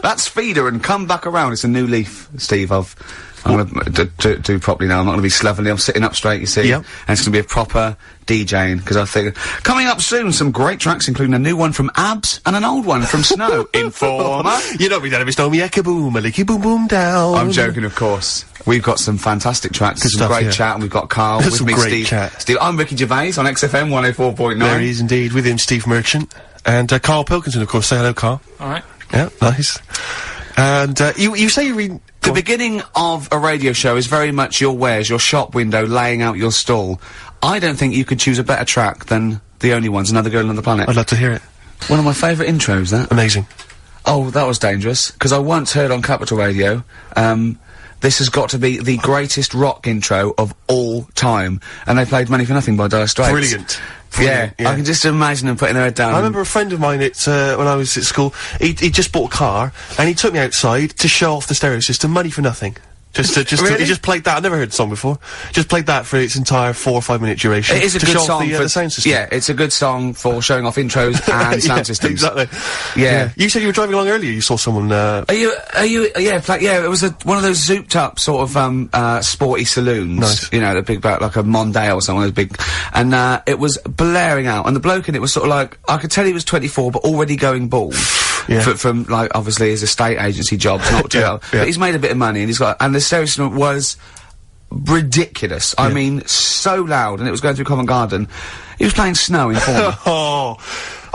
That's Feeder and Come Back Around. It's a new leaf, Steve. I'm gonna do properly now. I'm not gonna be slovenly. I'm sitting up straight, you see. Yep. And it's gonna be a proper DJing, because I think... Coming up soon, some great tracks, including a new one from Abs and an old one from Snow. Informer. You don't be that if it's me eka-boom, a licky boom boom down. I'm joking, of course. We've got some fantastic tracks. Good some stuff, great yeah. chat, and we've got Karl with Some me, great Steve. chat. Steve, I'm Ricky Gervais on XFM 104.9. There he is indeed, with him Steve Merchant. And, Karl Pilkington, of course. Say hello, Karl. Alright. Yeah, nice. And, you say you read... The beginning of a radio show is very much your wares, your shop window, laying out your stall. I don't think you could choose a better track than The Only Ones, Another Girl on the Planet. I'd love to hear it. One of my favourite intros, that. Amazing. Oh, that was dangerous, because I once heard on Capital Radio, this has got to be the greatest rock intro of all time, and they played Money for Nothing by Dire Straits. Brilliant. Yeah, I can just imagine them putting their head down. I remember a friend of mine at, when I was at school, he just bought a car, and he took me outside to show off the stereo system, Money for Nothing. Really? He just played that. I've never heard the song before. Just played that for its entire 4 or 5 minute duration. It is a to good show song off for the sound system. Yeah, it's a good song for showing off intros and sound systems. Exactly. Yeah. You said you were driving along earlier. You saw someone. Yeah, it was one of those zooped up sort of sporty saloons. Nice. You know, the big like a Mondale or something, those big, and it was blaring out, and the bloke in it was sort of like, I could tell he was 24, but already going bald. Yeah. From like obviously his estate agency jobs, not too Yeah. but he's made a bit of money, and he's got, and the stereo system was ridiculous. I mean, so loud, and it was going through Covent Garden. He was playing Snow in Informer.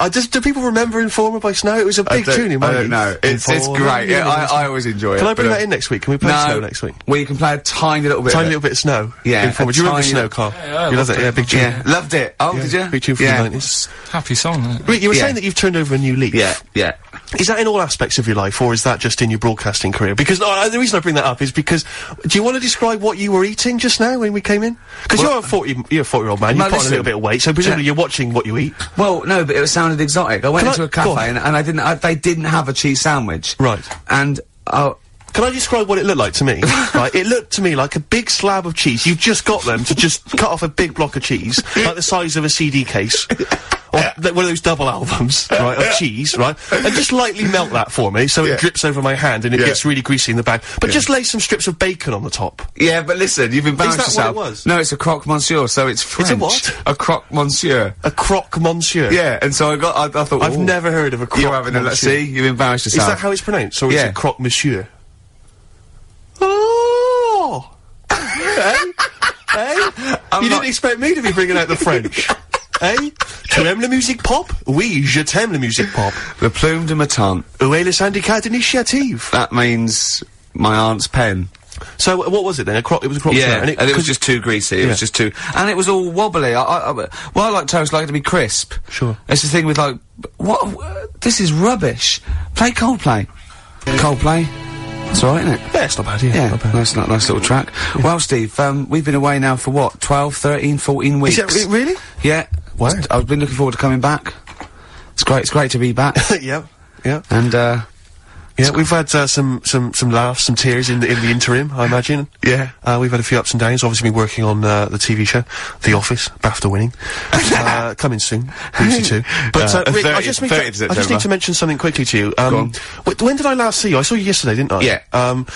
Do people remember Informer by Snow? It was a big tune in my I don't youth. know. It's great. Yeah, I always enjoy it. Can I bring that in next week? Can we play Snow next week? Well, you can play a tiny little bit. Tiny little bit of Snow. Yeah. Informer. Do you remember Snow, Karl? Yeah, you loved it. Yeah, big tune. Yeah, loved it. Oh, did you? Big tune from the 90s. Happy song, isn't it? Rick, you were saying that you've turned over a new leaf. Yeah. Is that in all aspects of your life, or is that just in your broadcasting career? Because the reason I bring that up is because, do you want to describe what you were eating just now when we came in? Because you're a 40-year-old man. You've put on a little bit of weight, so presumably you're watching what you eat. Well, no, but it sounded exotic. I went into a cafe and they didn't have a cheese sandwich. Right. And can I describe what it looked like to me? Right, it looked to me like a big slab of cheese. You've just got them to just cut off a big block of cheese, like the size of a CD case. Or one of those double albums, right, of cheese, right? And just lightly melt that for me, so it drips over my hand and it gets really greasy in the bag. But just lay some strips of bacon on the top. Yeah, but listen, you've embarrassed yourself. Is that what it was? No, it's a croque monsieur, so it's French. It's a what? A croque monsieur. A croque monsieur? Yeah, and so I thought, I've never heard of a croque You're having a, see, you've embarrassed yourself. Is that how it's pronounced? Or is it croque monsieur? Oh! Hey? You didn't expect me to be bringing out the French. Eh? Tu aimes la musique pop? Oui, je t'aime la musique pop. Le plume de ma tante. Où est le syndicat d'initiative? That means my aunt's pen. So, what was it then? It was a croque yeah, monsieur, and it was just too greasy. It was just too... And it was all wobbly. I like toast, like it to be crisp. Sure. It's the thing with, like... What? This is rubbish. Play Coldplay. Coldplay. It's alright, isn't it? Yeah, it's not bad, yeah. Not bad. Nice little track. Yeah. Well, Steve, we've been away now for what? 12, 13, 14 weeks? Is that really? Yeah. Wow. I've been looking forward to coming back. It's great to be back. Yeah. And, yeah, we've had some laughs, some tears in the interim, I imagine. Yeah. We've had a few ups and downs. Obviously, been working on the TV show, The Office, BAFTA winning. Coming soon, BBC Two. But Rick, I just need to mention something quickly to you. When did I last see you? I saw you yesterday, didn't I? Yeah.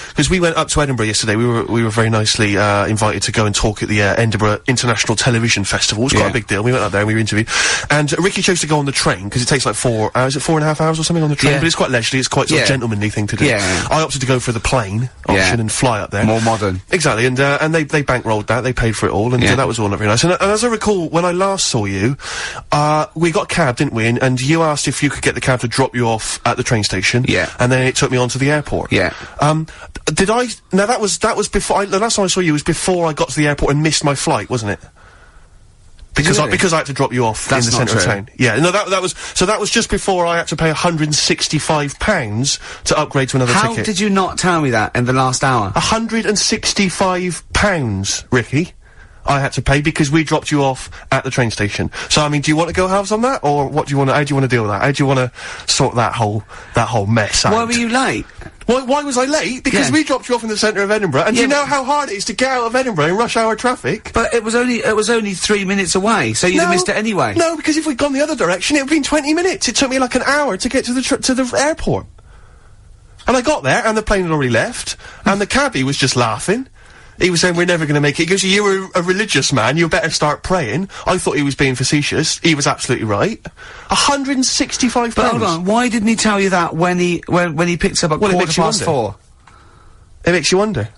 Because we went up to Edinburgh yesterday. We were very nicely invited to go and talk at the Edinburgh International Television Festival. It was quite a big deal. We went up there and we were interviewed. And Ricky chose to go on the train because it takes like 4 hours. Is it 4.5 hours or something on the train? Yeah. But it's quite leisurely. It's quite sort of gentlemanly thing to do. Yeah. I opted to go for the plane option and fly up there. More modern. Exactly, and they bankrolled that, they paid for it all, and that was all not very nice. And as I recall, when I last saw you, we got a cab, didn't we? And you asked if you could get the cab to drop you off at the train station. Yeah. And then it took me on to the airport. Yeah. Did I... Now, that was before... the last time I saw you was before I got to the airport and missed my flight, wasn't it? Because I had to drop you off in the centre of town. Yeah, no, that was just before I had to pay £165 to upgrade to another ticket. How did you not tell me that in the last hour? £165, Ricky, I had to pay because we dropped you off at the train station. So, I mean, do you want to go halves on that, or how do you want to deal with that? How do you want to sort that whole mess out? Why were you late? Why was I late? Because we dropped you off in the centre of Edinburgh, and do you know how hard it is to get out of Edinburgh in rush hour traffic? But it was only 3 minutes away, so you'd have missed it anyway. No, because if we'd gone the other direction, it would have been 20 minutes. It took me like an hour to get to the airport. And I got there, and the plane had already left, and the cabbie was just laughing. He was saying, we're never going to make it. He goes, you were a religious man, you better start praying. I thought he was being facetious. He was absolutely right. £165. But hold on, why didn't he tell you that when he picked up at 4:15? It makes you wonder.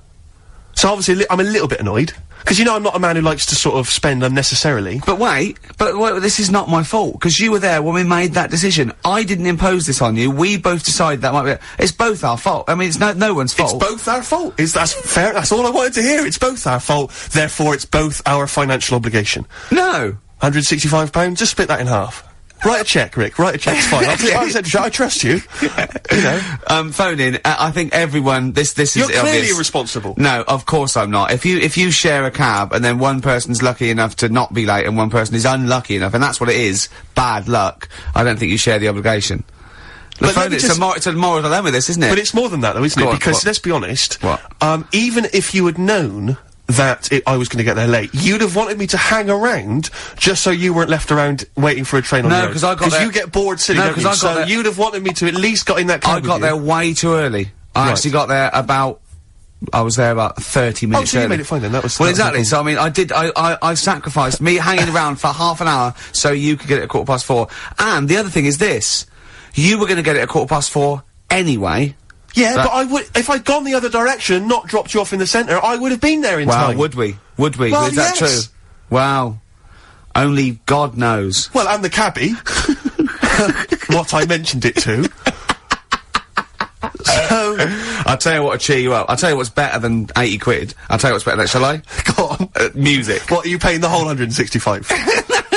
So obviously, I'm a little bit annoyed. Because you know I'm not a man who likes to sort of spend unnecessarily. But wait, this is not my fault, because you were there when we made that decision. I didn't impose this on you, we both decided that might be it's both our fault. I mean, it's no one's fault. It's both our fault. That's fair, that's all I wanted to hear. It's both our fault, therefore it's both our financial obligation. No. £165, just split that in half. Write a cheque, Rick, write a cheque, it's fine. I trust you. You know. Phone in, I think everyone, this is You're clearly obvious. irresponsible. No, of course I'm not. If you share a cab, and then one person's lucky enough to not be late, and one person is unlucky enough, and that's what it is, bad luck, I don't think you share the obligation. The phone, it's a moral dilemma, this, isn't it? But it's more than that, though, isn't it? Because, let's be honest, even if you had known that I was going to get there late, you'd have wanted me to hang around just so you weren't left around waiting for a train on the road. No, because I got there... Because you get bored sitting, don't you? So you'd have wanted me to at least got in that cab. I got there way too early. I actually got there I was there about 30 minutes early. early. You made it fine then, that was... Well, exactly, so I mean, I sacrificed me hanging around for half an hour so you could get it at 4:15. And the other thing is this, you were going to get it at 4:15 anyway. Yeah, but I would, if I'd gone the other direction, not dropped you off in the centre, I would have been there in time. Wow, would we? Would we? Well, is that true? Wow. Only God knows. Well, and the cabbie. What I mentioned it to. So... I'll tell you what'll cheer you up. I'll tell you what's better than 80 quid. I'll tell you what's better than, shall I? Go on. Music. What, are you paying the whole 165?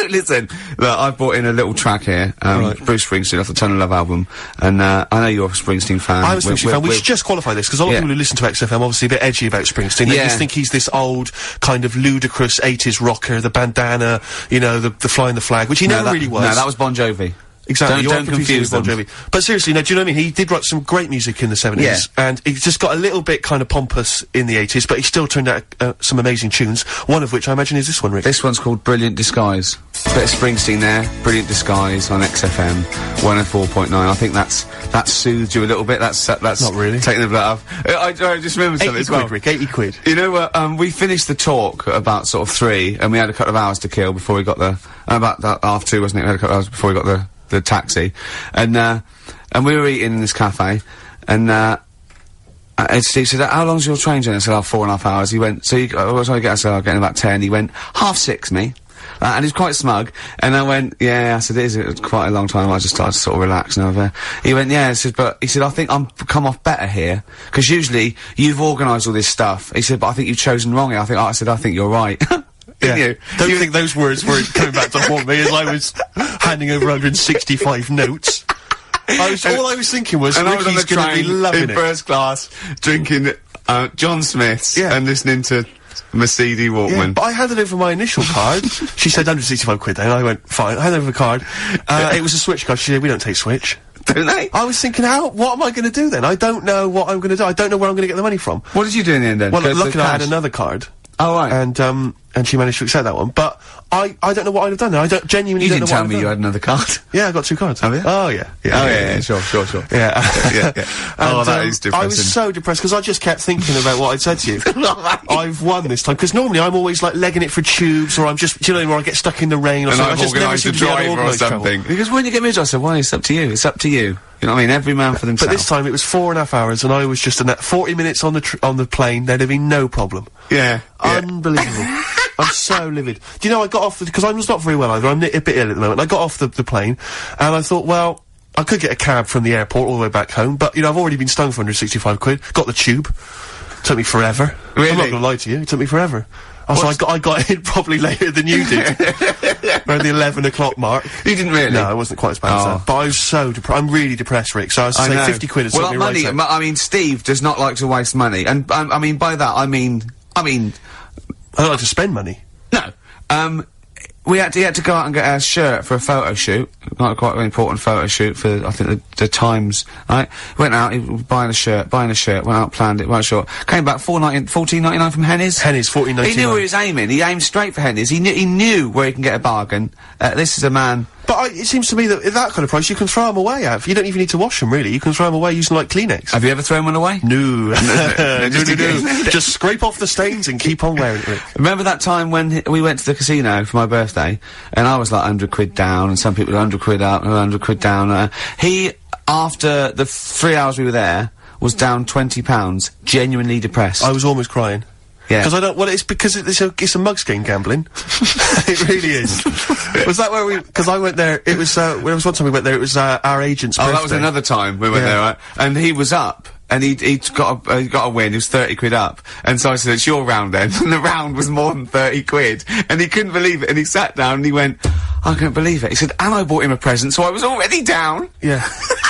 Listen, look, I've brought in a little track here, Bruce Springsteen off the Ton of Love album, and I know you're a Springsteen fan. I'm a Springsteen fan. We should just qualify this, because a lot of people who listen to XFM obviously a bit edgy about Springsteen. They just think he's this old, kind of ludicrous 80s rocker, the bandana, you know, the flying the flag, which he never really was. No, that was Bon Jovi. Exactly. Don't confuse them. Bon Jovi. But seriously, no, do you know what I mean? He did write some great music in the 70s, and he just got a little bit kind of pompous in the 80s, but he still turned out some amazing tunes, one of which I imagine is this one, Rick. This one's called Brilliant Disguise. Bit of Springsteen there, Brilliant Disguise on XFM 104.9. I think that's soothed you a little bit. That's not really taking the blood off. I just remembered something as well. 80 quid, Rick, 80 quid. You know what? We finished the talk about sort of 3, and we had a couple of hours to kill before we got about that half 2, wasn't it? We had a couple of hours before we got the taxi, and we were eating in this cafe, and Steve said, how long's your train journey? I said, 4.5 hours. He went, so what time I get? I said, I'll get in about 10. He went, 6:30, me. And he's quite smug, and I went, yeah, I said, it was quite a long time. I just started to sort of relax and over there. He went, yeah, he said, I think I'm come off better here, because usually you've organised all this stuff. He said, but I think you've chosen wrong here. I think you're right. Yeah. Don't you think those words were coming back to haunt me as I was handing over 165 notes? All I was thinking was, Ricky's gonna be loving it. In first class, drinking, John Smith's, and listening to Mercedes Walkman. Yeah, but I handed over my initial card. She said 165 quid then, I went, fine. I handed over the card. It was a Switch card. She said, we don't take Switch. Don't they? I was thinking, what am I gonna do then? I don't know what I'm gonna do. I don't know where I'm gonna get the money from. What did you do in the end then? Well, luckily I had another card. Oh, right. And she managed to accept that one. But I don't know what I'd have done there. I genuinely don't know what I'd have done. You didn't tell me you had another card. Yeah, I got 2 cards. Have you? Oh, yeah. Yeah, sure. Yeah. Oh, that is depressing. I was so depressed, because I just kept thinking about what I'd said to you. I've won this time, because normally I'm always, like, legging it for tubes, or I'm just, do you know, where I get stuck in the rain or something. And I've organised a driver or something. Because when you get me, I said, why, it's up to you. It's up to you. You know what I mean? Every man for themselves. But this time it was 4.5 hours, and I was just in that 40 minutes on the plane. There'd have been no problem. Yeah. Unbelievable. I'm so livid. Do you know, I got off because I'm just not very well either. I'm a bit ill at the moment. I got off the plane, and I thought, well, I could get a cab from the airport all the way back home, but, you know, I've already been stung for 165 quid. Got the tube. Took me forever. Really? I'm not gonna lie to you. It took me forever. I got in probably later than you did. Around the 11 o'clock mark. You didn't really? No, it wasn't quite as bad as that. But I was so I'm really depressed, Rick. So I was saying 50 quid is something right there. I mean, Steve does not like to waste money. And, I mean, by that, I mean... I don't like to spend money. No. we had to go out and get a shirt for a photo shoot. Quite an important photo shoot for, I think, the Times, right? Went out, he was buying a shirt, went out, planned it, weren't sure. Came back, $14.99 from Henny's. Henny's, $14.99. He knew where he was aiming, he aimed straight for Henny's. He knew where he can get a bargain. This is a man... But it seems to me that at that kind of price, you can throw them away, Av. You don't even need to wash them, really. You can throw them away using, like, Kleenex. Have you ever thrown one away? No. No. Just scrape off the stains and keep on wearing it. Remember that time when we went to the casino for my birthday, and I was like 100 quid down, and some people were 100 quid up and 100 quid down. He, after the 3 hours we were there, was down £20, genuinely depressed. I was almost crying. Yeah. Because I don't, well, it's because it's a mugs game gambling. It really is. Was that where because I went there, it was, there was one time we went there, it was, our agent's birthday. That was another time we went there, right? And he was up. And he got a win, he was 30 quid up. And so I said, it's your round then. And the round was more than 30 quid. And he couldn't believe it. And he sat down and he went, I can't believe it. He said, and I bought him a present, so I was already down. Yeah.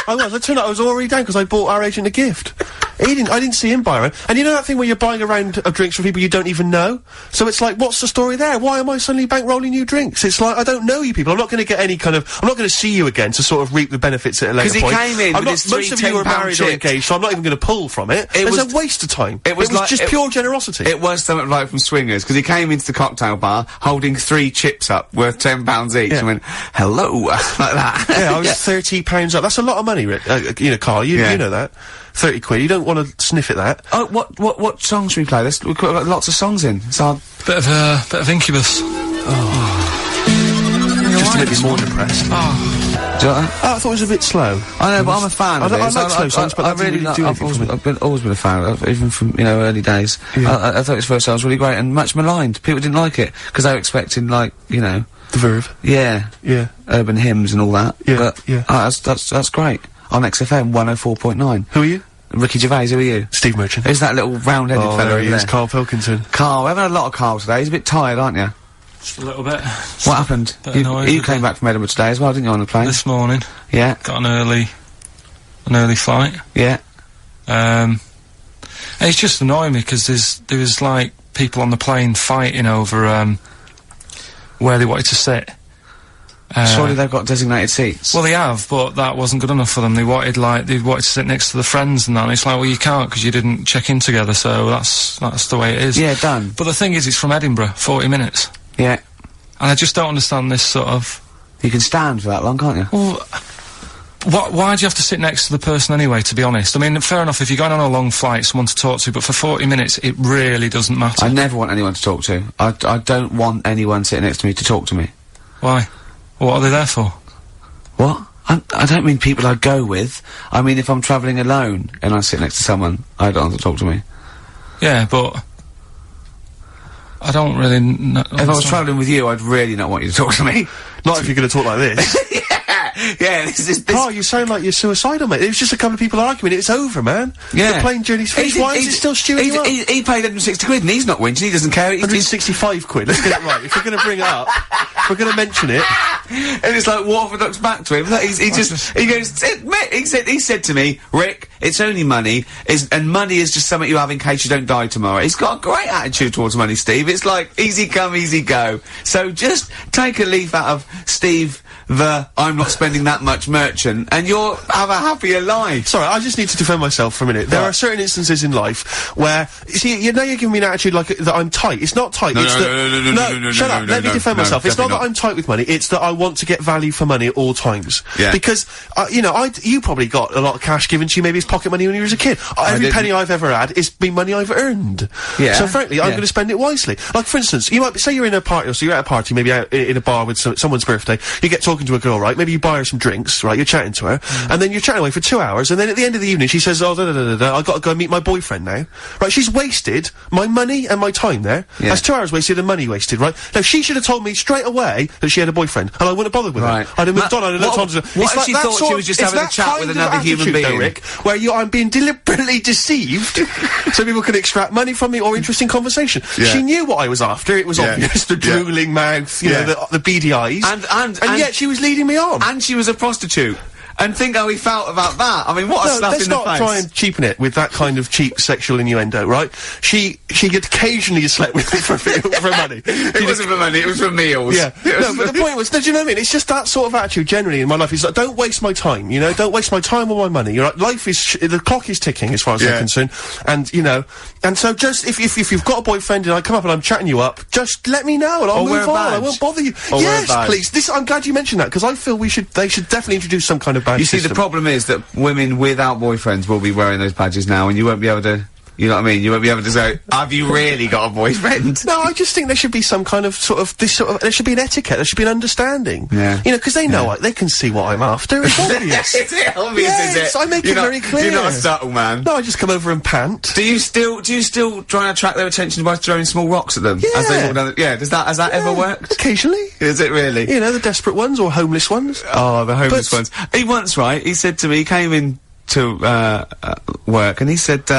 It turned out I was already down because I bought our agent a gift. I didn't see him buy one. And you know that thing where you're buying a round of drinks for people you don't even know? So it's like, what's the story there? Why am I suddenly bankrolling you drinks? It's like, I don't know you people. I'm not going to get any kind of, I'm not going to see you again to sort of reap the benefits at a later point. Because he came in with his most of you are married or engaged, so I'm not even going to pull from it. It was a waste of time. It was just pure generosity. It was something like from Swingers, because he came into the cocktail bar holding 3 chips up worth £10 each and went, hello, like that. Yeah, I was £30 up. That's a lot of money, Rick. You know, Carl, you know that. 30 quid. You don't want to sniff at that. Oh, what song should we play? We've got lots of songs in. So bit of Incubus. Just to make me more depressed. Do you like that? Oh, I thought it was a bit slow. I know, but I'm a fan of it. I like slow songs, but I really do. I've always been a fan of it, even from, early days. Yeah. I thought his first song was really great and much maligned. People didn't like it, because they were expecting, like, The Verve. Yeah. Yeah. Urban hymns and all that. Yeah. But, yeah. That's great. On XFM 104.9. Who are you? Ricky Gervais, who are you? Steve Merchant. Who's that little round-headed fella over there? Karl Pilkington. Carl, we're having a lot of Carl today. He's a bit tired, aren't you? Just a little bit. What happened? You came back from Edinburgh today as well, didn't you, on the plane? This morning. Yeah. Got an early flight. Yeah. It's just annoying me, because there was, like, people on the plane fighting over, where they wanted to sit. Surely they've got designated seats. Well, they have, but that wasn't good enough for them. They wanted to sit next to the friends and that, and it's like, well, you can't, because you didn't check in together, so that's the way it is. Yeah, done. But the thing is, it's from Edinburgh, 40 minutes. Yeah. And I just don't understand this sort of... You can stand for that long, can't you? Well, why do you have to sit next to the person anyway, to be honest? I mean, fair enough, if you're going on a long flight, someone to talk to, but for 40 minutes, it really doesn't matter. I never want anyone to talk to. I don't want anyone sitting next to me to talk to me. Why? What are they there for? What? I don't mean people I go with. I mean if I'm travelling alone and I sit next to someone, I don't want them to talk to me. Yeah, but... I don't really know. If I was travelling with you, I'd really not want you to talk to me. Not if you're going to talk like this. Yeah, this... Oh, you sound like you're suicidal, mate. It was just a couple of people arguing. It's over, man. Yeah. The plane journey's finished. Why is it still stewing you up? He paid 160 quid and he's not whinging, he doesn't care. 165 quid, let's get it right. If we're going to bring it up, we're going to mention it. And it's like orthodox back to him. He said to me, Rick, it's only money, and money is just something you have in case you don't die tomorrow. He's got a great attitude towards money, Steve. It's like, easy come, easy go. So just take a leaf out of Steve I'm not spending that much merchant, and you'll have a happier life. Sorry, I just need to defend myself for a minute. There are certain instances in life where, you see, now you're giving me an attitude like that I'm tight. It's not tight. No, shut up. Let me defend myself. It's not that I'm tight with money. It's that I want to get value for money at all times. Yeah. Because, you probably got a lot of cash given to you, maybe it's pocket money when you were a kid. Every penny I've ever had is been money I've earned. Yeah. So frankly, I'm going to spend it wisely. Like, for instance, you might say you're in a party, or so you're at a party, maybe out in a bar with someone's birthday, you get talking to a girl, right? Maybe you buy her some drinks, right? You're chatting to her, and then you're chatting away for 2 hours, and then at the end of the evening she says, I've got to go and meet my boyfriend now. Right, she's wasted my money and my time there. Yeah. That's 2 hours wasted and money wasted, right? Now, she should have told me straight away that she had a boyfriend, and I wouldn't have bothered with her. I'd have moved on, I'd have looked on to her. What if she thought she was just having a chat with another human being? Though, Rick, where I'm being deliberately deceived so people can extract money from me or interesting conversation. Yeah. She knew what I was after, it was obvious, the drooling mouth, you know, the beady eyes. And yet she was leading me on. And she was a prostitute. and think how he felt about that. I mean, what a slap in the face. Let's not try and cheapen it with that kind of cheap sexual innuendo, right? She had occasionally slept with me for money. It wasn't for money, it was for meals. Yeah. No, but the point was, do you know what I mean? It's just that sort of attitude generally in my life. It's like, don't waste my time, you know? Don't waste my time or my money. You're right, life is, the clock is ticking as far as I'm concerned. And, you know, and so just, if you've got a boyfriend and I come up and I'm chatting you up, just let me know and I'll move on. I won't bother you. Yes, please. I'm glad you mentioned that, because I feel they should definitely introduce some kind of badge system. You see, the problem is that women without boyfriends will be wearing those badges now, and you won't be able to, you know what I mean? You won't be able to say, have you really got a boyfriend? No, I just think there should be some kind of there should be an etiquette, there should be an understanding. Yeah. You know, because they know they can see what I'm after. It's obvious. Is it obvious, is it? I make it very clear. You're not a subtle man. No, I just come over and pant. Do you still try and attract their attention by throwing small rocks at them? Yeah. As they walk down has that ever worked? Occasionally. Is it really? You know, the desperate ones or homeless ones. Oh, the homeless ones. He once, he said to me, he came in to, work, and he said,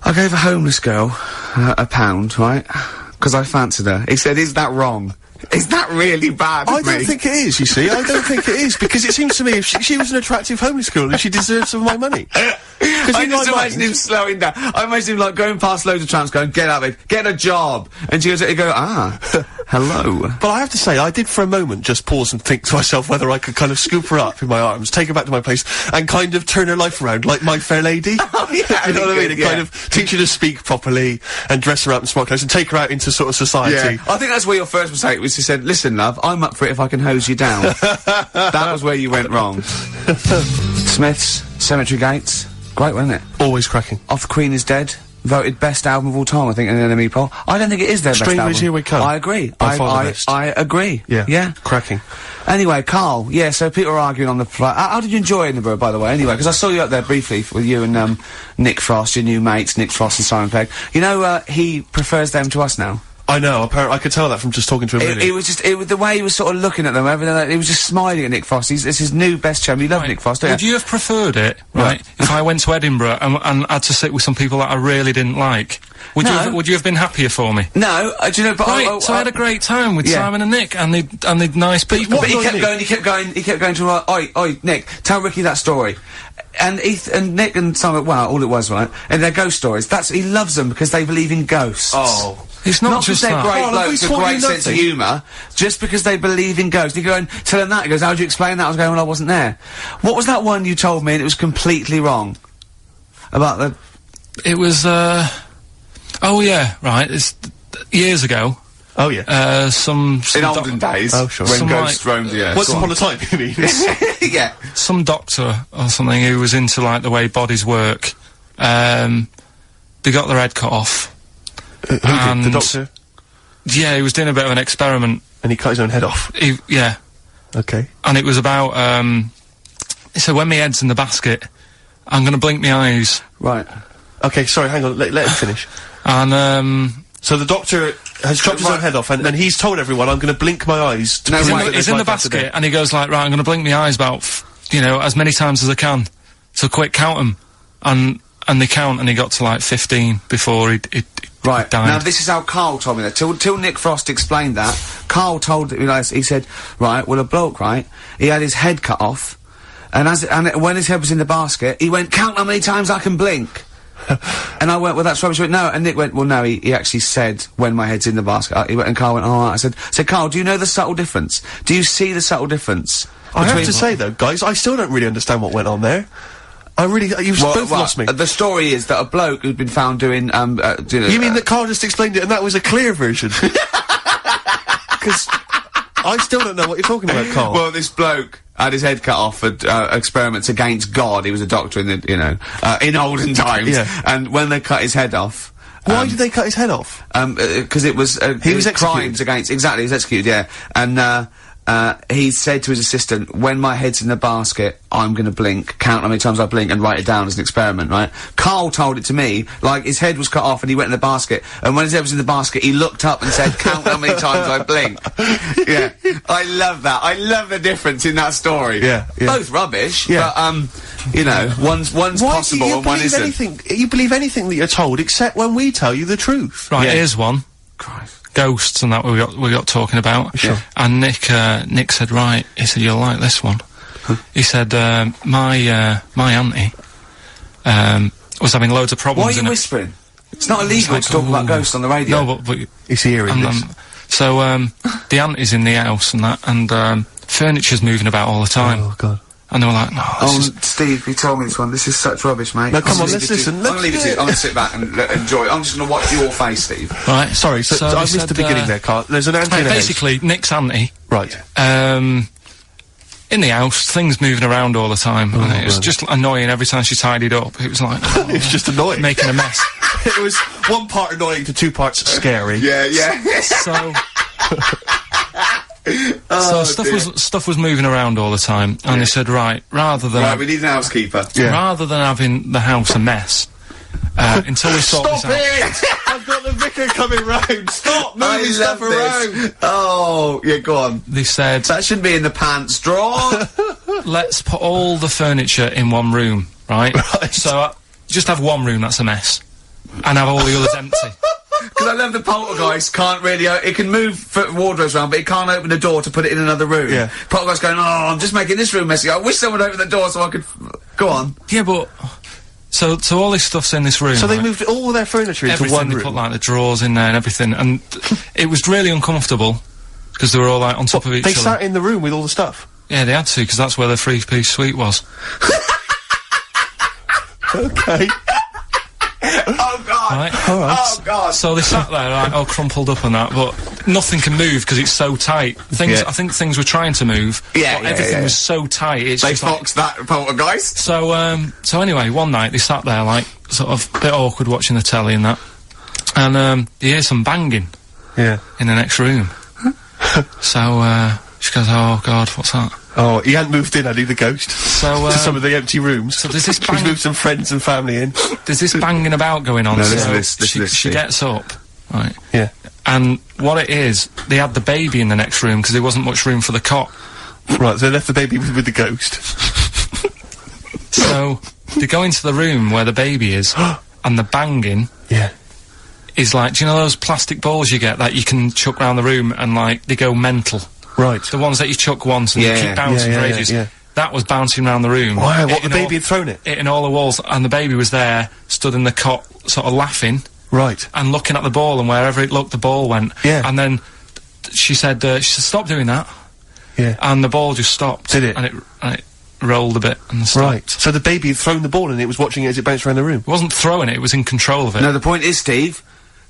I gave a homeless girl £1, right? Because I fancied her. He said, is that wrong? Is that really bad of me? I don't think it is, you see. I don't think it is, because it seems to me if she was an attractive homeless girl, then she deserves some of my money. I just imagine him slowing down. I imagine him, like, going past loads of tramps going, get out of it, get a job. And she goes, hello. But I have to say, I did for a moment just pause and think to myself whether I could kind of scoop her up in my arms, take her back to my place, and kind of turn her life around like My Fair Lady. Oh, yeah. You know what I mean? And kind of teach her to speak properly, and dress her up in smart clothes, and take her out into sort of society. Yeah. I think that's where your first mistake was. He said, listen, love, I'm up for it if I can hose you down. That was where you went wrong. Smith's, Cemetery Gates. Great, wasn't it? Always cracking. Off the Queen is Dead. Voted best album of all time, I think, in an NME poll. I don't think it is their best album. Strangers Here We Come. I agree. I agree. Yeah. Yeah. Cracking. Anyway, Karl, so people are arguing on the how did you enjoy Edinburgh, by the way, anyway? Because I saw you up there briefly with you and, Nick Frost, your new mates, Nick Frost and Simon Pegg. You know, he prefers them to us now. I know, apparently, I could tell that from just talking to him. It was just, the way he was sort of looking at them, everything, he was just smiling at Nick Frost. It's his new best chum. You love Nick Frost, don't you? Would you have preferred it, right, if I went to Edinburgh and had to sit with some people that I really didn't like? Would you have been happier for me? No, do you know, but so I had a great time with Simon and Nick, and they're nice people. But he kept going to, oi, Nick, tell Ricky that story. And Nick and Simon, all it was, right? And they're ghost stories. He loves them because they believe in ghosts. Oh. It's not just they're that. great blokes with a great sense of humour, just because they believe in ghosts. You go and tell him that, he goes, how do you explain that? I was going, well, I wasn't there. What was that one you told me and it was completely wrong? About the... It was, oh yeah, right, it's years ago. Oh yeah. Some in olden days. Oh sure. When ghosts roamed the earth. Once upon a time, you mean? Yeah. Some doctor or something who was into, like, the way bodies work. They got their head cut off. Who did? The doctor? Yeah, he was doing a bit of an experiment. And he cut his own head off? Yeah. Okay. And it was about, he said, when my head's in the basket, I'm gonna blink my eyes. Right. Okay, sorry, hang on, let him finish. And, so the doctor has chopped his own head off, and he's told everyone, I'm gonna blink my eyes to prove that he's in the basket, and he goes like, right, I'm gonna blink my eyes about, as many times as I can. So quick, count them. And they count, and he got to, like, 15 before he died. Now, this is how Karl told me that. Till Nick Frost explained that, Karl told, he said, right, well, a bloke, right, he had his head cut off, and when his head was in the basket, he went, count how many times I can blink. And I went, well, that's rubbish. He went, no. And Nick went, well, no, he actually said, when my head's in the basket. And Karl went, oh, I said, Karl, do you know the subtle difference? Do you see the subtle difference? I have to say, though, guys, I still don't really understand what went on there. You've both lost me. The story is that a bloke who'd been found doing, You mean that Karl just explained it and that was a clear version? Because I still don't know what you're talking about, Karl. Well, this bloke had his head cut off for experiments against God. He was a doctor in the, in olden times. Yeah. And when they cut his head off... Why did they cut his head off? Because it was... he was executed. Crimes against... Exactly, he was executed, yeah. And, he said to his assistant, when my head's in the basket, I'm gonna blink, count how many times I blink and write it down as an experiment, right? Karl told it to me, like, his head was cut off and he went in the basket, and when his head was in the basket, he looked up and said, count how many times I blink. Yeah. I love that. I love the difference in that story. Yeah. Both rubbish, yeah. but, one's possible and one isn't. You believe anything that you're told, except when we tell you the truth. Right, here's one. Christ. Ghosts and that we got talking about. Sure. And Nick said, right, he said, you'll like this one. he said, my auntie, was having loads of problems. Why are you whispering? It's not illegal to talk about ghosts on the radio. No, but he's hearing this. So, the auntie's in the house and that, and, furniture's moving about all the time. Oh, God. And they were like, no, Steve, you told me this one. This is such rubbish, mate. No, come on, let's listen. I'm gonna leave it to you. I'm gonna sit back and enjoy it. I'm just gonna watch your face, Steve. Right. Sorry, so I missed the beginning there, Carl. There's an auntie in the house. Basically, Nick's auntie. Right. In the house, things moving around all the time. And it was just annoying every time she tidied up. It was like... it was just annoying. Making a mess. It was one part annoying to 2 parts scary. Yeah. So... so stuff was moving around all the time, and they said, right, rather than we need an housekeeper. Rather than having the house a mess, until we sort this out. I've got the vicar coming round. Stop moving stuff around. Oh, yeah, go on. They said that shouldn't be in the pants drawer. Let's put all the furniture in one room, right? So just have one room that's a mess, and have all the others empty. Because I love the poltergeist can't really, it can move wardrobes around, but it can't open the door to put it in another room. Yeah. Poltergeist going, oh, I'm just making this room messy. I wish someone would open the door so I could... Go on. Yeah, but... So all this stuff's in this room. So they moved all their furniture into one room? They put, like, the drawers in there and everything, and it was really uncomfortable, because they were all, like, on top of each other. They sat in the room with all the stuff? Yeah, they had to, because that's where the 3-piece suite was. Okay. Oh, God. Right? All right. Oh, God. So they sat there, like, all crumpled up and that, but nothing can move because it's so tight. I think things were trying to move, but everything was so tight, it's they just foxed that poltergeist. So anyway, one night they sat there, like, sort of a bit awkward watching the telly and that, and you hear some banging in the next room. So she goes, oh, God, what's that? Oh, he hadn't moved in, had he, the ghost? So, to some of the empty rooms. So there's this He's moved some friends and family in. There's this banging about going on, she gets up, right? Yeah. And what it is, they had the baby in the next room, because there wasn't much room for the cot. Right, so they left the baby with the ghost. So, they go into the room where the baby is, and the banging... is like, do you know those plastic balls you get that you can chuck around the room and, like, they go mental? Right. The ones that you chuck once and you keep bouncing for ages. That was bouncing around the room. Wow, what, the baby had thrown it? Hitting all the walls, and the baby was there, stood in the cot, sort of laughing. Right. And looking at the ball, and wherever it looked, the ball went. Yeah. And then she said, stop doing that. Yeah. And the ball just stopped. Did it? And it rolled a bit and stopped. Right. So the baby had thrown the ball and it was watching it as it bounced around the room? It wasn't throwing it was in control of it. No, the point is, Steve,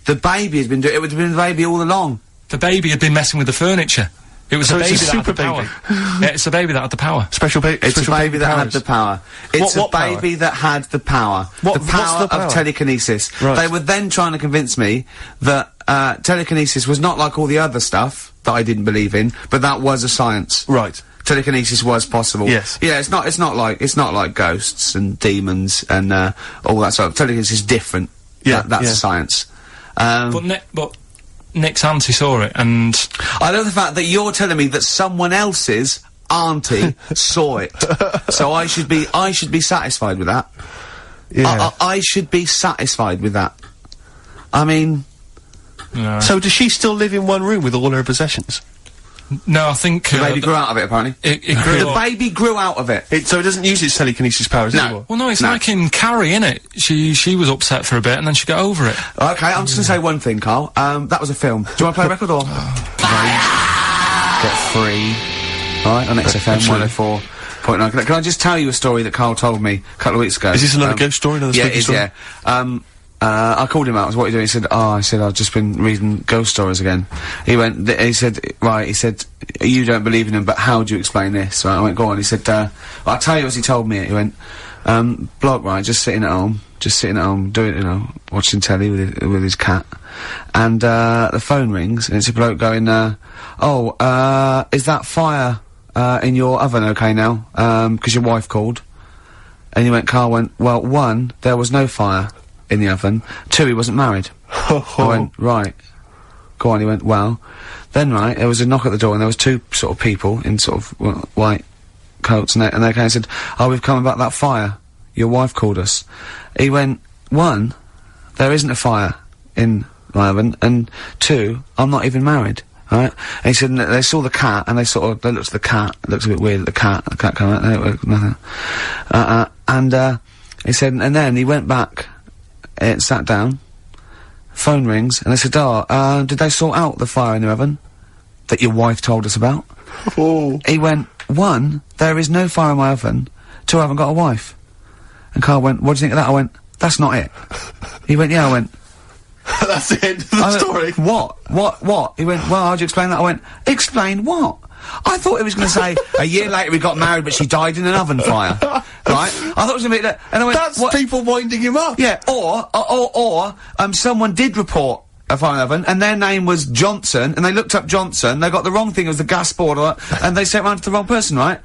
the baby has been doing it. It would have been the baby all along. The baby had been messing with the furniture. It was so a baby that had the power. Yeah, it's a baby that had the power. Special baby. It's a baby that had the power. It's a baby that had the power. The power of telekinesis. Right. They were then trying to convince me that telekinesis was not like all the other stuff that I didn't believe in, but that was a science. Right. Telekinesis was possible. Yes. Yeah, it's not like ghosts and demons and all that sort of. Telekinesis is different. Yeah, that's a science. But Nick's auntie saw it, and I love the fact that you're telling me that someone else's auntie saw it. So I should be satisfied with that. Yeah. I should be satisfied with that. I mean... No. So does she still live in one room with all her possessions? No, I think... The baby grew out of it, apparently. It grew The baby grew out of it. So it doesn't use its telekinesis powers anymore? Well, no, it's like in Carrie, innit? She was upset for a bit, and then she got over it. Okay, I'm just gonna say one thing, Carl. That was a film. Do you want to play a record or...? Get free. Alright, on XFM 104.9. Can I just tell you a story that Carl told me a couple of weeks ago? Is this another ghost story, another spooky story? Yeah. I called him out, what are you doing? He said, I've just been reading ghost stories again. He went, he said, you don't believe in them, but how do you explain this? Right, I went, go on. He said, I'll tell you as he told me. He went, bloke, right, just sitting at home, doing, watching telly with his cat. And, the phone rings, and it's a bloke going, is that fire, in your oven okay now? 'Cause your wife called. And Carl went, well, 1, there was no fire in the oven. 2, he wasn't married. I went, right. Go on, he went, well. Then, right, there was a knock at the door, and there was 2 sort of people in sort of white coats, and they came and said, we've come about that fire. Your wife called us. He went, 1, there isn't a fire in my oven, and 2, I'm not even married. right? And he said they saw the cat, and they looked at the cat. It looks a bit weird. The cat came out. Nothing. And he said, and then he went back, sat down. Phone rings, and they said, did they sort out the fire in the oven that your wife told us about? Oh. He went, 1, there is no fire in my oven. 2, I haven't got a wife. And Karl went, what do you think of that? I went, that's not it. He went, yeah. I went, that's the end of the story. What? He went, well, how'd you explain that? I went, explain what? I thought it was going to say, a year later we got married, but she died in an oven fire. Right? I thought it was going to be that. And I went, that's what? People winding him up. Yeah, or someone did report a fire in the oven, and their name was Johnson, and they looked up Johnson, they got the wrong thing, it was the gas board, and they sent it round to the wrong person, right?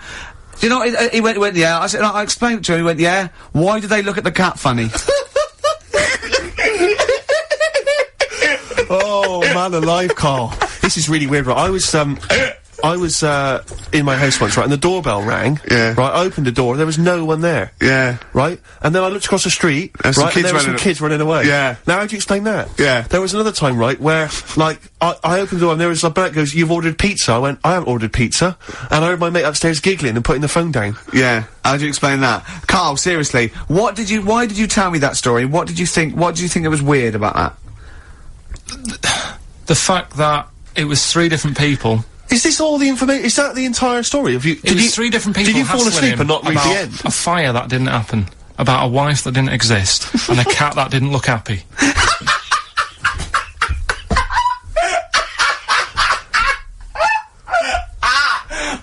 You know, he went, yeah. I said, I explained it to him, he went, yeah. Why did they look at the cat funny? Oh, man alive, Karl. This is really weird, right? I was in my house once, right, and the doorbell rang. Yeah. Right, I opened the door, there was no one there. Yeah. Right? And then I looked across the street, There's right, and there were some kids running away. Yeah. Now, how do you explain that? Yeah. There was another time, right, where, like, I opened the door and there was a Bert goes, you've ordered pizza. I went, I haven't ordered pizza. And I heard my mate upstairs giggling and putting the phone down. Yeah. How do you explain that? Karl, seriously, why did you tell me that story? What did you think that was weird about that? The fact that it was 3 different people. Is this all the information? Is that the entire story? It was 3 different people. Did you fall asleep and not read the end? A fire that didn't happen, about a wife that didn't exist, and a cat that didn't look happy.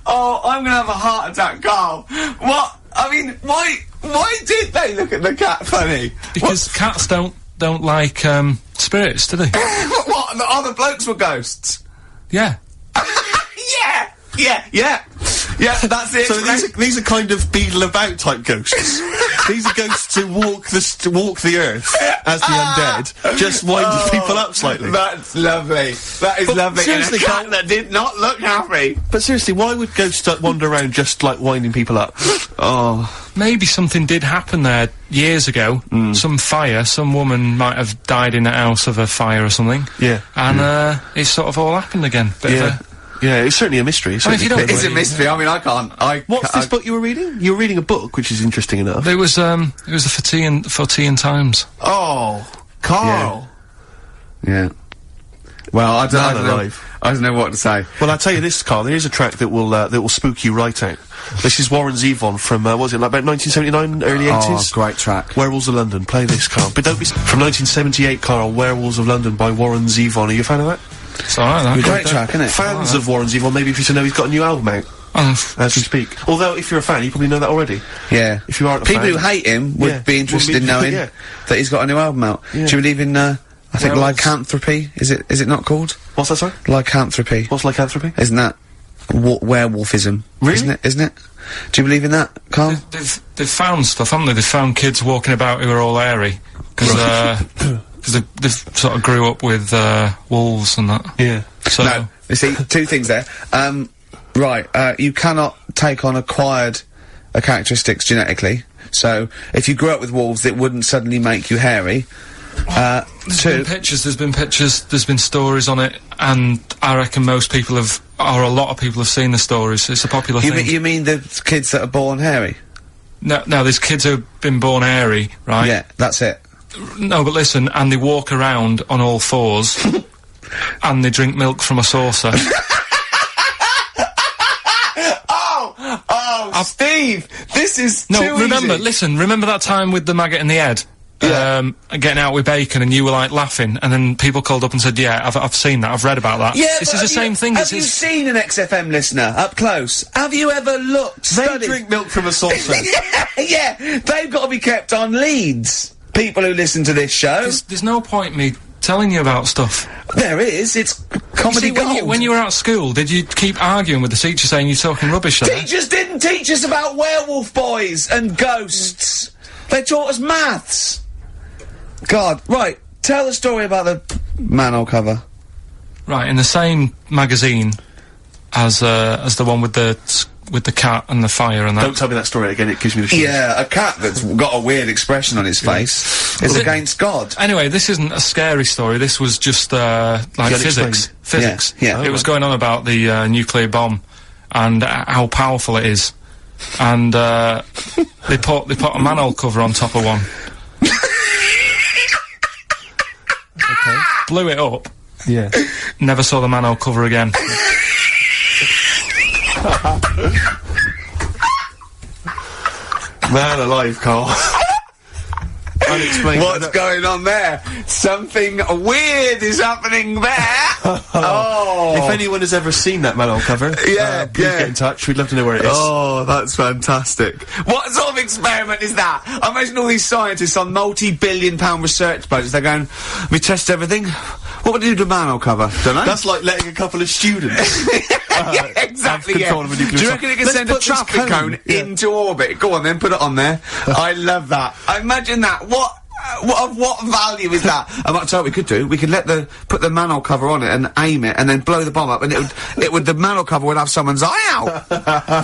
Oh, I'm gonna have a heart attack, Karl. What? I mean, why did they look at the cat funny? Because cats don't like spirits, do they? What? The other blokes were ghosts? Yeah. Yeah, that's it. So these are kind of beetle about type ghosts. These are ghosts who walk the earth as the undead, just winding people up slightly. That's lovely. That is lovely. Seriously, and a cat that did not look happy. But seriously, why would ghosts wander around just like winding people up? Oh, maybe something did happen there years ago. Some fire. Some woman might have died in a house of a fire or something. Yeah. And it sort of all happened again. Yeah, it's certainly a mystery. I mean, if you don't it's a mystery. I mean, I can't. What's this book you were reading? You were reading a book, which is interesting enough. It was the For Tea and Times. Oh, Karl. Yeah. Well, I don't know what to say. Well, I'll tell you this, Karl. There is a track that will spook you right out. This is Warren Zevon from what was it, like about 1979, early 80s? Oh, great track. Werewolves of London. Play this, Karl. But don't be from 1978, Karl. Werewolves of London by Warren Zevon. Are you a fan of that? It's alright, great track, isn't it? Fans of Warren Zevon, maybe if you to know he's got a new album out. As we speak. Although, if you're a fan, you probably know that already. Yeah. If you aren't a People fan, who hate him would be interested in knowing that he's got a new album out. Yeah. Do you believe in, I think lycanthropy? Is it not called? What's that, sorry? Lycanthropy. What's lycanthropy? Isn't that werewolfism? Really? Isn't it? Do you believe in that, Karl? They've found stuff, haven't they? They've found kids walking about who are all hairy. Because they sort of grew up with wolves and that. Yeah. So no, you see, 2 things there. You cannot take on acquired characteristics genetically. So, if you grew up with wolves, it wouldn't suddenly make you hairy. There's been pictures, there's been stories on it, and I reckon most people a lot of people have seen the stories. It's a popular thing. You mean the kids that are born hairy? No, there's kids who've been born hairy, right? Yeah, that's it. No, but listen, and they walk around on all 4s, and they drink milk from a saucer. Steve, this is too easy. Remember that time with the maggot in the head? Getting out with bacon, and you were like laughing, and then people called up and said, yeah, I've seen that, I've read about that. Yeah, this is the same thing. Have you seen an XFM listener up close? Have you ever looked, They drink milk from a saucer. yeah, they've got to be kept on leads. People who listen to this show. There's no point me telling you about stuff. There is, it's comedy gold. When you were at school, did you keep arguing with the teacher saying you're talking rubbish there? Teachers didn't teach us about werewolf boys and ghosts. They taught us maths. God, right, tell the story about the manhole cover. Right, in the same magazine as the one with the with the cat and the fire and that. Don't tell me that story again, it gives me the shivers. Yeah, a cat that's got a weird expression on its face is against God. Anyway, this isn't a scary story, this was just, like physics. Physics. Yeah. It was going on about the, nuclear bomb and how powerful it is. And, they put a manhole cover on top of one. Okay. Blew it up. Yeah. Never saw the manhole cover again. Man alive, Carl. Unexplained. What's going on there? Something weird is happening there. Oh. If anyone has ever seen that manhole cover, please get in touch. We'd love to know where it is. Oh, that's fantastic. What sort of experiment is that? I imagine all these scientists on multi-billion-pound research budgets, they're going, we test everything. What would you do to a manhole cover? Don't know. That's like letting a couple of students yeah, exactly, have control of a nuclear Do you reckon it can send a traffic cone into orbit? Go on then, put it on there. I love that. Imagine that. What value is that? I might tell you what we could do. We could put the manhole cover on it and aim it and then blow the bomb up and the manhole cover would have someone's eye out.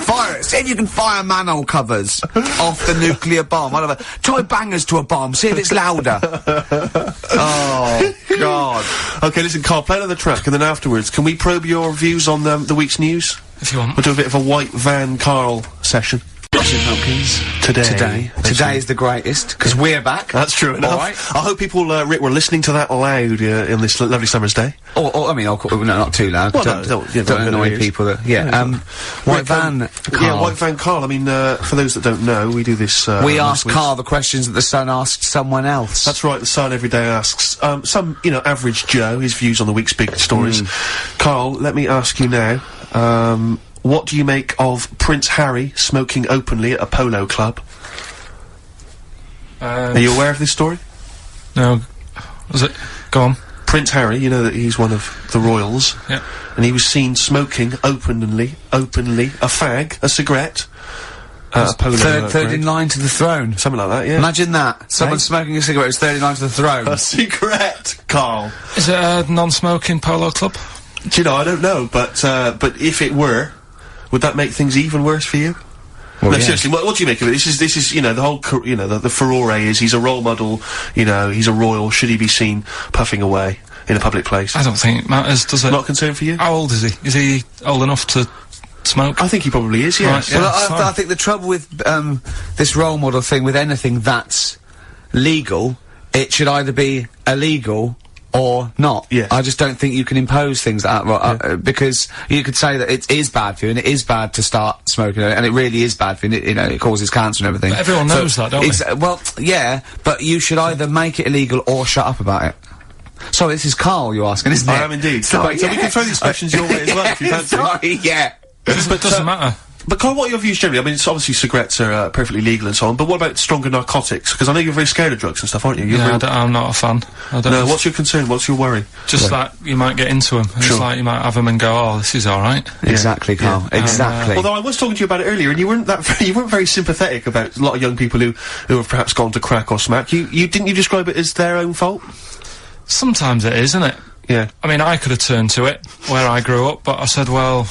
Fire it. See if you can fire manhole covers off the nuclear bomb. Whatever. Try bangers to a bomb. See if it's louder. Oh, God. Okay, listen, Carl, play another track and then afterwards, can we probe your views on the week's news? If you want. We'll do a bit of a white van Carl session. Hopkins. Today is the greatest, because we're back. That's true enough. All right. I hope people, Rick, were listening to that loud in this lovely summer's day. I mean, no, not too loud. Well, don't annoy people that, White Van, Carl. Yeah, White Van Carl. I mean, for those that don't know, we do this, we ask Carl the questions that the Sun asked someone else. That's right, the Sun every day asks, some, average Joe, his views on the week's big stories. Carl, let me ask you now, what do you make of Prince Harry smoking openly at a polo club? Are you aware of this story? No. Was it? Go on. Prince Harry, you know that he's one of the royals. Yeah. And he was seen smoking openly, a fag, a cigarette, at a polo third in line to the throne. Something like that, yeah. Imagine that. Someone smoking a cigarette is third in line to the throne. A cigarette, Carl. Is it a non-smoking polo club? Do you know, I don't know, but if it were, would that make things even worse for you? Well, no, seriously, what do you make of it? This is, the whole, the furore is, he's a role model, he's a royal, should he be seen puffing away in a public place? I don't think it matters, does it? Not a concern for you? How old is he? Is he old enough to smoke? I think he probably is, yeah. Right, yeah. Well, I think the trouble with, this role model thing, with anything that's legal, it should either be illegal or not. Yes. I just don't think you can impose things like that, because you could say that it is bad for you, and it is bad to start smoking, and it really is bad for you, and it causes cancer and everything. But everyone knows that, don't they? Well, yeah, but you should either make it illegal or shut up about it. So this is Carl you're asking, isn't it? I am indeed. So we can throw these questions your way as well, if you fancy. Sorry, yeah. But it doesn't matter. But Carl, what are your views generally? I mean, it's obviously cigarettes are perfectly legal and so on, but what about stronger narcotics? Because I know you're very scared of drugs and stuff, aren't you? I'm not a fan. No, what's your concern? What's your worry? Just that you might get into them. It's like you might have them and go, oh, this is alright. Exactly, Carl. Exactly. Although I was talking to you about it earlier, and you weren't very sympathetic about a lot of young people who have perhaps gone to crack or smack. Didn't you describe it as their own fault? Sometimes it is, isn't it? Yeah. I mean, I could have turned to it where I grew up, but I said, well,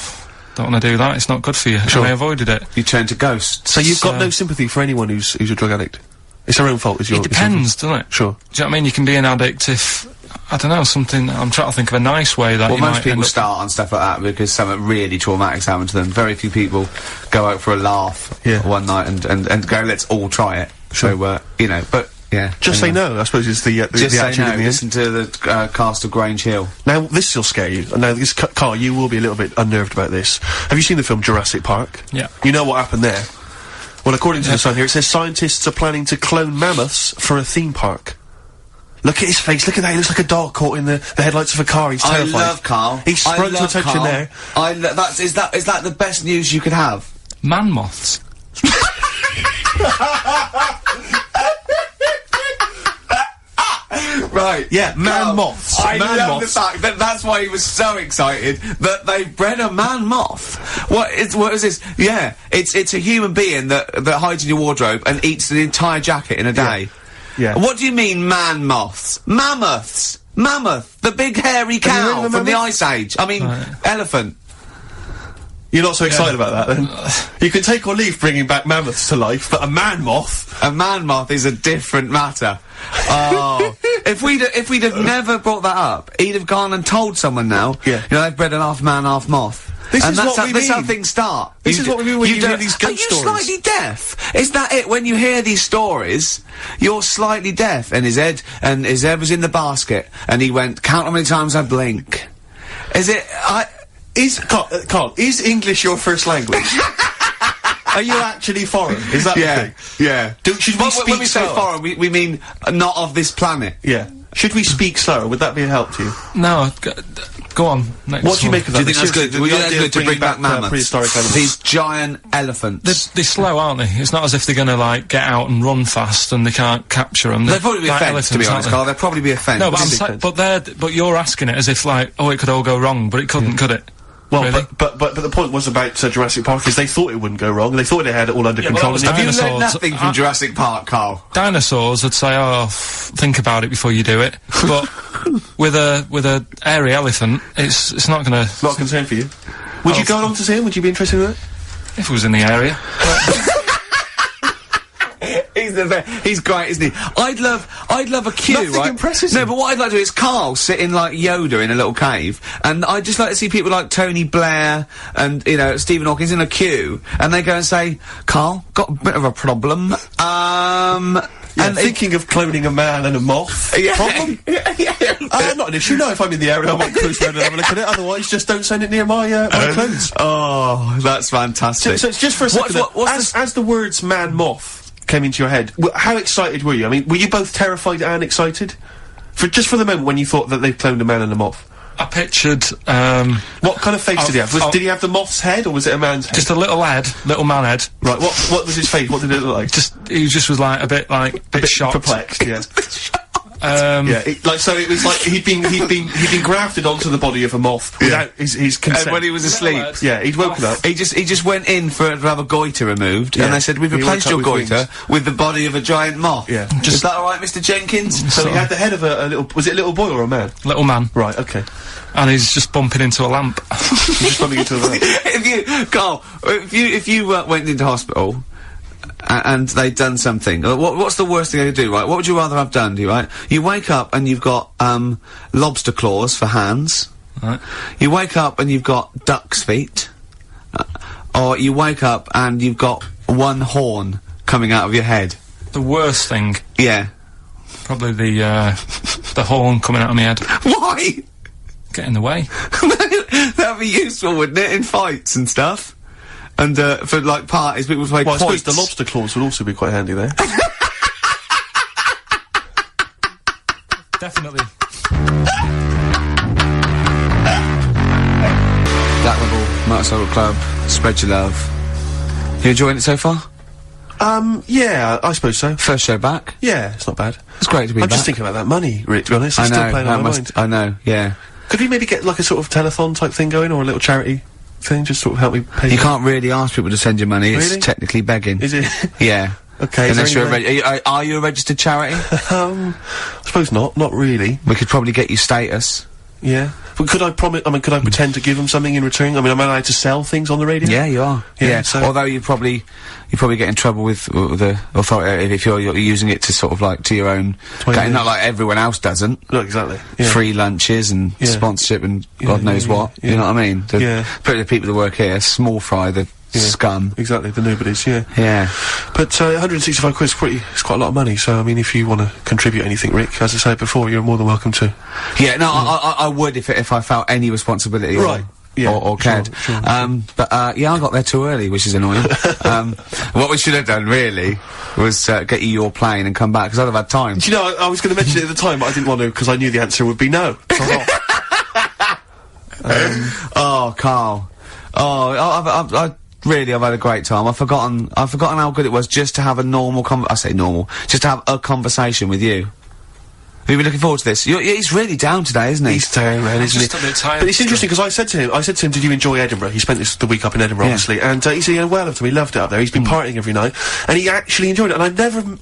don't want to do that, it's not good for you. Sure. And I avoided it. You turned to ghosts. So you've got no sympathy for anyone who's a drug addict? It's their own fault, It depends, doesn't it? Sure. Do you know what I mean? You can be an addict if, I don't know, something, I'm trying to think of a nice way that you most people start on stuff like that because something really traumatic's happened to them. Very few people go out for a laugh one night and go, let's all try it. Sure. So, but, yeah. Just say no, I suppose, is the Just say attitude no, in the listen to the cast of Grange Hill. Now, this will scare you. Now, Carl, you will be a little bit unnerved about this. Have you seen the film Jurassic Park? Yeah. You know what happened there? Well, according to the Sun here, it says scientists are planning to clone mammoths for a theme park. Look at his face, look at that, he looks like a dog caught in the headlights of a car, he's terrified. I love Carl. He sprung to attention there. Is that the best news you could have? Man moths. Right, yeah, man moths. I love the fact that that's why he was so excited that they bred a man moth. What is this? Yeah, it's a human being that hides in your wardrobe and eats an entire jacket in a day. Yeah. What do you mean, man moths? Mammoths! Mammoth! The big hairy cow from the Ice Age. I mean, elephant. You're not so excited about that, then? You can take or leave bringing back mammoths to life, but a man-moth? A man-moth is a different matter. Oh. If we'd have never brought that up, he'd have gone and told someone now, Yeah. you know, they've bred an half man, half moth. This and is that's what we that's how mean. things start. This is what we mean when you hear these ghost Are you stories. slightly deaf? Is that it? When you hear these stories, you're slightly deaf. And his head was in the basket, and he went, count how many times I blink. Is it, Carl, is English your first language? Are you actually foreign? Is that the thing? Yeah. Should we speak when we say slower? foreign, we mean not of this planet. Yeah. Should we speak slower? Would that be a help to you? No, go on. Next What do you one. make of Do that? you think that's good? The Do you think idea that's of good to bring back mammoths? prehistoric animals. These giant elephants. They're slow, aren't they? It's not as if they're gonna, like, get out and run fast and they can't capture them. They'd probably be a fence, to be honest, Carl. They'd probably be a fence. No, but you're asking it as if, like, oh, it could all go wrong, but it couldn't, could it? Well, Really? but the point was about Jurassic Park is they thought it wouldn't go wrong. They thought they had it all under Yeah, control. well, and that they was didn't. You learned Dinosaurs. nothing from Jurassic Park, Carl. Dinosaurs would say, oh, think about it before you do it. But with a airy elephant, it's not gonna. Not a concern for you. Would you go along to see him? Would you be interested in it? If it was in the area. He's great, isn't he? I'd love a queue, Nothing right? impresses No, him. but what I'd like to do is Carl sitting like Yoda in a little cave, and I'd just like to see people like Tony Blair and, you know, Stephen Hawkins in a queue, and they go and say, Carl, got a bit of a problem, And thinking of cloning a man and a moth. Yeah. Problem? Not an issue. No, if I'm in the area, I might cruise around and have a look at it. Otherwise, just don't send it near my clothes. Oh, that's fantastic. So it's just for a second. As the words man-moth came into your head, how excited were you? I mean, were you both terrified and excited? Just for the moment when you thought that they'd cloned a man and a moth? I pictured, What kind of face did he have? Did he have the moth's head, or was it a man's head? just a little man head. Right, what was his face? What did it look like? He just was like, a bit shocked. Perplexed, yeah. Yeah, So it was like he'd been grafted onto the body of a moth without his consent. And when he was asleep, lad. Yeah, he'd woken up. he just went in to have a goiter removed, Yeah. and they said, we've He replaced woke your up with goiter with the body of a giant moth. Yeah. Is that alright, Mr. Jenkins? So he had the head of a little. Was it a little boy or a man? little man. Right. Okay. And he's just bumping into a lamp. Just bumping into a lamp. Carl, if you went into hospital and they'd done something, what's the worst thing they could do, right? What would you rather have done, right? You wake up and you've got lobster claws for hands. Right. You wake up and you've got duck's feet. Or you wake up and you've got one horn coming out of your head. The worst thing, Yeah. probably the horn coming out of my head. Why? Get in the way. That'd be useful, wouldn't it, in fights and stuff? And for like parties, people would play Well, I suppose quoits. the lobster claws would also be quite handy there. Definitely. Black Rebel Motorcycle Club, spread your love. You enjoying it so far? Yeah, I suppose so. First show back. Yeah, it's not bad. It's great to be I'm back. just thinking about that money, Rick, to be honest. It's I still know, playing on my mind. I know, yeah. Could we maybe get like a sort of telethon type thing going, or a little charity thing, just sort of help me pay? You can't really ask people to send you money. Really? It's technically begging. Is it? Yeah. Okay. Unless you're any way- are you a registered charity? I suppose not. Not really. We could probably get you status. Yeah. But could I promise? I mean, could I pretend to give them something in return? I mean, am I allowed to sell things on the radio? Yeah, you are. Yeah, so- Although you probably get in trouble with the authority if you're using it to sort of like to your own. Totally. Not like everyone else doesn't. No, exactly. Yeah. Free lunches and Yeah. sponsorship and Yeah, God knows yeah, what. yeah. You know what I mean? Yeah. The people that work here, small fry, the scum. Exactly. The nobodies. Yeah. Yeah. But 165 quid is it's quite a lot of money. So I mean, if you want to contribute anything, Rick, as I said before, you're more than welcome to. Yeah. No, I would if I felt any responsibility. Right. Yeah, Or cared. sure. But yeah, I got there too early, which is annoying. What we should have done really was get you your plane and come back because I'd have had time. Do you know, I was going to mention it at the time, but I didn't want to because I knew the answer would be no. So I'm off. Oh, Carl. Oh, I've had a great time. I've forgotten how good it was just to have a normal just to have a conversation with you. Have you been looking forward to this? He's really down today, isn't he? He's down, man, isn't he? Just a bit tired. But it's interesting because I said to him, did you enjoy Edinburgh? He spent the week up in Edinburgh, obviously, and he said, well, he loved it up there. He's been partying every night, and he actually enjoyed it. And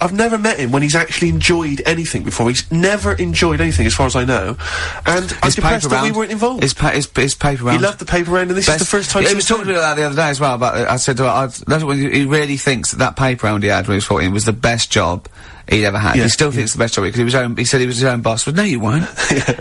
I've never met him when he's actually enjoyed anything before. He's never enjoyed anything, as far as I know. And I'm depressed that we weren't involved. His paper round. He loved the paper round, and this is the first time. He was talking about that the other day as well. About I said, that's what he really thinks that paper round he had when he was 14 was the best job he'd ever had. He still thinks it's the best job because he said he was his own boss. Well, no, you weren't.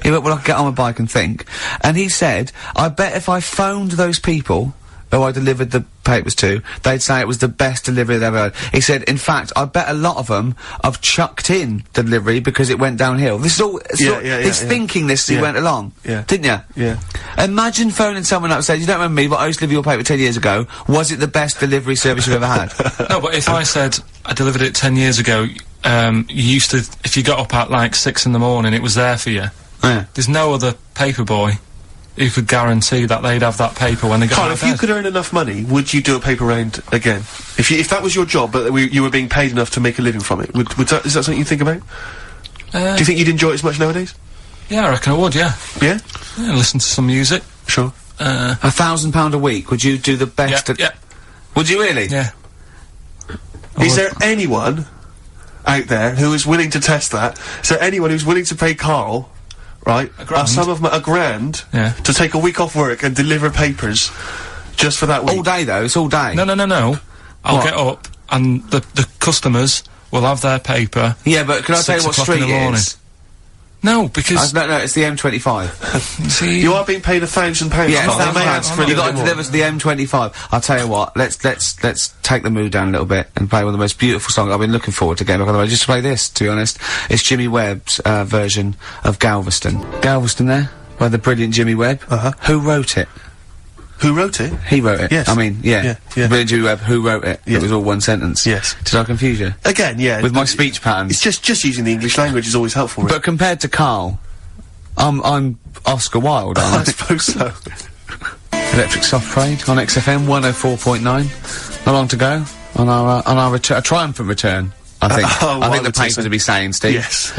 He went, well, I can get on my bike and think. And he said, I bet if I phoned those people who I delivered the papers to, they'd say it was the best delivery they've ever had. He said, in fact, I bet a lot of them have chucked in the delivery because it went downhill. This is all, he's thinking this as he went along. Didn't you? Yeah. Imagine phoning someone up and saying, you don't remember me, but I used to deliver your paper 10 years ago. Was it the best delivery service you've ever had? No, but if I said, I delivered it 10 years ago, you used to, if you got up at like 6 in the morning, it was there for you. Yeah. There's no other paper boy who could guarantee that they'd have that paper when they got Carl, out if of you bed. could earn enough money, would you do a paper round again? If that was your job, but you were being paid enough to make a living from it, is that something you think about? Do you think you'd enjoy it as much nowadays? Yeah, I reckon I would, yeah. Yeah? Yeah, listen to some music. Sure. £1,000 a week, would you do the best? Yeah. Would you really? Yeah. Is there anyone out there who is willing to test that? Is there anyone who's willing to pay Carl, right, a sum of a grand to take a week off work and deliver papers just for that week? All day, though? It's all day? No. I'll get up and the customers will have their paper. Yeah, but can I tell you what street it is? No, because... no, it's the M25. See, you are being paid £1,000. Yeah, Carl. They may ask for a you little got to bit more. deliver to the M25. I'll tell you what, let's take the mood down a little bit and play one of the most beautiful songs I've been looking forward to getting back on the road. Just to play this, to be honest. It's Jimmy Webb's version of Galveston. Galveston there, by the brilliant Jimmy Webb. Who wrote it? Who wrote it? He wrote it. Yes. I mean, yeah. Brilliant Jimmy Webb, who wrote it? Yeah. It was all one sentence. Yes. Did I confuse you? Again, yeah. With my speech patterns. It's just using the English language is always helpful. Really. But compared to Karl, I'm Oscar Wilde, aren't I? I suppose so. Electric Soft Parade on XFM 104.9. Not long to go on our a triumphant return. I think. I think the papers will be saying, Steve. Yes.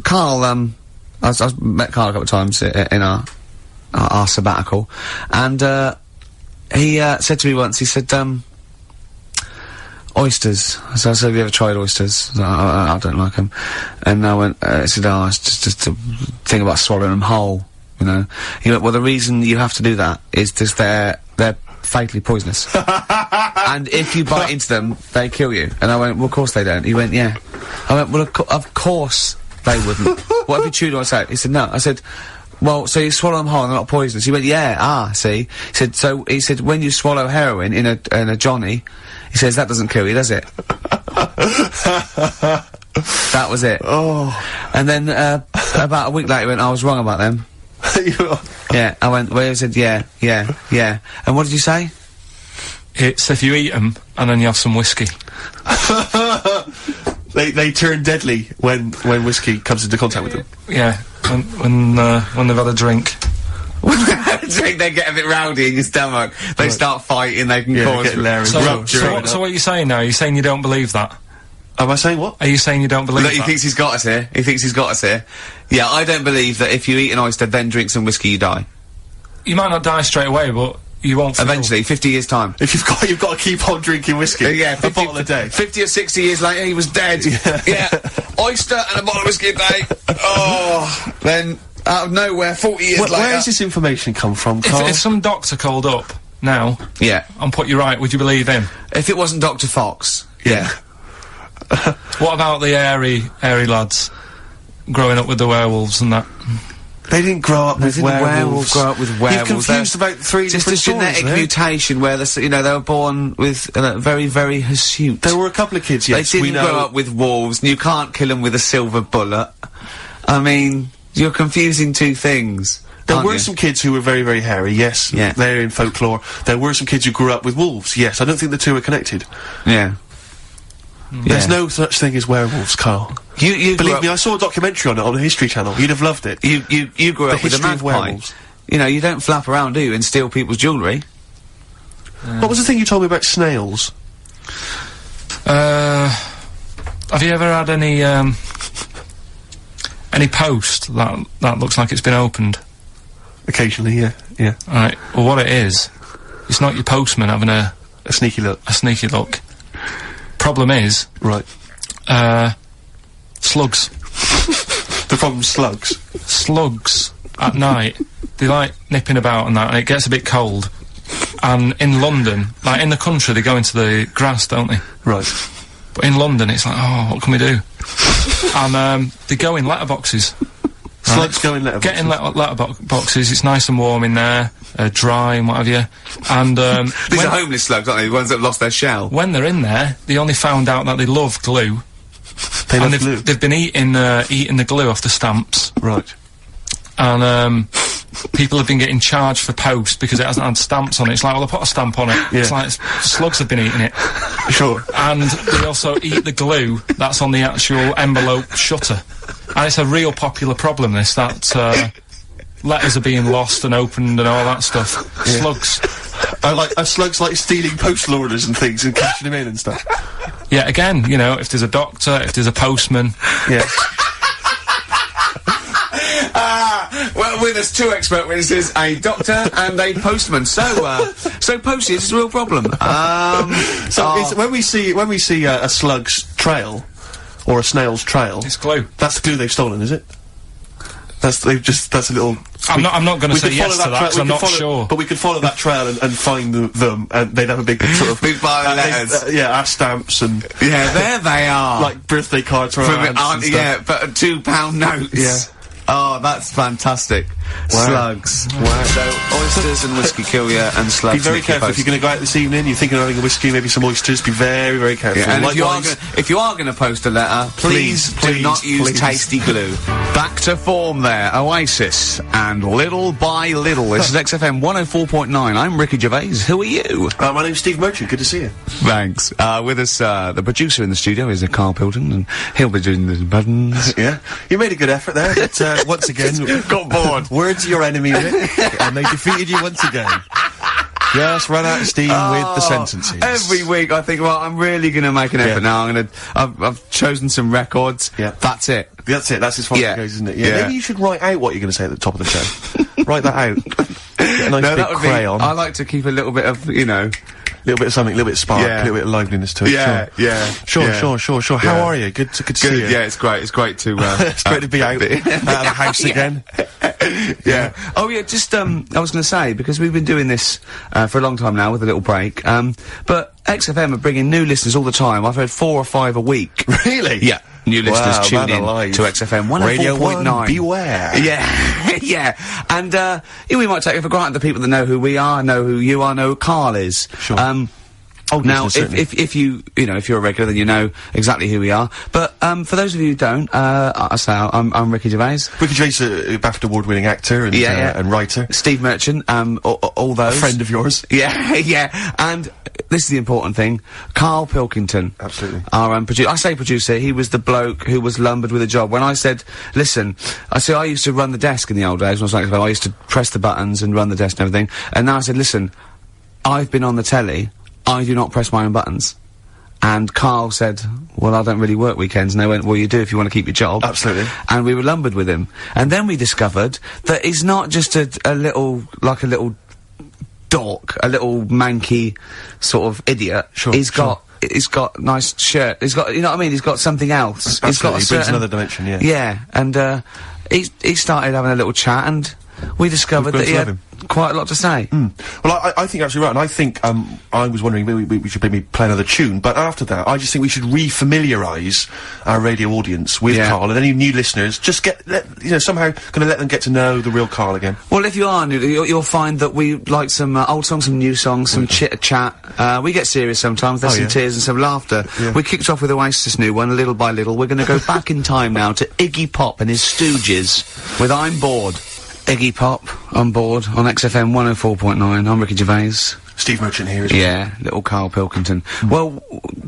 Karl, I've met Karl a couple of times in our sabbatical, and he said to me once. He said, oysters. So I said, have you ever tried oysters? I don't like them. And I went, he said, oh, it's just a thing about swallowing them whole, you know. He went, well, the reason you have to do that is just they're fatally poisonous. And if you bite into them, they kill you. And I went, well, of course they don't. He went, yeah. I went, well, of course they wouldn't. What if you chewed on it? He said, no. I said, well, so you swallow them whole and they're not poisonous. He went, yeah, see. He said, when you swallow heroin in a Johnny, he says, that doesn't kill you, does it? That was it. Oh. And then, about a week later, he went, I was wrong about them. Yeah, I went, well, he said, yeah. And what did you say? It's if you eat them, and then you have some whiskey. They turn deadly when whiskey comes into contact with them. Yeah, when they've had a drink. They get a bit rowdy in your stomach. They start fighting. They can cause rupture. So what are you saying now? Are you saying you don't believe that? Am I saying what? Are you saying you don't believe that? He thinks he's got us here. He thinks he's got us here. Yeah, I don't believe that if you eat an oyster, then drink some whiskey, you die. You might not die straight away, but you won't feel. Eventually, 50 years' time. If you've got to keep on drinking whiskey. Yeah, a bottle a day. 50 or 60 years later, he was dead. Yeah. Oyster and a bottle of whiskey a day. Oh, then out of nowhere, 40 years later. Where does this information come from, Carl? If some doctor called up now, yeah, and put you right, would you believe him? If it wasn't Dr. Fox, yeah. What about the airy lads growing up with the werewolves and that? They didn't grow up with werewolves. You've confused about three just different a genetic mutation where they were born with very, very hirsute. There were a couple of kids, yes. They didn't grow up with wolves, and you can't kill them with a silver bullet. I mean, you're confusing two things. There were some kids who were very, very hairy, yes. Yeah. They're in folklore. There were some kids who grew up with wolves, yes. I don't think the two are connected. Yeah. There's no such thing as werewolves, Carl. You believe me, I saw a documentary on it on the History Channel. You'd have loved it. You grew up with a magpie. You know, you don't flap around, do you, and steal people's jewellery. What was the thing you told me about snails? Have you ever had any, any post that looks like it's been opened? Occasionally, yeah. Right. Well, what it is, it's not your postman having a sneaky look. A sneaky look. Problem is, right. Slugs. The problem's slugs. Slugs at night. They like nipping about and that, and it gets a bit cold. And in London, like in the country, they go into the grass, don't they? Right. But in London, it's like, oh, what can we do? And they go in letterboxes. Slugs go in letterboxes. Get in letterboxes. It's nice and warm in there, dry and what have you. And these are homeless slugs, aren't they? The ones that have lost their shell. When they're in there, they only found out that they love glue. They've been eating the glue off the stamps. Right. And people have been getting charged for post because it hasn't had stamps on it. It's like, well, they put a stamp on it. Yeah. It's like slugs have been eating it. Sure. And they also eat the glue that's on the actual envelope shutter. And it's a real popular problem, this, that letters are being lost and opened and all that stuff. Yeah. Slugs. Are slugs like stealing postal orders and things and cashing them in and stuff? Yeah, again, you know, if there's a doctor, if there's a postman. Yeah. Well, with us, 2 expert witnesses, a doctor and a postman. So postage is a real problem. When we see a slug's trail or a snail's trail, it's glue. That's the glue they've stolen, is it? That's a little. I'm not going to say yes to that because I'm not sure. But we could follow that trail and find them, and they'd have a big sort of big pile of letters. Our stamps and there they are, like birthday cards from aunts. Yeah, but £2 notes. Yeah. Oh, that's fantastic. Wow. Slugs. Wow. So, oysters and whiskey kill you, and slugs. Be very careful if you're going to go out this evening, you're thinking of having a whiskey, maybe some oysters, be very, very careful. Yeah, and if you are going to post a letter, please do not use tasty glue. Back to form there, Oasis, and Little by Little. This is XFM 104.9. I'm Ricky Gervais. Who are you? My name's Steve Merchant. Good to see you. Thanks. With us, the producer in the studio is Karl Pilkington, and he'll be doing the buttons. Yeah. You made a good effort there, but, once again, got bored. Words are your enemy, and they defeated you once again. Just ran out of steam with the sentences. Every week I think, well, I'm really going to make an effort now. I've chosen some records. Yeah. That's it. That's it. That's as far as it goes, isn't it? Yeah. Maybe you should write out what you're going to say at the top of the show. Write that out. Get a nice big crayon. I like to keep a little bit of, you know... little bit of something, a little bit of spark, a little bit of liveliness to it. Sure. How are you? Good to see you. Yeah, it's great. It's great to it's great to be out of the house again. Yeah. Oh yeah, just I was going to say, because we've been doing this for a long time now with a little break, but XFM are bringing new listeners all the time. I've heard 4 or 5 a week. Really? Yeah. New listeners tune in to XFM 104.9. Beware. Yeah, yeah. And we might take it for granted the people that know who we are, know who you are, know who Karl is. Sure. Now, if you're a regular, then you know exactly who we are. But for those of you who don't, I'm Ricky Gervais. Ricky Gervais, a BAFTA award-winning actor and writer. Steve Merchant, all those. A friend of yours. Yeah, yeah. And this is the important thing. Karl Pilkington. Absolutely. Our producer. I say producer. He was the bloke who was lumbered with a job. When I said, listen, I used to run the desk in the old days when I was like, I used to press the buttons and run the desk and everything. And now I said, listen, I've been on the telly. I do not press my own buttons. And Karl said, well, I don't really work weekends. And they went, well, you do if you want to keep your job. Absolutely. And we were lumbered with him. And then we discovered that he's not just a little dork, a little manky sort of idiot. Sure. He's got nice shirt. He's got, you know what I mean? He's got something else. Absolutely. He's got he brings another dimension, yeah. Yeah. And, he started having a little chat and we discovered that he had quite a lot to say. Well, I think you're absolutely right, and I think, I was wondering maybe we should maybe play another tune, but after that, I just think we should re-familiarise our radio audience with Karl, and any new listeners, just somehow gonna let them get to know the real Karl again. Well, if you are new, you'll find that we like some old songs, some new songs, some chit-chat. We get serious sometimes, there's some tears and some laughter. Yeah. We kicked off with Oasis' new one, Little by Little. We're gonna go back in time now to Iggy Pop and his Stooges with I'm Bored. Iggy Pop on board on XFM 104.9. I'm Ricky Gervais. Steve Merchant here as well. Yeah, little Karl Pilkington. Well,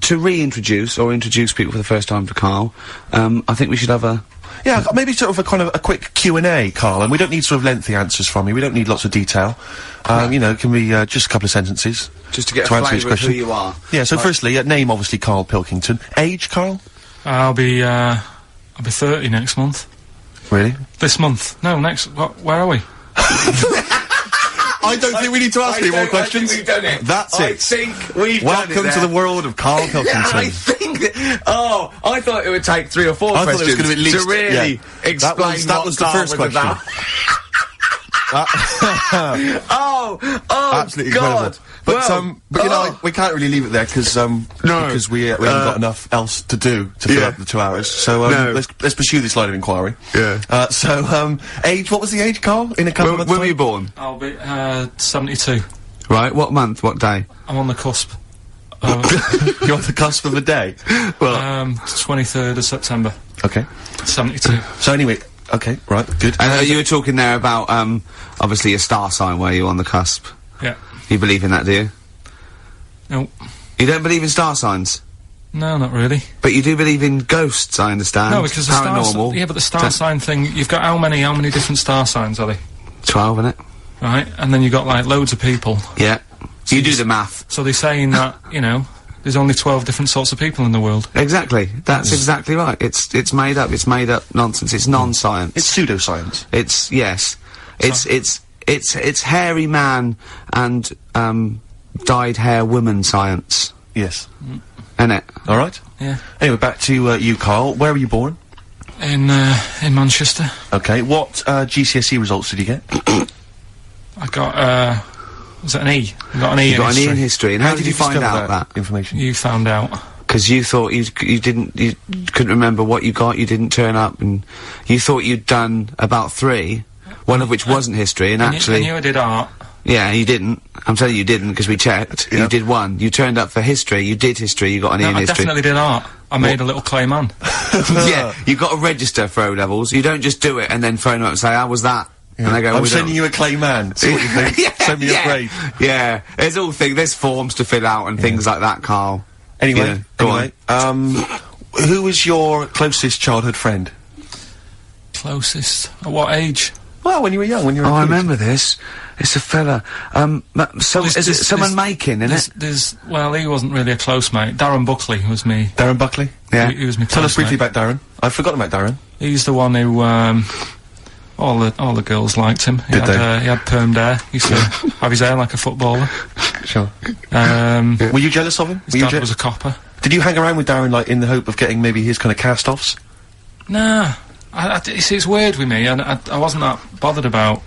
to reintroduce or introduce people for the first time to Karl, I think we should have a... Yeah, maybe sort of a quick Q&A, Karl, and we don't need sort of lengthy answers from you, we don't need lots of detail. You know, it can be just a couple of sentences. Just to get a flavour of who you are. Yeah, so firstly, name obviously Karl Pilkington. Age, Karl? I'll be 30 next month. Really? This month. No, next. Where are we? I don't think we need to ask any more questions. I think we've done it. That's it. I think we've Welcome done it to the world of Karl Pilkington. I think I thought it would take 3 or 4 I thought it questions was gonna be at least- to really yeah. explain That was the Karl first was question. about. Oh, Absolutely God. incredible. But you know, we can't really leave it there because we haven't got enough else to do to fill up the 2 hours. So let's pursue this line of inquiry. Yeah. Age. What was the age, Karl? In a couple of months' When were you time? born? I'll be 72. Right. What month? What day? I'm on the cusp. You're on the cusp of a day. Well, 23rd of September. okay. 72. So anyway, okay, right, good. You were talking there about obviously your star sign, where you on the cusp. Yeah. You believe in that, do you? No. You don't believe in star signs? No, not really. But you do believe in ghosts, I understand. No, because the paranormal. yeah, but the star sign thing, you've got how many different star signs are they? 12, innit? Right? And then you've got, like, loads of people. Yeah. So you do the math. So they're saying that, you know, there's only 12 different sorts of people in the world. Exactly. That's exactly right. It's made up. It's made up nonsense. It's non-science. It's pseudoscience. It's, yes. It's hairy man and, dyed hair woman science. Yes. Innit? All right. Yeah. Anyway, back to you, Karl. Where were you born? In Manchester. Okay. What GCSE results did you get? I got, was it an E? I got an E You in got an history. E in history. And how did you find discover out that? information? You found out. Because you thought you couldn't remember what you got, you didn't turn up, and you thought you'd done about 3, one of which wasn't history, and actually... I knew I did art. Yeah, you didn't. I'm telling you didn't, because we checked. Yeah. You did 1. You turned up for history, you did history, you got an E in I history. definitely did art. I made a little clay man. Yeah, you got to register for O-levels. You don't just do it and then phone them up and say, how was that? Yeah. And they go, I'm "We sending don't." you a clay man. See what you think. Send me your grade. Yeah, there's all there's forms to fill out and things like that, Karl. Anyway, Yeah, go on. Who was your closest childhood friend? Closest. At what age? Well, when you were young, when you were Oh, a I kid. remember this. It's a fella. Is it someone making, innit? Well, he wasn't really a close mate. Darren Buckley was me. Darren Buckley? Yeah. He was my Tell us close briefly mate. about Darren. I've forgotten about Darren. He's the one who, all the girls liked him. He Did they? He had permed hair. He used to have his hair like a footballer. Sure. His Were you jealous of him? Were you dad was a copper. Did you hang around with Darren, like, in the hope of getting maybe his kind of cast-offs? Nah. It's weird with me, and I wasn't that bothered about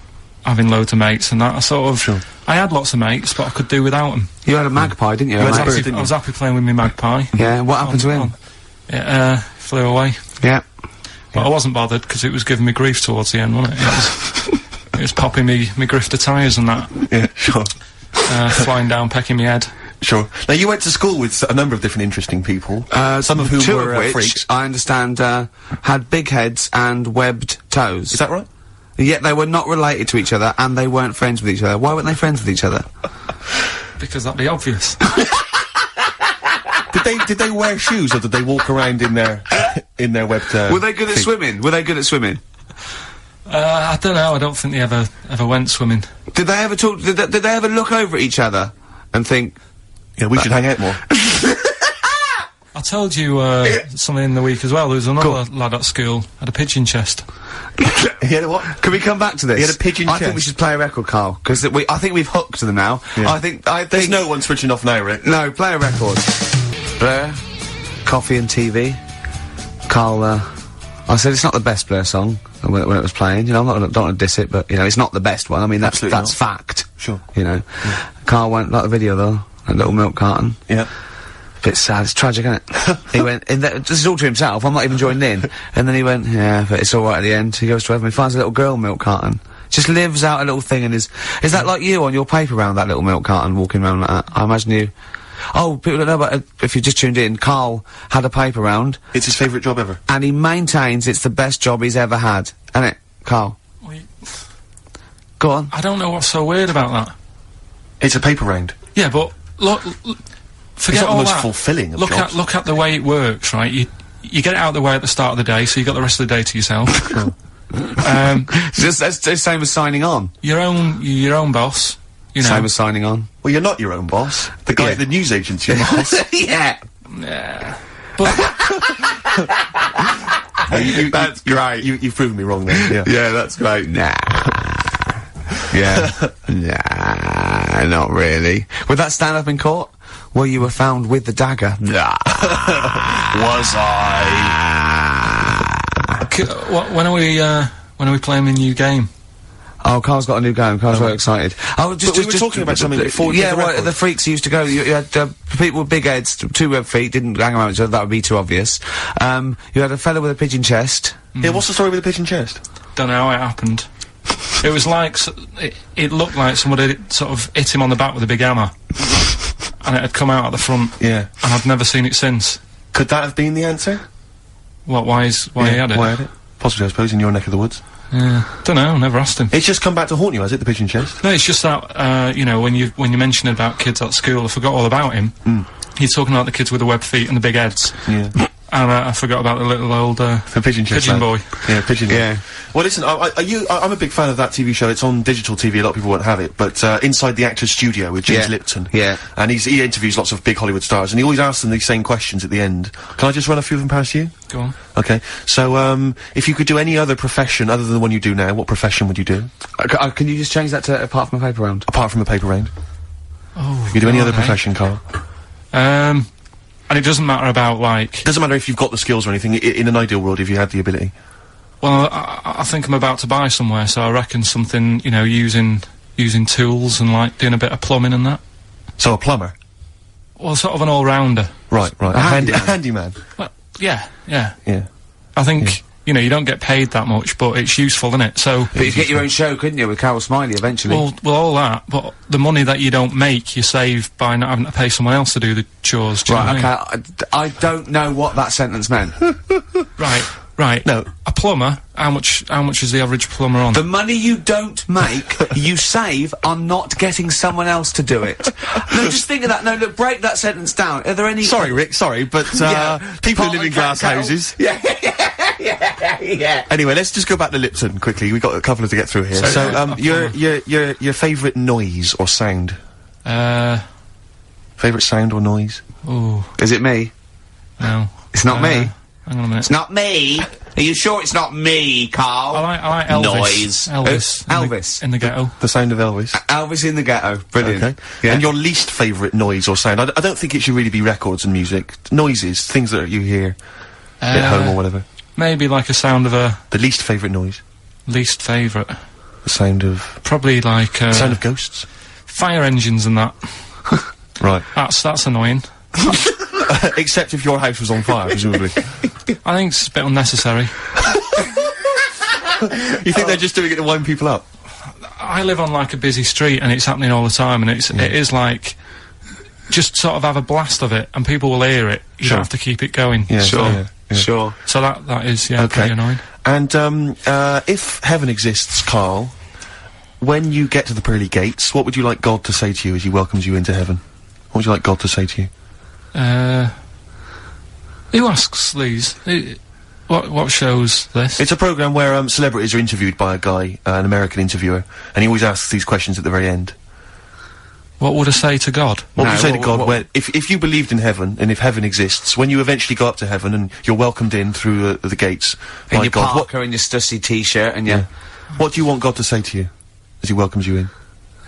having loads of mates and that. I sort of... Sure. I had lots of mates, but I could do without them. You had a magpie, didn't you? had a a mate? bird, didn't I you? was happy playing with my magpie. Yeah, what happened to him? It flew away. Yeah. But I wasn't bothered because it was giving me grief towards the end, wasn't it? It was popping me grifter tyres and that. Yeah, sure. Flying down, pecking me head. Sure. Now, you went to school with a number of different interesting people. Some of whom 2 were of which, freaks. I understand, had big heads and webbed toes. Is that right? Yet they were not related to each other, and they weren't friends with each other. Why weren't they friends with each other? Because that'd be obvious. Did they wear shoes, or did they walk around in their webbed? Were they good at swimming? Were they good at swimming? I don't know. I don't think they ever went swimming. Did they ever talk? Did they ever look over at each other and think? Yeah, we should hang out more. I told you something in the week as well. There was another lad at school had a pigeon chest. He had a what? Can we come back to this? He had a pigeon I think we chest. should play a record, Karl, because I think we've hooked them now. Yeah. I think There's no one switching off now, Rick. No, play a record. Blur, Coffee and TV. Karl, I said it's not the best Blur song when it was playing. You know, don't want to diss it, but you know, it's not the best one. I mean, that's Absolutely fact. Sure. You know, Karl went like the video though, that little milk carton. Yeah. Bit sad. It's tragic, isn't it? He went. This is all to himself. I'm not even joining in. And then he went, yeah, but it's all right at the end. He goes to heaven. He finds a little girl milk carton. Just lives out a little thing and is that like you on your paper round, that little milk carton, walking around like that? I imagine you. Oh, people don't know, but if you just tuned in, Karl had a paper round. It's his favourite job ever. And he maintains it's the best job he's ever had. Isn't it, Karl? Go on. I don't know what's so weird about that. It's a paper round. Yeah, but look, forget It's not all the most that. fulfilling of jobs. Look at the way it works, right? You get it out of the way at the start of the day, so you got the rest of the day to yourself. It's the same as signing on. Your own boss. You know. Same as signing on. Well, you're not your own boss. The guy at the news agency boss. Yeah. Yeah. But That's great. You've proven me wrong there. Yeah. Yeah, that's great. Nah. Yeah. Nah, not really. Would that stand up in court? Where you were found with the dagger? Nah. Was I? When are we playing the new game? Oh, Carl's got a new game. Carl's very excited. Oh, we were talking about something before. Yeah, well, the freaks used to go. You had people with big heads, 2 web feet, didn't hang around each other. That would be too obvious. You had a fella with a pigeon chest. Yeah, what's the story with the pigeon chest? Don't know how it happened. It was like it looked like somebody had sort of hit him on the back with a big hammer, and it had come out at the front. Yeah, and I've never seen it since. Could that have been the answer? What? Why he had it? Why had it? Possibly, I suppose, in your neck of the woods. Yeah, don't know. Never asked him. It's just come back to haunt you, has it? The pigeon chest? No, it's just that you know, when you mentioned about kids at school, I forgot all about him. You're talking about the kids with the web feet and the big heads. Yeah. And I forgot about the little old the pigeon boy. Yeah, pigeon boy. Well, listen, I'm a big fan of that TV show. It's on digital TV. A lot of people won't have it, but Inside the Actor's Studio with James Lipton. Yeah. And he interviews lots of big Hollywood stars, and he always asks them these same questions at the end. Can I just run a few of them past you? Go on. Okay. So, if you could do any other profession other than the one you do now, what profession would you do? Can you just change that to apart from a paper round? Apart from a paper round. Oh. You could do any other profession, Carl? And it doesn't matter about, like... Doesn't matter if you've got the skills or anything, in an ideal world, if you had the ability. Well, I think I'm about to buy somewhere, so I reckon something, you know, using tools and, like, doing a bit of plumbing and that. So a plumber? Well, sort of an all-rounder. Right. A handyman. Well, yeah. Yeah. I think... You know, you don't get paid that much, but it's useful, isn't it? So... But you could get your own show, couldn't you, with Carol Smiley, eventually? Well, all that, but the money that you don't make, you save by not having to pay someone else to do the chores, do you know what I mean? I don't know what that sentence meant. Right. No. A plumber, how much is the average plumber on? The money you don't make, you save on not getting someone else to do it. No, just think of that. No, look, break that sentence down. Are there any... Sorry, Rick, but, people who live in glass houses... Yeah. Anyway, let's just go back to Lipton quickly. We've got a couple to get through here. So, your favourite noise or sound? Favourite sound or noise? Ooh. Is it me? No. It's not me. Hang on a minute. It's not me. Are you sure it's not me, Carl? I like Elvis. Noise. Elvis. In the ghetto. The sound of Elvis. Elvis in the ghetto. Brilliant. Okay. Yeah. And your least favourite noise or sound? I don't think it should really be records and music. Noises, things that you hear at home or whatever. Maybe like a sound of a... The least favourite noise? Least favourite. The sound of... Probably like, the sound of ghosts? Fire engines and that. Right. That's annoying. Except if your house was on fire, presumably. I think it's a bit unnecessary. You think they're just doing it to wind people up? I live on like a busy street and it's happening all the time, and it is like... Just sort of have a blast of it and people will hear it. You don't have to keep it going. Yeah, sure. Sure. So that is, pretty annoying. And, if heaven exists, Carl, when you get to the pearly gates, what would you like God to say to you as he welcomes you into heaven? What would you like God to say to you? Who asks these? What show's this? It's a programme where, celebrities are interviewed by a guy, an American interviewer, and he always asks these questions at the very end. What would I say to God? What would you say to God when, if you believed in heaven, and if heaven exists, when you eventually go up to heaven and you're welcomed in through the gates in by your God, parka and your stussy t-shirt and your... What do you want God to say to you as he welcomes you in?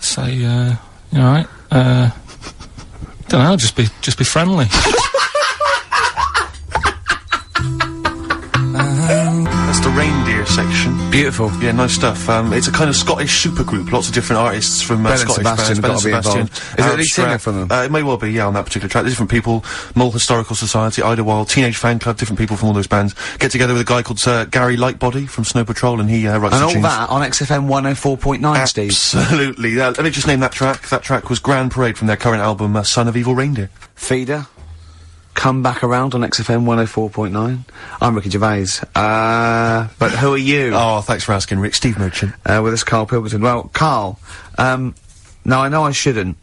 Say, you alright? Don't know, just be friendly. That's the reindeer section. Beautiful. Yeah, nice stuff. It's a kind of Scottish supergroup. Lots of different artists from Scottish bands. Ben Sebastian. Is it a lead singer from them? It may well be, yeah, on that particular track. There's different people. Moth Historical Society, Idlewild, Teenage Fan Club, different people from all those bands. Get together with a guy called Gary Lightbody from Snow Patrol, and he writes and the all tunes. that on XFM 104.9, Steve. Absolutely. Let me just name that track. That track was Grand Parade from their current album, Son of Evil Reindeer. Feeder. Come back around on XFM 104.9. I'm Ricky Gervais. But who are you? Oh, thanks for asking, Rick. Steve Merchant. With us, Karl Pilkington. Well, Karl, now I know I shouldn't,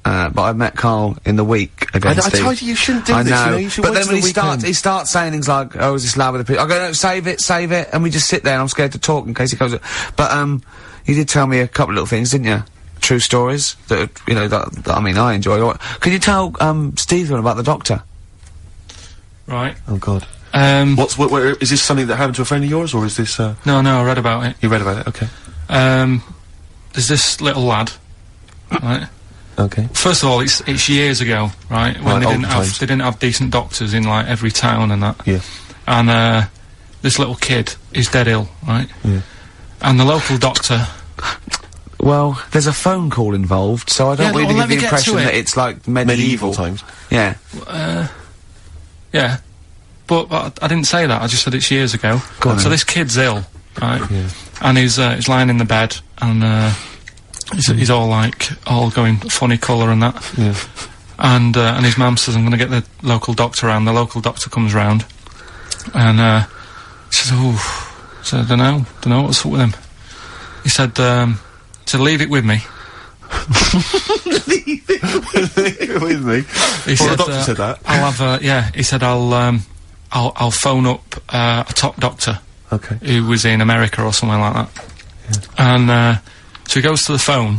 but I met Karl in the week against Steve. I told you shouldn't do I this, know. you know, you should but wait then when till he starts saying things like, oh, is this lad with a I go, no, save it, and we just sit there and I'm scared to talk in case he goes, but, you did tell me a couple of little things, didn't you? True stories that, you know, that I mean, I enjoy. Can you tell, Steve about the doctor? Right. Oh, God. Is this something that happened to a friend of yours, or is this, No, I read about it. You read about it, okay. There's this little lad, right? Okay. First of all, it's years ago, right? When they didn't have decent doctors in, like, every town and that. Yeah. And, this little kid is dead ill, right? Yeah. And the local doctor... Well, there's a phone call involved, so I don't really get the impression that it's, like, medieval times. Yeah. Yeah. But I didn't say that, I just said it's years ago. So this kid's ill, right? Yeah. And he's lying in the bed, and, he's all going funny colour and that. Yeah. And his mum says, I'm gonna get the local doctor round. The local doctor comes round, and, she says, so I don't know what's up with him. He said, leave it with me. Leave it with me? He said, the doctor said that? I'll have, he said, I'll phone up, a top doctor. Okay. Who was in America or somewhere like that. Yeah. And, so he goes to the phone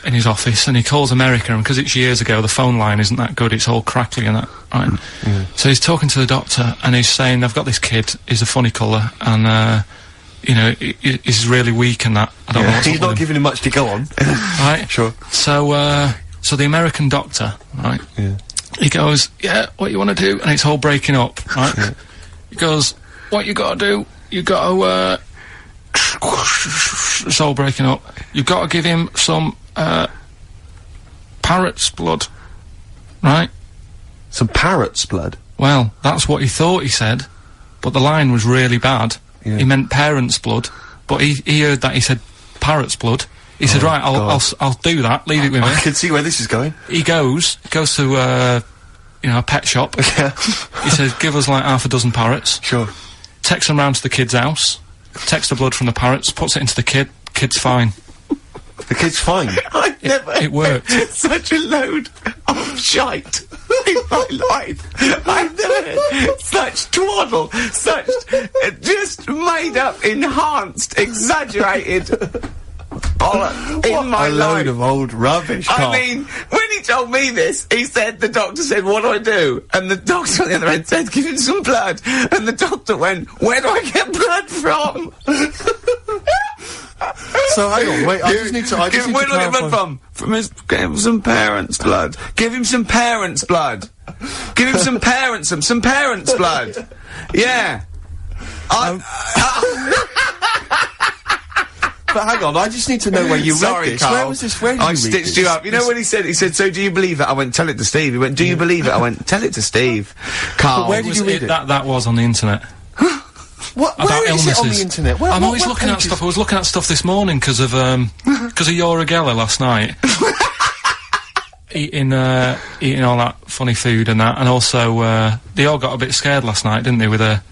in his office, and he calls America, and because it's years ago, the phone line isn't that good, it's all crackly and that, right? Yeah. So he's talking to the doctor, and he's saying, I've got this kid, he's a funny colour, and, you know, he's really weak and that. I don't know what's He's not giving him much to go on. Right? Sure. So the American doctor, right? Yeah. He goes, yeah, what you want to do? And it's all breaking up, right? Yeah. He goes, what you gotta do, you gotta, it's all breaking up. You've got to give him some, parrot's blood, right? Some parrot's blood? Well, that's what he thought he said, but the line was really bad. Yeah. He meant parent's blood, but he heard that he said parrot's blood. He said, right, I'll do that, leave it with me. I can see where this is going. He goes to, you know, a pet shop. Yeah. He says, give us like half a dozen parrots. Sure. Takes them round to the kid's house, takes the blood from the parrots, puts it into the kid's fine. The kid's fine? It worked. Such a load of shite in my life. I've never heard such twaddle, such just made up, enhanced, exaggerated bollocks in my life. A load of old rubbish, Karl. I mean, when he told me this, he said, the doctor said, what do I do? And the doctor on the other end said, give him some blood. And the doctor went, where do I get blood from? So hang on, wait, I just need to where do I get blood from? Give him some parents' blood. Give him some parents' blood. Give him some parents' blood. Yeah. But hang on, I just need to know where you read this. Karl. Where was this? Where did you read stitched this? you up. You know when he said, so do you believe it? I went, tell it to Steve. He went, do you believe it? I went, tell it to Steve. Karl. But where did you read it? That was on the internet. Where is it on the internet? I'm always looking at stuff. I was looking at stuff this morning because of Yoragella last night. eating all that funny food and that, and also they all got a bit scared last night, didn't they, with a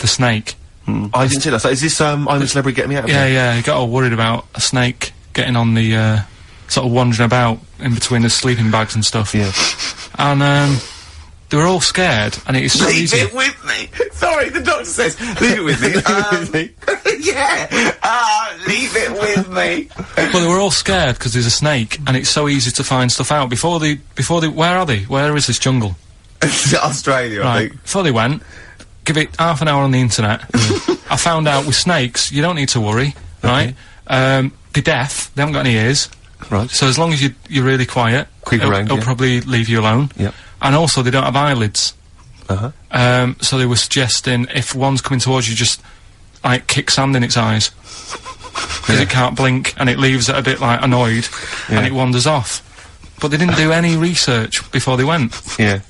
snake? I didn't see that. So is this I'm a Celebrity, Get Me Out of Here? Yeah, he got all worried about a snake getting on the sort of wandering about in between the sleeping bags and stuff. Yeah. And they were all scared, and it is so easy. Leave it with me. Sorry, the doctor says, leave it with me. Yeah. Leave it with me. Well, they were all scared because there's a snake, and it's so easy to find stuff out. Before they, where are they? Where is this jungle? Australia, I think. Before they went, give it half an hour on the internet. I found out with snakes, you don't need to worry, right? They're deaf, they haven't got any ears. Right. So as long as you're really quiet, it'll probably leave you alone. Yep. And also, they don't have eyelids. Uh-huh. So they were suggesting if one's coming towards you, just, like, kick sand in its eyes. Because it can't blink, and it leaves it a bit, like, annoyed, and it wanders off. But they didn't do any research before they went. Yeah.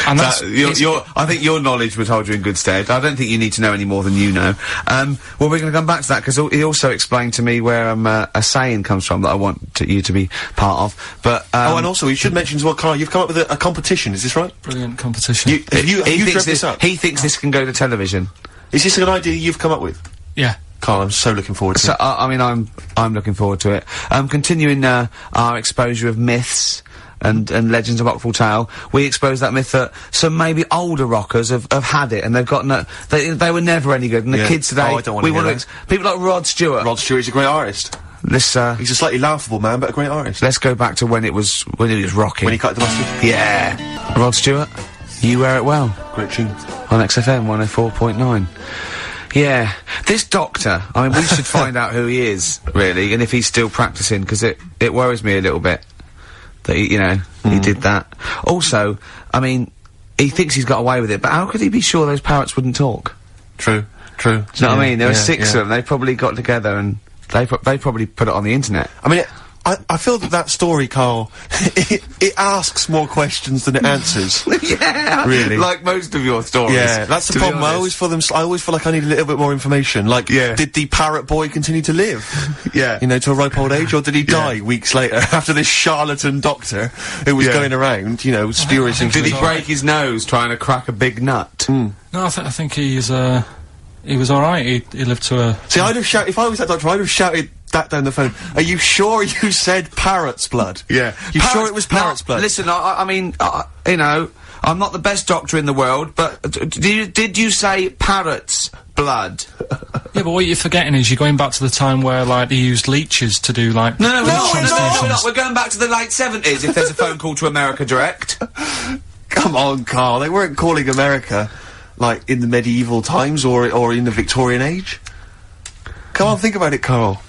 And that's... I think your knowledge would hold you in good stead. I don't think you need to know any more than you know. Well, we're going to come back to that, because he also explained to me where a saying comes from that I want you to be part of. But and also, we should mention as well, Karl, you've come up with a competition, is this right? Brilliant competition. He thinks this can go to television. Is this an idea you've come up with? Yeah. Karl, I'm so looking forward to it. I mean, I'm looking forward to it. Continuing our exposure of myths and legends of Rockfall Tale, we expose that myth that some maybe older rockers have had it, and they've got they were never any good, and the kids today, I don't want to hear that. People like Rod Stewart. Rod Stewart's a great artist. He's a slightly laughable man, but a great artist. Let's go back to when he was rocking. When he cut the mustard? Yeah. Rod Stewart. You Wear It Well. Great tune. On XFM 104.9. Yeah. This doctor, I mean, we should find out who he is, really, and if he's still practising, because it worries me a little bit that, he, you know, he did that. Also, I mean, he thinks he's got away with it, but how could he be sure those parrots wouldn't talk? True. Do you know what I mean? There were 6 of them, they probably got together and they probably put it on the internet. I mean, I feel that story, Carl, it asks more questions than it answers. Yeah! Really. Like most of your stories. Yeah, that's the problem. I always feel like I need a little bit more information. Like, did the parrot boy continue to live? Yeah. You know, to a ripe old age, or did he die weeks later after this charlatan doctor who was going around, you know, spewing Did he break his nose trying to crack a big nut? No, I think he was alright. He lived to a... See, I'd have shouted, if I was that doctor, I'd have shouted that down the phone. Are you sure you said parrot's blood? Yeah. You sure it was parrot's blood? Listen, I mean, you know, I'm not the best doctor in the world, but did you say parrot's blood? Yeah, but what you're forgetting is you're going back to the time where, like, they used leeches to do, like... No, we're not. We're going back to the late 70s if there's a phone call to America Direct. Come on, Carl. They weren't calling America, like, in the medieval times or in the Victorian age. Come on, think about it, Carl.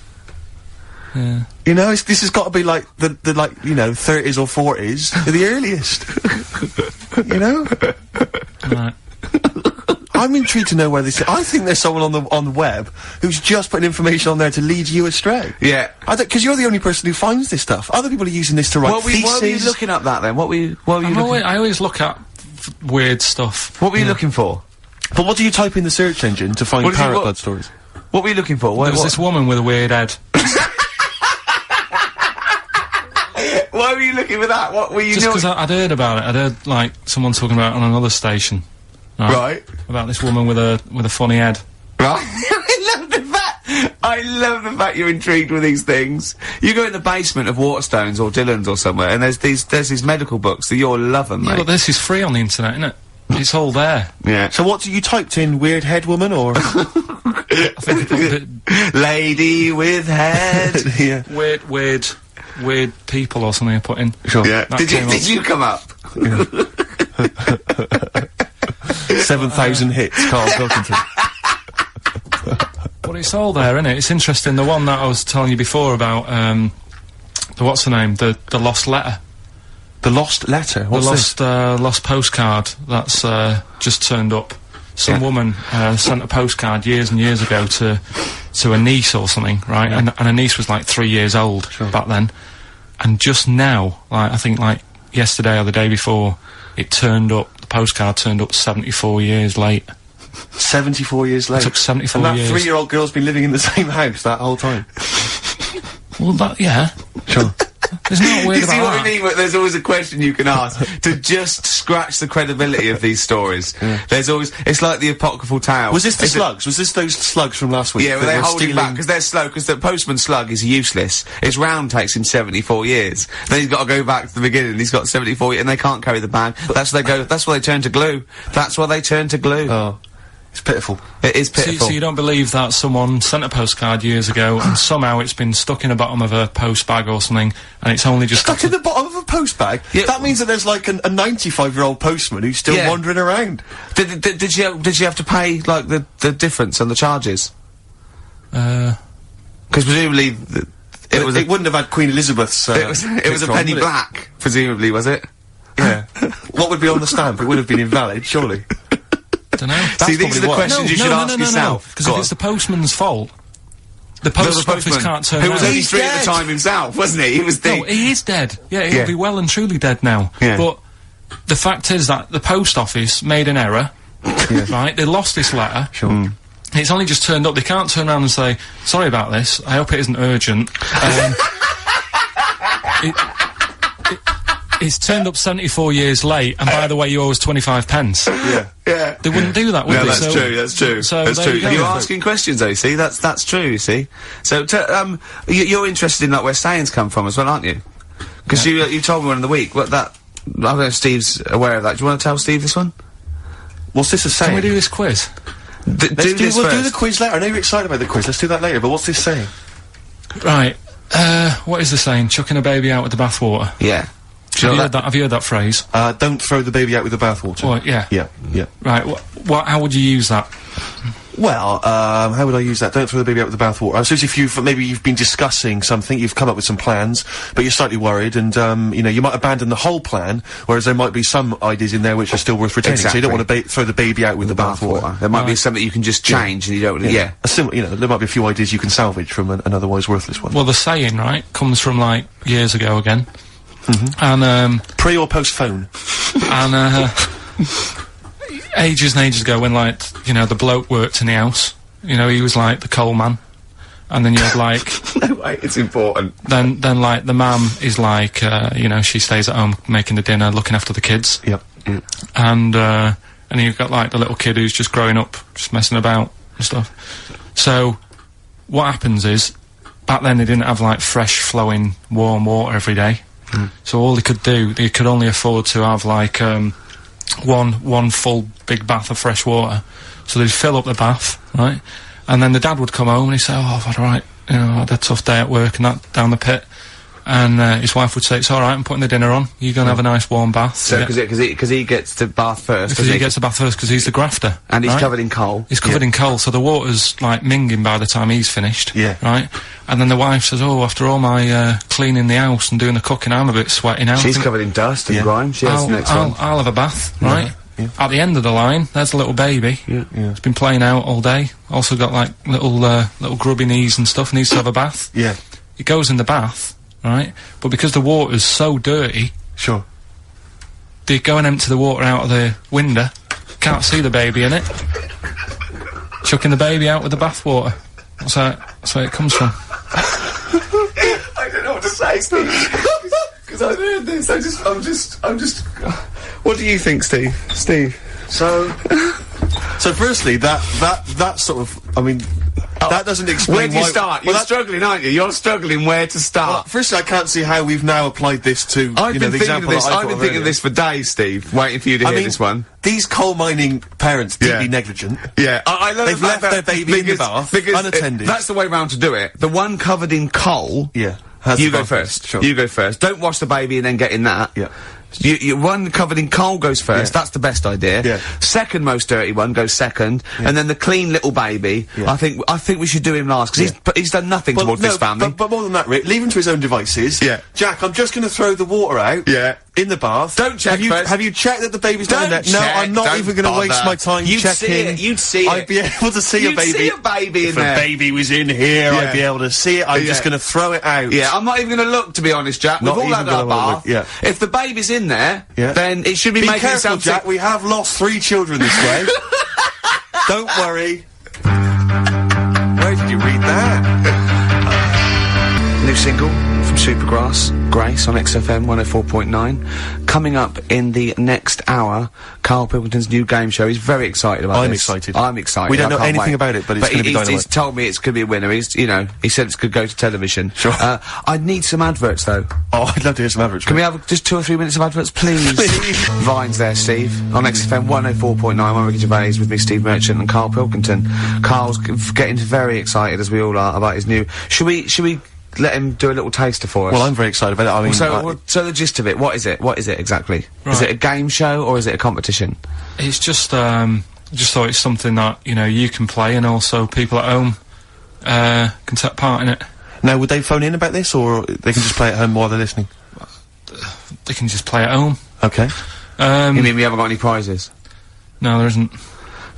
Yeah. You know, this has got to be like the like, you know, 30s or 40s, the earliest. You know? Right. I'm intrigued to know where this is. I think there's someone on the web who's just putting information on there to lead you astray. Yeah. Because you're the only person who finds this stuff. Other people are using this to write theses. What were you looking up that then? What were you looking? I always look at weird stuff. What were you looking for? But what do you type in the search engine to find parrot blood stories? What were you looking for? There was this woman with a weird head. Why were you looking for that? What were you Just because I'd heard about it. I'd heard, like, someone talking about it on another station. Right. About this woman with a funny head. Right. I love the fact you're intrigued with these things. You go in the basement of Waterstones or Dillon's or somewhere, and there's these medical books that you'll love them, mate. Yeah, but this is free on the internet, isn't it? It's all there. Yeah. So what, you typed in weird head woman, or? I think it lady with head. Yeah. Weird people or something I put in. Sure. Yeah. Did you come up? 7,000 hits, Karl Pilkington. But it's all there, isn't it? It's interesting. The one that I was telling you before about, what's the name? The lost letter. The lost letter? What's the lost postcard that's, just turned up. Some woman, sent a postcard years and years ago to a niece or something, right? And her niece was like 3 years old back then. And just now, like, I think like yesterday or the day before, it turned up, the postcard turned up 74 years late. 74 years late? It took 74 years. And that 3-year-old girl's been living in the same house that whole time? Well, yeah. Sure. There's not weird you see what I mean? There's always a question you can ask to just scratch the credibility of these stories. Yeah. There's always, it's like the apocryphal tale. Was this the slugs? Was this those slugs from last week? Yeah, well, they're holding back because they're slow. Because the postman slug is useless. Its round takes him 74 years. Then he's got to go back to the beginning. He's got 74 years, and they can't carry the bag. That's why they go. That's why they turn to glue. That's why they turn to glue. Oh. It's pitiful. It is pitiful. So you don't believe that someone sent a postcard years ago and somehow it's been stuck in the bottom of a post bag or something and it's only just... Stuck in the bottom of a post bag? Yeah. That means that there's like a 95-year-old postman who's still wandering around. Did you have to pay, like, the difference on the charges? Because presumably... It wouldn't have had Queen Elizabeth's, it was a penny black, presumably, was it? Yeah. What would be on the stamp? It would have been invalid, surely. Dunno. See, these are the questions you should ask yourself. Because if it's the postman's fault, the post office can't turn around. Who was only 3 at the time himself, wasn't he? He was dead. No, he is dead. Yeah, he'll be well and truly dead now. Yeah. But the fact is that the post office made an error, right? They lost this letter. Sure. It's only just turned up. They can't turn around and say, sorry about this, I hope it isn't urgent. It's turned up 74 years late, and by the way, you owe us 25 pence. Yeah. They wouldn't do that, would they? That's true, that's true. So that's true. you're asking questions, though, you see? That's true, you see? So, you're interested in, like, where sayings come from as well, aren't you? Because you told me one in the week, I don't know if Steve's aware of that. Do you want to tell Steve this one? What's this a saying? Can we do this quiz? We'll do the quiz later. I know you're excited about the quiz. Let's do that later, but what's this saying? Right. What is the saying? Chucking a baby out with the bathwater. Yeah. Have you heard that phrase? Don't throw the baby out with the bathwater. Well, yeah. Yeah. Right, how would you use that? Well, how would I use that? Don't throw the baby out with the bathwater. I suppose if you've been discussing something, you've come up with some plans, but you're slightly worried, and you know, you might abandon the whole plan, whereas there might be some ideas in there which are still worth retaining. Exactly. So you don't want to throw the baby out with the bathwater. There might be something you can just change, and you don't. Yeah. You know, there might be a few ideas you can salvage from an otherwise worthless one. Well, the saying, right, comes from like years ago again, and pre or post phone, and ages and ages ago, when, like, you know, the bloke worked in the house, you know, he was like the coal man, and then you had like no way, it's important. Then like the mum is like, you know, she stays at home making the dinner, looking after the kids. Yep. And you've got like the little kid who's just growing up, just messing about and stuff. So what happens is, back then they didn't have like fresh flowing warm water every day. So all they could only afford to have like one full big bath of fresh water. So they'd fill up the bath, right? And then the dad would come home and he'd say, oh, I've had I had a tough day at work and that, down the pit. And his wife would say, it's alright, I'm putting the dinner on, you're gonna have a nice warm bath. So, because he gets to bath first. Because he gets to bath first, because he's the grafter. And he's covered in coal. He's covered in coal, so the water's, like, minging by the time he's finished. Yeah. Right? And then the wife says, oh, after all my, cleaning the house and doing the cooking, I'm a bit sweaty now. She's covered in dust and grime. She has the next one. I'll have a bath, right? Yeah. At the end of the line, there's a little baby. Yeah. It's been playing out all day. Also got, like, little grubby knees and stuff, needs to have a bath. Yeah. He goes in the bath, right? But because the water's so dirty... Sure. They go and empty the water out of the window. Can't see the baby in it. Chucking the baby out with the bathwater. That's where it comes from. I don't know what to say, Steve. Because I've heard this. I'm just... What do you think, Steve? So firstly, that sort of, I mean, that doesn't explain where do you start? You're struggling, aren't you? You're struggling where to start. Well, firstly, I can't see how we've now applied this to, I've been the thinking example of this. that I've been thinking of this for days, Steve, waiting for you to hear this one. These coal mining parents, deeply negligent. Yeah, I love They've left their baby in the bath, unattended. That's the way round to do it. The one covered in coal. Yeah. You go first. Sure. You go first. Don't wash the baby and then get in that. Yeah. One covered in coal goes first. That's the best idea. Yeah. Second most dirty one goes second, and then the clean little baby. Yeah. I think we should do him last because he's done nothing towards this family. But more than that, Rick, leave him to his own devices. Yeah. Jack, I'm just going to throw the water out. Yeah. In the bath. Don't check first. Have you checked that the baby's not in there? Don't No, check, I'm not don't even going to waste my time checking. You'd see it. I'd be able to see a baby. You'd see a baby in there. If a baby was in here, I'd be able to see it. I'm just going to throw it out. Yeah, I'm not even going to look, to be honest, Jack. We've all had our bath. Yeah. If the baby's in there, then it should be making careful, itself... Jack. We have lost 3 children this way. Don't worry. Where did you read that? New single from Supergrass, Grace, on XFM 104.9. Coming up in the next hour, Karl Pilkington's new game show. He's very excited about I'm this. excited. I'm excited. We don't know I can't anything wait. about it, but it's going to be dynamite. He's told me it's going to be a winner. He said it's going to go to television. Sure. I'd need some adverts, though. Oh, I'd love to hear some adverts. Can we have just 2 or 3 minutes of adverts, please? Vines there, Steve. On XFM 104.9, I'm Ricky Gervais with me, Steve Merchant, and Karl Pilkington. Karl's getting very excited, as we all are, about his new... Should we let him do a little taster for us? Well, I'm very excited about it. I mean, so the gist of it, what is it? What is it exactly? Right. Is it a game show or is it a competition? It's just thought it's something that, you can play and also people at home, can take part in it. Now, would they phone in about this or they can just play at home while they're listening? They can just play at home. Okay. You mean we haven't got any prizes? No, there isn't.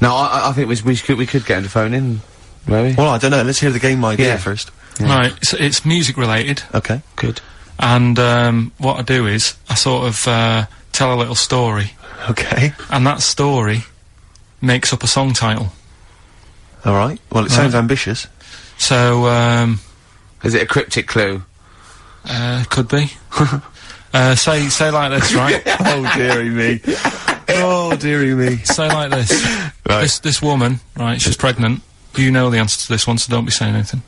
No, I think we could get him to phone in, maybe. Well, I don't know. Let's hear the game idea first. Yeah. Right, it's music related. Okay. Good. And, what I do is, I sort of, tell a little story. Okay. And that story makes up a song title. Alright. Well, it sounds ambitious. So, is it a cryptic clue? Could be. Say like this, right? Oh, dearie me. Oh, dearie me. Say like this. Right. This woman, right, she's pregnant. You know the answer to this one, so don't be saying anything.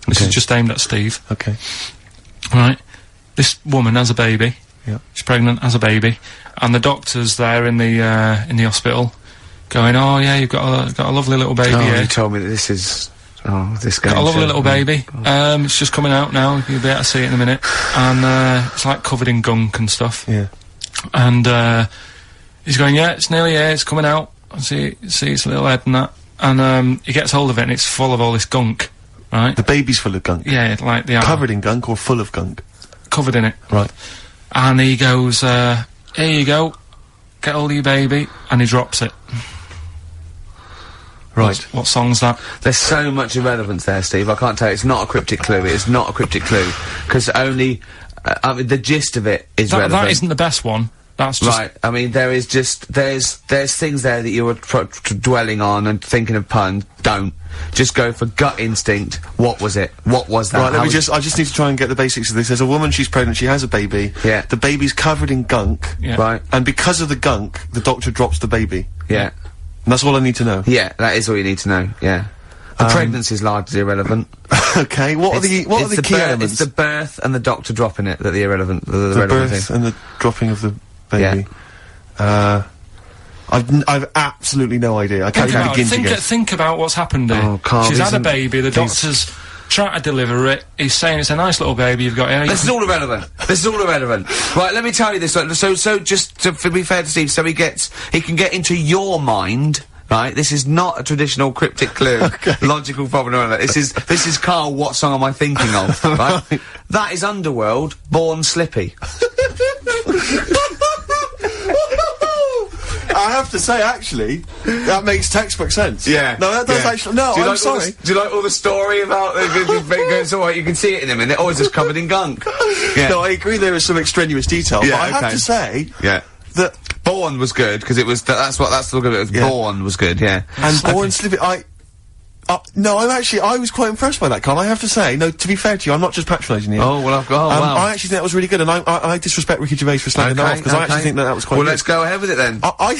This is just aimed at Steve. Okay. Right. This woman has a baby. Yeah. She's pregnant, has a baby, and the doctor's there in the hospital, going, "Oh yeah, you've got a lovely little baby here." You told me that this is Oh, this game. Got a lovely show. little baby. It's just coming out now. You'll be able to see it in a minute. And it's like covered in gunk and stuff. Yeah. And he's going, yeah, it's nearly here. It's coming out. I see its little head and that. And he gets hold of it, and it's full of all this gunk. Right. The baby's full of gunk. Yeah, like the Covered in gunk or full of gunk? Covered in it. Right. And he goes, here you go. Get hold of your baby. And he drops it. Right. What song's that? There's so much irrelevance there, Steve. I can't tell you. It's not a cryptic clue. It's not a cryptic clue. Because only... I mean, the gist of it is relevant. That isn't the best one. That's just... Right. I mean, there is just... There's things there that you were dwelling on and thinking of puns. Don't. Just go for gut instinct. What was it? What was that? Right, I just need to try and get the basics of this. There's a woman, she's pregnant, she has a baby. Yeah. The baby's covered in gunk. Yeah. Right. And because of the gunk, the doctor drops the baby. Yeah. And that's all I need to know. Yeah, that is all you need to know. Yeah. The pregnancy's largely irrelevant. Okay, what are the key elements? It's the birth and the doctor dropping it that the irrelevant, the The relevant birth thing. and the dropping of the baby. Yeah. I've absolutely no idea. I can't even begin to guess. Think about what's happened here. Oh, Karl, She's had a isn't- baby, the doctor's trying to deliver it, he's saying it's a nice little baby you've got here. This is all irrelevant. This is all irrelevant. Right, let me tell you this. So just to be fair to Steve, so he can get into your mind. Right, this is not a traditional cryptic clue, logical problem or anything. This is Karl. What song am I thinking of? Right, that is Underworld, Born Slippy. I have to say, actually, that makes textbook sense. Yeah. No, that does actually. No, I'm sorry. Do you like all the story about it's all right, you can see it in a minute. Oh, it's just covered in gunk. Yeah. No, I agree there is some extraneous detail, but I have to say that Born was good because it was that's the look of it was. Born was good, yeah. And Born Slippy, no, I was quite impressed by that, Karl. I have to say, no, to be fair to you, I'm not just patronising you. Oh, well, wow. I actually think that was really good, and I disrespect Ricky Gervais for slagging that off, because I actually think that was quite good. Well, let's go ahead with it then. I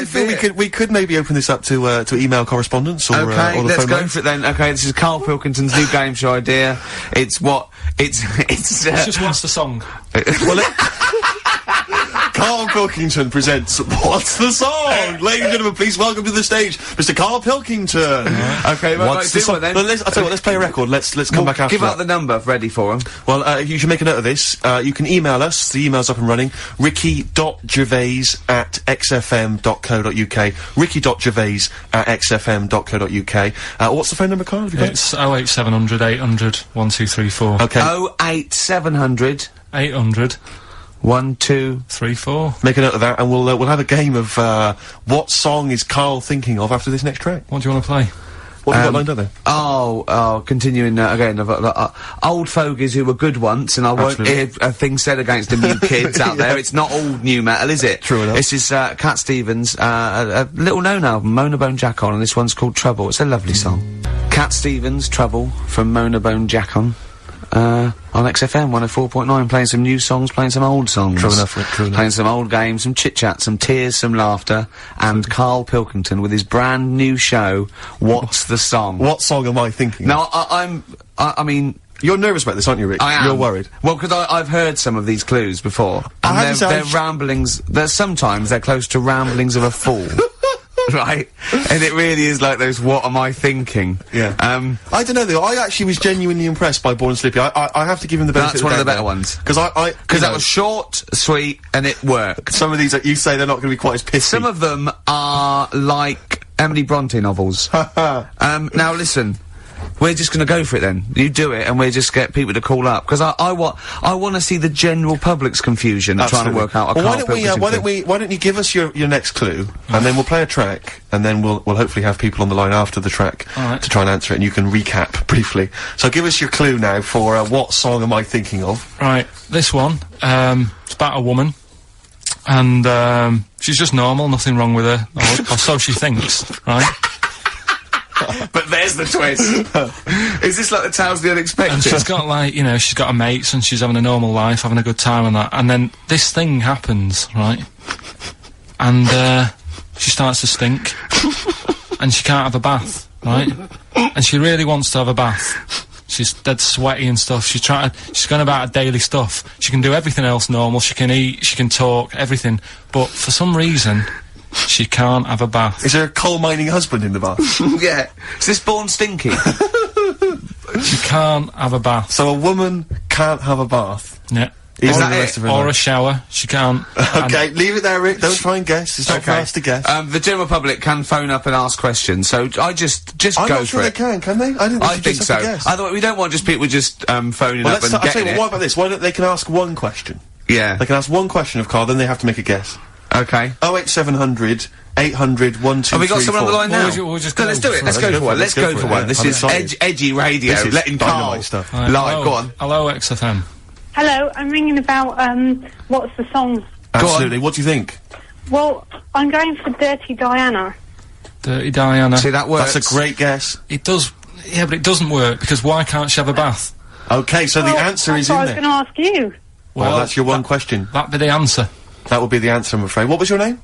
feel we could maybe open this up to email correspondence, or, okay, or the let's phone go lines. for it then. Okay, this is Karl Pilkington's new game show idea. It's just what's the song? Karl Pilkington presents What's the Song? Ladies and gentlemen, please welcome to the stage, Mr. Karl Pilkington. Okay, What's the song? then? I'll tell you what, let's play a record. Let's come back after Give out the number ready for him. Well, you should make a note of this. You can email us. The email's up and running. ricky.gervais@xfm.co.uk. ricky.gervais@xfm.co.uk. What's the phone number, Karl? Have you got It's 08700 800 1234. Okay. 08700 800 1234. Make a note of that, and we'll have a game of what song is Karl thinking of after this next track. What do you want to play? What have you got lined up there? Continuing again, I've got old fogies who were good once, and I won't hear a thing said against the new kids out there. It's not all new metal, is it? True enough. This is Cat Stevens, a little known album, Mona Bone Jack On, and this one's called Trouble. It's a lovely song. Cat Stevens, Trouble, from Mona Bone Jack On XFM 104.9, playing some new songs, playing some old songs. True enough, true enough. Playing some old games, some chit-chat, some tears, some laughter, and Karl Pilkington with his brand new show, What's the Song? What song am I thinking? Now, I mean... You're nervous about this, aren't you, Rick? I am. You're worried. Well, because I've heard some of these clues before, and they're ramblings, sometimes they're close to ramblings of a fool. Right? And it really is like those, what am I thinking? Yeah. I don't know though, I actually was genuinely impressed by Born Slippy. I have to give him the benefit That's of one of the doubt better there. ones. Because that was short, sweet, and it worked. Some of these that you say they're not going to be quite as pissy. Some of them are like Emily Bronte novels. Now listen. We're just gonna go for it then. You do it, and we'll just get people to call up, because I want to see the general public's confusion at trying to work out a Karl Pilkington clue. why don't you give us your next clue, and then we'll play a track, and then we'll hopefully have people on the line after the track to try and answer it, and you can recap briefly. So give us your clue now for what song am I thinking of? Right, this one, it's about a woman, and she's just normal, nothing wrong with her, or so she thinks, right? But there's the twist. Is this like the Tales of the Unexpected? And she's got, like, you know, she's got her mates and she's having a normal life, having a good time and that. And then this thing happens, right? And, she starts to stink. And she can't have a bath, right? And she really wants to have a bath. She's dead sweaty and stuff. She's going about her daily stuff. She can do everything else normal. She can eat, she can talk, everything. But for some reason, She can't have a bath. Is there a coal mining husband in the bath? Yeah. Is this born stinky? She can't have a bath. So a woman can't have a bath. Yeah. Even that the rest it? of her Or life. a shower. She can't. Okay, leave it there, Rick. Don't try and guess. It's not for us to guess. The general public can phone up and ask questions, so I just I'm go not for sure they it. can they? I think so. Otherwise, we don't want just people just phoning up and I'll tell getting you it. what, what about this? Why don't they can ask one question? Yeah. They can ask one question of Karl, then they have to make a guess. Okay. 08700 800 1234. Have we got someone on the line now? We'll just No, go let's do it. for Let's it. go for one. Let's go for one. This I'm is excited. edgy radio. This is Letting dynamite Karl stuff. Right, live. hello. Go on. Hello, XFM. Hello, I'm ringing about, what's the song? Absolutely. What do you think? Well, I'm going for Dirty Diana. Dirty Diana. See, that works. That's a great guess. It does. Yeah, but it doesn't work because why can't she have a bath? Okay, so the answer is in I was there. going to ask you. Well, that's your one question. That'd be the answer. That would be the answer, I'm afraid. What was your name?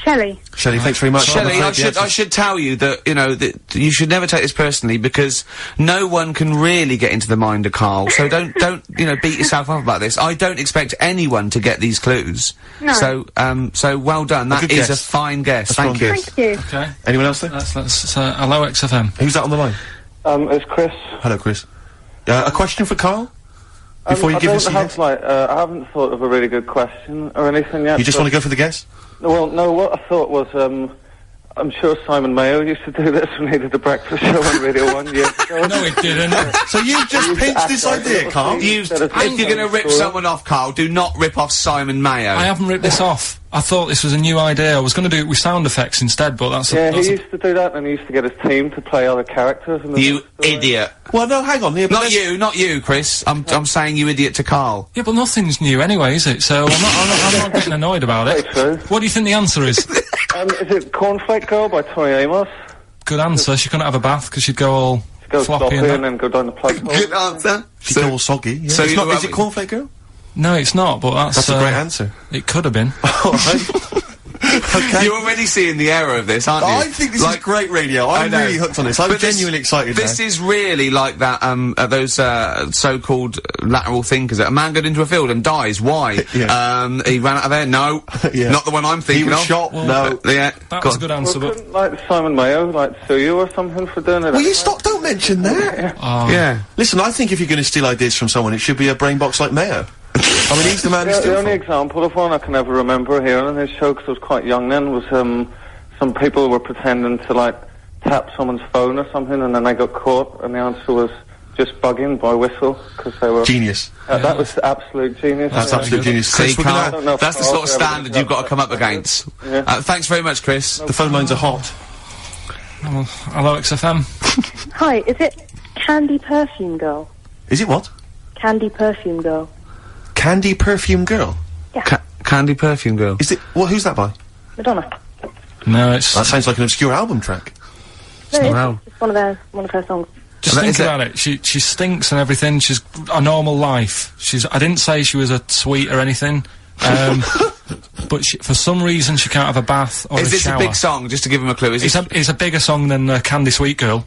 Shelley. Shelley, thanks very much. Shelley, I'm I afraid the I answer's- should tell you that, you know, that you should never take this personally because no one can really get into the mind of Karl, so don't, you know, beat yourself up about this. I don't expect anyone to get these clues. No. So well done. That good is guess. a fine guess. strong Thank you. guess. Thank you. Okay. Anyone else there? Let's hello, XFM. Who's that on the line? It's Chris. Hello, Chris. A question for Karl? Before you give us I don't have, like, I haven't thought of a really good question or anything yet. You just want to go for the guess? Well, no, what I thought was, I'm sure Simon Mayo used to do this when he did the breakfast show on Radio 1 years ago. No, it didn't. So you've just pinched this idea, Karl? If you're going to rip someone off, Karl, do not rip off Simon Mayo. I haven't ripped this off. I thought this was a new idea. I was going to do it with sound effects instead, but that's Yeah, that's he used to do that, and he used to get his team to play other characters. And You idiot. Well, no, hang on. Yeah, but Not you, Chris. I'm saying you idiot to Karl. Yeah, but nothing's new anyway, is it? So I'm not getting annoyed about it. Very true. What do you think the answer is? Is it Cornflake Girl by Tori Amos? Good answer. She couldn't have a bath because she'd go all Go floppy sloppy and and that. then go down the plug hole. Good answer. She's all soggy. Yeah. so It's you- not, is it Cornflake Girl? No, it's not, but That's a great answer. It could have been. All right. Okay. You're already seeing the error of this, aren't you? I think this is great radio. I'm know. really hooked on this. I'm But this- genuinely excited This now. is really like that, those, so-called lateral thinkers. A man got into a field and dies. Why? Yeah. He ran out of air. No. Yeah. Not the one I'm He thinking was of. shot. Well, No. Yeah. That Go was a on. good Well, answer, but couldn't, like, Simon Mayo, like, sue you or something for doing it? Will you stop? Don't mention that. Yeah. Listen, I think if you're going to steal ideas from someone, it should be a brain box like Mayo. I mean, he's the man who Yeah, steals the only from. example of one I can ever remember hearing on his show, because I was quite young then, was some people were pretending to, like, tap someone's phone or something, and then they got caught, and the answer was just bugging by whistle, because they were... Genius. That was absolute genius. That's Yeah. absolute genius. See, Chris, we're Karl, I don't know if that's the Karl sort of ever standard did you've got to that. come up against. Yeah. Thanks very much, Chris. the phone lines are hot. hello, XFM. Hi, is it Candy Perfume Girl? Is it what? Candy Perfume Girl. Candy Perfume Girl? Candy Perfume Girl. Is it? Well, who's that by? Madonna. No, it's That sounds like an obscure album track. No, it's Wow. just one of her songs. just Is think it- about it. She stinks and everything. She's a normal life. I didn't say she was a sweet or anything. But for some reason she can't have a bath or Is a this shower. a big song? Just to give him a clue. Is It's a bigger song than Candy Sweet Girl.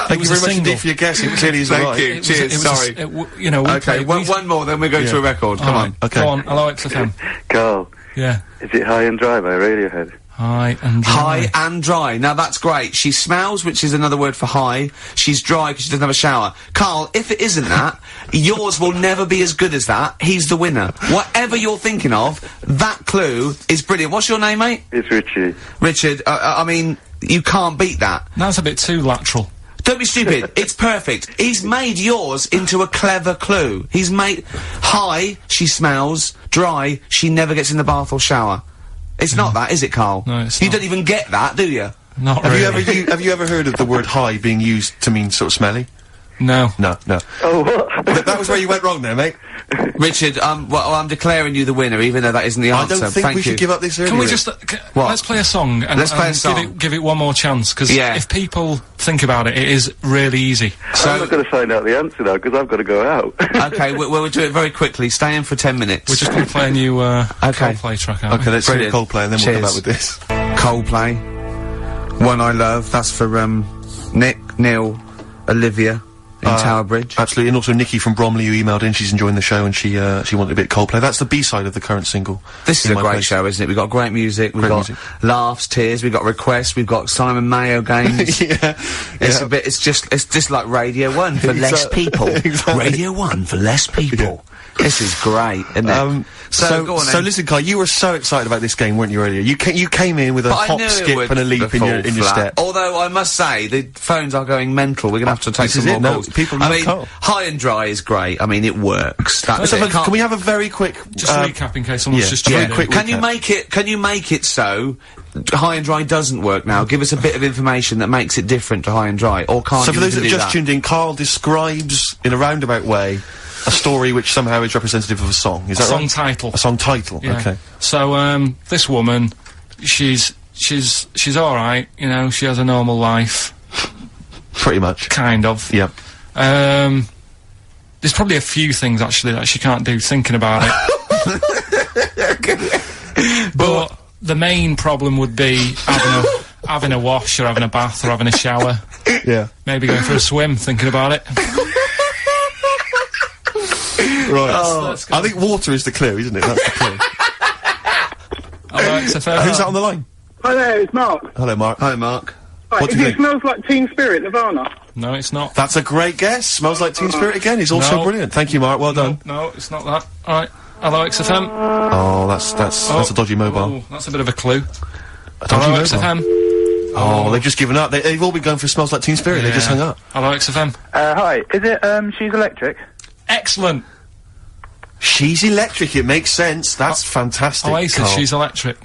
Thank you was a very much single. indeed for your guess. It clearly is Thank right. you. It was- Cheers. it was Sorry. you know. Okay. One more, then we go to a record. Come on. Okay. Go on. Hello, XFM. Carl, Yeah. is it High and Dry by Radiohead? High and dry. High and dry. Now that's great. She smells, which is another word for high. She's dry because she doesn't have a shower. Karl, if it isn't that, yours will never be as good as that. He's the winner. Whatever you're thinking of, that clue is brilliant. What's your name, mate? It's Richie. Richard. I mean, you can't beat that. That's a bit too lateral. Don't be stupid. It's perfect. He's made yours into a clever clue. He's made high, she smells, dry, she never gets in the bath or shower. It's not that, is it, Karl? No, it's You not. don't even get that, do you? Not Have really. you ever heard of the word high being used to mean sort of smelly? No. No. Oh, what? That was where you went wrong there, mate. Richard, well, I'm declaring you the winner, even though that isn't the I answer. don't think Thank we you. should give up this early. Can we Rick. just What? let's play a song and, Let's play a song. give it one more chance because Yeah. if people think about it, it is really easy. I'm not going to find out the answer now because I've got to go out. Okay, we'll do it very quickly. Stay in for 10 minutes. We're just going to play a new Coldplay track. Aren't Okay, we? let's hear Brilliant. Coldplay and then we'll come Cheers. back with this. Coldplay. One I Love. That's for, Nick, Neil, Olivia, in Tower Bridge. Absolutely, and also Nikki from Bromley who emailed in, she's enjoying the show and she wanted a bit of Coldplay. That's the B-side of the current single. This is a great show, isn't it? We've got great music, we've got laughs, tears, we've got requests, we've got Simon Mayo games. It's just like Radio 1 for less people. Exactly. Radio 1 for less people. This is great, isn't it? So go on so then. listen, Karl, you were so excited about this game, weren't you, earlier? You came in with a But I hop, knew it skip would and a leap in fall your flat. step. Although I must say, the phones are going mental. We're gonna have to take This is some it, more no, calls. people I love mean, Karl. High and Dry is great. I mean, it works. That's So it. can we have a very quick... Just recap in case someone's just very joined in. quick Can you recap. make it so High and Dry doesn't work now? Give us a bit of information that makes it different to High and Dry, or can't So you for those that even have do just tuned in, Karl describes, in a roundabout way, a story which somehow is representative of a song. Is that Song right? title. A song title, Yeah. okay. So, this woman, she's alright, you know, she has a normal life. Pretty much. Kind of. Yep. There's probably a few things, actually, that she can't do thinking about it. But the main problem would be having a wash, or having a bath, or having a shower. Yeah. Maybe going for a swim, thinking about it. Right. Let's go. I think water is the clue, isn't it? That's the clue. Alright, so fair. Who's that on the line? Hi there, it's Mark. Hello, Mark. Hi, Mark. Right, What do if you it think? smells like Teen Spirit, Nirvana. No, it's not. That's a great guess. Smells like Teen Spirit again. He's also No. brilliant. Thank you, Mark. Well done. No, it's not that. Alright. Hello, XFM. Oh, that's a dodgy mobile. Oh, that's a bit of a clue. A dodgy Hello, mobile. XFM. Oh, they've just given up. They've all been going for Smells Like Teen Spirit. They just hung up. Hello, XFM. Hi, is it, She's Electric? Excellent. She's electric. It makes sense. That's fantastic. Oasis, Karl. she's electric.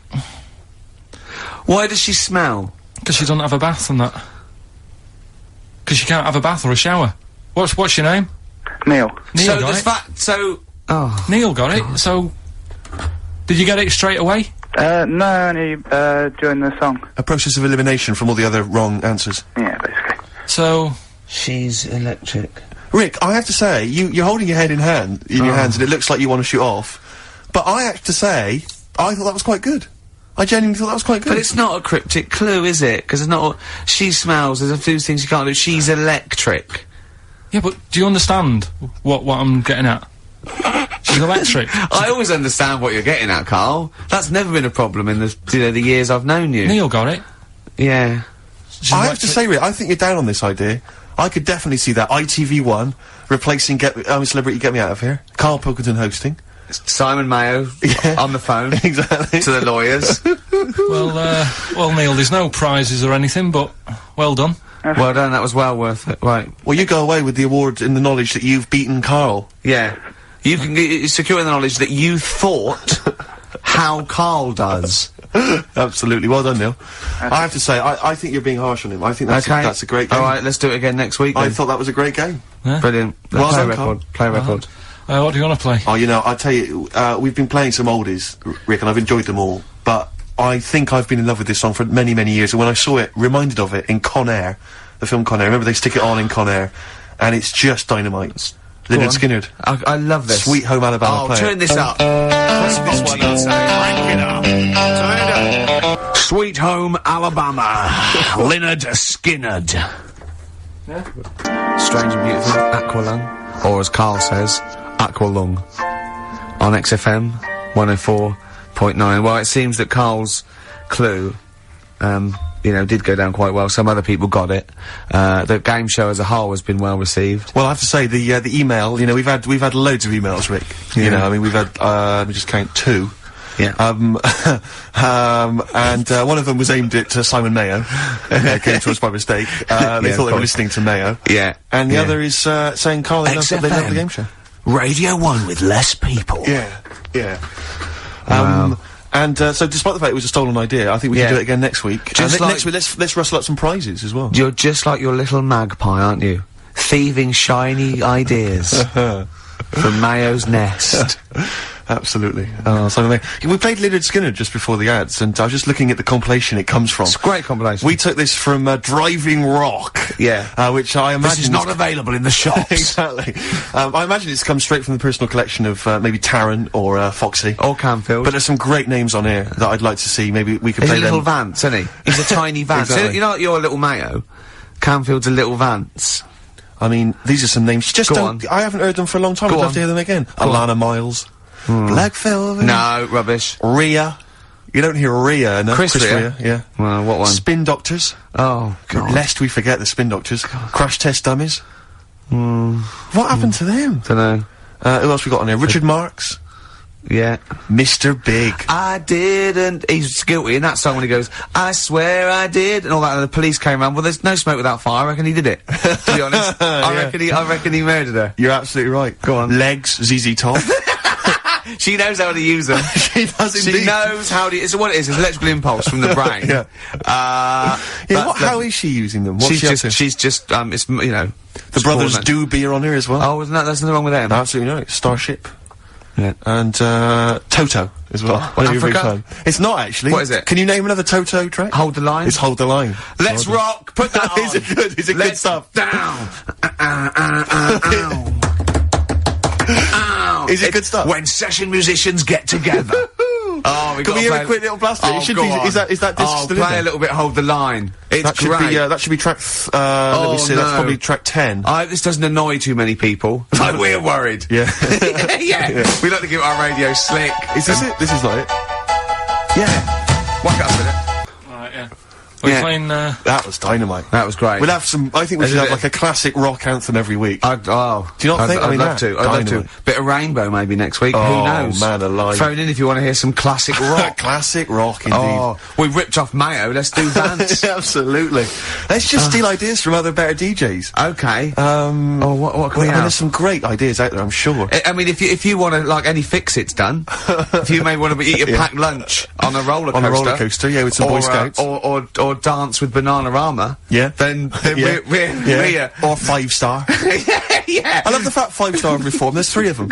Why does she smell? Because she doesn't have a bath and that. Because she can't have a bath or a shower. What's your name? Neil. Neil So got the it. fact, so oh, Neil got it. So, did you get it straight away? No, only, during the song. A process of elimination from all the other wrong answers. Yeah, basically. So, she's electric. Rick, I have to say, you're holding your head in your hands, and it looks like you want to shoot off. But I have to say, I thought that was quite good. I genuinely thought that was quite good. But it's not a cryptic clue, is it? Because it's not. She smells. There's a few things you can't do. She's electric. yeah, but do you understand what I'm getting at? She's electric. I always understand what you're getting at, Karl. That's never been a problem in the years I've known you. Neil got it. Yeah. She's I have electric. to say, Rick, I think you're down on this idea. I could definitely see that ITV1 replacing Celebrity Get Me Out of Here. Karl Pilkington hosting. Simon Mayo on the phone Exactly. to the lawyers. Well, Neil, there's no prizes or anything, but well done. Well done. That was well worth it. Right. Well, you go away with the award in the knowledge that you've beaten Karl. Yeah. You can secure the knowledge that you thought how Karl does. Absolutely. Well done, Neil. I have to say, I think you're being harsh on him. I think that's a great game. All right, let's do it again next week. I Then. thought that was a great game. Brilliant. Well Play done, record. Play record. What do you want to play? Oh, you know, I tell you, we've been playing some oldies, Rick, and I've enjoyed them all. But I think I've been in love with this song for many, many years. And when I saw it, reminded of it in Con Air, the film Con Air. Remember they stick it on in Con Air, and it's just dynamite. Lynyrd Skynyrd. I love this. Sweet Home Alabama. Oh, play turn it. this up. What's this one I'd say? Crank it up. Turn it up. Sweet Home Alabama. Lynyrd Skynyrd. Yeah. Strange and Beautiful. Aqualung. Or as Karl says, Aqualung. On XFM 104.9. Well, it seems that Karl's clue, you know, did go down quite well. Some other people got it. The game show as a whole has been well received. Well, I have to say the email. You know, we've had loads of emails, Rick. You Yeah. know, I mean, we've had let me just count 2. Yeah. And one of them was aimed at Simon Mayo. Came to us by mistake. They thought they were listening to Mayo. Yeah. And the Yeah. other is saying Karl, they love the game show. Radio 1 with less people. Yeah, yeah. Wow. And so, despite the fact it was a stolen idea, I think we can Yeah. do it again next week. Just And like- next week, let's rustle up some prizes as well. You're just like your little magpie, aren't you? Thieving shiny ideas from Mayo's nest. Absolutely. Simon Mayo. We played Lynyrd Skynyrd just before the ads, and I was just looking at the compilation it comes from. It's a great compilation. We took this from Driving Rock. Yeah. Which I imagine This is not available in the shops. exactly. I imagine it's come straight from the personal collection of maybe Taron or Foxy. Or Canfield. But there's some great names on here that I'd like to see. Maybe we could He's a play little them. Vance, isn't he? He's a tiny Vance. Exactly. You know, like your little Mayo? Canfield's a little Vance. I mean, these are some names. Just Go don't. on. I haven't heard them for a long time. I'd love to hear them again. Alana Miles. Black Velvet. No, rubbish. Rhea. You don't hear Rhea enough. Chris Rea? Yeah. Well, what one? Spin Doctors. Oh, God. Lest we forget the Spin Doctors. Crash Test Dummies. What happened to them? Dunno. Who else we got on here? Richard Marx. Yeah. Mr. Big. I didn't. He's guilty in that song when he goes, I swear I did, and all that, and the police came around. Well, there's no smoke without fire. I reckon he did it. To be honest. I reckon he murdered her. You're absolutely right. Go on. Legs, ZZ Top. She knows how to use them. She does indeed. She knows how to. It's what it is. It's electrical impulse from the brain. Yeah. How is she using them? What's she up to? She's just. It's you know. The brothers Doobie are on here as well. Oh, there's nothing wrong with them. Absolutely right. Starship. Yeah. And Toto as well. What, Africa? It's not actually. What is it? Can you name another Toto track? Hold the Line. It's Hold the Line. Let's rock. Put that on. Is it good? Is it good stuff? Down. Ow. Is it good stuff? When session musicians get together. Oh, we Can we hear a quick little blast? Oh, It should go be. on. Is that disc still in play there? a little bit. Hold the Line. It's That should great. be. That should be track. Let me see. That's no. probably track 10. I hope this doesn't annoy too many people. Like, we're worried. Yeah. yeah. We like to keep our radio slick. Is this it? This is like it. Yeah. Whack up with it. Right, yeah. We're playing, That was dynamite. That was great. We'll have some. I think we should have like a classic rock anthem every week. Do you not think? I'd love to. I'd love Dynamite. to. Bit of Rainbow maybe next week. Oh, Who knows? man alive. Phone in if you want to hear some classic rock. Classic rock, indeed. Oh, we ripped off Mayo. Let's do Vance. Absolutely. Let's just steal ideas from other better DJs. Okay. Well, What can we have? there's some great ideas out there, I'm sure. I mean, if you want to like any fix-its done, if you may want to eat a packed lunch on a roller coaster, On a roller coaster, yeah, with some Boy Scouts. or dance with Bananarama, Yeah. then Yeah. we're Or 5-star. yeah. I love the fact 5-star reform. There's 3 of them.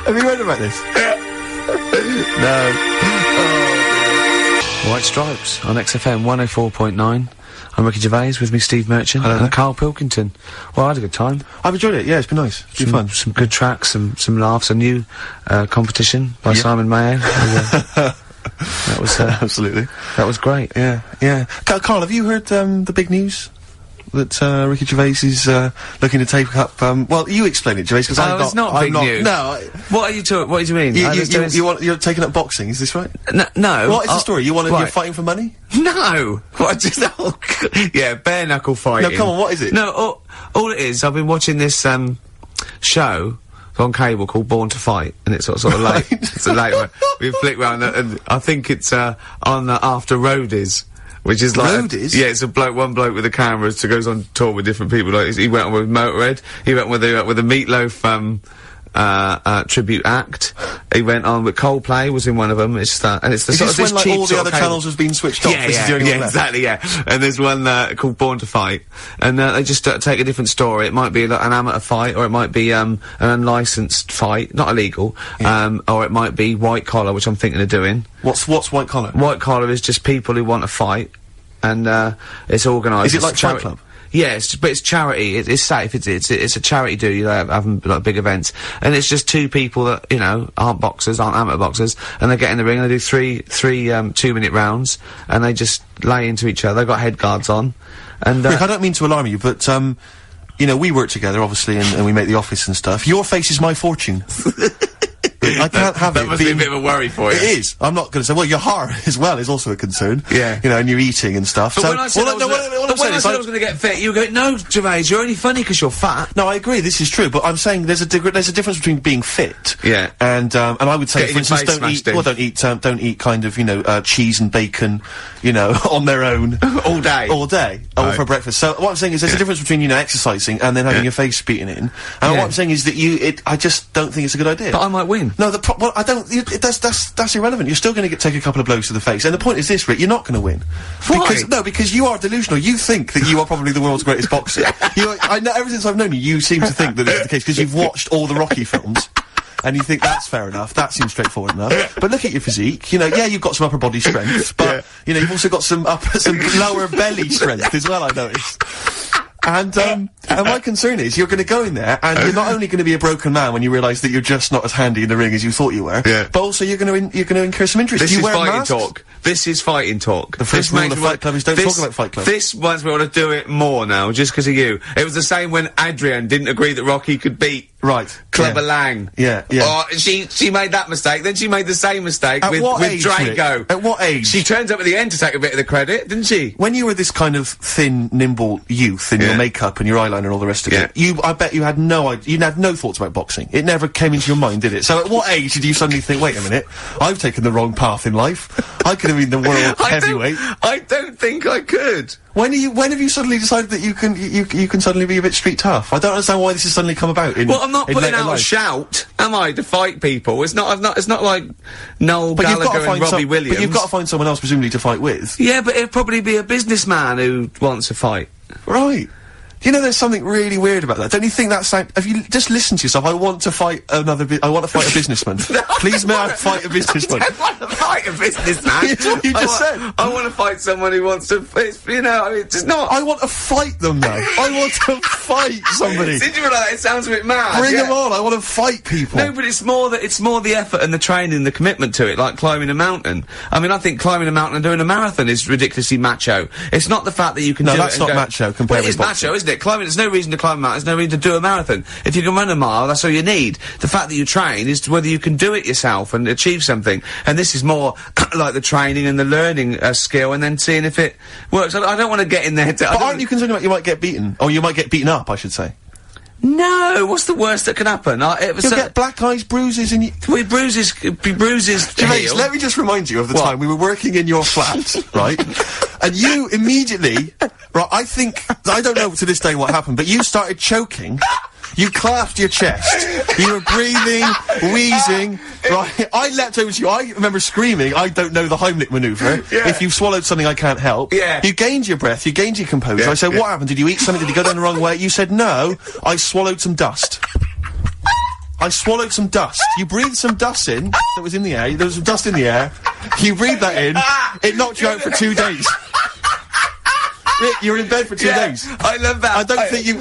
Have you read about this? No. White Stripes on XFM 104.9. I'm Ricky Gervais, with me Steve Merchant and Karl Pilkington. Well, I had a good time. I've enjoyed it, yeah, it's been nice. It's been fun. Some good tracks, some laughs, a new competition by Simon Mayo. That was Absolutely. that was great. Yeah, yeah. Carl, have you heard the big news? That Ricky Gervais is looking to take up. Well, you explain it, Gervais, because it's not big news. No, What are you talking? What do you mean? you're taking up boxing. Is this right? No. What is the story? You're right. fighting for money? No. What? Just yeah, bare knuckle fighting. No, come on. What is it? No. All it is. I've been watching this show on cable called Born to Fight, and it's sort of late. It's a late one. We flick round, and I think it's on After Roadies. Which is like Roadies? Yeah, it's one bloke with a camera who goes on tour with different people. Like he went on with Motorhead. He went with the Meatloaf tribute act. He went on with Coldplay was in one of them. It's that, and it's the Is sort this of this when, like, cheap all the sort other of cable. channels has been switched off? This is the only one left? Exactly, yeah. And there's one called Born to Fight, and they just take a different story. It might be like an amateur fight, or it might be an unlicensed fight, not illegal, or it might be white collar, which I'm thinking of doing. What's white collar? White collar is just people who want to fight, and it's organised. Is it like Fight Club? Yeah, but it's charity. It's safe. It's a charity do. You know, having like big events, and it's just 2 people that aren't boxers, aren't amateur boxers, and they get in the ring and they do three 2-minute rounds, and they just lay into each other. They've got head guards on, and Rick, I don't mean to alarm you, but we work together obviously, and we make the office and stuff. Your face is my fortune. I can't have that it. must be a bit of a worry for you. It is. I'm not going to say. Well, your heart as well is also a concern. Yeah. And you're eating and stuff. But so when I said I was going to get fit, you go, no, Gervais, you're only funny because you're fat. No, I agree. This is true, but I'm saying there's a difference between being fit. Yeah. And I would say, Getting for instance, don't eat kind of cheese and bacon, on their own all day, or for breakfast. So what I'm saying is there's a difference between exercising and then having your face beaten in. And what I'm saying is that I just don't think it's a good idea. But I might win. No, I don't. That's irrelevant. You're still going to take a couple of blows to the face. And the point is this, Rick, you're not going to win. Why? Because you are delusional. You think that you are probably the world's greatest boxer. I know, ever since I've known you, you seem to think that this is the case because you've watched all the Rocky films. And you think that's fair enough, that seems straightforward enough. But look at your physique, you've got some upper body strength, but, you've also got some lower belly strength as well, I noticed. And my concern is you're gonna go in there and you're not only gonna be a broken man when you realise that you're just not as handy in the ring as you thought you were, but also you're gonna incur some injuries. This Do you is wear fighting masks? talk. This is fighting talk. The first rule of Fight Club is don't talk about Fight Club. This makes me want to do it more now, just because of you. It was the same when Adrienne didn't agree that Rocky could beat Clever Lang. Yeah. Oh, she made that mistake. Then she made the same mistake with Drago. Rick? At what age? She turns up at the end to take a bit of the credit, didn't she? When you were this kind of thin, nimble youth in your makeup and your eyeliner and all the rest of it, I bet you had you had no thoughts about boxing. It never came into your mind, did it? So at what age did you suddenly think, wait a minute, I've taken the wrong path in life. I could have been the world heavyweight. I don't think I could. When have you suddenly decided that you can suddenly be a bit street tough? I don't understand why this has suddenly come about in. Well, I'm not putting out a shout, am I, to fight people? It's not like Noel Gallagher and Robbie Williams. But you've got to find someone else presumably to fight with. Yeah, but it'd probably be a businessman who wants a fight. Right. You know, there's something really weird about that. Don't you think that have you just listened to yourself? I want to fight I want to fight a businessman. Please may I fight a businessman? I don't want to fight a businessman. It's what you just said. I want to fight someone who wants to, it's not. I want to fight them though. I want to fight somebody. Since you were like that, it sounds a bit mad. Bring them on, I want to fight people. No, but it's more the effort and the training and the commitment to it, like climbing a mountain. I mean, I think climbing a mountain and doing a marathon is ridiculously macho. It's not the fact that you can do it. No, that's not macho compared with boxing. Well, it's macho, isn't it? Climbing, there's no reason to climb a mountain, there's no reason to do a marathon. If you can run a mile, that's all you need. The fact that you train is whether you can do it yourself and achieve something. And this is more like the training and the learning skill and then seeing if it works. I don't want to get in there But aren't you concerned about you might get beaten? Or you might get beaten up, I should say. No, what's the worst that can happen? You'll get black eyes, bruises, and bruises. Gervais, let me just remind you of the time we were working in your flat, right? And you immediately, right, I don't know to this day what happened, but you started choking. You clasped your chest. You were breathing, wheezing, right? I leapt over to you. I remember screaming, I don't know the Heimlich manoeuvre. Yeah. If you've swallowed something I can't help. Yeah. You gained your breath, you gained your composure. I said, what happened? Did you eat something? Did you go down the wrong way? You said, no, I swallowed some dust. I swallowed some dust. You breathed some dust in that was in the air. There was some dust in the air. You breathed that in. It knocked you out for 2 days. Rick, you were in bed for 2 days. I love that. I don't think you're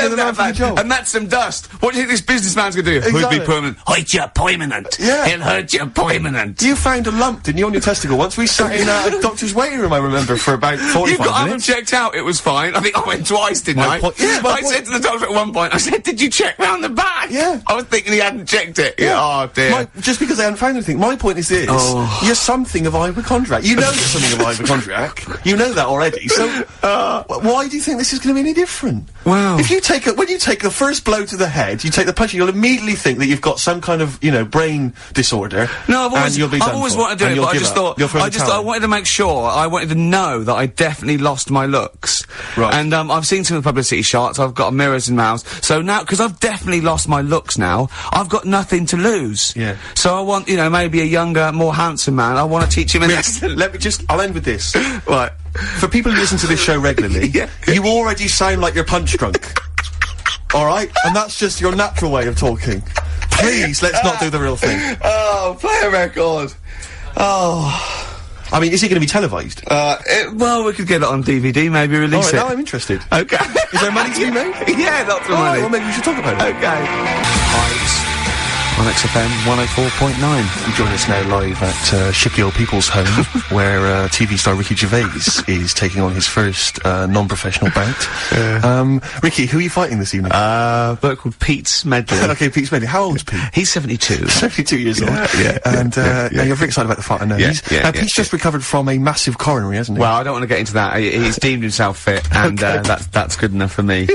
the man for the job. And that's some dust. What do you think this businessman's gonna do? Exactly. He'll be permanent. Hurt you permanent. Yeah. He'll hurt you permanent. You found a lump, didn't you, on your testicle once? We sat in a doctor's waiting room, I remember, for about 45 minutes. You got up and checked out, it was fine. I think I went twice, didn't I? I said to the doctor at one point, I said, did you check round the back? Yeah. I was thinking he hadn't checked it. Yeah. Oh, dear. Just because I hadn't found anything. My point is this. Oh. You're something of a hypochondriac. You know you're something of a hypochondriac. You know that already. So, why do you think this is going to be any different? Wow. If you when you take the first blow to the head, you take the punch, you'll immediately think that you've got some kind of, brain disorder. No, I've always wanted to do it, but I wanted to make sure, I wanted to know that I definitely lost my looks. Right. And, I've seen some of the publicity shots, I've got mirrors in my house, so now, because I've definitely lost my looks now, I've got nothing to lose. Yeah. So I want, maybe a younger, more handsome man, I want to teach him a lesson. I'll end with this. Right. For people who listen to this show regularly, you already sound like you're punch drunk. Alright? And that's just your natural way of talking. Please, let's not do the real thing. Oh, play a record. Oh. I mean, is it going to be televised? Well, we could get it on DVD, maybe release it. Now I'm interested. Okay. Is there money to be made? Yeah, lots of money. Well, maybe we should talk about it. Okay. On XFM 104.9. You join us now live at Shipley Old People's Home, where TV star Ricky Gervais is taking on his first non-professional bout. Ricky, who are you fighting this evening? A bloke called Pete Smedley. Okay, Pete Smedley. How old's Pete? He's 72. 72 years old. Yeah. And you're very excited about the fight, I know. Pete's just recovered from a massive coronary, hasn't he? Well, I don't want to get into that. He's deemed himself fit, and that's good enough for me.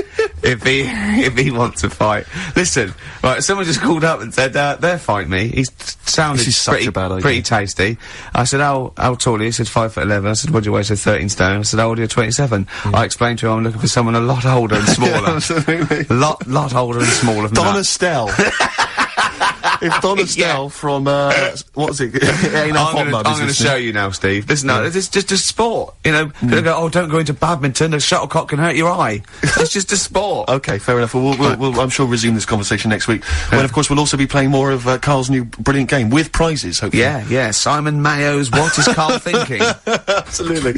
If he wants to fight. Listen, right, someone just called up and said, they'll fight me. He sounded pretty tasty. I said, how tall are you? He said 5'11". I said, what do you weigh? He said 13 stone. I said, how old are you? 27. I explained to him I'm looking for someone a lot older and smaller. Yeah, absolutely. lot older and smaller than Donna Stell. If Donna Stell from, what was it? I'm going to show you now, Steve. Listen, no, it's just a sport. People go, oh, don't go into badminton, the shuttlecock can hurt your eye. It's just a sport. Okay, fair enough. We'll I'm sure resume this conversation next week. When, of course, we'll also be playing more of Carl's new brilliant game, with prizes, hopefully. Yeah, Simon Mayo's What Is Carl Thinking? Absolutely.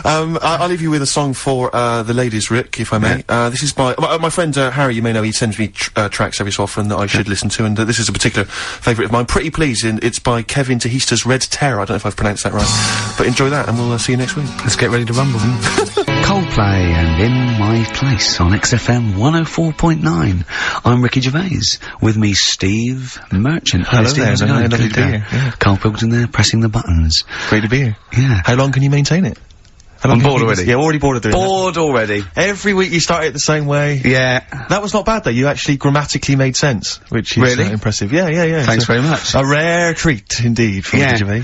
I'll leave you with a song for the ladies, Rick, if I may. This is by my friend Harry, you may know, he sends me tracks every so often that I should listen to, and this is a particular favourite of mine. Pretty Please, and it's by Kevin Tehista's Red Terror. I don't know if I've pronounced that right. But enjoy that, and we'll see you next week. Let's get ready to rumble. Coldplay and In My Place on XFM 104.9. I'm Ricky Gervais. With me, Steve Merchant. Hello Steve, there, how's it going? lovely to be Good, here, yeah. Karl Pilkington there, pressing the buttons. Great to be here. Yeah. How long can you maintain it? I'm bored already. Yeah, already bored of doing Bored already. that. Every week you start it the same way. Yeah. That was not bad though, you actually grammatically made sense, which is Really? Impressive. Yeah. Thanks very much. A rare treat indeed from Ricky Gervais.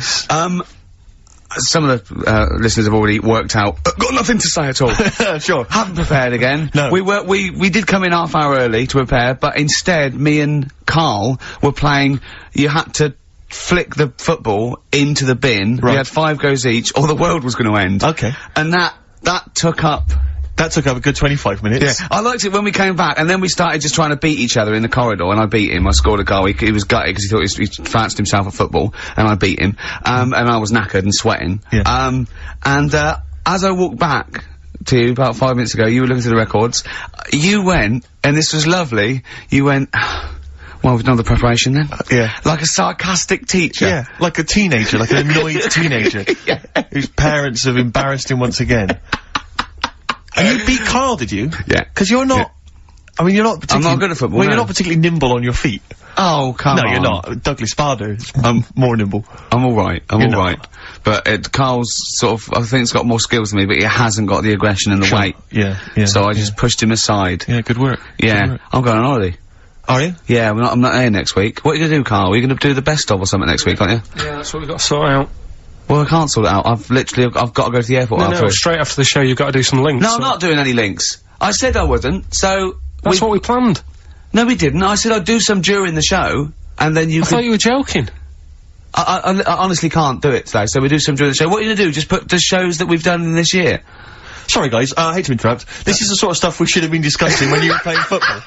Some of the listeners have already worked out. Got nothing to say at all. Sure. Haven't prepared again. No. We did come in half hour early to prepare, but instead, me and Karl were playing. You had to flick the football into the bin. Right. We had 5 goes each, or the world was going to end. Okay. And that took up. That took up a good 25 minutes. Yeah, I liked it when we came back, and then we started just trying to beat each other in the corridor, and I beat him. I scored a goal. He was gutted because he thought he fancied himself at football, and I beat him. And I was knackered and sweating. Yeah. As I walked back to you about 5 minutes ago, you were looking through the records. You went, and this was lovely. You went. Well, we've done the preparation then. Yeah. Like a sarcastic teacher. Yeah, like a teenager, like an annoyed teenager. Yeah. Whose parents have embarrassed him once again. And you beat Karl, did you? Yeah. Because you're not. I mean, you're not particularly. I'm not good at football. Well, you're no. not particularly nimble on your feet. Oh, come on. No, you're not. Douglas Bader is more nimble. I'm alright. I'm You're alright. But Carl's sort of, I think he's got more skills than me, but he hasn't got the aggression and the weight. Yeah. So I just pushed him aside. Yeah, good work. Yeah. Good work. I'm going on holiday. Are you? Yeah, I'm not here next week. What are you gonna do, Karl? Are you gonna do the best of or something next week, aren't you? Yeah, that's what we've got to sort out. Well, I can't sort it out. I've got to go to the airport after. No, straight after the show you've got to do some links. No, I'm not doing any links. I said I wouldn't, so... That's what we planned. No, we didn't. I said I'd do some during the show, and then you I thought you were joking. I honestly can't do it today, so we do some during the show. What are you gonna do? Just put the shows that we've done in this year? Sorry, guys. I hate to interrupt. This is the sort of stuff we should have been discussing when you were playing football.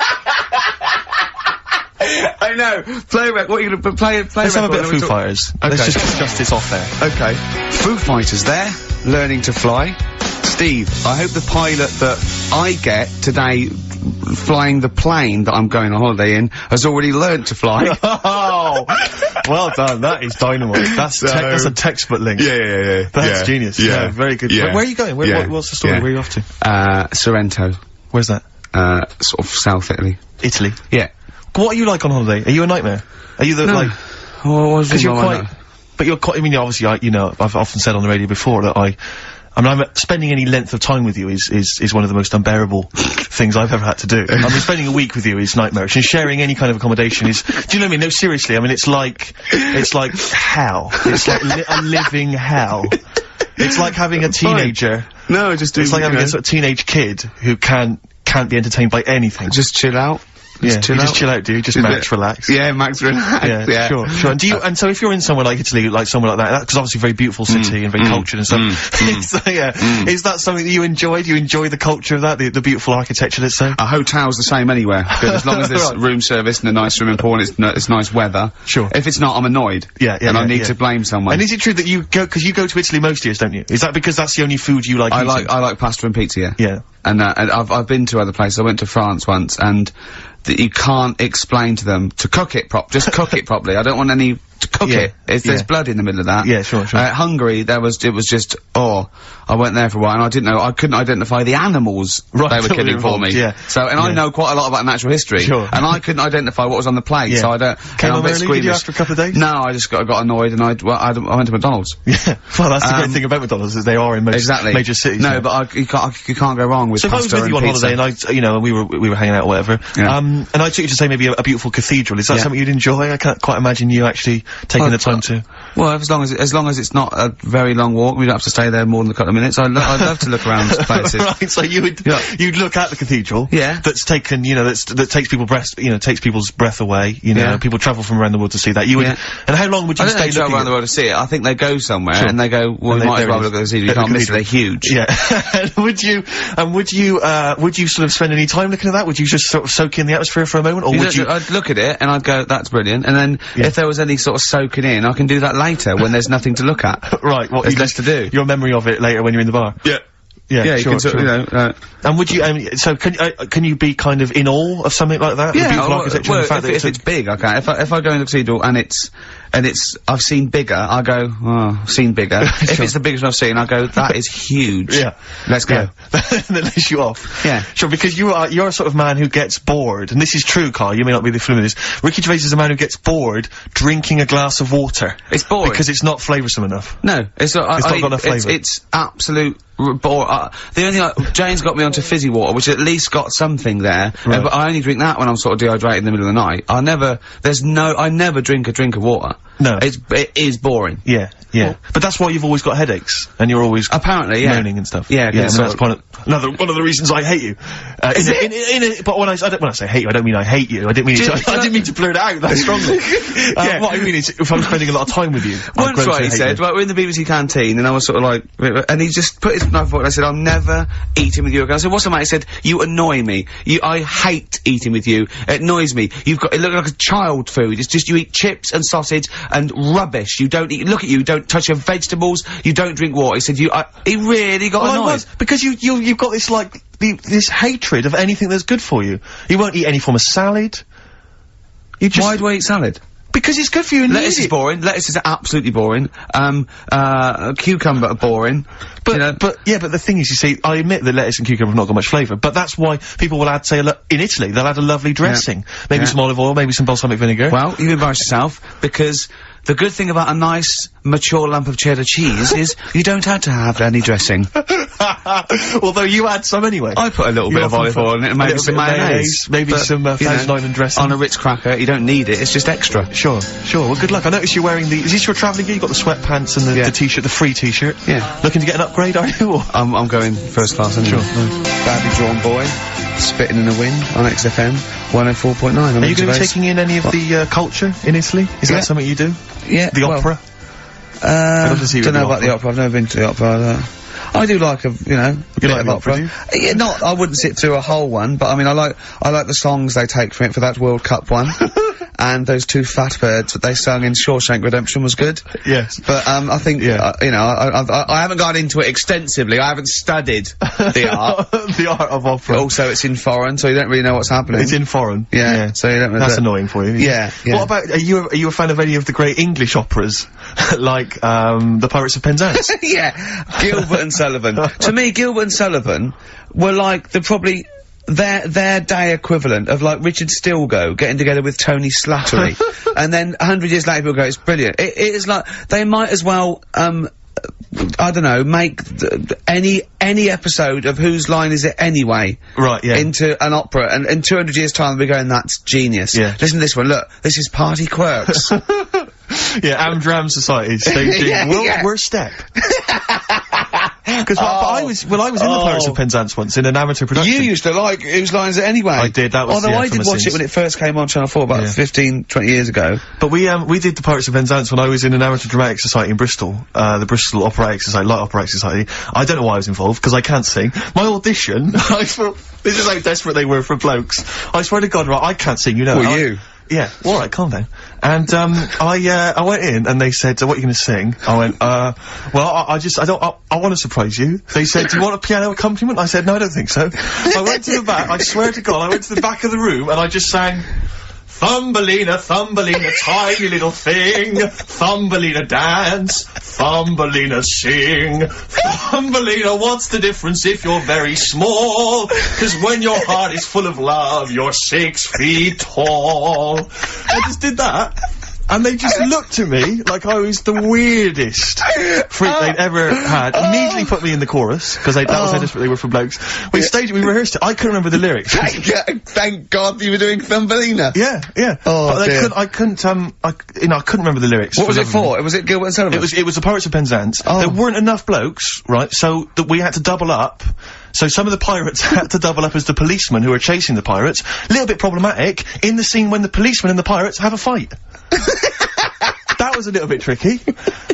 I know. Play what are you gonna play? Let's have a bit of Foo Fighters. Okay. Let's just discuss this off there. Okay. Foo Fighters there, learning to fly. Steve, I hope the pilot that I get today flying the plane that I'm going on holiday in has already learned to fly. Oh, well done. That is dynamite. That's a textbout link. Yeah. That's genius. Yeah, very good. Yeah. Where are you going? What's the story? Yeah. Where are you off to? Sorrento. Where's that? Sort of South Italy. Italy. Yeah. What are you like on holiday? Are you a nightmare? Are you the like? Because you're quite. But you're quite. I mean, obviously, I've often said on the radio before that I'm spending any length of time with you is one of the most unbearable things I've ever had to do. I mean, spending a week with you is nightmarish, and sharing any kind of accommodation is. Do you know what I mean? No, seriously. I mean, it's like hell. It's like a living hell. It's like having a teenager. No, just do. It's like having a sort of teenage kid who can't be entertained by anything. Just chill out. Just chill out, dude. Just max relax. Yeah, max relax. Yeah, sure. And and so if you're in somewhere like Italy, like somewhere like that, because obviously a very beautiful city and very cultured and stuff. Is that something that you enjoy? Do you enjoy the culture of that, the beautiful architecture, let's say? A hotel's the same anywhere. As long as there's room service and a nice swimming pool and it's nice weather. Sure. If it's not, I'm annoyed. And I need to blame someone. And is it true that you go, because you go to Italy most years, don't you? Is that because that's the only food you like eating? I like pasta and pizza, yeah. Yeah. And I've been to other places. I went to France once, and you can't explain to them to cook it just cook it properly. I don't want any to cook it. There's blood in the middle of that. Yeah, sure. Hungary, it was just, I went there for a while and I couldn't identify the animals they were killing for me. Yeah. So, and I know quite a lot about natural history. Sure. And I couldn't identify what was on the plate, so I don't. Came home early, did you, after a couple of days? No, I just got annoyed and I went to McDonald's. Yeah. Well, that's the great thing about McDonald's, is they are in most major cities. No, but you can't go wrong with pasta and pizza. So if I was with you on holiday and we were hanging out or whatever, and I took you to say maybe a beautiful cathedral, is that something you'd enjoy? I can't quite imagine you actually taking the time to. Well, as long as it's not a very long walk, we don't have to stay there more than a couple of minutes. I'd love to look around places. Right, so you'd look at the cathedral. Yeah. That's taken, that takes people's breath away. People travel from around the world to see that. And how long would you stay travel around the world to see it? I think they go somewhere and they go, well, we might as well look at the cathedral. You can't miss it. They're huge. Yeah. would you sort of spend any time looking at that? Would you just sort of soak in the atmosphere for a moment, or would you? I'd look at it and I'd go, that's brilliant. And then if there was any sort of soaking in, I can do that later when there's nothing to look at. Right. There's less to do. Your memory of it later when you're in the bar. Yeah. Yeah, you sure, can sort of, sure. you know. And would you, so can you be kind of in awe of something like that? Yeah, Beautiful architecture and the fact that if it's big, okay. If I go in the cathedral and it's I've seen bigger, I go, oh, I've seen bigger. If it's the biggest I've seen, I go, that is huge. Yeah. Let's go. Yeah. That lets you off. Yeah. Sure, because you're a sort of man who gets bored, and this is true, Carl, you may not be familiar with this. Ricky Gervais is a man who gets bored drinking a glass of water. It's boring. Because it's not flavoursome enough. No, it's not got enough flavour. It's absolute bore. The only thing, Jane's got me onto fizzy water, which at least got something there, Right. but I only drink that when I'm sort of dehydrated in the middle of the night. I never drink a drink of water. No. It is boring. Yeah, yeah. But that's why you've always got headaches, and you're always apparently, yeah, moaning and stuff. Yeah, yeah. so That's one of the reasons I hate you. Is it? But when I say hate you, I don't mean I hate you. I didn't mean I didn't mean to blur it out that strongly. Yeah. What I mean is, if I'm spending a lot of time with you, once right, he said, well, we're in the BBC canteen, and I was sort of like, and he just put his knife forward, and I said, I'll never eating with you again. I said, what's the matter? He said, you annoy me. I hate eating with you. It annoys me. It looks like a child food. It's just, you eat chips and sausage and rubbish. You don't eat, look at you don't touch your vegetables, you don't drink water. He said, he really got annoyed. I was, because you've got this, like, this hatred of anything that's good for you. You won't eat any form of salad. You just— Why do I eat salad? Because it's good for you and lettuce is boring. Lettuce is absolutely boring. Cucumber are boring. But, you know, but the thing is, you see, I admit that lettuce and cucumber have not got much flavour, but that's why people will add, say, in Italy, they'll add a lovely dressing. Maybe some olive oil, maybe some balsamic vinegar. Well, you embarrass yourself, because the good thing about a nice, mature lump of cheddar cheese is you don't have to have any dressing. Although you add some anyway. I put a little bit of olive oil in it, and maybe some mayonnaise. Maybe some Thousand Island dressing. On a Ritz cracker, you don't need it, it's just extra. Sure. Well, good luck. I noticed you're wearing is this your travelling gear? You got the sweatpants and the t-shirt, the free t-shirt? Yeah. Looking to get an upgrade, are you? Or? I'm going first class anyway. Sure. Badly drawn boy, spitting in the wind on XFM 104.9. Are you going to be taking in any of the culture in Italy? Is that something you do? Yeah. The opera? Don't know about the opera. I've never been to the opera. I do like a bit of opera. Yeah, I wouldn't sit through a whole one, but I mean, I like the songs they take from it for that World Cup one. And those two fat birds that they sung in Shawshank Redemption was good. Yes. But, I think, I haven't gone into it extensively. I haven't studied the art. The art of opera. Also, it's in foreign, so you don't really know what's happening. It's in foreign. Yeah. So you don't really— That's annoying for you. Yeah. What about, are you a fan of any of the great English operas? Like, the Pirates of Penzance? Yeah. Gilbert and Sullivan. To me, Gilbert and Sullivan were like their day equivalent of, like, Richard Stilgoe getting together with Tony Slattery. And then 100 years later people go, it's brilliant. It is like, they might as well, I don't know, make any episode of Whose Line Is It Anyway? Right, yeah. Into an opera, and in 200 years time we're going, that's genius. Yeah. Listen to this one, look, this is Party Quirks. Yeah, Amdram Society, same thing. We're step. Because I was in the Pirates of Penzance once in an amateur production. You used to like Whose Line Is It Anyway? I did, that was Although I did watch it when it first came on Channel 4 about 15, 20 years ago. But we did the Pirates of Penzance when I was in an amateur dramatic society in Bristol, the Bristol Operatic Society, Light Operatic Society. I don't know why I was involved, because I can't sing. My audition, this is how desperate they were for blokes. I swear to God, right, I can't sing, you know. Well, you? Yeah, alright, calm down. And, I went in and they said, what are you gonna sing? I went, well, I want to surprise you. They said, do you want a piano accompaniment? I said, no, I don't think so. I went to the back, I swear to God, I went to the back of the room and I just sang, Thumbelina, Thumbelina, tiny little thing. Thumbelina dance, Thumbelina sing. Thumbelina, what's the difference if you're very small? 'Cause when your heart is full of love, you're 6 feet tall. I just did that. And they just looked at me like I was the weirdest freak they'd ever had. Immediately put me in the chorus, because that was how desperate they were for blokes. We rehearsed it. I couldn't remember the lyrics. Thank God you were doing Thumbelina. Yeah. Oh, but dear. I couldn't remember the lyrics. What was it for? Was it Gilbert and Sullivan? It was the Pirates of Penzance. There weren't enough blokes, right, so that we had to double up. So some of the pirates had to double up as the policemen who were chasing the pirates. A little bit problematic in the scene when the policemen and the pirates have a fight. That was a little bit tricky.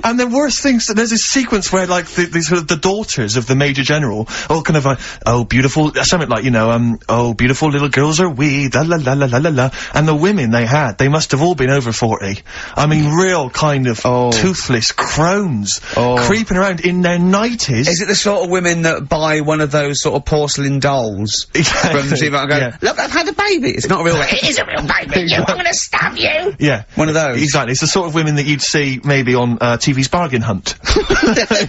And then worse things, there's this sequence where, like, the sort of the daughters of the Major General, all kind of like, oh, beautiful, something like, you know, oh, beautiful little girls are we, la la la la la la la. And the women they must have all been over 40. I mean, real kind of toothless crones, creeping around in their 90s. Is it the sort of women that buy one of those sort of porcelain dolls from the TV and go, look, I've had a baby. It's not a real baby. It is a real baby. I'm gonna stab you. Yeah. One of those. Exactly. It's the sort of women that you'd see maybe on, TV's Bargain Hunt.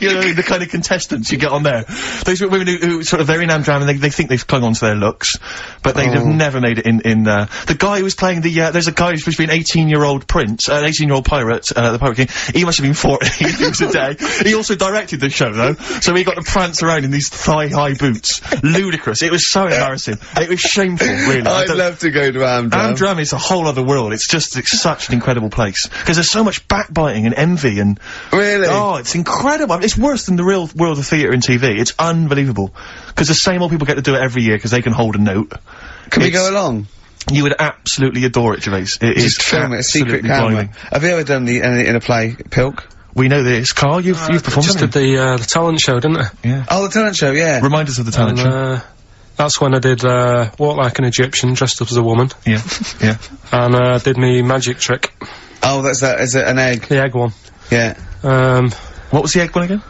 You know, the kind of contestants you get on there. Those women who sort of, they're in Amdram and they think they've clung on to their looks, but they'd have never made it in the guy who was playing there's a guy who's supposed to be an 18-year-old prince, an 18-year-old pirate, the Pirate King. He must have been 40 if he was a day. He also directed the show, though, so he got to prance around in these thigh-high boots. Ludicrous. It was so embarrassing. It was shameful, really. I'd love to go to Amdram. Amdram is a whole other world. It's such an incredible place. Because there's so much backbiting and envy and... Really? Oh, it's incredible. I mean, it's worse than the real world of theatre and TV. It's unbelievable. Because the same old people get to do it every year because they can hold a note. Can we go along? You would absolutely adore it, Gervais. It is film it, a secret camera. blinding. Have you ever done anything in a play, Pilk? We know this. Carl, you've performed, just did the talent show, didn't I? Yeah. Oh, the talent show, yeah. Remind us of the talent show. That's when I did, Walk Like an Egyptian, dressed up as a woman. Yeah, yeah. And, did me magic trick. Oh, that's that, is it an egg? The egg one. Yeah. What was the egg one again?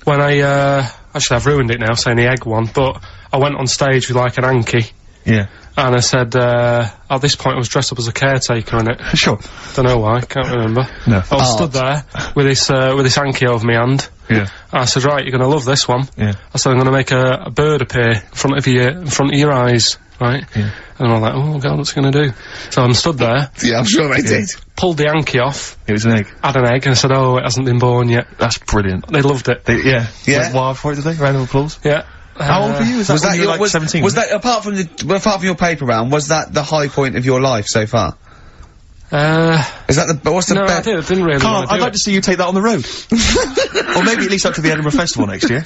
When actually I've ruined it now saying the egg one, but I went on stage with like an hanky. Yeah. And I said, at this point I was dressed up as a caretaker in it. Sure. Don't know why, can't remember. No. I was stood there with this hanky over my hand. Yeah. I said, right, you're gonna love this one. Yeah. I said, I'm gonna make a bird appear in front of your eyes, right? Yeah. And I'm like, oh god, what's it gonna do? So I'm stood there. Yeah, I'm sure they did. Pulled the hanky off. It was an egg. Had an egg, and I said, oh, it hasn't been born yet. That's brilliant. They loved it. Yeah. Yeah. Went wild for it, did they? Round of applause? Yeah. How old were you? Was that when you were like 17? Was that, apart from your paper round, was that the high point of your life so far? Is that what's the no, I didn't really Carl, I'd like to see you take that on the road. Or maybe at least up to the Edinburgh Festival next year.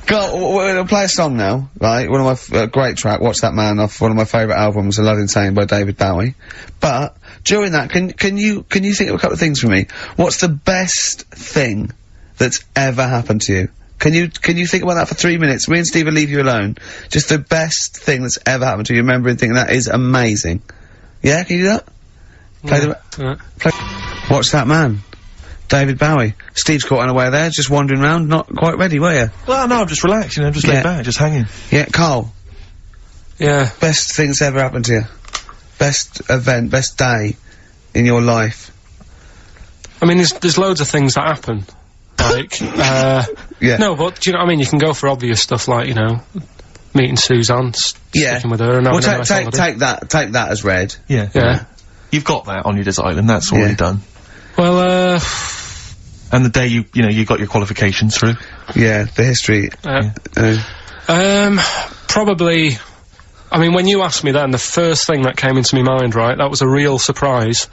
Carl, we're gonna play a song now, right? One of my, great track, Watch That Man, off one of my favourite albums, A Love Insane by David Bowie. But, during that, can you think of a couple of things for me? What's the best thing that's ever happened to you? Can you think about that for 3 minutes? Me and Steve will leave you alone. Just the best thing that's ever happened to you. Remember and think that is amazing. Yeah, can you do that? Play Watch That Man. David Bowie. Steve's caught unaware there, just wandering around, not quite ready, were you? Well, no, I'm just relaxed, you know, just laid back, just hanging. Yeah, Carl. Yeah. Best thing that's ever happened to you. Best event, best day in your life. I mean, there's loads of things that happen. Like, yeah. No, but, do you know what I mean? You can go for obvious stuff like, you know, meeting Suzanne, sticking with her and having a nice holiday. take that as read. Yeah. Yeah. You've got that on your desert island, that's already done. Well, and the day you got your qualifications through. Yeah, the history. Probably, I mean, when you asked me then, the first thing that came into my mind, right, that was a real surprise.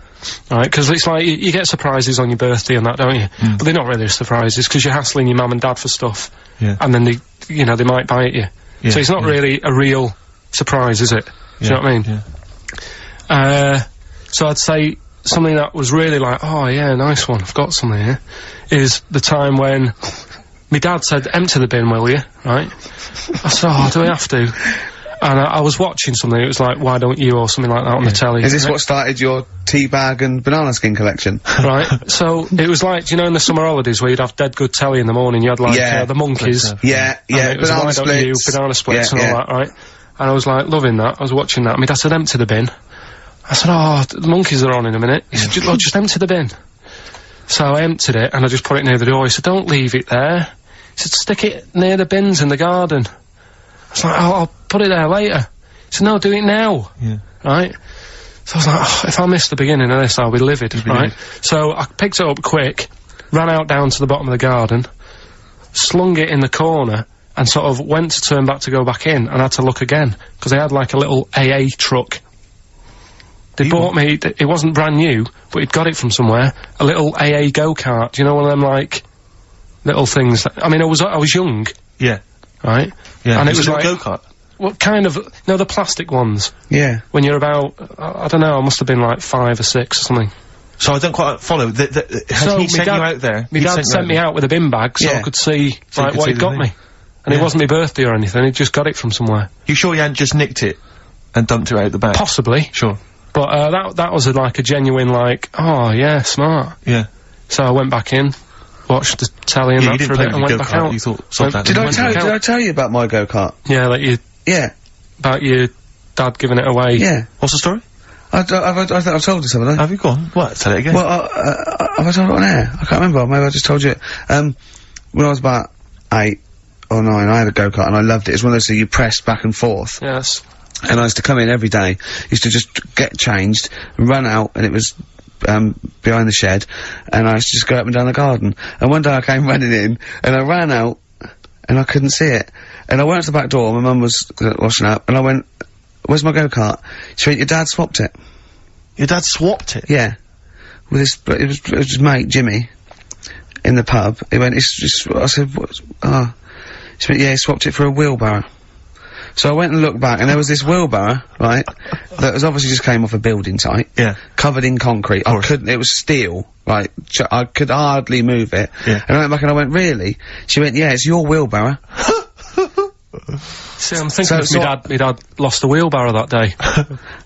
Right, because it's like, you get surprises on your birthday and that, don't you? But they're not really surprises, because you're hassling your mum and dad for stuff. Yeah. And then they might bite you. Yeah, so it's not really a real surprise, is it? Do you know what I mean? Yeah. So I'd say something that was really like, oh yeah, nice one, I've got something here, is the time when my dad said, empty the bin, will you? Right? I said, oh, do I have to? And I was watching something, it was like, why don't you, or something like that on the telly. Is this what started your tea bag and banana skin collection? Right, so it was like, do you know in the summer holidays where you'd have dead good telly in the morning, you had like, the Monkeys. Yeah, it was banana splits. Banana splits and all that, right? And I was like, loving that, I was watching that, and my dad said, empty the bin. I said, oh, the Monkeys are on in a minute. He said, just empty the bin. So I emptied it, and I just put it near the door. He said, don't leave it there. He said, stick it near the bins in the garden. I was like, oh, I'll put it there later. He said, no, do it now. Yeah. Right? So I was like, oh, if I miss the beginning of this, I'll be livid, right? So I picked it up quick, ran out down to the bottom of the garden, slung it in the corner, and sort of went to turn back to go back in, and had to look again, because they had like a little AA truck. They bought me, it wasn't brand new, but he'd got it from somewhere, a little AA go-kart. Do you know one of them, like, little things that, I mean, I was young. Yeah. Right? Yeah. And it was like like, a go-kart? What kind of, the plastic ones. Yeah. When you're about, I don't know, I must have been like 5 or 6 or something. So I don't quite follow. Has he sent you out there? My dad sent me out with a bin bag so I could see, like, what he'd got me. And it wasn't my birthday or anything, he'd just got it from somewhere. You sure you hadn't just nicked it and dumped it out the bag? Possibly. Sure. But, that was like a genuine, like, oh, yeah, smart. Yeah. So I went back in, watched the telly and that for a bit and went back out. You thought, Did I tell you about my go-kart? Yeah, like you... Yeah. About your dad giving it away. Yeah. What's the story? I think I've told you something. Have you gone? What? Tell it again. Well, have I told it on air? I can't remember. Maybe I just told you it. When I was about 8 or 9, I had a go-kart and I loved it. It's one of those that you press back and forth. Yes. And I used to come in every day, used to just get changed, run out, and it was, behind the shed, and I used to just go up and down the garden. And one day I came running in, and I ran out, and I couldn't see it. And I went to the back door, my mum was washing up, and I went, "Where's my go-kart?" She went, "Your dad swapped it." Your dad swapped it? Yeah. With his, it was his mate, Jimmy, in the pub. He went, "It's just," I said, "What?" Oh. She went, "Yeah, he swapped it for a wheelbarrow." So I went and looked back, and there was this wheelbarrow, right, that was obviously just came off a building site. Yeah. Covered in concrete. I couldn't, it was steel, right, I could hardly move it. Yeah. And I went back and I went, "Really?" She went, "Yeah, it's your wheelbarrow." See, I'm thinking if my dad lost a wheelbarrow that day.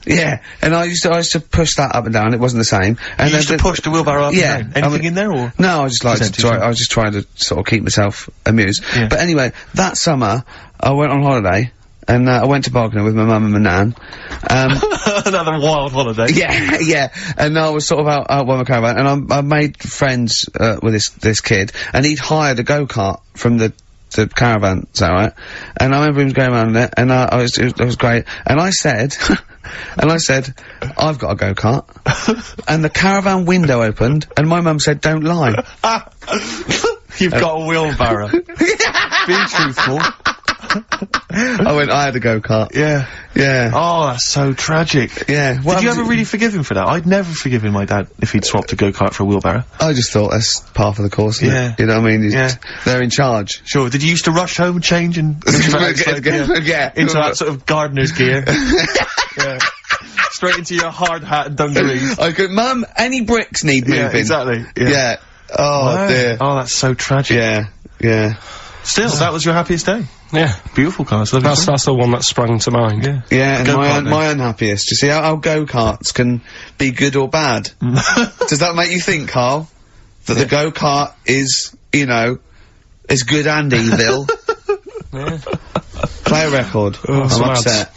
Yeah, and I used to push that up and down, it wasn't the same. And you used to push the wheelbarrow up and down? Anything in there, or? No, I just like to try, I was just trying to sort of keep myself amused. Yeah. But anyway, that summer, I went on holiday, and I went to Bognor with my mum and my nan. Another wild holiday. Yeah, yeah. And I was sort of out with my caravan, and I made friends with this kid, and he'd hired a go-kart from the caravan, is that right? And I remember him going around in it, and it was great. And I said, "I've got a go-kart." And the caravan window opened, and my mum said, "Don't lie." You've got a wheelbarrow. Be truthful. I went, "I had a go-kart." Yeah. Yeah. Oh, that's so tragic. Yeah. Did you ever really forgive him for that? I'd never forgiven my dad if he'd swapped a go-kart for a wheelbarrow. I just thought that's part of the course, isn't it? You know what I mean? They're in charge. Sure. Did you used to rush home, change, and yeah. into that sort of gardener's gear? Yeah. Straight into your hard hat and dungarees. I could, "Mum, any bricks need moving?" Yeah, exactly. Yeah. Oh, wow. dear. Oh, that's so tragic. Yeah. Yeah. Still, that was your happiest day. Yeah. Beautiful car. That's the one that sprang to mind. Yeah. Yeah, and my unhappiest. You see how go-karts can be good or bad? Does that make you think, Carl? That the go-kart is, you know, is good and evil? Yeah. Play a record. I'm upset.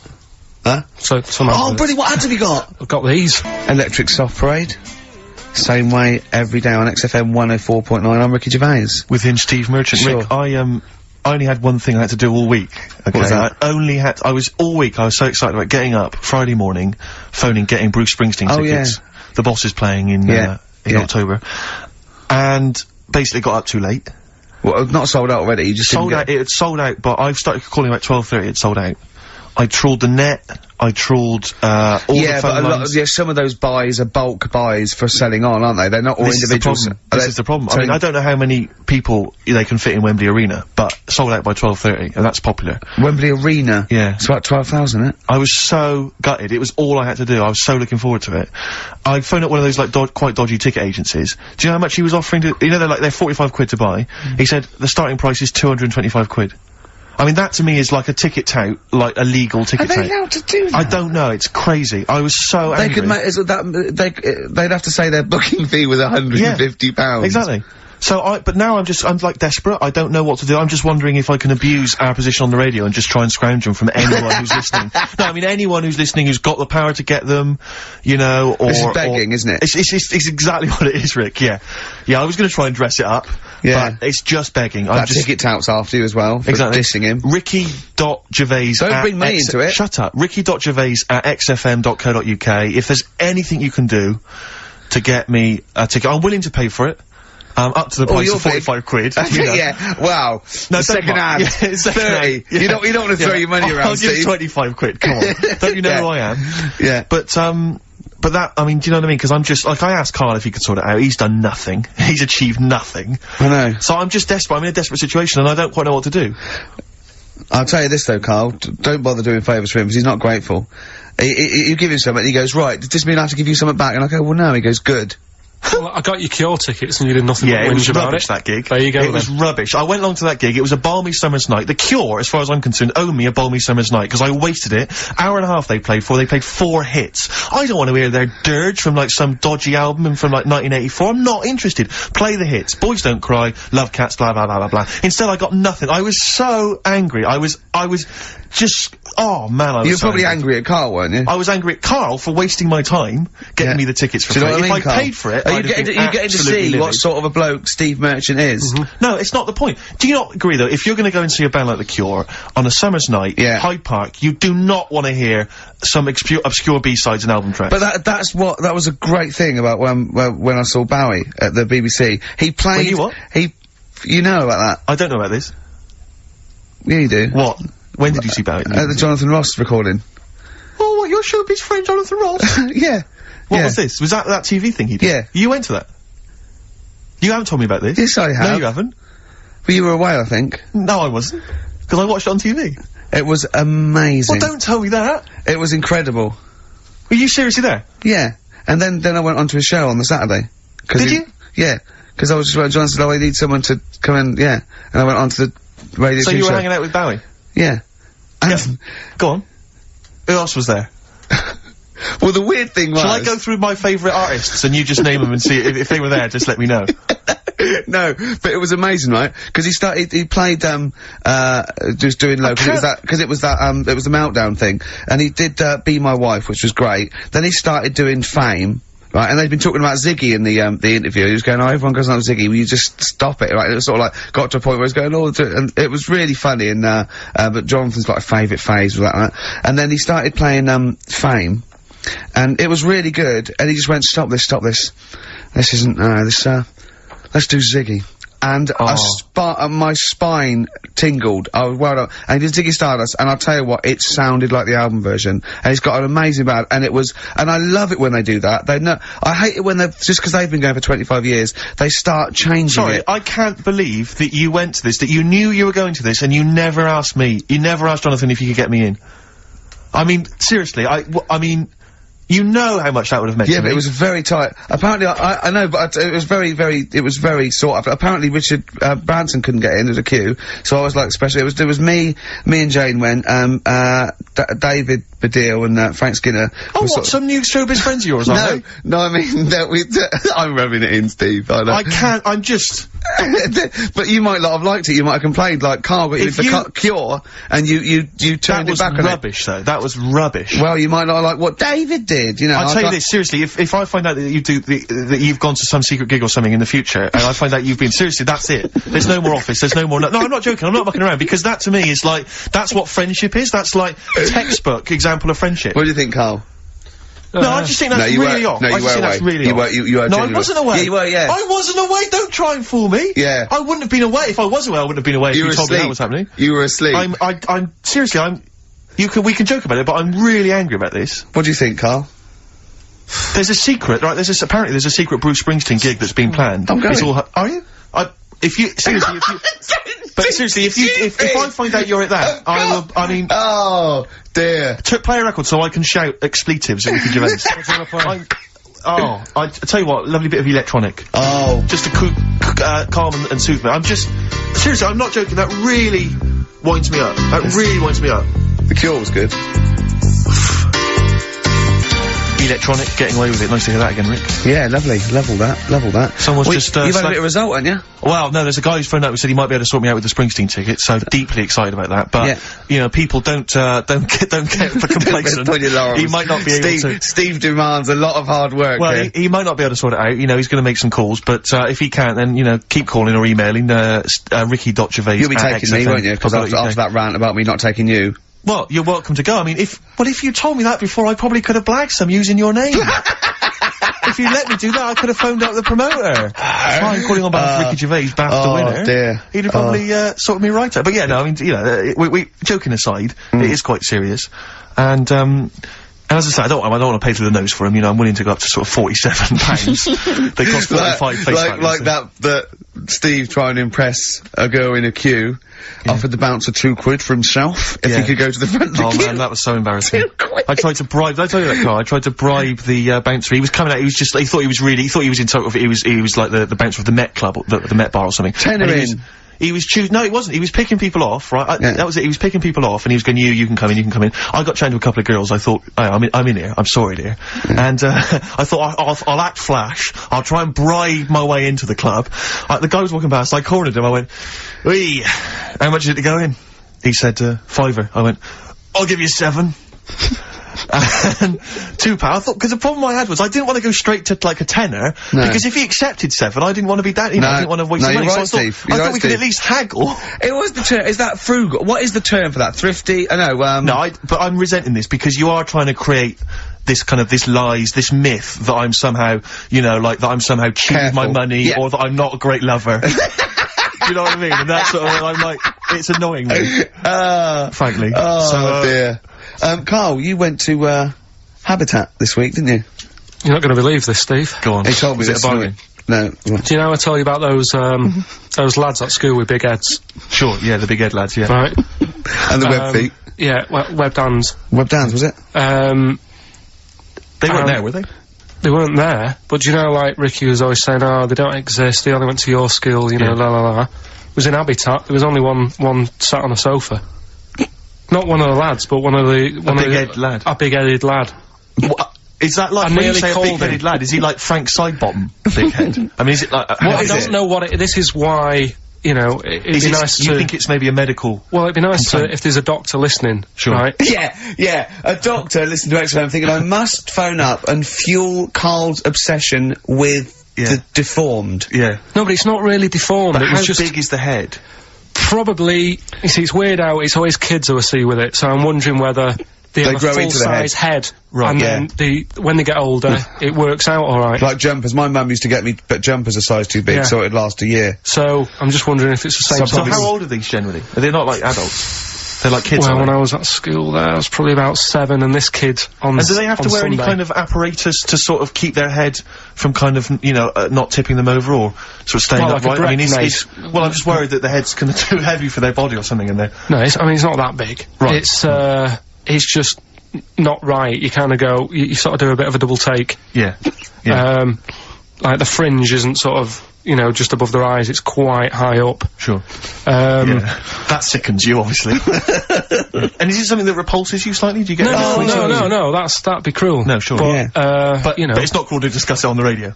Huh? Oh, brilliant, what ads have you got? I've got these. Electric Soft Parade. Same way every day on XFM 104.9. I'm Ricky Gervais. With him, Steve Merchant. Sure. Rick, I only had one thing I had to do all week. Okay? What was that? I was all week, I was so excited about getting up Friday morning, phoning, getting Bruce Springsteen tickets. Yeah. The Boss is playing in October. And basically got up too late. Well, not sold out already, you just sold out, it had sold out, but I started calling about 12:30, it sold out. I trawled the net, I trawled, all the phone lines. Some of those buys are bulk buys for selling on, aren't they? They're not all individuals. This is the problem. I mean, I don't know how many people they can fit in Wembley Arena, but sold out by 12:30, and that's popular. Wembley Arena? Yeah. It's about 12,000, isn't it? I was so gutted. It was all I had to do. I was so looking forward to it. I phoned up one of those, like, quite dodgy ticket agencies. Do you know how much he was offering to, you know, they're 45 quid to buy. He said, the starting price is 225 quid. I mean, that to me is like a ticket tout, like a legal ticket tout. Are they allowed to do that? I don't know, it's crazy. I was so angry. They could make, they'd have to say their booking fee was £150. Yeah, exactly. So but now I'm like desperate, I don't know what to do, I'm just wondering if I can abuse our position on the radio and just try and scrounge them from anyone who's listening. No, I mean anyone who's listening who's got the power to get them, you know, or... This is begging, isn't it? It's exactly what it is, Rick, yeah. Yeah, I was gonna try and dress it up. Yeah. But it's just begging. That ticket tout's after you as well, for dissing him. Ricky.Gervais Don't bring me into it. Shut up. Ricky.Gervais@xfm.co.uk. If there's anything you can do to get me a ticket, I'm willing to pay for it. Up to the price of 45 quid. You know. Yeah, wow. No, second hand. Yeah, 30. Yeah. You don't want to throw your money around, I'll give 25 quid, come on. Don't you know who I am? Yeah. But that, I mean, do you know what I mean? Because I'm just, like, I asked Karl if he could sort it out. He's done nothing. He's achieved nothing. I know. So I'm just desperate. I'm in a desperate situation and I don't quite know what to do. I'll tell you this though, Karl. Don't bother doing favours for him because he's not grateful. You give him something and he goes, right, does this mean I have to give you something back? And I go, well no. He goes, good. Well, I got your Cure tickets and you did nothing but Yeah, it was whinge about rubbish, it. that gig. There you go. It was rubbish. I went along to that gig. It was a balmy summer's night. The Cure, as far as I'm concerned, owe me a balmy summer's night, because I wasted it. Hour and a half they played for. They played 4 hits. I don't want to hear their dirge from, like, some dodgy album from, like, 1984. I'm not interested. Play the hits. Boys Don't Cry, Love Cats, blah, blah, blah, blah, blah. Instead, I got nothing. I was so angry. I was just, oh, man, I was You were so probably angry at Carl, weren't you? I was angry at Carl for wasting my time getting me the tickets for Do you free. know what I mean, If I Carl? paid for it, Are you I'd have been getting to absolutely see what livid. sort of a bloke Steve Merchant is? No, it's not the point. Do you not agree, though, if you're going to go and see a band like The Cure on a summer's night, Hyde Park, you do not want to hear some obscure B-sides and album tracks. But that was a great thing about when I saw Bowie at the BBC. He played... When you what? You know about that? I don't know about this. Yeah, you do. What? When did you see Bowie? At the Jonathan Ross recording. Oh, what, your showbiz friend Jonathan Ross? Yeah. What was this? Was that TV thing he did? Yeah. You went to that? You haven't told me about this? Yes, I have. No, you haven't. But you were away, I think. No, I wasn't. Because I watched it on TV. It was amazing. Well, don't tell me that. It was incredible. Were you seriously there? Yeah. And then I went on to his show on the Saturday. Did you? Yeah. Because I was just, John said, oh, I need someone to come in, yeah. And I went on to the radio So 2 you were show. hanging out with Bowie? Yeah. And Go on. Who else was there? well, the weird thing was... Shall I go through my favourite artists and you just name them and see if they were there, just let me know. No, but it was amazing, right? Because he played, just doing low, because it was the Meltdown thing. And he did, Be My Wife, which was great. Then he started doing Fame. Right, and they'd been talking about Ziggy in the interview. He was going, oh, everyone goes on Ziggy, will you just stop it, right? And it was sort of like, got to a point where he was going, oh, and it was really funny, and, but Jonathan's like favourite phase was that. And then he started playing, Fame, and it was really good, and he just went, stop this, this isn't, let's do Ziggy. And my spine tingled. I was well done. And he did Ziggy Stardust, and I'll tell you what, it sounded like the album version. And it's got an amazing band, and I love it when they do that. I hate it when just because they've been going for 25 years, they start changing it. I can't believe that you went to this, that you knew you were going to this, and you never asked me. You never asked Jonathan if you could get me in. I mean, seriously, I mean, you know how much that would have meant to me. Yeah, but it was very tight. Apparently, I know, but it was very sought after. Apparently, Richard Branson couldn't get in, there's a queue, so I was like special. It was me and Jane went, David Baddiel and Frank Skinner. Oh, what, some new showbiz friends of yours, are they? No, I mean, I'm rubbing it in, Steve, I know. I can't, I'm just... But you might not have liked it, you might have complained, like, Carl got you the Cure, and you turned it back on it. That was rubbish, though. That was rubbish. Well, you might not have liked what David did, you know. I'll tell you this, seriously, if I find out that that you've gone to some secret gig or something in the future, and I find out you've been, seriously, that's it. There's no more Office, there's no more, no, I'm not joking, I'm not mucking around, because that to me is like, that's what friendship is, that's like a textbook example of friendship. What do you think, Carl? No, I just think that's really off. No, you were away. That's really off. You were no, I wasn't away. Yeah, you were, yeah. I wasn't away, don't try and fool me. Yeah. I wouldn't have been away. If I was away, I wouldn't have been away if you told me that was happening. You were asleep. Seriously, we can joke about it, but I'm really angry about this. What do you think, Carl? There's a secret, right? Apparently there's a secret Bruce Springsteen gig that's been planned. I'm going. It's all, are you? Seriously, if I find out you're at that, I mean... Oh, dear. Play a record so I can shout expletives at Ricky Gervais. I tell you what, lovely bit of electronic. Oh. Just to calm and soothe me. Seriously, I'm not joking, that really winds me up. That really winds me up. The Cure was good. Electronic, getting away with it. Nice to hear that again, Rick. Yeah, lovely. Level that. Someone's just, you've had a bit of result, haven't you? Well, no, there's a guy who's phoned up who said he might be able to sort me out with the Springsteen ticket, so deeply excited about that. But, you know, people don't get for complacent. He might not be able to. Steve demands a lot of hard work. Well, he might not be able to sort it out, you know, he's gonna make some calls, but, if he can't, then, you know, keep calling or emailing, Ricky.Gervais. You'll be taking me, won't you? Because after that rant about me not taking you. Well, you're welcome to go. I mean, if you told me that before, I probably could have blagged some using your name. If you let me do that, I could have phoned up the promoter. Fine, calling on behalf of Ricky Gervais, BAFTA winner. Dear. He'd have probably, sorted me right out. But yeah, no, I mean, you know, we joking aside, it is quite serious. And And as I say, I don't want to pay through the nose for them, you know, I'm willing to go up to sort of £47. They cost 45 face values. Like that Steve trying to impress a girl in a queue, offered the bouncer £2 for himself if he could go to the front of the queue. Man, that was so embarrassing. £2. I tried to bribe, did I tell you that, Carl? I tried to bribe the, bouncer. He was coming out, he thought he was in total, he was like the bouncer of the Met Club, or the Met Bar or something. He was no, he wasn't. He was picking people off, right? That was it. He was picking people off, and he was going, you can come in, you can come in. I got chatting to a couple of girls. I thought, I'm in here. I'm sorry, dear. And, I thought, I'll act flash. I'll try and bribe my way into the club. The guy was walking past. I cornered him. I went, "Wee, how much is it to go in?" He said, £5. I went, "I'll give you 7. And £2. I thought, because the problem I had was I didn't want to go straight to like a tenner, because if he accepted 7, I didn't want to be that, you know, I didn't want to waste the money. Right, so I thought we could at least haggle. It was the term, is that frugal? What is the term for that? Thrifty? I know, but I'm resenting this because you are trying to create this this myth that I'm somehow, you know, like that I'm somehow cheating my money, or that I'm not a great lover. You know what I mean? And that's sort of, I'm like, it's annoying me. Frankly. Oh, dear. Carl, you went to, Habitat this week, didn't you? You're not going to believe this, Steve. Go on. He told me this morning. No. Do you know I told you about those lads at school with big heads? Sure, yeah, the big head lads, yeah. Right. And the web feet. Yeah, webbed hands. Webbed hands, was it? They weren't there, were they? They weren't there, but do you know, like, Ricky was always saying, oh, they don't exist, they only went to your school, you know, la la la. It was in Habitat, there was only one sat on a sofa. Not one of the lads, but one of the... big-headed lad. A big-headed lad. What? Is that like, when you say a big-headed lad, is he like Frank Sidebottom big head? I mean, is it like... I don't know what this is why, you know, it'd be nice to... You think it's maybe a medical... Well, it'd be nice to, if there's a doctor listening, right? Yeah, a doctor listening to XFM thinking, I must phone up and fuel Carl's obsession with the deformed. Yeah. No, but it's not really deformed. But how big is the head? Probably, you see, it's weird how it's always kids who I see with it, so I'm wondering whether they have a full-size head, right, and then when they get older, it works out alright. Like jumpers. My mum used to get me jumpers a size too big, so it'd last a year. So, I'm just wondering if it's the same So how old are these generally? Are they not like adults? They're like kids, Well, when I was at school there, I was probably about 7, and this kid on And do they have to wear Sunday. any kind of apparatus to sort of keep their head from kind of, you know, not tipping them over, or sort of staying Well, upright? like I mean, well, I'm just worried that the head's kind of too heavy for their body or something, and they're... No, it's not that big. Right. It's just not right. You kind of go, you sort of do a bit of a double take. Yeah. Like the fringe isn't sort of, you know, just above their eyes, it's quite high up. Sure. That sickens you, obviously. And is it something that repulses you slightly? Do you get... No, that'd be cruel. No, sure. But, but, you know... But it's not cruel to discuss it on the radio.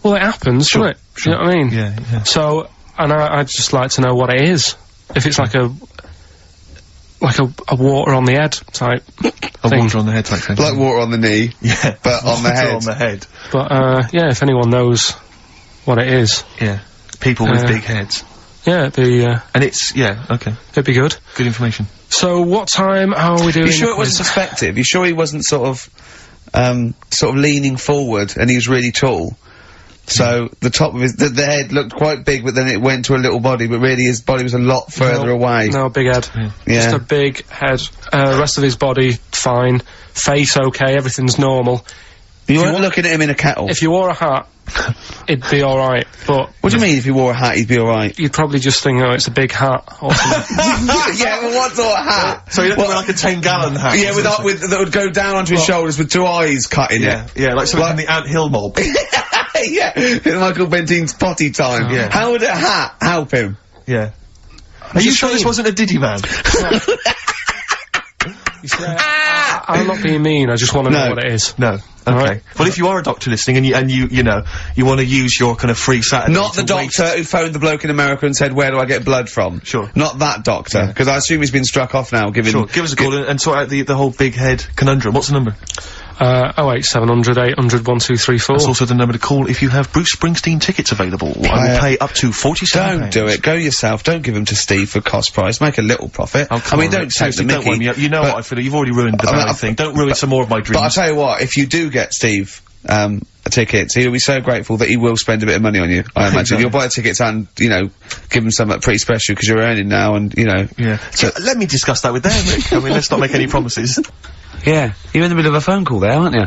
Well, it happens, doesn't it? Sure. You know what I mean? Yeah. So, and I'd just like to know what it is. If it's like a water on the head type thing. Water on the head type thing. Like water on the knee. Yeah. But on the head. on the head. But, yeah, if anyone knows what it is. Yeah. People with big heads. Yeah, it'd be, And it's, okay. It'd be good. Good information. So, what time are we doing? You sure it wasn't perspective? You sure he wasn't sort of leaning forward and he was really tall? So, the top of the head looked quite big, but then it went to a little body, but really his body was a lot further away. No, big head. Yeah. Just a big head. Rest of his body, fine. Face, okay, everything's normal. You weren't looking at him in a kettle. If you wore a hat, it'd be alright, but... What do you mean, if you wore a hat, he'd be alright? You'd probably just think, oh, it's a big hat, or something. Yeah, but what sort of hat? So you'd have to wear like a 10-gallon hat. Yeah, that would go down onto his shoulders with 2 eyes cut in it. Yeah, like something from the Ant Hill mob. Yeah, Michael Bentine's potty time. Yeah. How would a hat help him? Yeah. Are you sure this wasn't a Diddy man? You see, I'm not being mean, I just want to know what it is. No. Okay. Right. Well, if you are a doctor listening and you know, you want to use your kind of free Saturday... Not the doctor who phoned the bloke in America and said, where do I get blood from? Sure. Not that doctor, because I assume he's been struck off now, given... Sure, give us a call and sort out the whole big head conundrum. What's the number? 08700 800 1234. That's also the number to call if you have Bruce Springsteen tickets available. I will pay up to £47. Don't do it. Go yourself. Don't give them to Steve for cost price. Make a little profit. Oh, I mean, don't take the mickey. Don't wind me up. You know what I feel. You've already ruined the Barry thing. Don't ruin some more of my dreams. But I'll tell you what, if you do get Steve tickets, he'll be so grateful that he will spend a bit of money on you, I imagine. You'll buy tickets and, you know, give him something pretty special because you're earning now and, you know. Yeah. So let me discuss that with them, Rick. I mean, let's not make any promises. Yeah. You're in the middle of a phone call there, aren't you?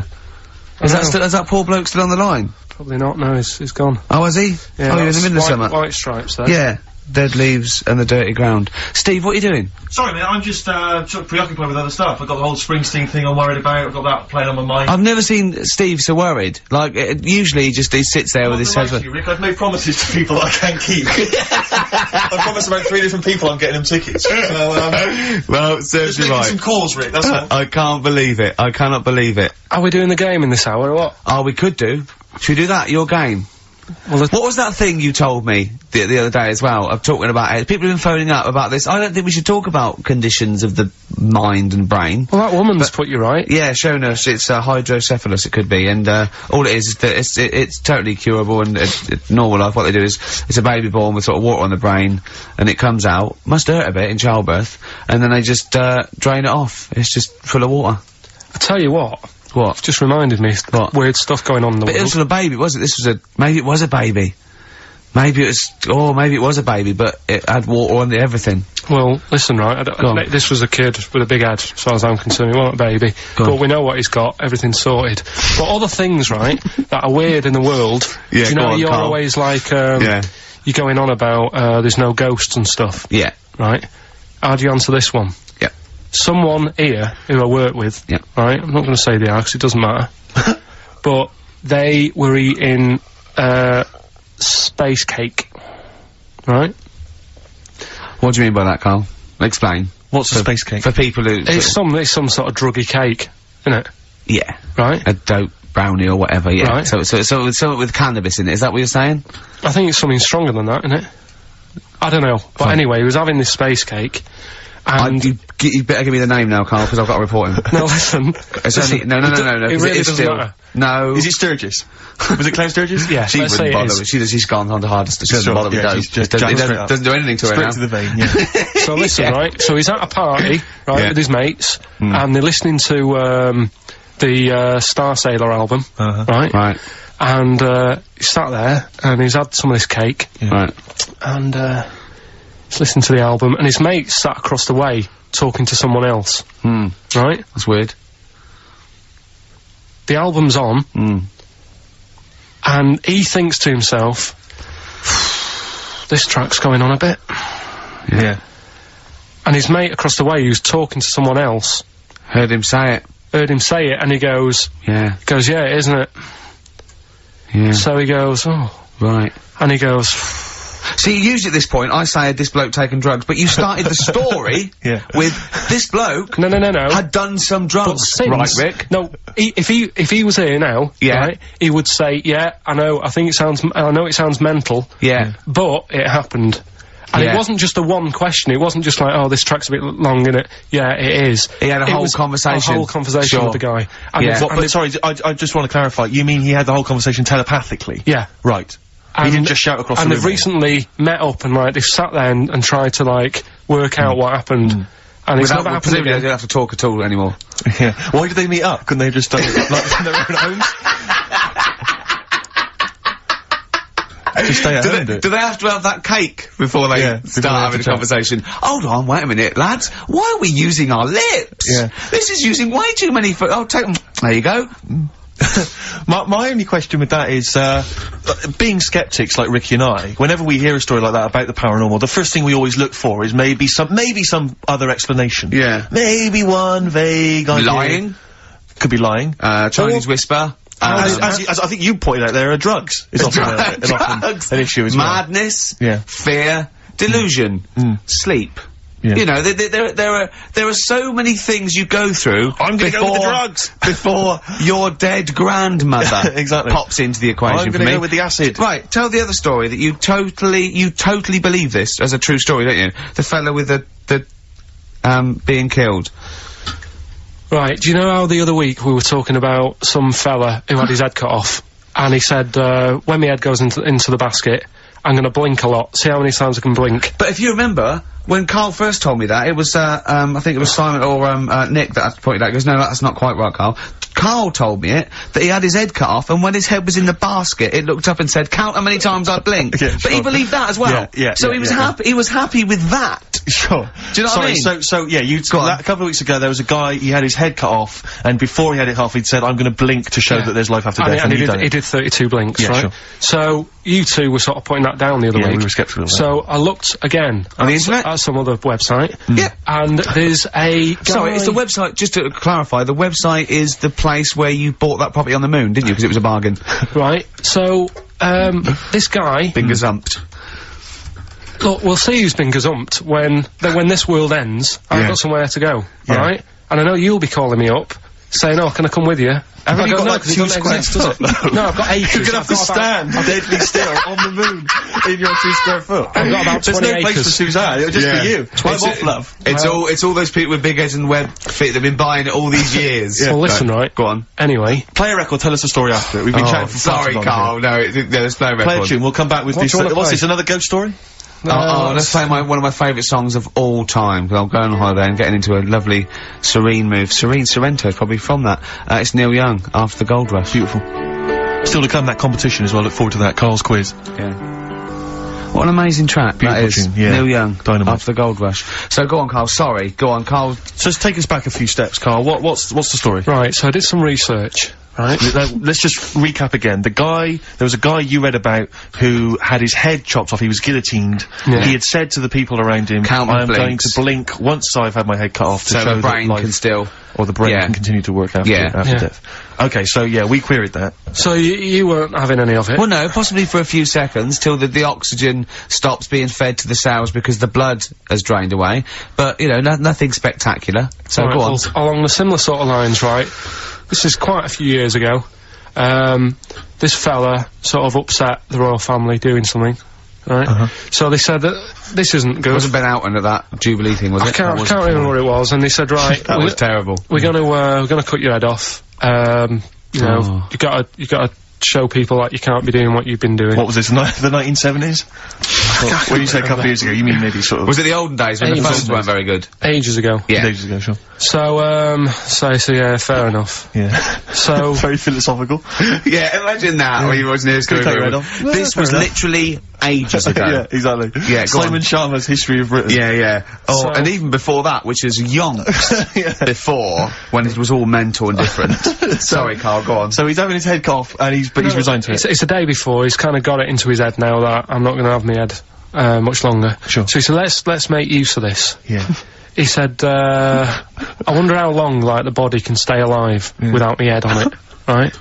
Is that poor bloke still on the line? Probably not, no, he's gone. Oh, is he? Yeah, oh, you're in the middle of something. White stripes there. Yeah. Dead leaves and the dirty ground. Steve, what are you doing? Sorry, mate, I'm just, sort of preoccupied with other stuff. I've got the whole Springsteen thing I'm worried about, I've got that playing on my mind. I've never seen Steve so worried. Like, usually he sits there with his head... Rick, I've made promises to people that I can't keep. I've promised about 3 different people I'm getting them tickets. So, well, serves you right. some calls, Rick, that's all. I can't believe it. I cannot believe it. Are we doing the game in this hour or what? Oh, we could do. Should we do that? Your game? Well, what was that thing you told me the other day as well, of talking about it? People have been phoning up about this. I don't think we should talk about conditions of the mind and brain. Well, that woman's put you right. Yeah, shown us it's hydrocephalus, it could be, and all it is that it's totally curable and normal life. What they do is, it's a baby born with sort of water on the brain, and it comes out, must hurt a bit in childbirth, and then they just drain it off. It's just full of water. I tell you what. What? Just reminded me what weird stuff going on in the world. But it was a baby, was it? This was maybe it was a baby. Maybe it was a baby, but it had water on everything. Well, listen, right, this was a kid with a big head, as far as I'm concerned. He wasn't a baby. But we know what he's got, everything's sorted. But other things, right, that are weird in the world, yeah, do you know you're Carl. always like, you're going on about, there's no ghosts and stuff. Yeah. Right? How do you answer this one? Yeah. Someone here, who I work with, right, I'm not going to say they are, because it doesn't matter, but they were eating, space cake. Right? What do you mean by that, Carl? Explain. What's a space cake? For people who... It's some sort of druggy cake, isn't it? Yeah. Right? A dope brownie or whatever, yeah. Right. So with cannabis in it, is that what you're saying? I think it's something stronger than that, isn't it? I don't know. But anyway, he was having this space cake, and... You better give me the name now, Carl, because I've got to report him. No, listen. No, It really doesn't matter. No. Is it Sturgis? Was it Claire Sturgis? Yeah, she wouldn't bother. She's gone on to hardest. She doesn't bother with those. Doesn't do anything to her now. Straight to the vein, yeah. So listen, right, so he's at a party, right, with his mates, and they're listening to, the, Star Sailor album, right? Right. And, he's sat there, and he's had some of this cake. Yeah. Right. And, he's listening to the album, and his mate sat across the way, talking to someone else. Right? That's weird. The album's on, and he thinks to himself, this track's going on a bit. Yeah. And his mate across the way, who's talking to someone else, heard him say it, and he goes, yeah, isn't it? Yeah. So he goes, oh. Right. And he goes... See, usually at this point, I say, had this bloke taken drugs, but you started the story with this bloke No. had done some drugs. Right, Rick? No, if he was here now, right, he would say, yeah, I know it sounds mental. Yeah. But it happened. And it wasn't just a one question, it wasn't just like, oh, this track's a bit long, innit? Yeah, it is. He had a whole conversation. A whole conversation with the guy. And but sorry, I just want to clarify, you mean he had the whole conversation telepathically? Yeah. Right. He didn't just shout across the room. And they've recently met up and, like, they've sat there and tried to, like, work out what happened. And it's never happened again. They don't have to talk at all anymore. Yeah. Why did they meet up? Couldn't they have just done it, like, in their own homes? Just stay at home, do they have to have that cake before they start having a conversation? Hold on, wait a minute, lads. Why are we using our lips? Yeah. This is using way too many take them. There you go. My only question with that is, being skeptics like Ricky and I, whenever we hear a story like that about the paranormal, the first thing we always look for is maybe some other explanation. Yeah. Maybe one vague idea. Lying. Could be lying. Chinese whisper. As I think you pointed out, there are drugs. It's often an issue as well. Madness. Fear. Delusion. Sleep. Yeah. You know, there are so many things you go through. I'm gonna go with the drugs before your dead grandmother pops into the equation. I'm gonna go with the acid. Right, tell the other story that you totally believe this as a true story, don't you? The fella with the being killed. Right, do you know how the other week we were talking about some fella who had his head cut off, and he said, when my head goes into the basket, I'm gonna blink a lot, see how many times I can blink. But if you remember, when Carl first told me that, it was, I think it was Simon or, Nick that pointed out, he goes, no, that's not quite right, Carl. Carl told me that he had his head cut off, and when his head was in the basket, it looked up and said, count how many times I blinked. Yeah, but he sure. believed that as well. So he was happy, he was happy with that. Sure. Do you know what I mean? So yeah, a couple of weeks ago, there was a guy, he had his head cut off, and before he had it off, he'd said, I'm gonna blink to show that there's life after death, and he done it. did 32 blinks, right? Sure. So, you two were sort of putting that down the other week. we were sceptical of that. So, I looked again. On the internet? At some other website. Yeah. And there's a guy... Sorry, it's the website, just to clarify, the website is the place where you bought that property on the moon, didn't you? Because it was a bargain. Right. So, this guy... Been gazumped. Look, we'll see who's been gazumped when this world ends. I've got somewhere to go, right? And I know you'll be calling me up, saying, "Oh, can I come with you?" Haven't you got like 'cause it 2 doesn't square exist, does foot? it? No, I've got acres. You're gonna have to stand deadly still on the moon in your 2 square foot. I've got about 20 There's no place acres. for Suzanne, it'll just be you. It's Moth, love. It's all those people with big heads and web feet that've been buying it all these years. Well, listen, right. Go on. Anyway. Play a record, tell us the story after it. We've been chatting for far Sorry, too long Carl. No, there's no record. Play a tune, we'll come back with this. do you wanna What's play? this, another ghost story? Let's play one of my favourite songs of all time, because I'm going on holiday and getting into a lovely serene mood. Sorrento's probably from that. It's Neil Young, After the Gold Rush. Beautiful. Still to come, that competition as well, look forward to that, Carl's quiz. Yeah. What an amazing track Beautiful that is. tune, yeah. Neil Young, Dynamite. After the Gold Rush. So go on, Carl, sorry. Go on, Carl. So let's take us back a few steps, Carl. What's the story? Right, so I did some research, right? Let's just recap again. There was a guy you read about who had his head chopped off, he was guillotined. Yeah. He had said to the people around him, Count my I am going blinks. to blink once I've had my head cut off to So show the brain that life, can still... or the brain Yeah. can continue to work after, Yeah. after Yeah. death. Okay, so yeah, we queried that. So you weren't having any of it? Well, no, possibly for a few seconds, till the oxygen stops being fed to the cells because the blood has drained away. But, you know, nothing spectacular. So Right, go on. well, along the similar sort of lines, right? This is quite a few years ago. This fella sort of upset the royal family doing something, right? So they said that this isn't good. Wasn't Ben Oughton at that Jubilee thing, was I it? can't remember what it was, and they said, right, That was terrible. we're gonna cut your head off. You know, you gotta show people that you can't be doing what you've been doing. What was this, the 1970s? When you say a couple of years ago, you mean maybe sort of... Was it the olden days when the Ages phones ago. weren't very good? Ages ago. Yeah. Days ago, sure. So yeah, fair enough. Yeah. So Very philosophical. Yeah, imagine that when you was near Take your head off. Yeah, This fair was enough. literally ages ago. Yeah, exactly. Yeah, go Simon on. Sharma's History of Britain. Yeah, yeah. Oh, So- and even before that, which is yonks before, when it was all mental and different. Sorry, Carl, go on. So he's having his head cut off, and he's resigned to it. It's the day before. He's kind of got it into his head now that I'm not going to have my head much longer. Sure. So he said, let's make use of this. Yeah. He said, I wonder how long, like, the body can stay alive without my head on it, right?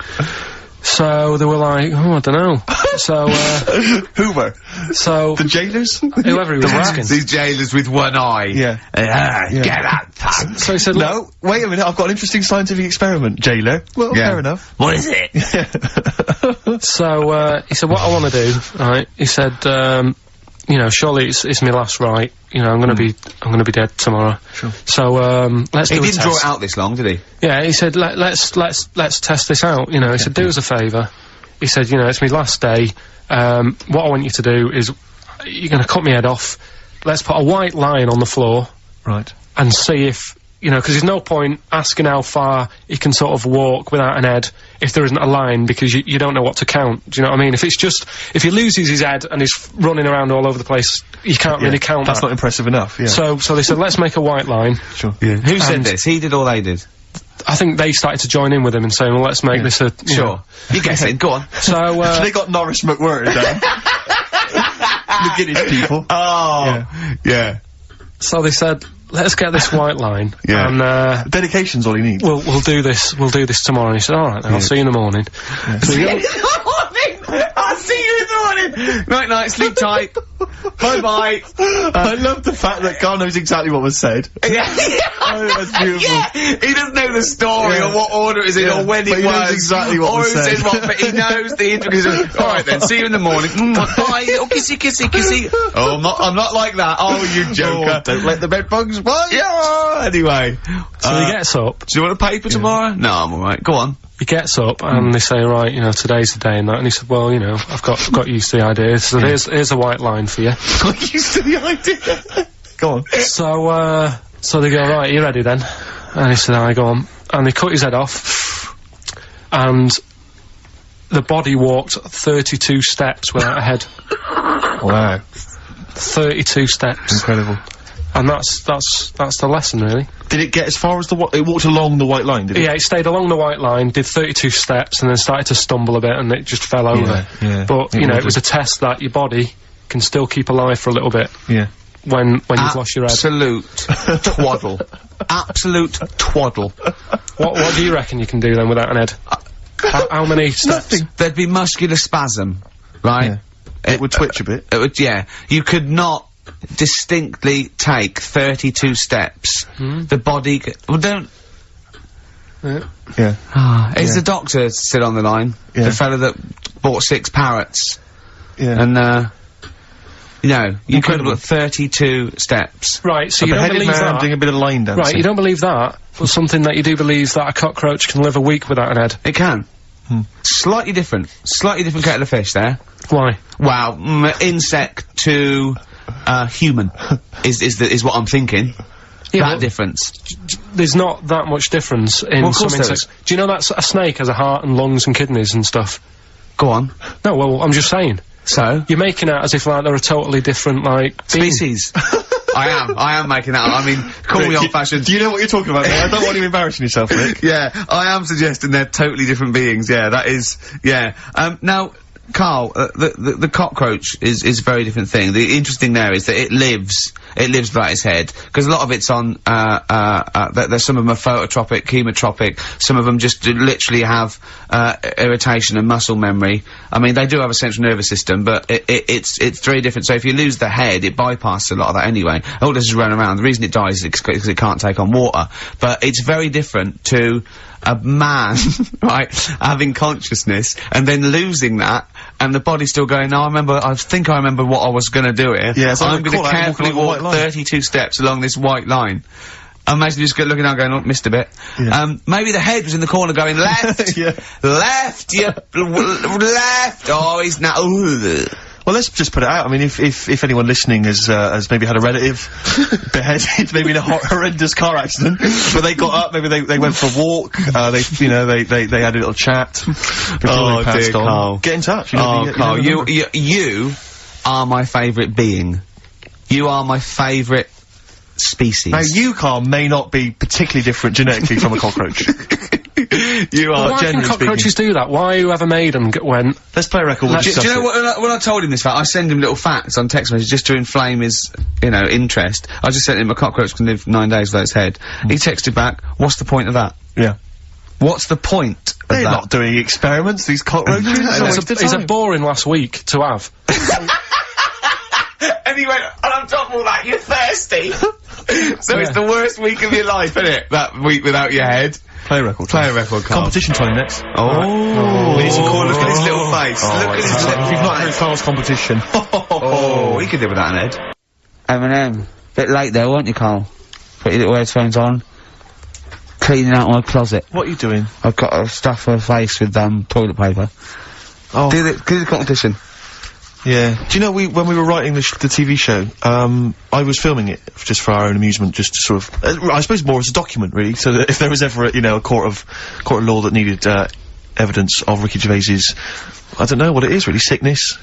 So they were like, oh, I don't know. So, Hoover. so The jailers? whoever he was asking. These jailers with one eye. Yeah. Get that thug. So he said, No, wait a minute, I've got an interesting scientific experiment, jailer. Well, Yeah. fair enough. What is it? So, he said, what I want to do, right, he said, you know, surely it's my last right, you know, I'm gonna be dead tomorrow. Sure. So, let's He do a didn't draw test. it out this long, did he? Yeah, he said, let's test this out, you know, he said, do us a favour. He said, you know, it's my last day, what I want you to do is, you're gonna cut my head off, let's put a white line on the floor, Right. and see if, you know, 'cause there's no point asking how far he can sort of walk without an head if there isn't a line, because you don't know what to count. Do you know what I mean? If it's just, if he loses his head and he's running around all over the place, you can't really count That's that. not impressive enough, yeah. So they said, let's make a white line. Sure. Yeah. Who said And- this? He did or they did? I think they started to join in with him and saying, well, let's make this a, you know. You guess it, go on. So, They got Norris McWhirter down. The Guinness people. Oh, yeah. so they said, let's get this white line. Yeah. And, Dedication's all he needs. we'll do this tomorrow. And he said, alright then, I'll see you in the morning. So we go- I'll see you in the morning. Night, night, sleep tight. Bye bye. I love the fact that Carl knows exactly what was said. Yeah. Oh, that's beautiful. Yeah. He doesn't know the story Yeah. or what order it is in Yeah. or when But it he was. knows exactly what or was who said. said what, but he knows the intricacies. Alright then, see you in the morning. Bye, little kissy, kissy, kissy. Oh, I'm not like that. Oh, you joker. Don't let the bed bugs bite. Yeah, anyway. so he gets up. Do you want a paper tomorrow? No, I'm alright. Go on. He gets up and they say, right, you know, today's the day and that. And he said, well, you know, I've got used to the idea. So here's a white line for you. Got used to the idea. Go on. So they go, right, you ready then? And he said, aye, go on. And they cut his head off. and the body walked 32 steps without a head. Wow. 32 steps. Incredible. And that's the lesson, really. Did it get as far as it walked along the white line, did it? Yeah, it stayed along the white line, did 32 steps, and then started to stumble a bit, and it just fell over. Yeah. But, you know, it was a test that your body can still keep alive for a little bit. Yeah. When you've lost your head. Absolute twaddle. Absolute twaddle. What do you reckon you can do then without an head? How many steps? Nothing. There'd be muscular spasm, right? Yeah. It would twitch a bit. It would, yeah. You could not distinctly take 32 steps. The body well, don't... Yeah. Is the doctor still on the line? Yeah. The fella that bought 6 parrots. Yeah. And, you know, you could Incredible. have got 32 steps. Right, so A you don't beheaded believe man that. doing a bit of line dancing. Right, you don't believe that, but something that you do believe that a cockroach can live a week without an head. It can. Slightly different kettle of fish there. Why? Wow, insect to, human is what I'm thinking. Yeah, That difference. There's not that much difference in Well, of some course there insects. Do you know that a snake has a heart and lungs and kidneys and stuff? Go on. No, well, I'm just saying. So? You're making out as if, like, they're a totally different, like, being. Species. I am making that up. I mean, call me Rick, old-fashioned. Do you know what you're talking about, mate? I don't want you embarrassing yourself, Rick. Yeah, I am suggesting they're totally different beings. Yeah, that is. Yeah. Now, Karl, the cockroach is a very different thing. The interesting there is that it lives without its head, because a lot of it's on. There's some of them are phototropic, chemotropic. Some of them just literally have irritation and muscle memory. I mean, they do have a central nervous system, but it's very different. So if you lose the head, it bypasses a lot of that anyway. All this is running around. The reason it dies is because it can't take on water. But it's very different to a man, right, having consciousness and then losing that, and the body's still going, no, I think I remember what I was gonna do here. Yeah, so I'm gonna carefully walk 32 steps along this white line. Imagine you just looking down going, oh, missed a bit. Yeah. Maybe the head was in the corner going, left! Yeah. Left! Left! Oh, he's now, Well, let's just put it out. I mean, if anyone listening has maybe had a relative beheaded, maybe in a horrendous car accident, but they got up, maybe they went for a walk, they had a little chat before they passed on. Karl. Get in touch. Karl, you are my favourite being. You are my favourite species. Now, you, Karl, may not be particularly different genetically from a cockroach. You are, Why can generally cockroaches speaking. do that? Why whoever made them went... Let's play a record. Do you know what, when I told him this fact, I send him little facts on text messages just to inflame his, interest. I just sent him a cockroach can live 9 days without its head. He texted back, what's the point of that? Yeah. What's the point of They're that? not doing experiments, these cockroaches. It's a boring last week to have. And he went, and on top of all that, you're thirsty. So it's the worst week of your life, isn't it? That week without your head. Play a record. Play a record, Karl. Competition time next. Oh. We need some call. Look at his little face. Look at his little If you've not heard Karl's competition. Oh, he could do without an head. Eminem. Bit late there, weren't you, Karl? Put your little headphones on. Cleaning out my closet. What are you doing? I've got to stuff her face with, toilet paper. Oh. Do the competition. Yeah. Do you know, when we were writing the TV show, I was filming it just for our own amusement, just to sort of, I suppose more as a document, really, so that if there was ever, a court of law that needed, evidence of Ricky Gervais's, I don't know what it is, really, sickness,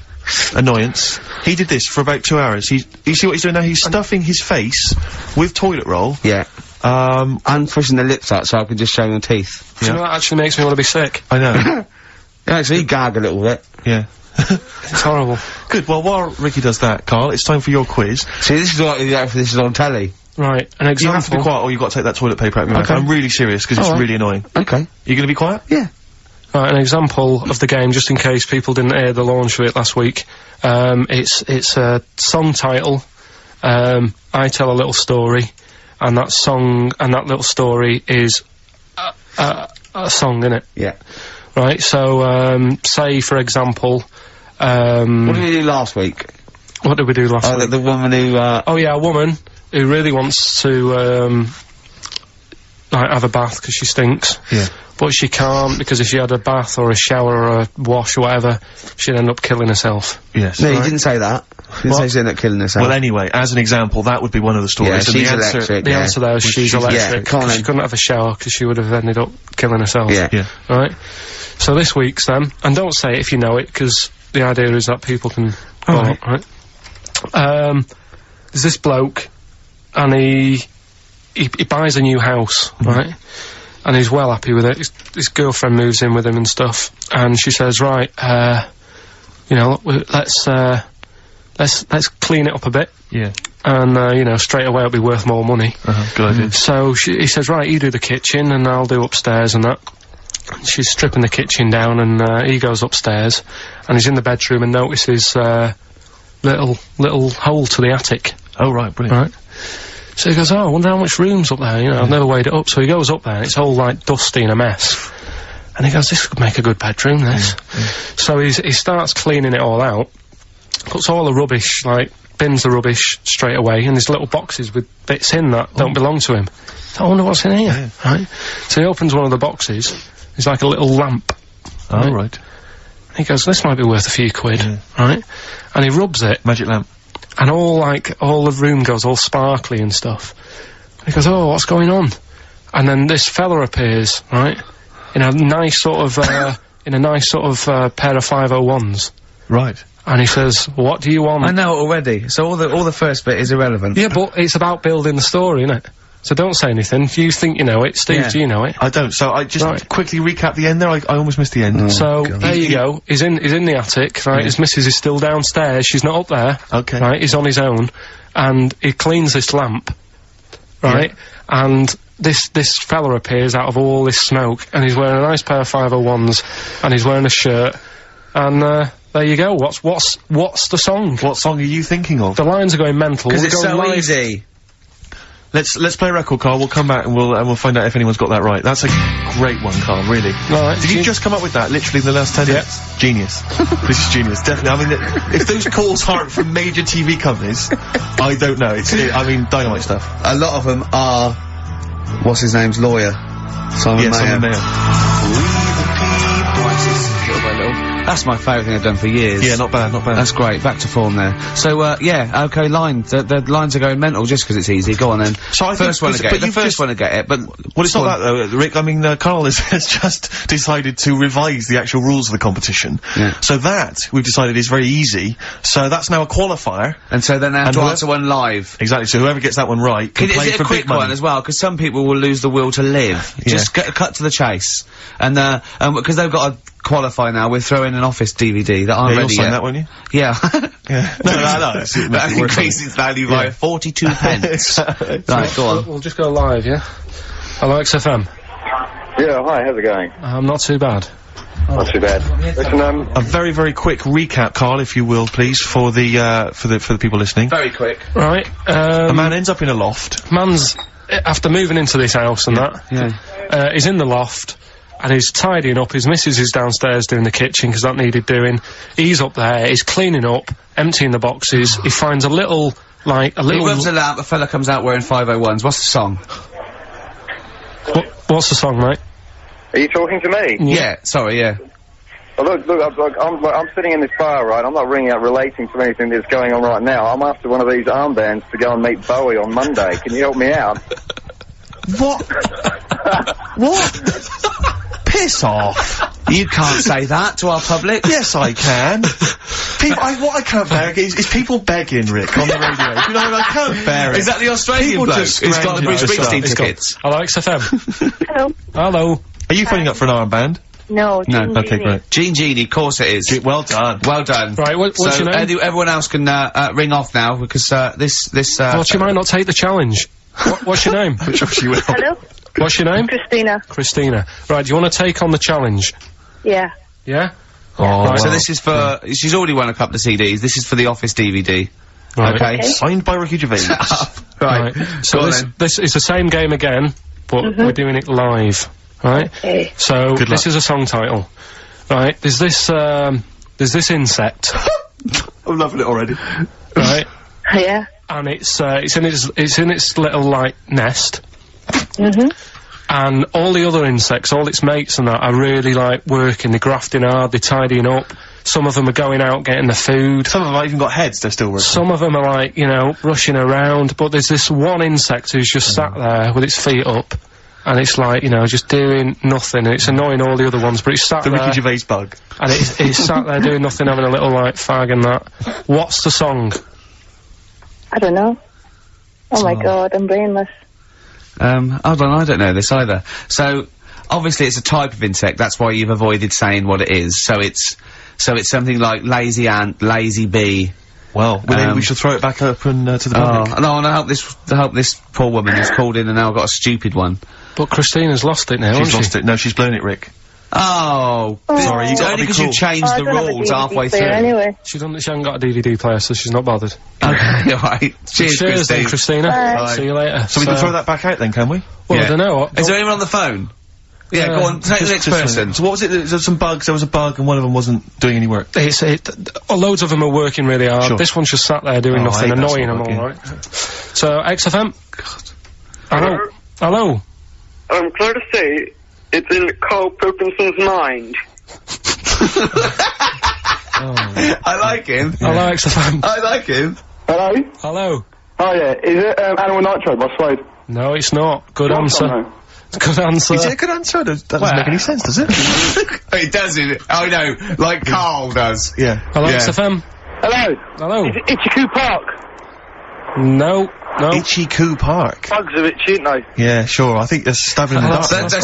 annoyance. He did this for about 2 hours. You see what he's doing now? He's stuffing his face with toilet roll. Yeah. And pushing the lips out so I can just show my teeth. Do you know that actually makes me want to be sick? I know. Yeah, actually, he gag a little bit. Yeah. It's horrible. Good, well, while Ricky does that, Karl, it's time for your quiz. See, this is what you do for this is on telly. Right, an You example. have to be quiet or you've got to take that toilet paper out of your mouth. Okay. I'm really serious, because it's really annoying. Okay. You gonna be quiet? Yeah. Right, an example of the game, just in case people didn't hear the launch of it last week. It's a song title. I tell a little story, and that little story is a song, innit? Yeah. Right, so, say, for example, What did we do last week? What did we do last week? The woman who, Oh yeah, a woman who really wants to, like, have a bath because she stinks. Yeah. But she can't, because if she had a bath or a shower or a wash or whatever, she'd end up killing herself. Yes. No, you didn't say that. You didn't say she ended up killing herself. Well, anyway, as an example, that would be one of the stories. Yeah, and she's the answer, electric. The answer there is she's electric. Yeah, she couldn't have a shower because she would have ended up killing herself. Yeah. Yeah. Right? So this week's then, and don't say it if you know it, because the idea is that people can follow, right? There's this bloke, and he buys a new house, right? And he's well happy with it. His girlfriend moves in with him and stuff, and she says, right, you know, let's clean it up a bit. Yeah. And, you know, straight away it'll be worth more money. Good idea. So he says, right, you do the kitchen and I'll do upstairs and that. She's stripping the kitchen down and, he goes upstairs and he's in the bedroom and notices, little hole to the attic. Oh, right, brilliant. Right. So he goes, oh, I wonder how much room's up there, you know, I've never weighed it up. So he goes up there and it's all, like, dusty and a mess. And he goes, this could make a good bedroom, this. So he starts cleaning it all out, puts all the rubbish, like, bins the rubbish straight away, and there's little boxes with bits in that don't belong to him. I wonder what's in here, right? So he opens one of the boxes, there's like a little lamp. Oh, right. And he goes, this might be worth a few quid, right? And he rubs it. Magic lamp. And all the room goes all sparkly and stuff. And he goes, oh, what's going on? And then this fella appears, right? In a nice sort of, pair of 501s. Right. And he says, what do you want? I know it already, so all the first bit is irrelevant. Yeah, but it's about building the story, innit? So don't say anything. If you think you know it, Steve, do you know it? I don't, so I just quickly recap the end there, I almost missed the end. So, there you go. He's in the attic, right? His missus is still downstairs, she's not up there. Okay. Right, he's on his own. And he cleans this lamp, right? And this fella appears out of all this smoke, and he's wearing a nice pair of 501s, and he's wearing a shirt, and, there you go. What's the song? What song are you thinking of? The lines are going mental. Because it's so easy. Let's play a record, Carl. We'll come back and we'll find out if anyone's got that right. That's a great one, Carl, really. Right, Did you just come up with that, literally in the last 10 minutes? Genius. This is genius, definitely. I mean, if those calls aren't from major TV companies, I don't know. I mean, dynamite stuff. A lot of them are, what's his name's lawyer? Simon Mayer. Simon Mayer. That's my favourite thing I've done for years. Yeah, not bad, not bad. That's great. Back to form there. So, yeah, okay, lines. The lines are going mental just because it's easy. Go on then. So I first one to get it. The first one to get it, but... Well, it's not that, though, Rick. I mean, Carl has just decided to revise the actual rules of the competition. Yeah. So that, we've decided, is very easy. So that's now a qualifier. And so then they have to answer one live. Exactly. So whoever gets that one right can play is it for a quick big money. one as well? Because some people will lose the will to live. Just cut to the chase. And, because they've got to qualify now, we're throwing an Office DVD that aren't you'll ready sign yet. that, won't you? Yeah. Yeah. No. That increases its value by 42 pence. Right, go on. We'll just go live, yeah? Hello, XFM. Yeah, hi, how's it going? Not too bad. Not too bad. Listen, a very, very quick recap, Carl, if you will, please, for the people listening. Very quick. Right, a man ends up in a loft. Man's, after moving into this house and he's in the loft, and he's tidying up. His missus is downstairs doing the kitchen, because that needed doing. He's up there, he's cleaning up, emptying the boxes. He finds a little... He rubs a lamp, a fella comes out wearing 501s. What's the song? What's the song, mate? are you talking to me? Yeah, sorry, yeah. Oh, look, I'm sitting in this bar, right? I'm not ringing up relating to anything that's going on right now. I'm after one of these armbands to go and meet Bowie on Monday. Can you help me out? What? What? Piss off. You can't say that to our public. Yes, I can. What I can't bear is people begging, Rick, on the radio. You know, I can't bear it. Is that the Australian people bloke? just He's got the Bruce Springsteen tickets. Hello, XFM. Hello. Hello. Are you phoning up for an armband? No, Jean okay, Genie. great. Jean Genie, of course it is. Well done. Well done. Right, what's your name? Everyone else can, ring off now, because, this, Well, she might not take the challenge. What's your name? Which she will. Hello? What's your name? Christina. Christina. Right, do you want to take on the challenge? Yeah. Yeah? Oh, right. So this is for, she's already won a couple of CDs, this is for the Office DVD. Right. Okay. Signed by Ricky Gervais. Right. So this is the same game again, but we're doing it live. Right? Okay. So, Good this luck. is a song title. Right, there's this insect. I'm loving it already. Right? Yeah. And it's in its little, like, nest. Mm-hmm. And all the other insects, all its mates and that, are really, like, working, they're grafting hard, they're tidying up. Some of them are going out getting the food. Some of them have even got heads, they're still working. Some of them are, like, you know, rushing around, but there's this one insect who's just sat there with its feet up, and it's like, you know, just doing nothing, and it's annoying all the other ones, but it's sat The there. Ricky Gervais bug. And it's sat there doing nothing, having a little, like, fag and that. What's the song? I don't know. Oh my god, I'm brainless. Hold on, I don't know this either. So, obviously it's a type of insect, that's why you've avoided saying what it is. So it's something like lazy ant, lazy bee. Well, maybe we should throw it back open to the public. Oh, no, and I hope this poor woman who's called in and now got a stupid one. But Christina's lost it now, hasn't She's lost it. No, she's blown it, Rick. Oh, sorry, you gotta only be because cool. you changed the rules halfway through. Anyway. She hasn't got a DVD player, so she's not bothered. Okay, alright. Cheers, then, Christina. Bye. See you later. So we can throw that back out then, can we? Well, I don't know. Is there anyone on the phone? Yeah, go on, take the next person. So what was it? There's some bugs, there was a bug and one of them wasn't doing any work. Loads of them are working really hard. Sure. This one's just sat there doing nothing, annoying them all, right? So, XFM? God. Hello? I'm glad to say it's in Karl Pilkington's mind. I like him. Hello, XFM. I like him. Hello? Hello? Oh yeah, is it Animal Nitro by Slade? No, it's not. Good answer. Good answer. Is it a good answer? That doesn't make any sense, does it? It doesn't. I know, like Carl does. Yeah. Hello, XFM? Hello? Hello? Is it Ichiku Park? No. Ichiku Park. Bugs are itchy, aren't they? Yeah, sure. I think they're stabbing in the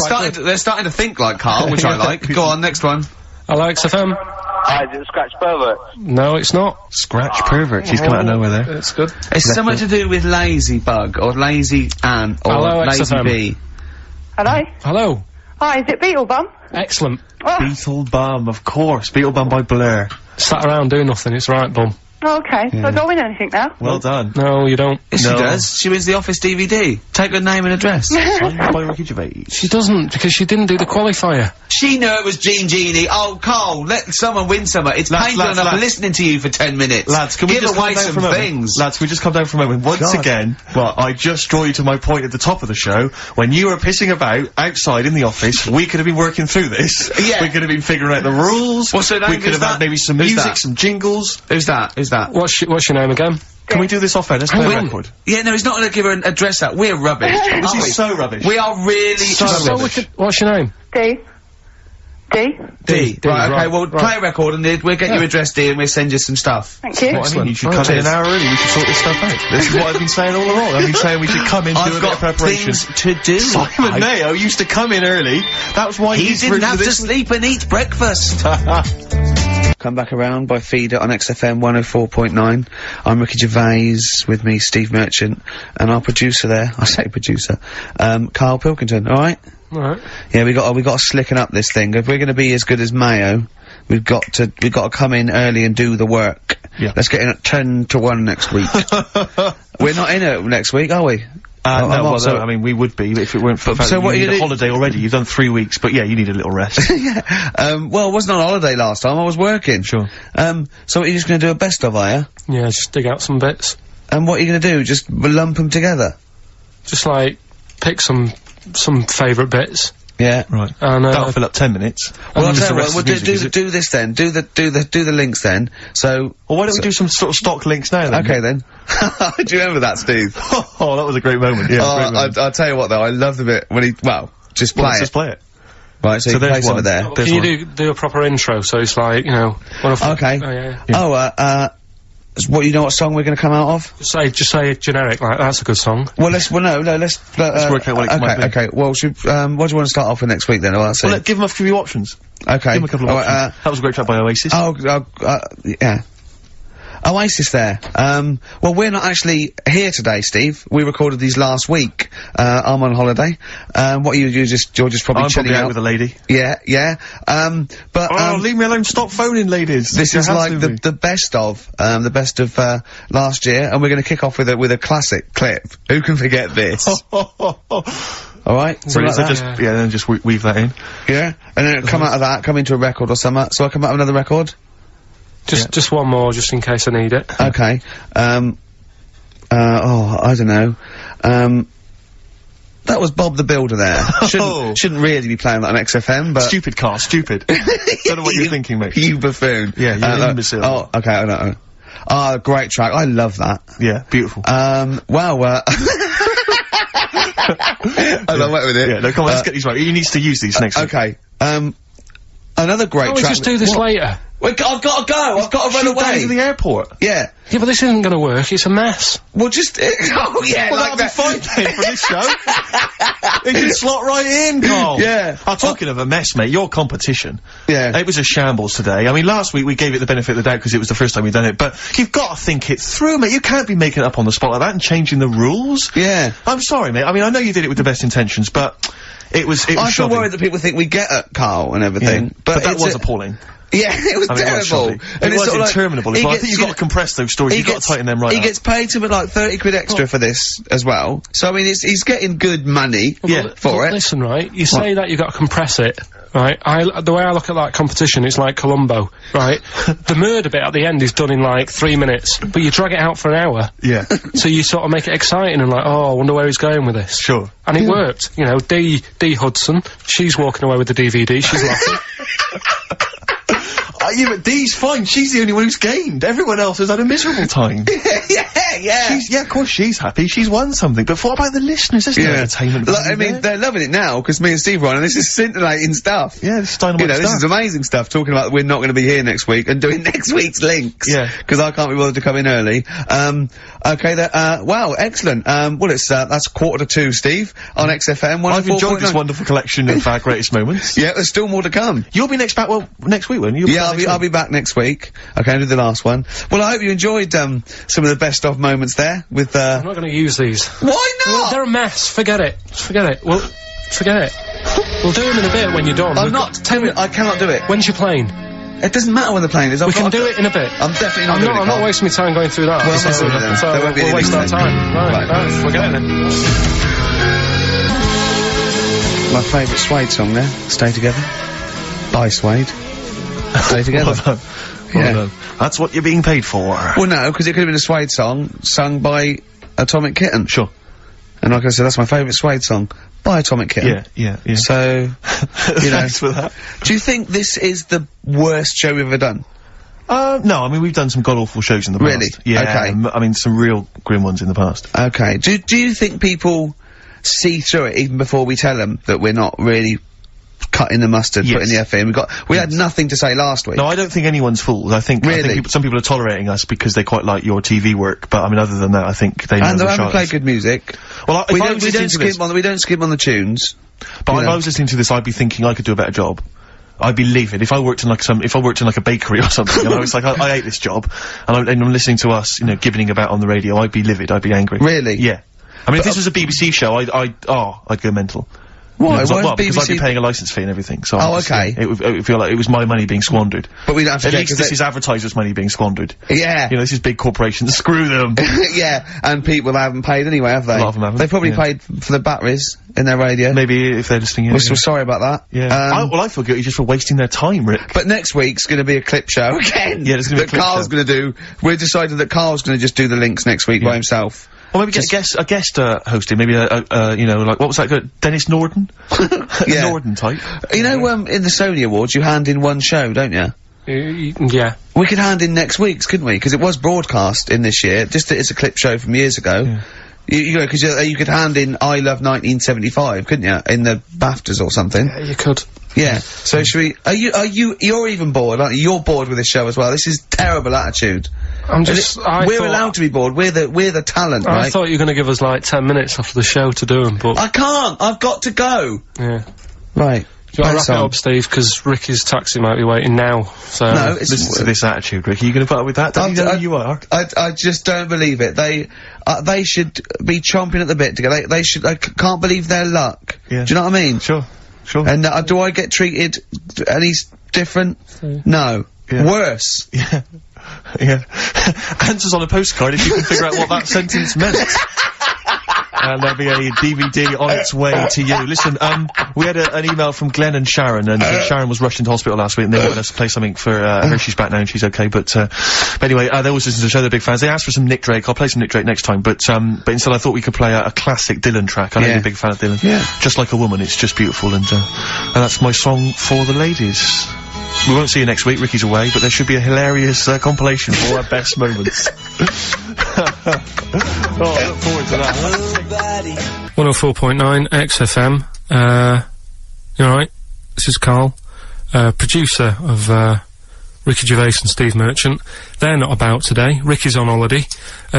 dark. They're starting to think like Carl, which I like. Go on, next one. Hello, XFM? Hi, is it Scratch Pervert? No, it's not. Scratch Pervert. She's come out of nowhere there. It's good. It's something to do with lazy bug, or lazy ant, or Hello, lazy XFM. bee. Hello? Hello? Hi, is it Beetlebum? Excellent. Beetle Bum, of course. Beetle Bum by Blur. Sat around doing nothing, it's right, bum. Oh, okay. So I don't win anything now? Well done. No, you don't. Yes, she does. She wins the Office DVD. Take her name and address. Signed by Ricky Gervais. She doesn't, because she didn't do the qualifier. She knew it was Genie. Oh, Carl, let someone win something. It's painful enough listening to you for 10 minutes. Lads, can we give just away calm down some for a things? moment? Lads, can we just come down for a moment? Once again, I just draw you to my point at the top of the show. When you were pissing about outside in the office, we could have been working through this. Yeah. We could have been figuring out the rules. What's her name? We could have had maybe some music, some jingles. Who's that? Who's that? What's your name again? Can we do this off air? Let's play a record. Yeah, no, he's not going to give her an address out. We're rubbish. This is so rubbish. We are really So we could, what's your name? D. Right, okay, well, play a record and we'll get your address, D, and we'll send you some stuff. Thank you. What I mean, you should come in an hour early, we should sort this stuff out. This is what I've been saying all along. I've been saying we should come in, do a bit of preparation. I've got things to do. Simon Mayo used to come in early. That was why he didn't have to sleep and eat breakfast. Come back around by Feeder on XFM 104.9. I'm Ricky Gervais, with me Steve Merchant, and our producer there, I say producer, Karl Pilkington, alright? Alright. Yeah, we got to slicken up this thing. If we're gonna be as good as Mayo, we've got to come in early and do the work. Yeah. Let's get in at 10 to 1 next week. We're not in it next week, are we? No, I mean, we would be if it weren't for the fact that you need a holiday already. You've done 3 weeks, but yeah, you need a little rest. Yeah. Well, I wasn't on holiday last time, I was working. Sure. So you're just gonna do a best of, are you? Yeah, just dig out some bits. And what are you gonna do? Just lump them together? Just like, pick some favourite bits. Yeah. Right. And, that'll fill up 10 minutes. Well, I'll tell you what, do this then. Do the links then. So. Well, why don't we do some sort of stock links now then? Okay then. Do you remember that, Steve? Oh, that was a great moment. Yeah. I'll tell you what though, I love the bit when just play let's it. just play it. Right, so you play some of there. Can you do a proper intro, so it's like, you know... Okay. Oh, yeah. What, you know what song we're gonna come out of? Just say generic, like, that's a good song. Well, let's work out what it might be. Okay, well, what do you want to start off with next week then? Well, give them a few options. Okay. Give them a couple of options. That was a great track by Oasis. Yeah. Oasis there. Well, we're not actually here today, Steve. We recorded these last week. I'm on holiday. What you're just probably chilling out with a lady. Yeah. Leave me alone. Stop phoning, ladies. This is like the best of last year, and we're going to kick off with a classic clip. Who can forget this? All right. So then just weave that in. Yeah, and then come out of that, come into a record or something. So I come out of another record. Just one more, just in case I need it. Okay. I don't know. That was Bob the Builder there. Shouldn't really be playing that on XFM, but... Stupid car, stupid. Don't know what you're thinking, mate. You buffoon. Yeah, you're an imbecile. Oh, okay, I know. Great track. I love that. Yeah, beautiful. Wow, I went with it. Yeah, no, come on, let's get these right. He needs to use these next week. Okay. Another great Can't we track. just do this later? I've got to go. I've got to run away. Down to the airport. Yeah. Yeah, but this isn't gonna work. It's a mess. Well, just oh yeah, Well, like that'll be that. fine then for this show. It can slot right in, Carl. Yeah. I'm talking of a mess, mate. Your competition. Yeah. It was a shambles today. I mean, last week we gave it the benefit of the doubt because it was the first time we'd done it, but you've got to think it through, mate. You can't be making it up on the spot like that and changing the rules. Yeah. I'm sorry, mate. I mean, I know you did it with the best intentions, but it was I feel shoddy. worried that people think we get at Carl and everything, Yeah. But that it's was appalling. Yeah, it was I mean, terrible. It was sort of like- interminable. he I gets, think you've you got to compress those stories. You've got to tighten them right He up. gets paid something like 30 quid extra for this as well. So I mean, he's getting good money for it. Listen, right? You say that you've got to compress it, right? The way I look at that competition, it's like Columbo, right? The murder bit at the end is done in like 3 minutes, but you drag it out for an hour. Yeah. So you sort of make it exciting and like, oh, I wonder where he's going with this. Sure. And it worked. You know, Dee Hudson, she's walking away with the DVD, she's laughing. Yeah, but Dee's fine. She's the only one who's gained. Everyone else has had a miserable time. Yeah. Of course she's happy. She's won something. But what about the listeners? There's no entertainment Like, value I mean, there. they're loving it now because me and Steve are on, and this is scintillating stuff. Yeah, this is dynamite this stuff. is amazing stuff. Talking about we're not going to be here next week and doing next week's links. Yeah. Because I can't be bothered to come in early. Okay, wow, excellent. Well, it's that's 1:45, Steve, on XFM. I've enjoyed this wonderful collection of our greatest moments. Yeah, there's still more to come. You'll be next week, won't you? Yeah, I'll be back next week. Okay, I'll do the last one. Well, I hope you enjoyed some of the best of moments there with I'm not going to use these. Why not? Well, they're a mess. Forget it. Just forget it. Well, forget it. We'll do them in a bit when you're done. I cannot do it. When's your plane? It doesn't matter when the plane is. We can do it in a bit. I'm definitely not doing it. I'm not wasting my time going through that. Well, I'm not doing it then. So There won't be we'll any waste our links time. Right. Forget it then. My favourite Suede song there, Stay Together. By Suede. Stay Together. Well done. Well done. That's what you're being paid for. Well, no, because it could have been a Suede song sung by Atomic Kitten. Sure. And like I said, that's my favourite Suede song by Atomic Kitten. Yeah. So, you know. Thanks for that. Do you think this is the worst show we've ever done? No, I mean, we've done some god-awful shows in the past. Really? Yeah. Okay. I mean, some real grim ones in the past. Okay. Do you think people see through it even before we tell them that we're not really cutting the mustard, putting the F in? We had nothing to say last week. No, I don't think anyone's fooled. I think some people are tolerating us because they quite like your TV work, but I mean, other than that, I think they know And they we're haven't charlatans. played good music. Well, we don't skip on the tunes. But if I was listening to this, I'd be thinking I could do a better job. I'd be livid if I worked in like a bakery or something, and I was like, I hate this job, and I'm listening to us, you know, gibbeting about on the radio. I'd be livid. I'd be angry. Really? Yeah. I mean, if this was a BBC show, I'd go mental. Why? Well, because I'd be paying a licence fee and everything. So okay. It would feel like it was my money being squandered. But we don't have to. At least this is advertisers' money being squandered. Yeah. You know, this is big corporations. Screw them. Yeah, and people haven't paid anyway, have they? A lot of them haven't. They probably paid for the batteries in their radio. Maybe if they're listening. We're sorry about that. Yeah. I feel guilty just for wasting their time, Rick. But next week's going to be a clip show again. Yeah, there's going to be a clip Carl's show. going to do. We've decided that Carl's going to just do the links next week by himself. Or maybe get a guest hosting, maybe you know, like, what was that good? Dennis Norden? Yeah. Norden type. You know, in the Sony Awards, you hand in one show, don't you? Yeah. We could hand in next week's, couldn't we? Because it was broadcast in this year, just that it's a clip show from years ago. Yeah. You know, because you could hand in I Love 1975, couldn't you? In the BAFTAs or something. Yeah, you could. Yeah. So should we, you're even bored, aren't you? You're bored with this show as well. This is terrible attitude. We're allowed to be bored. We're the talent, right? I thought you were gonna give us like 10 minutes after the show to do them, but I can't. I've got to go. Yeah. Right. Do you want to wrap it up, Steve? Because Ricky's taxi might be waiting now. So no, it's listen to this attitude, Ricky. You gonna put up with that? Don't you know who you are? I just don't believe it. They should be chomping at the bit to go. They should. I can't believe their luck. Yeah. Do you know what I mean? Sure. And do I get treated any different? No. Yeah. Worse. Yeah. Yeah. Answers on a postcard if you can figure out what that sentence meant. And there'll be a DVD on its way to you. Listen, we had an email from Glenn and Sharon, and Sharon was rushed into hospital last week, and they wanted us to play something for her. She's back now and she's okay, but anyway, they always listen to the show, they're big fans. They asked for some Nick Drake. I'll play some Nick Drake next time, but instead I thought we could play a classic Dylan track. I know you're a big fan of Dylan. Yeah. Just Like a Woman, it's just beautiful, and that's my song for the ladies. We won't see you next week, Ricky's away, but there should be a hilarious compilation of all our best moments. Oh, I look forward to that. 104.9 XFM. You alright? This is Karl, producer of Ricky Gervais and Steve Merchant. They're not about today. Ricky's on holiday.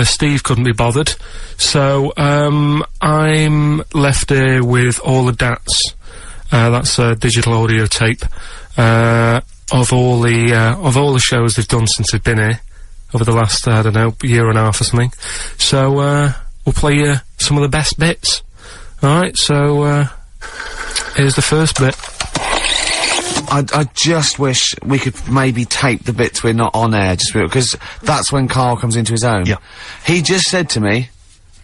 Steve couldn't be bothered. So, I'm left here with all the DATs. That's a digital audio tape, of all the shows they've done since they've been here. Over the last, I don't know, year and a half or something. So, we'll play you some of the best bits. Alright, so, here's the first bit. I just wish we could maybe tape the bits we're not on air, just because that's when Karl comes into his own. Yeah. He just said to me,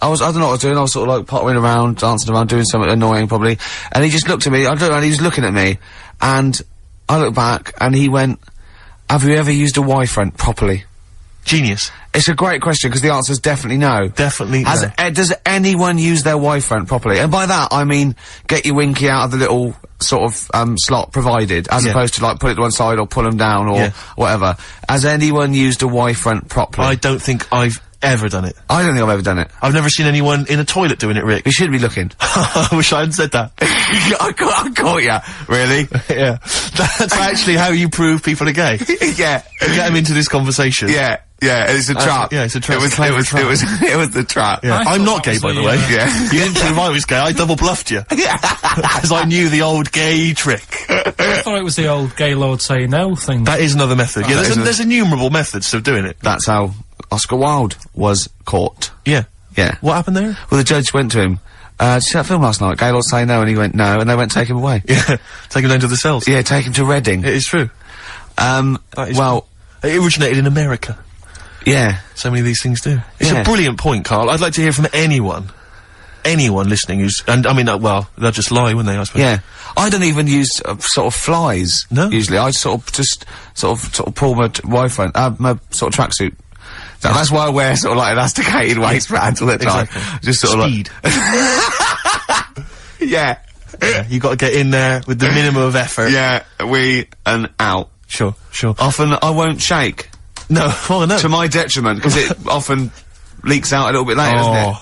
I don't know what I was doing, I was sort of like pottering around, dancing around, doing something annoying probably, and he just looked at me, I don't know, and he was looking at me, and I looked back, and he went, have you ever used a Y-front properly? Genius. It's a great question, because the answer is definitely no. Definitely no. Does anyone use their Y-front properly? And by that, I mean, get your winky out of the little sort of, slot provided, as opposed to, like, put it to one side or pull them down or whatever. Has anyone used a Y-front properly? I don't think I've ever done it. I don't think I've ever done it. I've never seen anyone in a toilet doing it, Rick. You should be looking. I wish I hadn't said that. I caught ya. Really? Yeah. That's actually how you prove people are gay. Yeah. You get them into this conversation. Yeah. Yeah, it's a trap. Yeah, it's a trap. It was the trap. Yeah. I'm not gay, by the way. Yeah. You didn't prove I was gay, I double bluffed you. Because I knew the old gay trick. I thought it was the old gay lord say no thing. That is another method. Oh, Yeah, there's innumerable methods of doing it. That's how Oscar Wilde was caught. Yeah. Yeah. What happened there? Well, the judge went to him, did you see that film last night? Gaylord Say No, and he went, no, and they went take him away. Yeah. Take him down to the cells. Yeah, take him to Reading. It is true. Well... It originated in America. Yeah. So many of these things do. It's a brilliant point, Karl. I'd like to hear from anyone listening who's, and I mean, well, they'll just lie, wouldn't they, I suppose? Yeah. I don't even use, sort of flies. No? Usually. I sort of pull my Y-front, my sort of tracksuit. So that's why I wear sort of like elasticated waistbands all the time. Exactly. Just sort Speed. of like... Yeah. You gotta get in there with the minimum of effort. Yeah, and out. Sure. Often I won't shake. No, well, no. To my detriment, because it often leaks out a little bit later, doesn't it?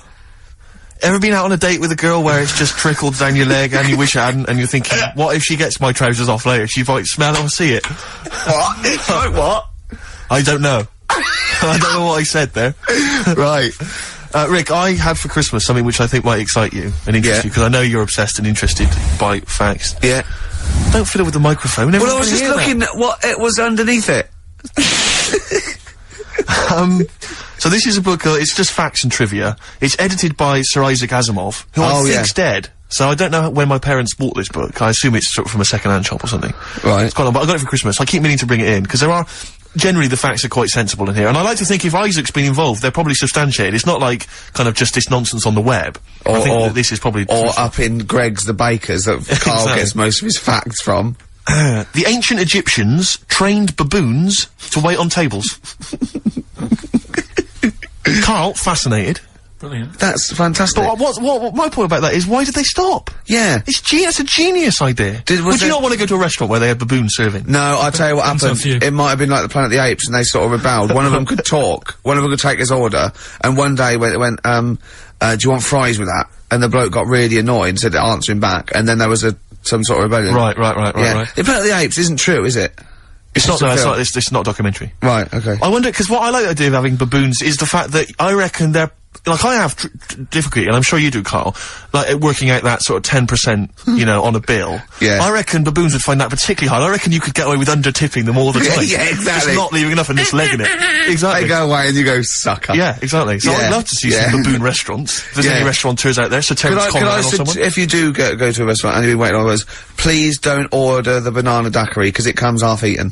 Ever been out on a date with a girl where it's just trickled down your leg and you wish it hadn't, and you're thinking, what if she gets my trousers off later? She might smell it or see it. What? Like what? I don't know. I don't know what I said there. Right. Rick, I had for Christmas something which I think might excite you and interest you, because I know you're obsessed and interested by facts. Yeah. Don't fiddle with the microphone. Well, I was just looking at what it was underneath it. So this is a book, it's just facts and trivia. It's edited by Sir Isaac Asimov, who I think's dead. So I don't know when my parents bought this book. I assume it's sort of from a second-hand shop or something. Right. It's quite long, but I got it for Christmas. I keep meaning to bring it in, because there are... Generally, the facts are quite sensible in here, and I like to think if Isaac's been involved, they're probably substantiated. It's not like, kind of just this nonsense on the web. I think that this is probably... Or up in Greg's the Baker's that Karl gets most of his facts from. The ancient Egyptians trained baboons to wait on tables. Karl, fascinated. Brilliant. That's fantastic. But what my point about that is, why did they stop? Yeah. It's a genius idea. Would you not want to go to a restaurant where they had baboons serving? No, I'll tell you what happened. It might have been like the Planet of the Apes, and they sort of rebelled. One of them could talk, one of them could take his order, and one day went, do you want fries with that? And the bloke got really annoyed and said, answer him back, and then there was some sort of rebellion. Right. The Planet of the Apes isn't true, is it? It's not a documentary. Right, okay. I wonder, because what I like the idea of having baboons is the fact that I reckon they're, like, I have difficulty, and I'm sure you do, Karl, like, working out that sort of 10%, you know, on a bill. Yeah. I reckon baboons would find that particularly hard. I reckon you could get away with under-tipping them all the time. Yeah, exactly. Just not leaving enough and mislegging it. Exactly. They go away and you go, sucker. Yeah, exactly. So I'd love to see some baboon restaurants. If there's any restaurateurs out there, so Terence Conrad or someone. If you do go to a restaurant and you're waiting on those, please don't order the banana daiquiri, because it comes half-eaten.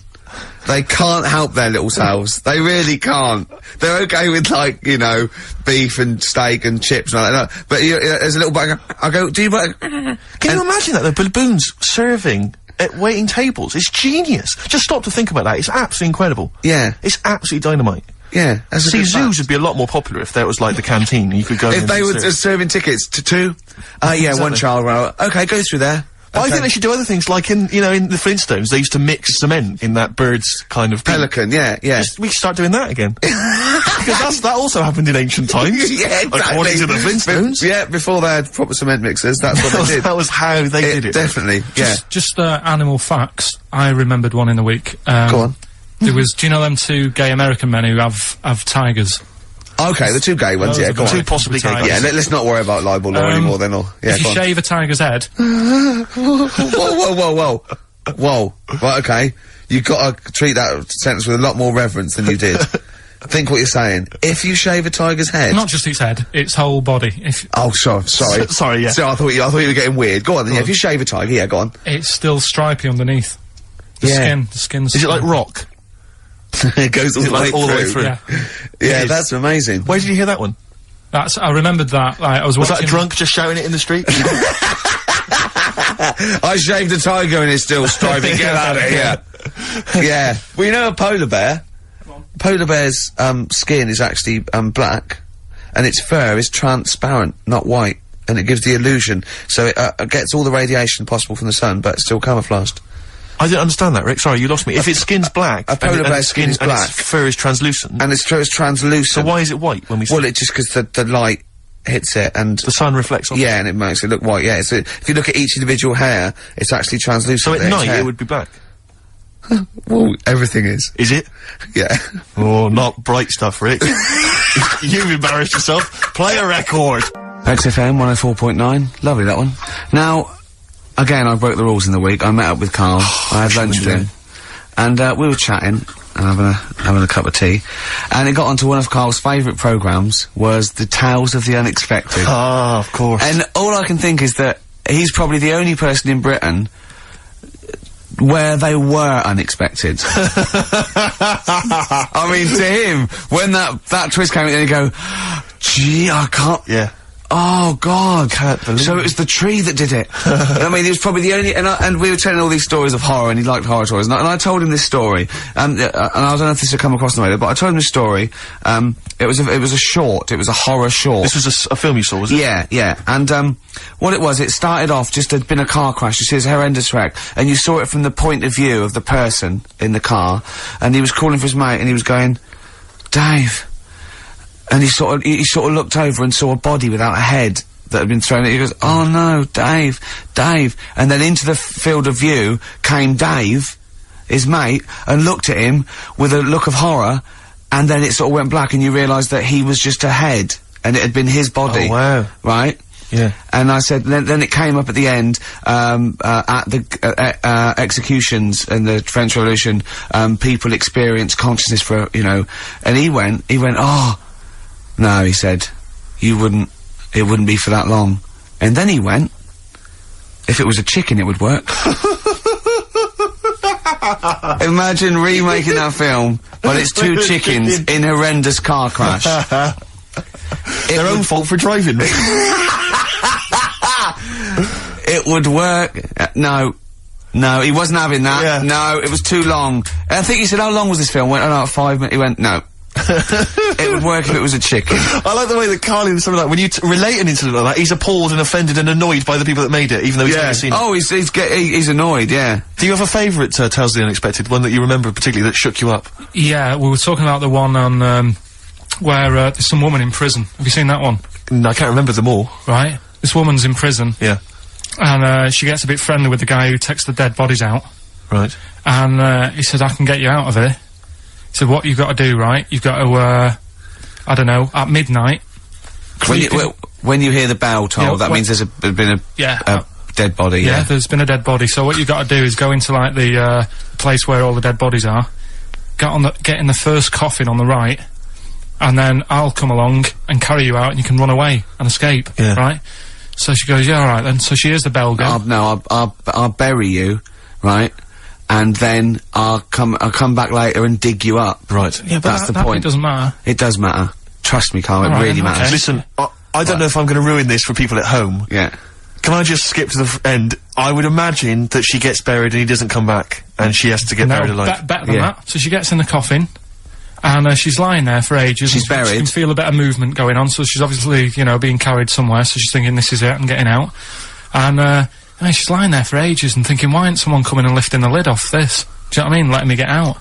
They can't help their little selves. They really can't. They're okay with, like, you know, beef and steak and chips and all that. But there's a little bag. I go, do you... Can you imagine that? The baboons serving at waiting tables. It's genius. Just stop to think about that. It's absolutely incredible. Yeah. It's absolutely dynamite. Yeah. See, zoos would be a lot more popular if there was, like, the canteen and you could go if they were serving tickets to two? Yeah, exactly. One child, well, okay, go through there. I think they should do other things, like in the Flintstones, they used to mix cement in that bird's kind of pelican. Yeah, yeah. We should start doing that again. Because that also happened in ancient times. Yeah, exactly. According to the Flintstones. Yeah, before they had proper cement mixers, that's what they did. That was how they did it. Definitely. Yeah. Just animal facts. I remembered one in the week. Go on. There was. Do you know them two gay American men who have tigers? Okay, the two gay ones, yeah, go on. Two possibly gay guys. Yeah, let's not worry about libel law anymore then, or... Yeah, if you shave a tiger's head... Whoa. Right, okay. You've got to treat that sentence with a lot more reverence than you did. Think what you're saying. If you shave a tiger's head... Not just its head, its whole body. Oh, sorry. Sorry, yeah. So I thought you were getting weird. Go on then, yeah, if you shave a tiger, yeah, go on. It's still stripy underneath. The skin's... Is it like rock? It goes all the way through. Yeah, that's amazing. Where did you hear that one? I remembered that. Like, was that a drunk just shouting it in the street? I shaved a tiger and it's still stripy. Get out of here. Yeah. Well, you know a polar bear? Polar bear's skin is actually black, and its fur is transparent, not white, and it gives the illusion. So it gets all the radiation possible from the sun, but it's still camouflaged. I didn't understand that, Rick. Sorry, you lost me. If its skin's black, a polar bear's skin is black, and its fur is translucent, and its fur is translucent. So why is it white when we see Well, it's just because the light hits it and the sun reflects on it. Yeah, and it makes it look white. Yeah, so if you look at each individual hair, it's actually translucent. So at night it would be black. Well, everything is. Is it? Yeah. Oh, not bright stuff, Rick. You've embarrassed yourself. Play a record. XFM 104.9. Lovely, that one. Now, again, I broke the rules in the week. I met up with Karl. I had lunch with him. And, we were chatting, and having a cup of tea. And it got onto one of Karl's favourite programmes, was the Tales of the Unexpected. Ah, of course. And all I can think is that he's probably the only person in Britain where they were unexpected. I mean, to him, when that twist came in, he'd go, gee, I can't... Yeah. Oh, God. Can't believe So it was the tree that did it. I mean, he was probably the only... And we were telling all these stories of horror, and he liked horror stories. And I told him this story, and I don't know if this had come across the radio, but I told him this story. It was a short. It was a horror short. This was a film you saw, was it? Yeah, yeah. And, what it was, it started off, just there'd been a car crash, you see this horrendous wreck, and you saw it from the point of view of the person in the car, and he was calling for his mate, and he was going, Dave... And he sort of looked over and saw a body without a head that had been thrown at. He goes, oh no, Dave. And then into the field of view came Dave, his mate, and looked at him with a look of horror, and then it sort of went black and you realised that he was just a head, and it had been his body. Oh, wow. Right? Yeah. And I said, then it came up at the end, at the, executions in the French Revolution, people experience consciousness for, and he went, oh, no, he said, it wouldn't be for that long. And then he went, if it was a chicken, it would work. Imagine remaking that film, but it's two chickens in horrendous car crash. Their own fault for driving. It would work. No, he wasn't having that. Yeah. No, it was too long. I think he said, how long was this film? Went, 5 minutes. He went, no. It would work if it was a chicken. I like the way that Karl in something like when you relate an incident like that, he's appalled and offended and annoyed by the people that made it, even though he's never seen it. Oh, he's annoyed, yeah. Do you have a favourite Tales of the Unexpected, one that you remember particularly that shook you up? Yeah, we were talking about the one on, where, there's some woman in prison. Have you seen that one? No, I can't remember them all. Right. This woman's in prison. Yeah. And, she gets a bit friendly with the guy who takes the dead bodies out. Right. And, he said, I can get you out of here. He said, what you've got to do, right? You've got to, I don't know, at midnight. When you hear the bell toll, that means there's been a dead body. Yeah, there's been a dead body. So what you've got to do is go into like the place where all the dead bodies are, get in the first coffin on the right, and then I'll come along and carry you out, and you can run away and escape. Yeah. Right? So she goes, yeah, all right then. So she hears the bell go. I'll bury you, right? And then I'll come back later and dig you up. Right. Yeah, but that's the point. It doesn't matter. It does matter. Trust me, Karl, it really matters. Okay. Listen, I don't know if I'm going to ruin this for people at home. Yeah. Can I just skip to the end? I would imagine that she gets buried and he doesn't come back, and she has to get buried alive. Better than that. So she gets in the coffin, and she's lying there for ages. She's buried. She can feel a bit of movement going on, so she's obviously, being carried somewhere, so she's thinking, this is it, I'm getting out. And I mean, she's lying there for ages and thinking, why isn't someone coming and lifting the lid off this? Do you know what I mean? Letting me get out.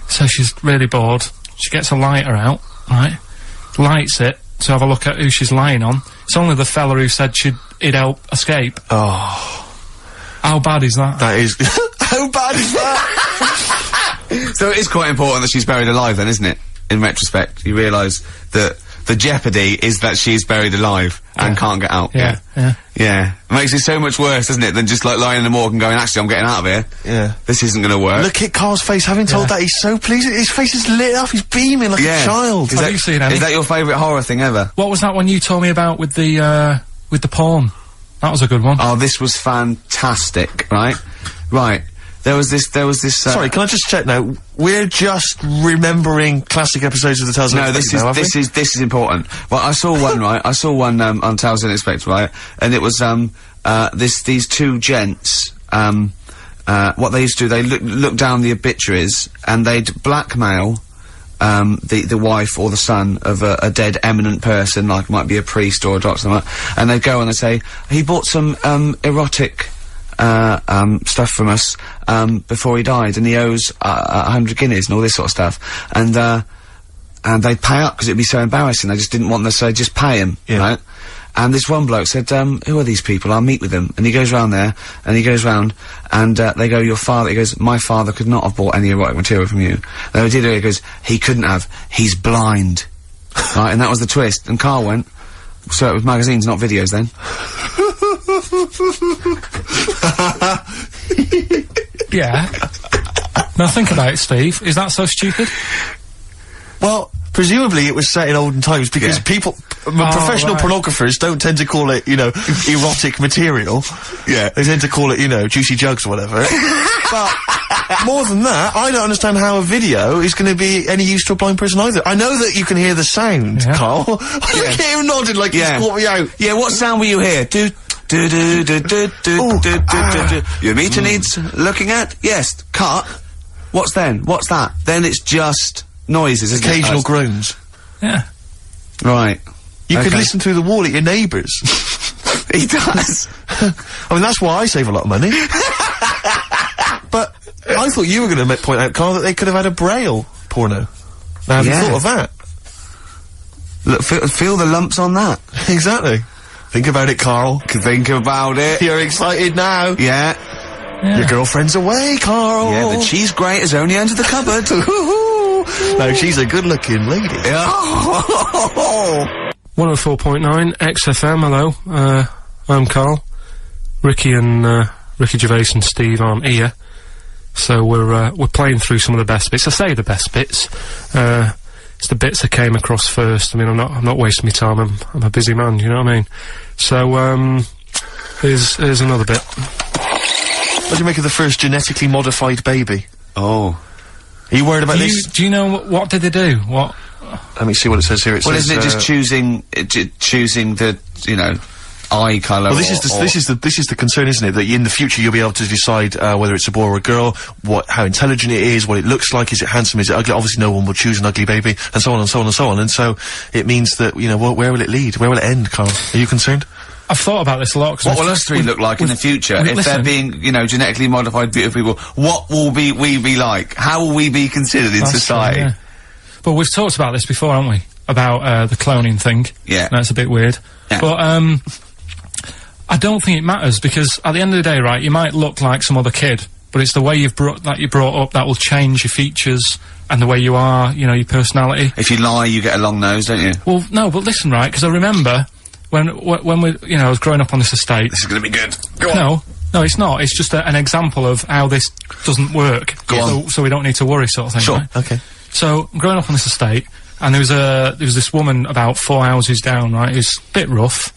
So she's really bored. She gets a lighter out, right? Lights it to have a look at who she's lying on. It's only the fella who said he'd help escape. Oh. How bad is that? That is... How bad is that? So it is quite important that she's buried alive then, isn't it? In retrospect, you realise that the jeopardy is that she's buried alive and can't get out. Yeah. It makes it so much worse, doesn't it, than just like lying in the morgue and going, actually, I'm getting out of here. Yeah. This isn't gonna work. Look at Carl's face, having told that, he's so pleased. His face is lit up, he's beaming like a child. Have you seen any? Is that your favourite horror thing ever? What was that one you told me about with the porn? That was a good one. Oh, this was fantastic, right? Right. There was this, Sorry, can I just check now? We're just remembering classic episodes of the Tales Unexpected. No, this is important. Well, I saw one, right? I saw one, on Tales Unexpected, right? And it was, these two gents, what they used to do, they look down the obituaries, and they'd blackmail, the wife or the son of a dead eminent person, like might be a priest or a doctor, something like that, and they'd go and they'd say, he bought some, erotic, stuff from us, before he died, and he owes, 100 guineas and all this sort of stuff. And they'd pay up because it'd be so embarrassing. They just didn't want them, so they'd just pay him, right? And this one bloke said, who are these people? I'll meet with them. And he goes round there, and he goes round, and, they go, your father, he goes, my father could not have bought any erotic material from you. They did it, he goes, he couldn't have, he's blind. Right, and that was the twist. And Carl went, so it was magazines, not videos then. Yeah. Now think about it, Steve. Is that so stupid? Well, presumably it was set in olden times because people, professional pornographers don't tend to call it, you know, erotic material. Yeah. They tend to call it, you know, juicy jugs or whatever. But more than that, I don't understand how a video is going to be any use to a blind person either. I know that you can hear the sound, Carl. Look at him nodding like he's caught me out. Yeah, what sound will you hear? Your meter needs looking at? Yes. Cut. What's then? What's that? Then it's just noises, isn't it? Occasional groans. Yeah. Right. You could listen through the wall at your neighbours. He does. I mean, that's why I save a lot of money. But I thought you were going to point out, Carl, that they could have had a Braille porno. Now, have you thought of that? Look, feel the lumps on that. Exactly. Think about it, Carl. Think about it. You're excited now. Yeah. Your girlfriend's away, Carl. Yeah, the cheese grate has only entered the cupboard. No, she's a good-looking lady. Yeah. 104.9 XFM, hello. I'm Carl. Ricky Gervais and Steve aren't here. So we're playing through some of the best bits. I say the best bits. It's the bits that came across first. I mean, I'm not wasting my time. I'm a busy man, you know what I mean? So, here's another bit. What do you make of the first genetically modified baby? Oh. Are you worried about this? Do you know what did they do? What? Let me see what it says here. It Well, says, isn't it just choosing the, you know, eye colour? Well, this is the concern, isn't it? That in the future you'll be able to decide whether it's a boy or a girl, how intelligent it is, what it looks like, is it handsome, is it ugly? Obviously, no one will choose an ugly baby, and so on and so on and so on. And so it means that, you know, where will it lead? Where will it end, Carl? Are you concerned? I've thought about this a lot. What will us three look like in the future? If they're being, you know, genetically modified beautiful people, what will we be like? How will we be considered in society? True, yeah. But we've talked about this before, haven't we? About the cloning thing. Yeah. That's a bit weird. Yeah. But I don't think it matters, because at the end of the day, right, you might look like some other kid, but it's the way you're brought up that will change your features and the way you are, you know, your personality. If you lie, you get a long nose, don't you? Well, no, but listen, right, because I remember when we, you know, I was growing up on this estate. This is gonna be good. Go on. No, it's not. It's just an example of how this doesn't work. Go on. So we don't need to worry, sort of thing. Sure. Right? Okay. So growing up on this estate, and there was this woman about 4 houses down, right? Who's a bit rough.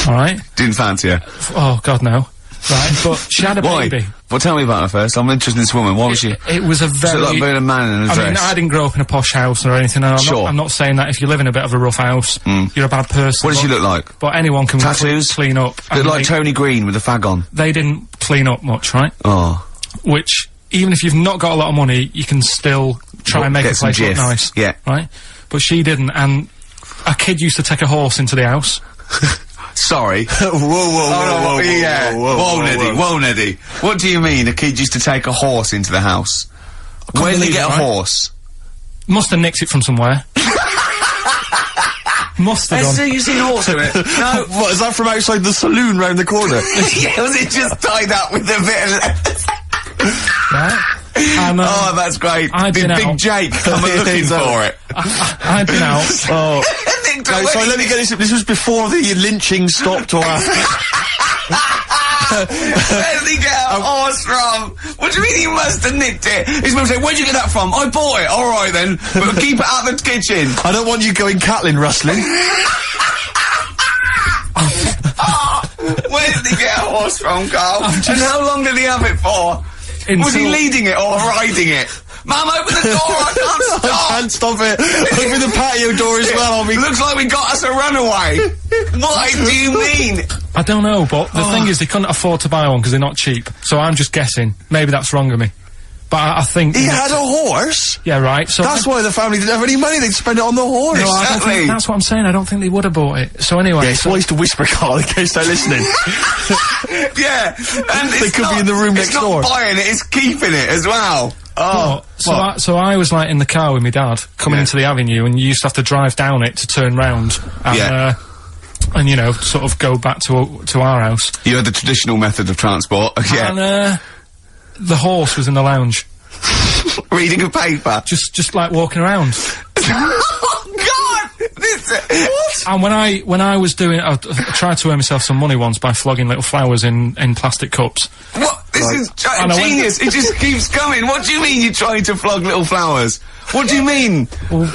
All right. Didn't fancy her. Oh God, no. Right, but she had a baby. Well, tell me about her first. I'm interested in this woman. What was she? It was a very... Was it like a man in a dress? I mean, I didn't grow up in a posh house or anything. And I'm not saying that if you live in a bit of a rough house, you're a bad person. What did she look like? But anyone can Tattoos? clean up. Looked like Tony Green with a fag on. They didn't clean up much, right? Oh. Which, even if you've not got a lot of money, you can still try and make a place look nice. Yeah. Right? But she didn't, and a kid used to take a horse into the house. Sorry. Whoa, Whoa, Neddy. What do you mean a kid used to take a horse into the house? Where did he get a horse? Must have nicked it from somewhere. Must have done. You seen a horse in it? No. What, is that from outside the saloon round the corner? Yeah, was it just tied up with a bit of... Right. And, oh, that's great. Did Big Jake come looking for it? I'd been out. Oh. No, sorry, let me get this. This was before the lynching stopped or after. Where did he get a horse from? What do you mean he must have nicked it? His mum said, where'd you get that from? I bought it. Alright then. But keep it out of the kitchen. I don't want you going cattling rustling. Where did he get a horse from, Carl? And how long did he have it for? Was he leading it or riding it? Mum, open the door, I can't stop! I can't stop it. Open the patio door as well, Looks like we got us a runaway. What do you mean? I don't know, but the thing is they couldn't afford to buy one because they're not cheap. So I'm just guessing. Maybe that's wrong of me. But I think... He had a horse? Yeah, right. So that's why the family didn't have any money, they'd spend it on the horse. No, I don't think, that's what I'm saying, I don't think they would have bought it. So anyway... Yeah, it's wise to whisper, Carl, in case they're listening. Yeah, and they could be in the room next door. It's not buying it, it's keeping it as well. Oh, so I was like in the car with my dad coming into the avenue, and you used to have to drive down it to turn round and and you know sort of go back to our house. You had the traditional method of transport, And the horse was in the lounge, reading a paper, just like walking around. Oh God! What? And when I was doing, I tried to earn myself some money once by flogging little flowers in plastic cups. What? This is genius. It just keeps coming. What do you mean you're trying to flog little flowers? What do you mean? Wait.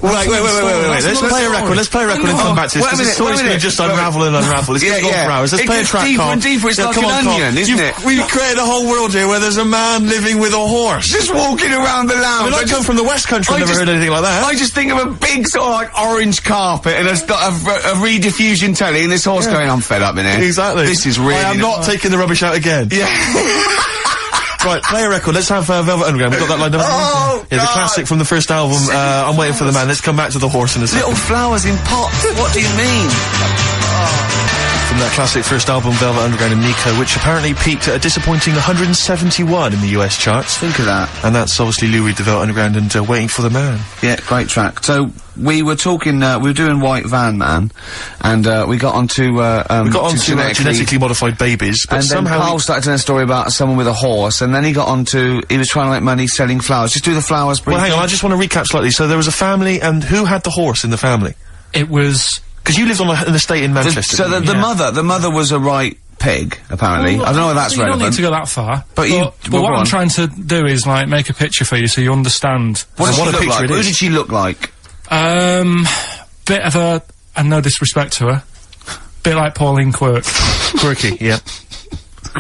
Let's play a record. Let's play a record and come back to this. Because the story's going to just unravel and unravel. It's going to go on for hours. Let's play a track, deeper and deeper. It's like an onion, isn't it? We've created a whole world here where there's a man living with a horse. Just walking around the lounge. I come from the West Country. I've never heard anything like that. I just think of a big sort of like orange carpet and it's got a rediffusion telly and this horse going, I'm fed up in here. Exactly. This is really... I am not taking the rubbish out again. Yeah. Right, play a record. Let's have Velvet Underground. We've got that lined up. Oh, yeah, the classic from the first album, I'm Waiting for the Man. Let's come back to the horse in a second. Little flowers in pots. What do you mean? From that classic first album, Velvet Underground and Nico, which apparently peaked at a disappointing 171 in the US charts. Think of that. And that's obviously Louis de Velvet Underground and Waiting for the Man. Yeah, great track. So, we were talking, we were doing White Van Man, and we got onto, genetically modified babies, but and somehow then Carl started telling a story about someone with a horse, and then he got onto, he was trying to make money selling flowers. Just do the flowers briefly. Well, hang on, I just want to recap slightly. So there was a family, and who had the horse in the family? It was... Because you lived on an estate in Manchester. So the mother was a right pig, apparently. Well, I don't know if that's relevant. You don't need to go that far. But what I'm trying to do is, like, make a picture for you so you understand what does she look like? Who did she look like? Bit of a, and no disrespect to her, bit like Pauline Quirk. Quirky, yeah.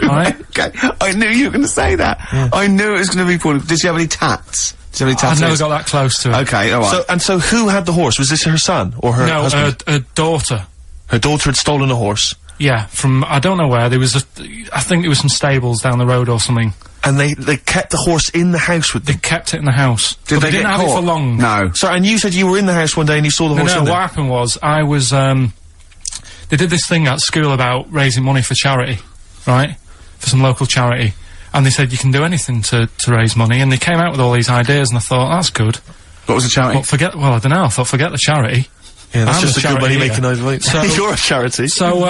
Right? Okay, I knew you were going to say that. Yeah. I knew it was going to be Pauline. Did she have any tats? I've never got that close to it. Okay, alright. So who had the horse? Was this her son or her husband? No, her daughter. Her daughter had stolen a horse? Yeah, from, I don't know where, there was I think there was some stables down the road or something. And they kept the horse in the house with them? They kept it in the house. Did they didn't have it for long. No. So, and you said you were in the house one day and you saw the horse in there? No, what happened was, I was, they did this thing at school about raising money for charity, right? For some local charity. And they said you can do anything to raise money, and they came out with all these ideas, and I thought, that's good. What was the charity? Well, I don't know, I thought, forget the charity. Yeah, that's just a good money making idea. So, you're a charity. So,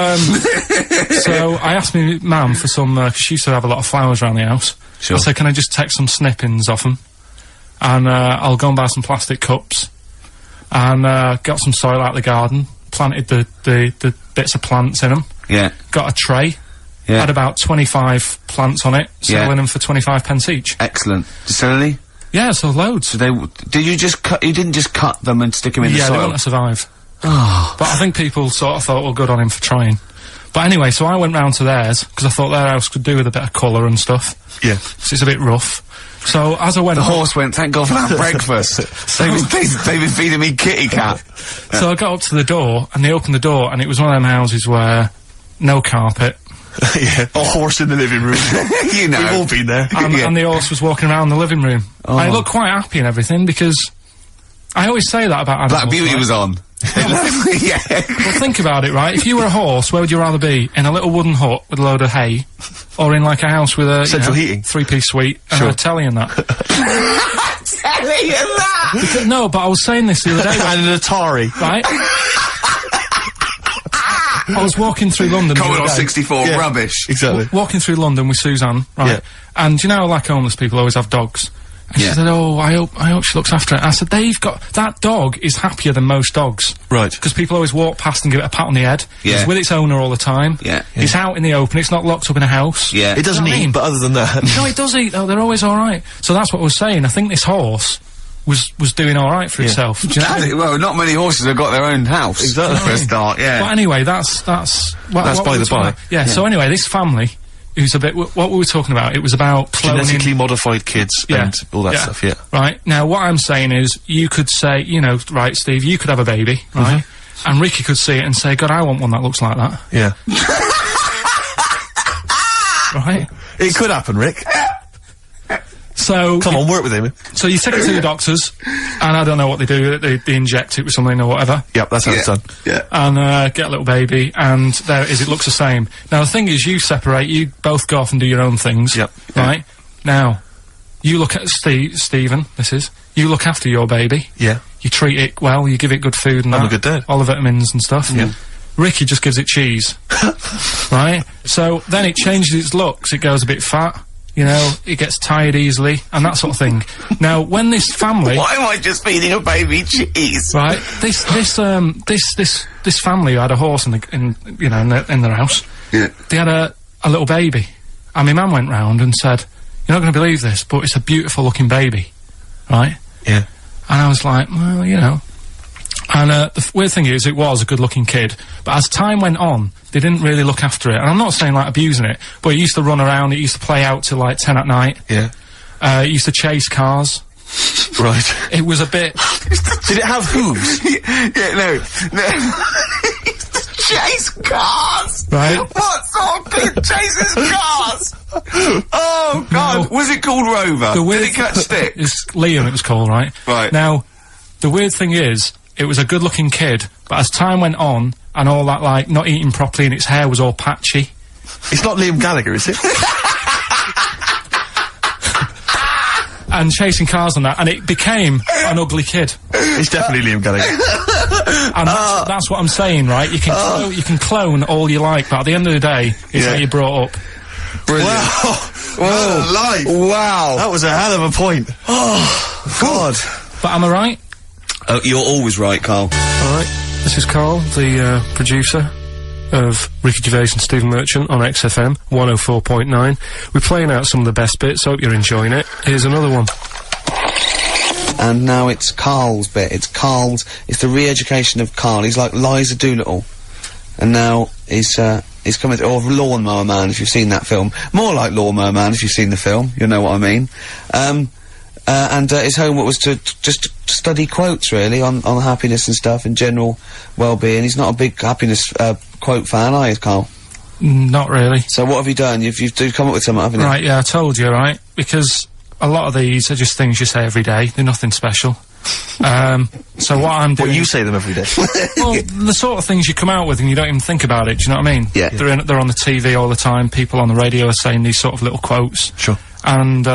so I asked my mum for some, 'cause she used to have a lot of flowers around the house. Sure. I said, can I just take some snippings off them? And, I'll go and buy some plastic cups. And, got some soil out of the garden, planted the bits of plants in them. Yeah. Got a tray. Yeah. Had about 25 plants on it, selling them for 25 pence each. Excellent. Did you sell any? Yeah, so loads. So did you just cut, you didn't just cut them and stick them in the soil? Yeah, they want to survive. But I think people sort of thought, well, good on him for trying. But anyway, so I went round to theirs, because I thought their house could do with a bit of colour and stuff. Yeah. So it's a bit rough. So as I went The horse went, thank God for that breakfast. They've been feeding me kitty cat. So I got up to the door, and they opened the door, and it was one of them houses where no carpet. Yeah, a horse in the living room. You know. We've all been there. And the horse was walking around the living room. I looked quite happy and everything, because I always say that about animals. Black Beauty was on. Yeah. Well, think about it, right? If you were a horse, where would you rather be? In a little wooden hut with a load of hay, or in like a house with a central heating, 3-piece suite, and a telly and that? Telly and that. Because, no, but I was saying this the other day. And an Atari, right? I was walking through London. Commodore 64, rubbish. Exactly. Walking through London with Suzanne, right? Yeah. And you know, like homeless people always have dogs. And she said, "Oh, I hope she looks after it." I said, that dog is happier than most dogs. Right. Because people always walk past and give it a pat on the head. Yeah. It's with its owner all the time. Yeah. It's out in the open, it's not locked up in a house. Yeah. It doesn't eat, but other than that. No, it does eat though, they're always alright. So that's what I was saying, I think this horse was doing alright for itself. Do you know what I mean? Well, not many horses have got their own house. Exactly. For a start, yeah. But anyway, that's by the by. Yeah, so anyway, this family, who's a bit, what we were talking about, it was about cloning. Genetically modified kids and all that stuff, yeah. Right, now what I'm saying is, you could say, you know, right, Steve, you could have a baby, right? And Ricky could see it and say, God, I want one that looks like that. Yeah. Right? It could happen, Rick. So come on, work with him. So you take it to the doctors, and I don't know what they do. They inject it with something or whatever. Yep, that's how it's done. Yeah. And get a little baby, and there it is. It looks the same. Now the thing is, you separate. You both go off and do your own things. Yep. Right. Now, you look at Stephen. This is you look after your baby. Yeah. You treat it well. You give it good food and I'm a good dad. all the vitamins and stuff. Yeah. Ricky just gives it cheese. Right. So then it changes its looks. It goes a bit fat. You know, it gets tired easily, and that sort of thing. Now, when this family... Why am I just feeding a baby cheese? Right, this family who had a horse in their house. Yeah. They had a little baby, and my man went round and said, "You're not going to believe this, but it's a beautiful looking baby," right? Yeah. And I was like, well, you know. And the weird thing is, it was a good-looking kid, but as time went on, they didn't really look after it. And I'm not saying, like, abusing it, but it used to run around, it used to play out till, like, 10 at night. Yeah. It used to chase cars. Right. It was a bit... Did it have hooves? Yeah, no. Chase cars! Right. What sort of kid chases cars? Oh, God. No. Was it called Rover? Did it catch stick? It's Liam, it was called, right? Right. Now, the weird thing is, it was a good-looking kid, but as time went on, and all that, like, not eating properly and its hair was all patchy. It's not Liam Gallagher, is it? And chasing cars and that, and it became an ugly kid. It's definitely Liam Gallagher. And that's what I'm saying, right? You can clone all you like, but at the end of the day, it's how you brought up. Brilliant. Wow. Life. Wow. That was a hell of a point. Oh, God. But am I right? Oh, you're always right, Carl. Alright, this is Carl, the producer of Ricky Gervais and Stephen Merchant on XFM 104.9. We're playing out some of the best bits, hope you're enjoying it. Here's another one. And now it's Carl's bit. It's the re-education of Carl. He's like Liza Doolittle. And now he's coming to, or Lawnmower Man, if you've seen that film. More like Lawnmower Man, if you've seen the film. You'll know what I mean. And his homework was to just study quotes, really, on happiness and stuff, and general well-being. He's not a big happiness, quote fan, are you, Carl? Not really. So what have you done? You've come up with something, haven't you? Right, yeah, I told you, right? Because a lot of these are just things you say every day. They're nothing special. So what I'm doing... Well, you say them every day. Well, the sort of things you come out with and you don't even think about it, do you know what I mean? Yeah. They're on the TV all the time, people on the radio are saying these sort of little quotes. Sure. And,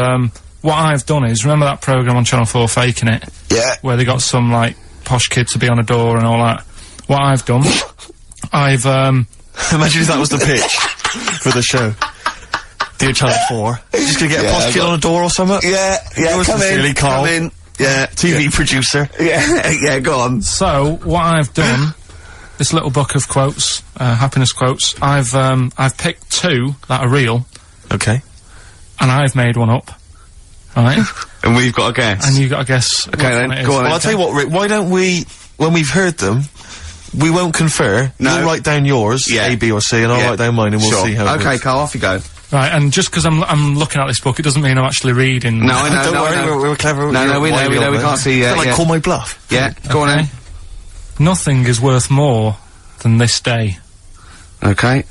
what I've done is, remember that programme on Channel 4, Faking It? Yeah. Where they got some, like, posh kid to be on a door and all that. What I've done, I've, Imagine if that was the pitch for the show. Dear Channel 4. Just gonna get a posh kid on a door or something? Yeah, Yours come sincerely, in, Carl. come in. Yeah. TV producer. Yeah, yeah, go on. So, what I've done, this little book of quotes, happiness quotes, I've picked two that are real. Okay. And I've made one up. Right? And we've got to guess. And you've got to guess. Okay, then, go on. Well, I'll tell you what, Rick, why don't we, when we've heard them, we won't confer. No. You'll write down yours, A, B, or C, and I'll write down mine, and we'll see how it Okay, works. Carl, off you go. Right, and just because I'm looking at this book, it doesn't mean I'm actually reading. No, I know, Don't worry, we're clever. No, we know, we can't see yet. Like, call my bluff. Yeah, go on then. Nothing is worth more than this day. Okay.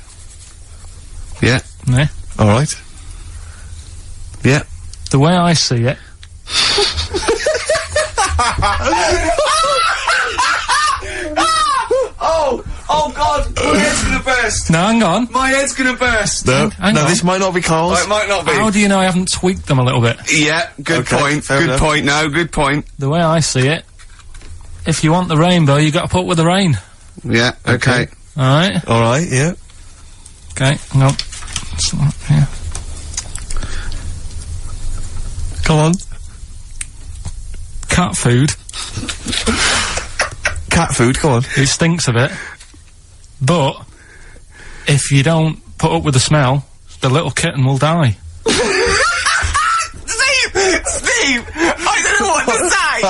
Yeah. Yeah. Alright. Yeah. The way I see it... Oh God, my head's gonna burst. No, hang on. My head's gonna burst. No, Hang on. this might not be Carl's. Oh, it might not be. How do you know I haven't tweaked them a little bit? Yeah, good Okay, point. fair Good enough. point. No, good point. The way I see it, if you want the rainbow, you got to put up with the rain. Yeah. Okay. All right. All right, yeah. Okay. Hang on. Yeah. Come on. Cat food. Cat food, come on. It stinks a bit. But if you don't put up with the smell, the little kitten will die. Steve, I don't know what to say.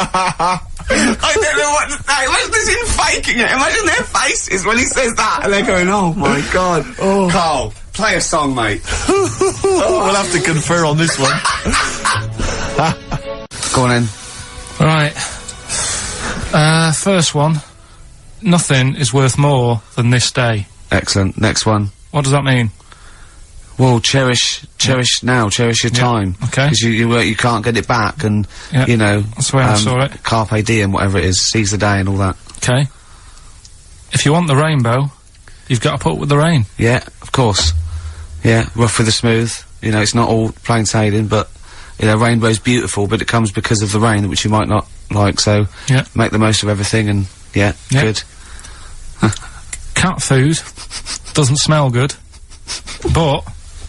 I don't know what to say. Imagine this in faking it. Imagine their faces when he says that, and they're going, "Oh my God." Oh. Carl, play a song, mate. We'll have to confer on this one. Go on in. Right. First one. Nothing is worth more than this day. Excellent. Next one. What does that mean? Well, cherish now, cherish your time. Okay. Because you can't get it back, and Yeah. you know. That's the way I saw it. Carpe diem, whatever it is, seize the day and all that. Okay. If you want the rainbow, you've got to put up with the rain. Yeah, of course. Yeah, rough with the smooth. You know, it's not all plain sailing, but you know, rainbow's beautiful, but it comes because of the rain, which you might not like. So Yeah. make the most of everything, and yeah. Good. Cat food doesn't smell good, but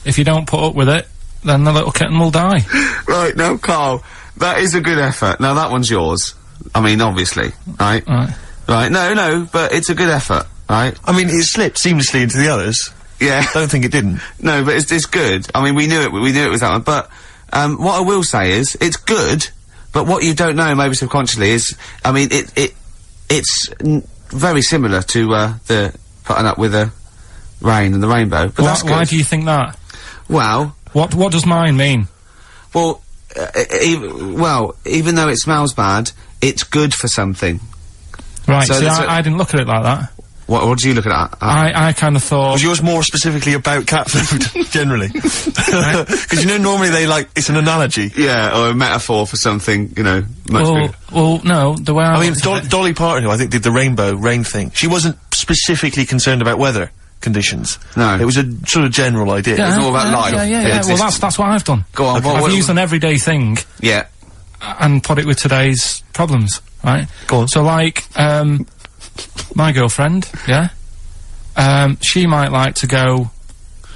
if you don't put up with it, then the little kitten will die. Right, now, Carl, that is a good effort. Now, that one's yours. I mean, obviously, right? Right. Right, no, but it's a good effort, right? I mean, it slipped seamlessly into the others. Yeah. Don't think it didn't. No, but it's good. I mean, we knew it was that one, but, what I will say is, it's good, but what you don't know, maybe subconsciously, is, I mean, it's very similar to, the putting up with the rain and the rainbow, but that's good. Why do you think that? Well... What does mine mean? Well, even though it smells bad, it's good for something. Right, So see, that's I didn't look at it like that. What do you look at? I kind of thought... Was yours more specifically about cat food, generally? Because you know, normally it's an analogy. Yeah, or a metaphor for something, you know, much bigger. Well, no, the way I mean, looked at it- Dolly Parton, who I think did the rainbow rain thing, she wasn't specifically concerned about weather conditions. No. It was a sort of general idea. It's all about life. Yeah. Well, that's what I've done. Go on, I've used an everyday thing Yeah. and put it with today's problems, right? Go on. So, like, my girlfriend, yeah? She might like to go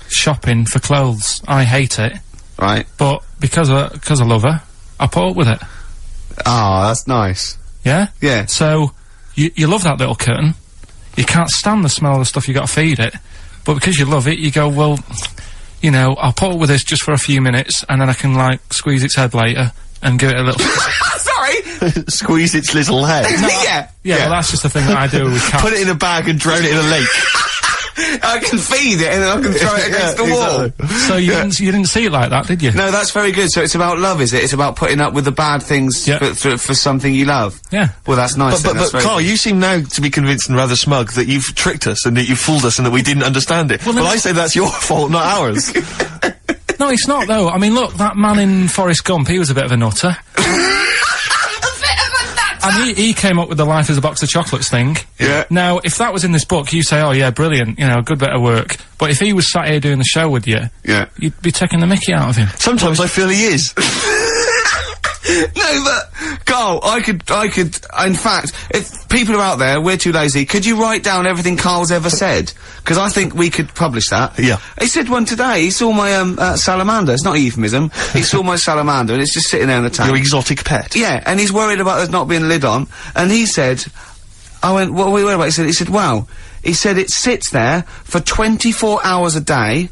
shopping for clothes. I hate it. Right. But because I love her, I put up with it. Ah, that's nice. Yeah? Yeah. So, you love that little kitten. You can't stand the smell of the stuff you got to feed it. But because you love it, you go, well, you know, I'll put up with this just for a few minutes, and then I can, like, squeeze its head later and give it a little... Sorry! Squeeze its little head. Yeah, well, that's just the thing that I do with cats. Put it in a bag and drown it in a lake. I can feed it and then I can throw it against the wall. Exactly. So you didn't see it like that, did you? No, that's very good. So it's about love, is it? It's about putting up with the bad things for something you love. Yeah. Well, that's nice. But Carl, you seem now to be convinced and rather smug that you've tricked us and that you've fooled us and that we didn't understand it. Well, I say that's your fault, not ours. No, it's not, though. I mean, look, that man in Forrest Gump, he was a bit of a nutter. And he came up with the life as a box of chocolates thing. Yeah. Now, if that was in this book, you say, oh yeah, brilliant, you know, good bit of work. But if he was sat here doing the show with you, yeah, you'd be taking the mickey out of him. Sometimes I feel he is. No, but, Carl, I could, in fact, if people are out there, we're too lazy, could you write down everything Carl's ever said? Because I think we could publish that. Yeah. He said one today, he saw my, salamander, it's not a euphemism, he saw my salamander and it's just sitting there in the tank. Your exotic pet. Yeah, and he's worried about there not being a lid on, and he said, I went, what are we worried about? He said, well, he said it sits there for 24 hours a day,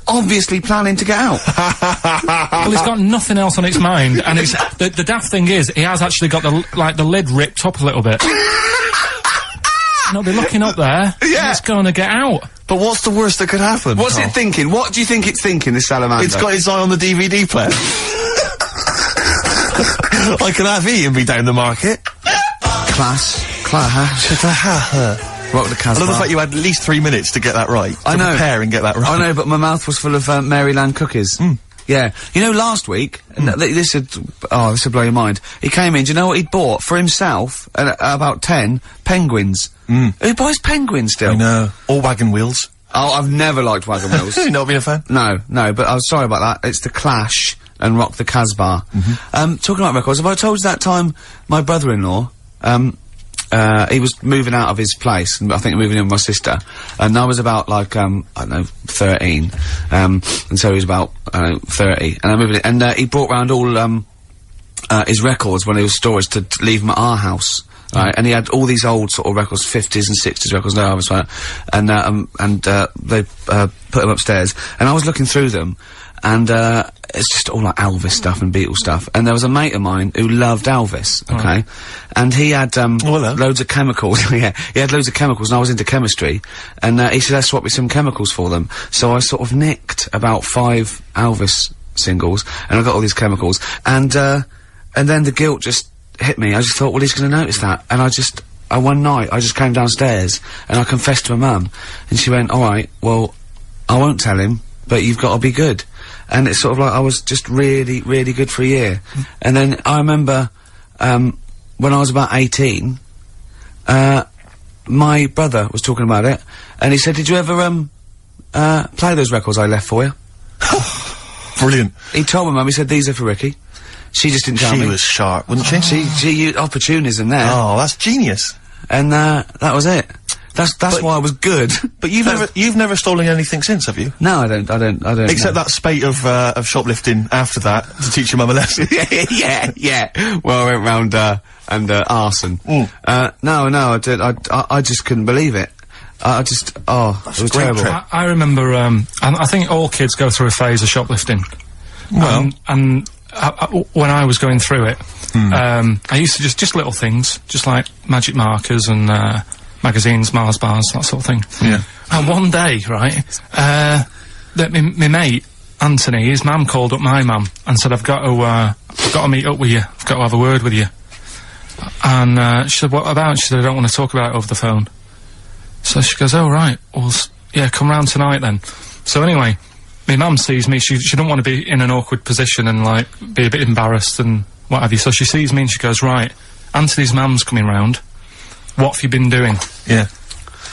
obviously planning to get out. Well, it's got nothing else on its mind, and it's the daft thing is, he has actually got the lid ripped up a little bit. And it'll be looking up there, and it's going to get out. But what's the worst that could happen? What's it thinking? What do you think it's thinking, this salamander? It's got its eye on the DVD player. I can have Ian be down the market. Class. Rock the I love the fact you had at least 3 minutes to get that right. I know. Prepare and get that right. I know, but my mouth was full of Maryland cookies. Yeah. You know, last week, and this would blow your mind. He came in, do you know what he'd bought? For himself, about 10 penguins. Who buys penguins still? I know. Or wagon wheels. Oh, I've never liked wagon wheels. You've not been a fan? No, but I was sorry about that. It's the Clash and Rock the Casbah. Talking about records, have I told you that time my brother-in-law, he was moving out of his place, and I think moving in with my sister, and I was about, like, I don't know, 13, and so he was about, 30, and I moved in, and he brought round all, his records when he was storage to leave them at our house. Right, and he had all these old sort of records, 50s and 60s records, no, I was right, and they, put them upstairs, and I was looking through them, and, it's just all like Elvis stuff and Beatles stuff, and there was a mate of mine who loved Elvis, okay, and he had, loads of chemicals, yeah, he had loads of chemicals, and I was into chemistry, and, he said, let's swap me some chemicals for them, so I sort of nicked about 5 Elvis singles, and I got all these chemicals, and then the guilt just hit me. I just thought, well, he's gonna notice that, and one night, I just came downstairs, and I confessed to my mum, and she went, alright, well, I won't tell him, but you've got to be good. And it's sort of like, I was just really, really good for a year. And then, I remember, when I was about 18, my brother was talking about it, and he said, did you ever, play those records I left for you? Brilliant. He told my mum, he said, these are for Ricky. She just didn't tell me. She was sharp, wasn't she? She used opportunism there. Oh, that's genius. And, that was it. That's why I was good. But you've never stolen anything since, have you? No, I don't. Except that spate of shoplifting after that to teach your mum a lesson. yeah. Well, I went round, arson. No, I did. I just couldn't believe it. It was terrible. I remember, I think all kids go through a phase of shoplifting. Well. And when I was going through it, I used to just little things, just like magic markers and, magazines, Mars bars, that sort of thing. Yeah. And one day, right, my mate, Anthony, his mum called up my mum and said, I've got to meet up with you. I've got to have a word with you. And, she said, what about? She said, I don't want to talk about it over the phone. So she goes, oh, right, well, yeah, come round tonight then. So anyway, my mum sees me, she don't want to be in an awkward position and, like, be a bit embarrassed and what have you. So she sees me and she goes, right, Anthony's mum's coming round. What have you been doing? Yeah.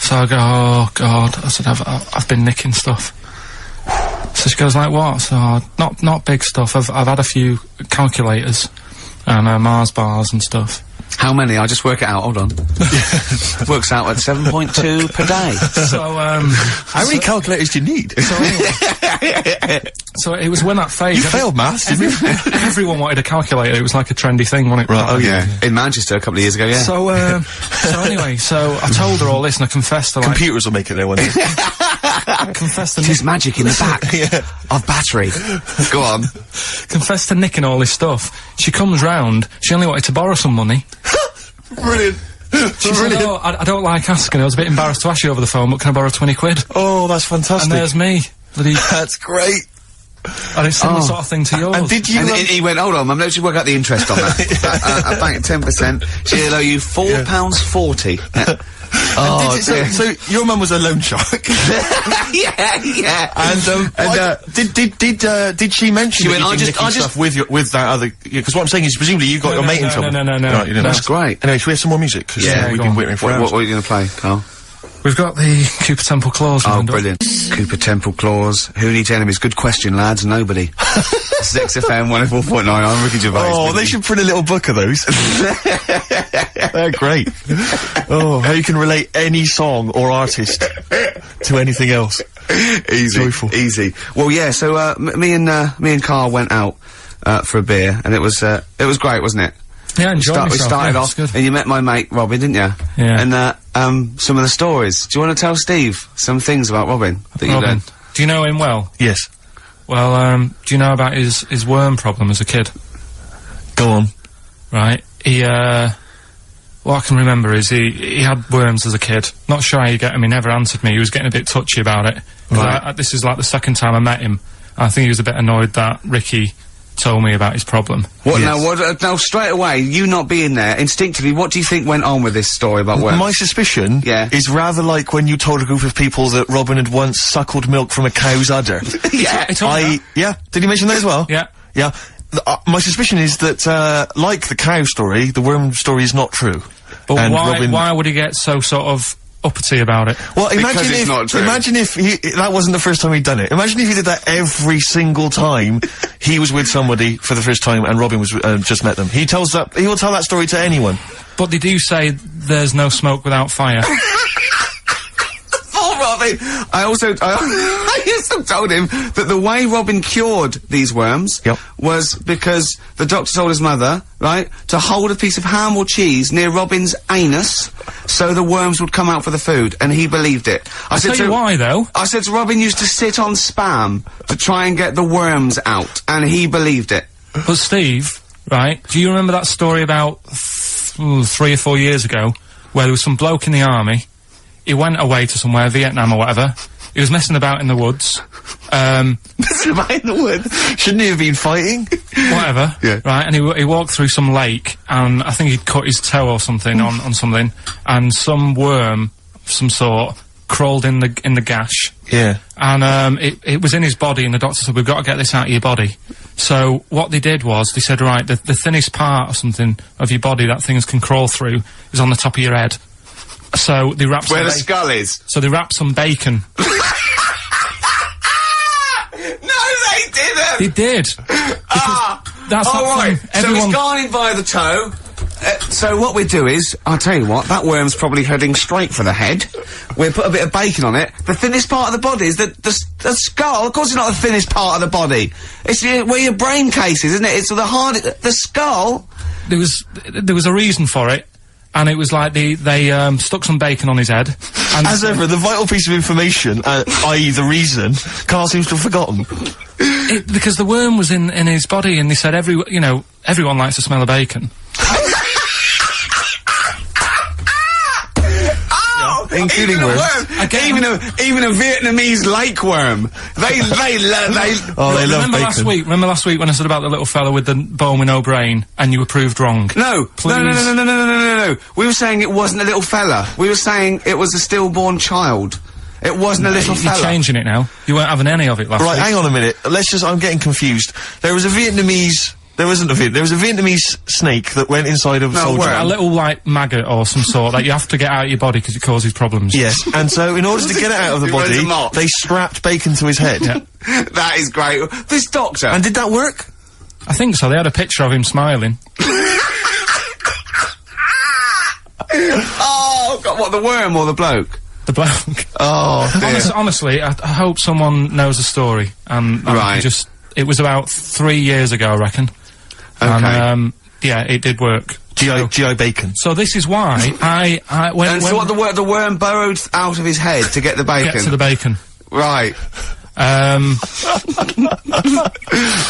So I go, oh, God. I said, I've been nicking stuff. So she goes, like, what? So, not big stuff. I've had a few calculators and, Mars bars and stuff. How many? I'll just work it out, hold on. Works out at 7.2 per day. So, how many calculators do you need? So it was when that phase... You failed maths, didn't you? Everyone wanted a calculator, it was like a trendy thing, wasn't it? Right, oh yeah. In Manchester a couple of years ago, yeah. So, anyway, so I told her all this and I confessed to, like... Computers will make it there one day. Confessed to... There's magic in the back of battery. Go on. Confessed to nicking all this stuff. She comes round, she only wanted to borrow some money. Brilliant. She said, oh, I don't like asking, I was a bit embarrassed to ask you over the phone, but can I borrow 20 quid? Oh, that's fantastic. And there's me. That's great. And it's similar sort of thing to yours. And did you... And he went, hold on, Mum, let's just work out the interest on that. I bank 10%. She'll owe you £4.40. Oh, so your mum was a loan shark. yeah. And did she mention that you did stuff with that other? Because what I'm saying is, presumably you got your mate in trouble. No. Right, you know, that's great. Anyway, should we have some more music? Cause, we've been waiting for hours. What are you going to play, Carl? We've got the Cooper Temple Claws. Oh, brilliant. Cooper Temple Claws. Who needs enemies? Good question, lads. Nobody. This is XFM 104.9. I'm Ricky Gervais. Oh, they should print a little book of those. They're great. Oh, how you can relate any song or artist to anything else. Easy. Joyful. Easy. Well, yeah, so, me and Karl went out, for a beer, and it was great, wasn't it? Yeah, enjoyed We started off, and you met my mate Robin, didn't you? Yeah. And some of the stories. Do you want to tell Steve some things about Robin that you've done? Do you know him well? Yes. Well, do you know about his worm problem as a kid? Go on. Right. What I can remember is he had worms as a kid. Not sure how you get him. He never answered me. He was getting a bit touchy about it. Right. This is like the second time I met him. I think he was a bit annoyed that Ricky told me about his problem. What now, straight away, you not being there, instinctively, what do you think went on with this story about worms? My suspicion is rather like when you told a group of people that Robin had once suckled milk from a cow's udder. Yeah. Did he mention that as well? Yeah. Yeah. My suspicion is that, like the cow story, the worm story is not true. But and why would he get so sort of uppity about it? Well, Because it's not true. imagine if that wasn't the first time he'd done it. Imagine if he did that every single time he was with somebody for the first time and Robin was just met them. He will tell that story to anyone. But they do say there's no smoke without fire. Oh, Robin! I also told him that the way Robin cured these worms was because the doctor told his mother, right, to hold a piece of ham or cheese near Robin's anus so the worms would come out for the food, and he believed it. I'll tell you why, though. I said to Robin used to sit on Spam to try and get the worms out, and he believed it. But Steve, right, do you remember that story about 3 or 4 years ago where there was some bloke in the army? He went away to somewhere, Vietnam or whatever. He was messing about in the woods. Messing about in the woods? Shouldn't he have been fighting? Whatever. Yeah. Right, and he walked through some lake, and I think he'd cut his toe or something on something, and some worm of some sort crawled in the gash. Yeah. And it was in his body, and the doctor said, we've got to get this out of your body. So what they did was, they said, right, the thinnest part or something of your body that things can crawl through is on the top of your head. So they wrapped where the skull is. So they wrapped some bacon. No, they didn't. They did. That's right. Everyone... So he's gone in by the toe. So what we do is, I'll tell you what, that worm's probably heading straight for the head. We'll put a bit of bacon on it. The thinnest part of the body is the skull. Of course it's not the thinnest part of the body. It's where your brain case is, isn't it? It's the skull. There was a reason for it. And it was like they stuck some bacon on his head. And as ever, the vital piece of information, i.e. the reason, Karl seems to have forgotten. Because the worm was in his body, and they said everyone likes the smell of bacon. Including worms. Even a Vietnamese lake worm. They love bacon. Remember last week when I said about the little fella with the bone with no brain, and you were proved wrong? No. No. We were saying it wasn't a little fella. We were saying it was a stillborn child. It wasn't a little fella. You're changing it now. You weren't having any of it last week. Right, hang on a minute. I'm getting confused. There was a Vietnamese... There was a Vietnamese snake that went inside of a soldier. A little, like, maggot or some sort that you have to get out of your body because it causes problems. Yes, and so in order to get it out of the body, they strapped bacon to his head. Yeah. That is great. This doctor... And did that work? I think so. They had a picture of him smiling. Oh, God, what, the worm or the bloke? The bloke. Oh, dear. Honestly, I hope someone knows the story. Right. It was about 3 years ago, I reckon. Okay. And, yeah, it did work. GI bacon. So this is why so what, the worm burrowed out of his head to get the bacon? Get to the bacon. Right.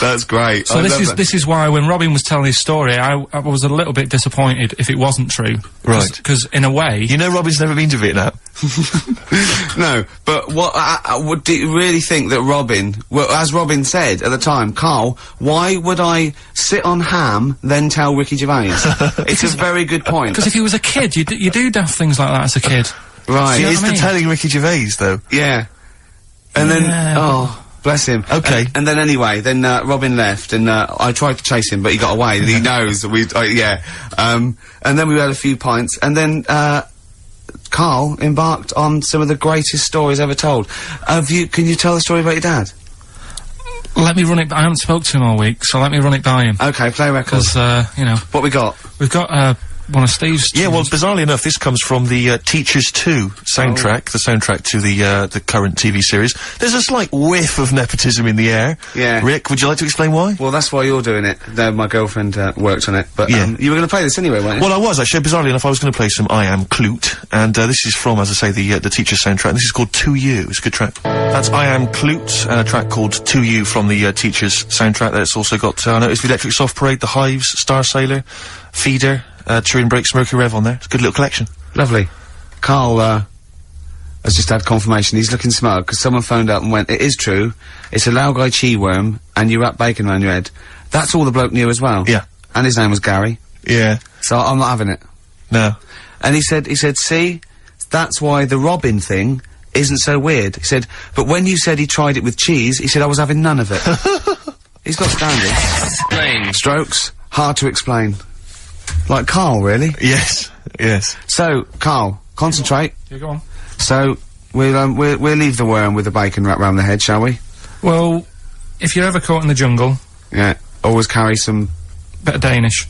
That's great. So this is why when Robin was telling his story, I was a little bit disappointed if it wasn't true. Right. Because in a way... You know Robin's never been to Vietnam. No, but what do you really think that Robin, well, as Robin said at the time, Karl, why would I sit on ham, then tell Ricky Gervais? It's a very good point. Because if he was a kid, you do daft things like that as a kid. Right. See, it's the telling Ricky Gervais, though. Yeah. And then, oh, bless him. Okay. And then anyway, Robin left, and I tried to chase him, but he got away, and he knows that and then we had a few pints, and then, Karl embarked on some of the greatest stories ever told. Can you tell the story about your dad? Let me run it. I haven't spoke to him all week, so let me run it by him. Okay, play record. Because, What we got? We've got, one of Steve's... Yeah, well, bizarrely enough, this comes from the, Teachers 2 soundtrack, the soundtrack to the current TV series. There's a slight whiff of nepotism in the air. Yeah. Rick, would you like to explain why? Well, that's why you're doing it. My girlfriend, worked on it, but, you were gonna play this anyway, weren't you? Well, I was, actually. Bizarrely enough, I was gonna play some I Am Clute, and, this is from, as I say, the Teachers soundtrack, and this is called To You. It's a good track. That's I Am Clute, and a track called To You from the, Teachers soundtrack. That's also got, I noticed the Electric Soft Parade, The Hives, Star Sailor, Feeder, Turin Breaks, Mercury Rev on there. It's a good little collection. Lovely. Karl, has just had confirmation. He's looking smug, because someone phoned up and went, it is true, it's a Laogai chi worm, and you wrap bacon around your head. That's all the bloke knew as well? Yeah. And his name was Gary? Yeah. So I'm not having it. No. And he said, see, that's why the Robin thing isn't so weird. He said, but when you said he tried it with cheese, he said I was having none of it. He's got standards. Strokes, hard to explain. Like Karl, really? Yes, yes. So, Karl, concentrate. Yeah, go on. So, we'll leave the worm with the bacon wrapped round the head, shall we? Well, if you're ever caught in the jungle... Yeah, always carry some... bit of Danish.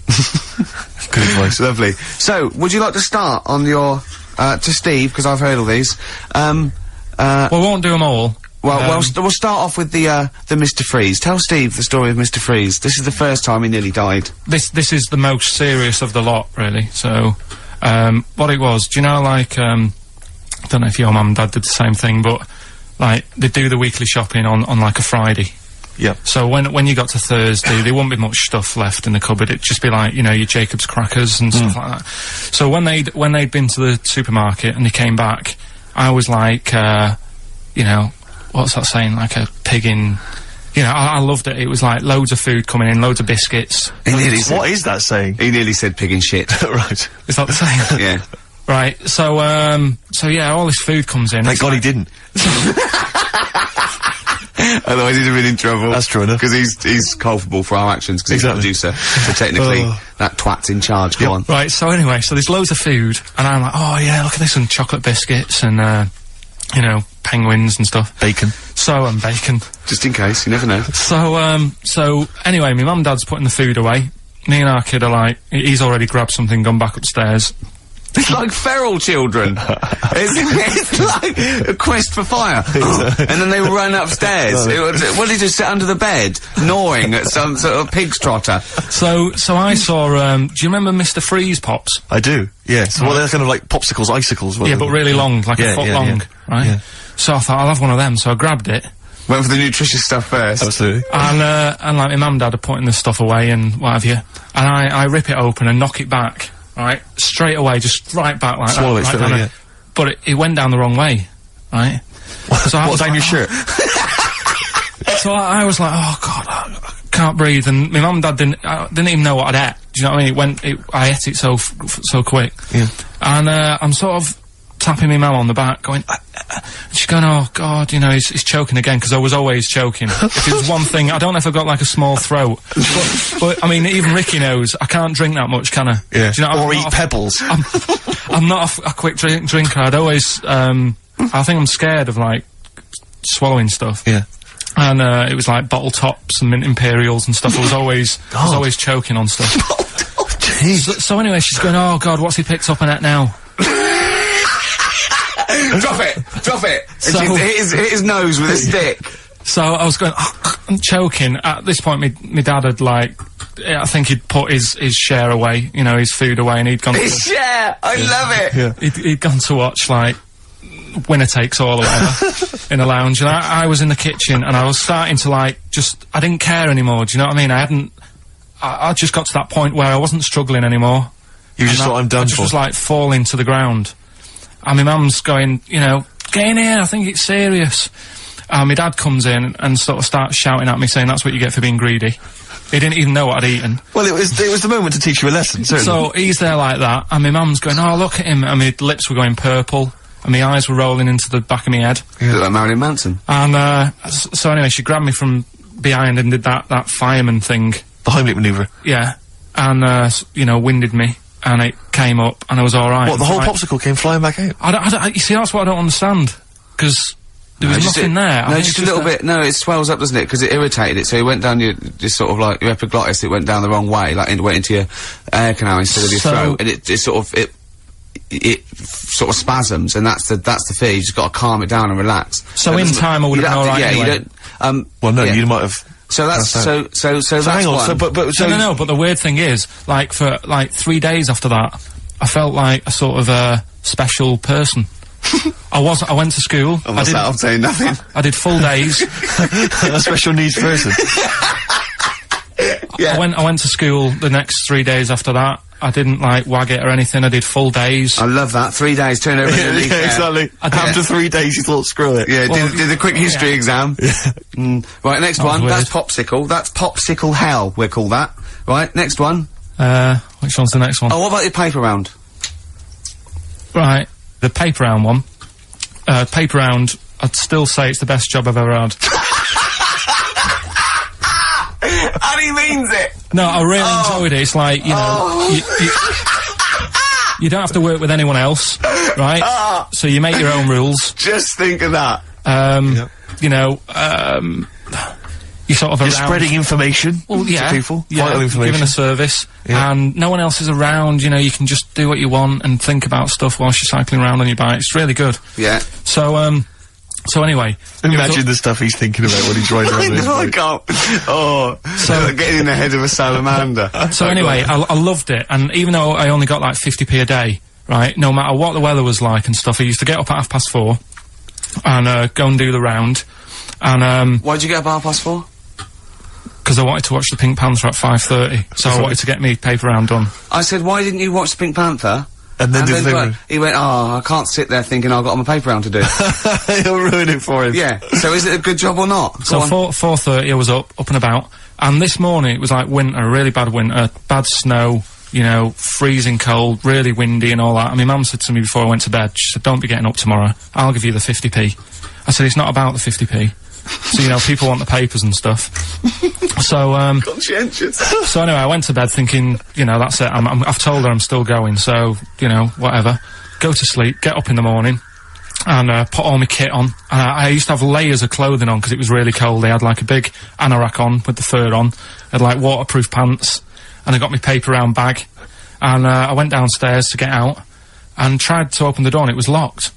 Good advice. Lovely. So, would you like to start on your... to Steve, because I've heard all these. Well, we won't do them all. Well, we'll start off with the Mr. Freeze. Tell Steve the story of Mr. Freeze. This is the first time he nearly died. This is the most serious of the lot, really. So, what it was, do you know, like, I don't know if your mum and dad did the same thing, but, like, they do the weekly shopping on like, a Friday. Yep. So when you got to Thursday, there wouldn't be much stuff left in the cupboard. It'd just be like, you know, your Jacob's crackers and stuff like that. So when they'd been to the supermarket and they came back, I was like, you know, what's that saying? Like a pig in... You know, I loved it. It was like loads of food coming in, loads of biscuits. What is that saying? He nearly said pig in shit. Right. Is that the saying? Yeah. Right. So yeah, all this food comes in. Thank God he didn't. Otherwise he'd have been in trouble. That's true enough. Because he's culpable for our actions, because he's the producer. So technically, that twat's in charge. Go on. Right, so anyway, so there's loads of food, and I'm like, oh yeah, look at this, and chocolate biscuits, and, you know, penguins and stuff. Bacon. And bacon. Just in case, you never know. So anyway, my mum and dad's putting the food away. Me and our kid are like, he's already grabbed something, gone back upstairs. It's like feral children. it's like a quest for fire. And then they run upstairs. What did he just sit under the bed, gnawing at some sort of pig's trotter? So I saw, do you remember Mr. Freeze Pops? I do, yes. Well, they're kind of like popsicles, icicles. Yeah, but really long, like a foot long, right? Yeah. So I thought, I'll have one of them, so I grabbed it. Went for the nutritious stuff first. Absolutely. And like, my mum and dad are putting this stuff away and what have you. And I rip it open and knock it back. Right, straight away, just right back like Swallow that. It, right straight away, yeah. But it went down the wrong way, right? So I was down like, your shirt? So I was like, oh God, I can't breathe. And my mum and dad didn't even know what I'd ate. Do you know what I mean? I ate it so quick. Yeah. And I'm sort of tapping my mum on the back, going, she's going, oh God, you know, he's choking again, because I was always choking. If it was one thing, I don't know if I've got like a small throat, but I mean, even Ricky knows, I can't drink that much, can I? Yeah. Do you know, or eat pebbles. I'm not a quick drinker. I'd always, I think I'm scared of like, swallowing stuff. Yeah. And, it was like bottle tops and mint imperials and stuff. I was always choking on stuff. Jeez. So anyway, she's going, oh God, what's he picked up on it now? Drop it! So, and hit his nose with a stick. So I was going, I'm choking. At this point, my dad had like, I think he'd put his share away, you know, his food away, and he'd gone his share! I love it! Yeah. He'd gone to watch, like, Winner Takes All or whatever, in a lounge, and I was in the kitchen, and I was starting to, like, I didn't care anymore, do you know what I mean? I just got to that point where I wasn't struggling anymore. You just thought, I'm done for. I just was, like, falling to the ground. And my mum's going, you know, get in here, I think it's serious. And my dad comes in and sort of starts shouting at me, saying that's what you get for being greedy. He didn't even know what I'd eaten. Well, it was the moment to teach you a lesson, certainly. So he's there like that, and my mum's going, oh, look at him, and my lips were going purple, and my eyes were rolling into the back of my head. You look like Marilyn Manson. And, so anyway, she grabbed me from behind and did that fireman thing. The Heimlich manoeuvre. Yeah. And, you know, winded me. And it came up, and I was alright. What, the whole popsicle came flying back out? You see, that's what I don't understand. Because there was nothing there. No, just a little bit. No, it swells up, doesn't it? Because it irritated it. So it went down your, just sort of like your epiglottis. It went down the wrong way, like it went into your air canal instead of your throat, and it sort of spasms, and that's the fear. You just got to calm it down and relax. So in time, I would have been alright. Yeah, anyway. you don't. Well, no, you might have. So that's so that's hang on. one. No. But the weird thing is, like for like 3 days after that, I felt like a sort of a special person. I went to school. I'm saying nothing. I did full days. A special needs person. Yeah. I went to school the next 3 days after that. I didn't, like, wag it or anything. I did full days. I love that. 3 days, turn over Yeah, exactly. After 3 days, you thought, screw it. Yeah, did a quick history exam. Right, next That was one. weird. That's popsicle. That's popsicle hell, we'll call that. Right, next one. Which one's the next one? Oh, what about your paper round? Right, the paper round one. Paper round, I'd still say it's the best job I've ever had. And he means it! No, I really enjoyed it. It's like, you know, you don't have to work with anyone else, right? So you make your own rules. Just think of that. You know, you sort of You're spreading information to people. Vital information. Giving a service. And no one else is around, you know, you can just do what you want and think about stuff whilst you're cycling around on your bike. It's really good. Yeah. So anyway. Imagine the stuff he's thinking about when he's riding around his bike. I can't. Oh, so getting in the head of a salamander. So anyway, I loved it, and even though I only got like 50p a day, right, no matter what the weather was like and stuff, I used to get up at 4:30 and go and do the round. And why'd you get up at 4:30? Because I wanted to watch the Pink Panther at 5:30, so I wanted to get me paper round done. I said, why didn't you watch the Pink Panther? And then he went, oh, I can't sit there thinking I've got my paper round to do. He'll ruin it for him. Yeah. So is it a good job or not? So 4:30 I was up and about, and this morning it was like winter, really bad winter, bad snow, you know, freezing cold, really windy and all that. And my mum said to me before I went to bed, she said, don't be getting up tomorrow, I'll give you the 50p. I said, it's not about the 50p. So, you know, people want the papers and stuff. So, conscientious. So anyway, I went to bed thinking, you know, that's it, I've told her I'm still going, so, you know, whatever. Go to sleep, get up in the morning, and put all my kit on. And I used to have layers of clothing on because it was really cold. I had like a big anorak on with the fur on. I had like waterproof pants, and I got my paper round bag. And I went downstairs to get out, and tried to open the door, and it was locked.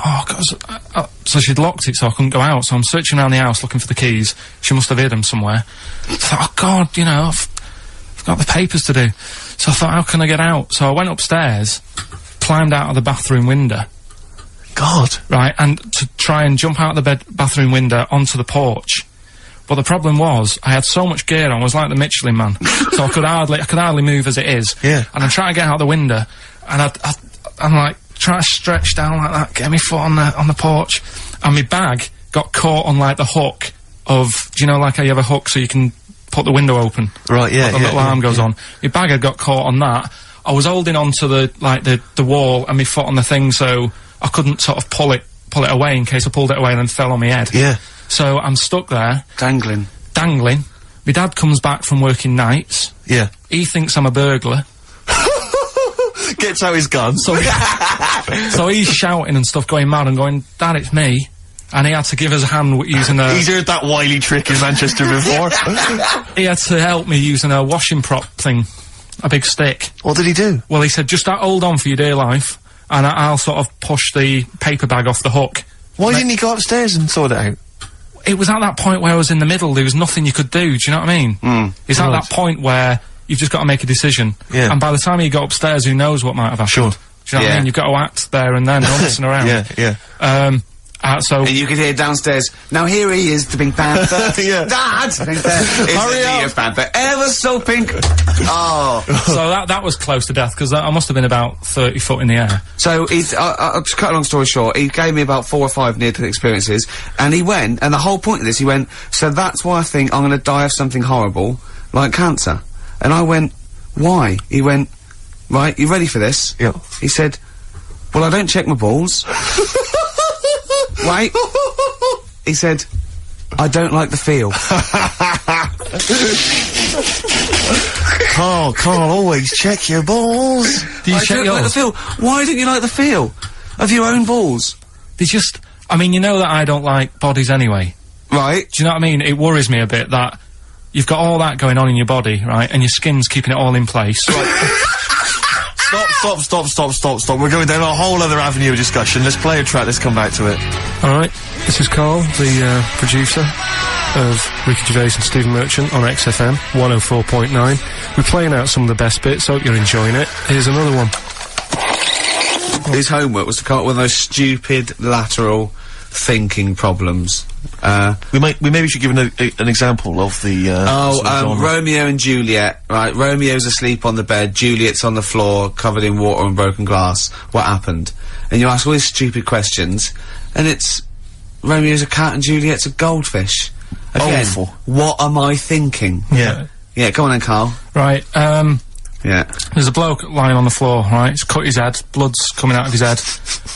Oh, God. So she'd locked it so I couldn't go out, so I'm searching around the house looking for the keys. She must have hid them somewhere. I thought, oh God, you know, I've got the papers to do. So I thought, how can I get out? So I went upstairs, climbed out of the bathroom window. God. Right, and to try and jump out of the bathroom window onto the porch. But the problem was, I had so much gear on, I was like the Michelin Man. So I could hardly move as it is. Yeah. And I'm trying to get out the window, and I'm like, trying to stretch down like that, get my foot on the porch, and my bag got caught on like the hook of, do you know, like how you have a hook so you can put the window open? Right, yeah, like the little arm goes on. My bag had got caught on that. I was holding on to the wall and my foot on the thing, so I couldn't sort of pull it away in case I pulled it away and then fell on my head. Yeah. So I'm stuck there. Dangling. My dad comes back from working nights. Yeah. He thinks I'm a burglar. Gets out his gun. So he's shouting and stuff, going mad and going, Dad, it's me. And he had to give us a hand using a... He's heard that wily trick in Manchester before. He had to help me using a washing prop thing. A big stick. What did he do? Well, he said, just hold on for your dear life, and I'll sort of push the paper bag off the hook. Why didn't he go upstairs and sort it out? It was at that point where I was in the middle, there was nothing you could do, do you know what I mean? It's at that point where you've just got to make a decision. Yeah. And by the time you got upstairs, who knows what might have happened. Sure. Do you know what I mean? You've got to act there and then, not messing around. Yeah. So... And you could hear downstairs, now here he is, the Pink Panther. Yeah. Dad! Hurry up! Panther, ever so pink. Oh. So that was close to death, because I must have been about 30 foot in the air. So he's, to cut a long story short, he gave me about 4 or 5 near-death experiences, and he went, and the whole point of this, he went, so that's why I think I'm gonna die of something horrible, like cancer. And I went, why? He went, right, you ready for this? Yeah. He said, well, I don't check my balls. Wait. He said, I don't like the feel. Carl, always check your balls. Do you check yours? Like the feel. Why don't you like the feel of your own balls? They just... I mean, you know that I don't like bodies anyway. Right. Do you know what I mean? It worries me a bit that you've got all that going on in your body, right, and your skin's keeping it all in place. Stop. We're going down a whole other avenue of discussion. Let's play a track, let's come back to it. Alright, this is Karl, the producer of Ricky Gervais and Stephen Merchant on XFM 104.9. We're playing out some of the best bits, hope you're enjoying it. Here's another one. His homework was to come up with those stupid lateral thinking problems. We maybe should give an example of the, Romeo and Juliet, right? Romeo's asleep on the bed, Juliet's on the floor, covered in water and broken glass. What happened? And you ask all these stupid questions, and it's, Romeo's a cat and Juliet's a goldfish. Again, awful. What am I thinking? Yeah. Yeah, go on then, Carl. Right, yeah. There's a bloke lying on the floor, right? He's cut his head, blood's coming out of his head,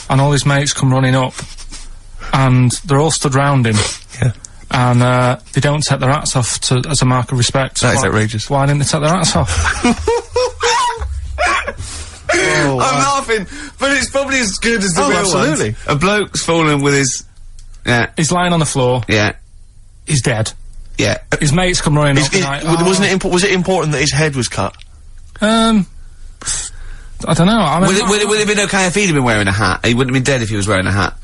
and all his mates come running up, and they're all stood round him. Yeah. And, they don't take their hats off as a mark of respect. That is outrageous. Why didn't they take their hats off? I'm laughing, but it's probably as good as the real absolutely. ones. A bloke's fallen with his... Yeah. He's lying on the floor. Yeah. He's dead. Yeah. His mates come running up like, was it important that his head was cut? I don't know. I mean, would it have been okay if he'd been wearing a hat? He wouldn't have been dead if he was wearing a hat.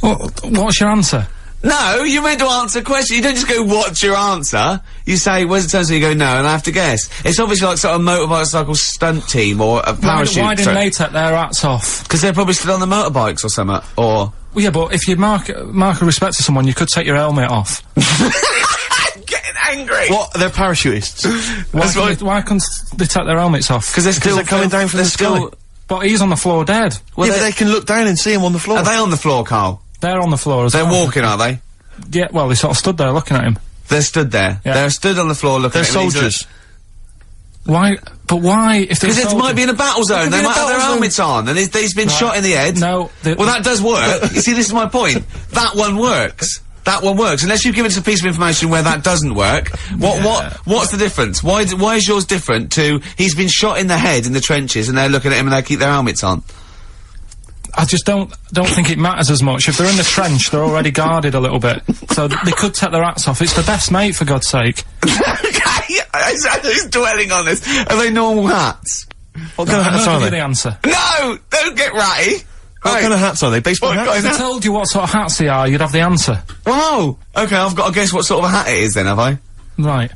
What's your answer? No, you're meant to answer a question. You don't just go, what's your answer? You say, where's the turn? So you go, no, and I have to guess. It's obviously like sort of motorcycle stunt team or a parachute. Why didn't they take their hats off? Because they're probably still on the motorbikes or something, or... Well, yeah, but if you mark a respect to someone, you could take your helmet off. I'm getting angry! What? They're parachutists. Why couldn't they take their helmets off? Because they're coming down from the sky. But he's on the floor dead. Well, but they can look down and see him on the floor. Are they on the floor, Carl? They're on the floor as well. They're walking, are they? Yeah, well, they sort of stood there looking at him. They're stood there? Yeah. They're stood on the floor looking at him. They're soldiers. Why? But why? If they're because it might be in a battle zone. They might have their helmets on, and he's been shot in the head. No. Well, that does work. You see, this is my point. That one works. That one works. Unless you've given us a piece of information where that doesn't work. What's the difference? Why is yours different to he's been shot in the head in the trenches, and they're looking at him and they keep their helmets on? I just don't think it matters as much. If they're in the trench, they're already guarded a little bit. So they could take their hats off. It's the best mate, for God's sake. Okay, who's dwelling on this? Are they normal hats? What kind of hats are they? The answer. No! Don't get ratty! What kind of hats are they? Baseball hats? If I told you what sort of hats they are, you'd have the answer. Wow! Okay, I've got to guess what sort of a hat it is then, have I? Right.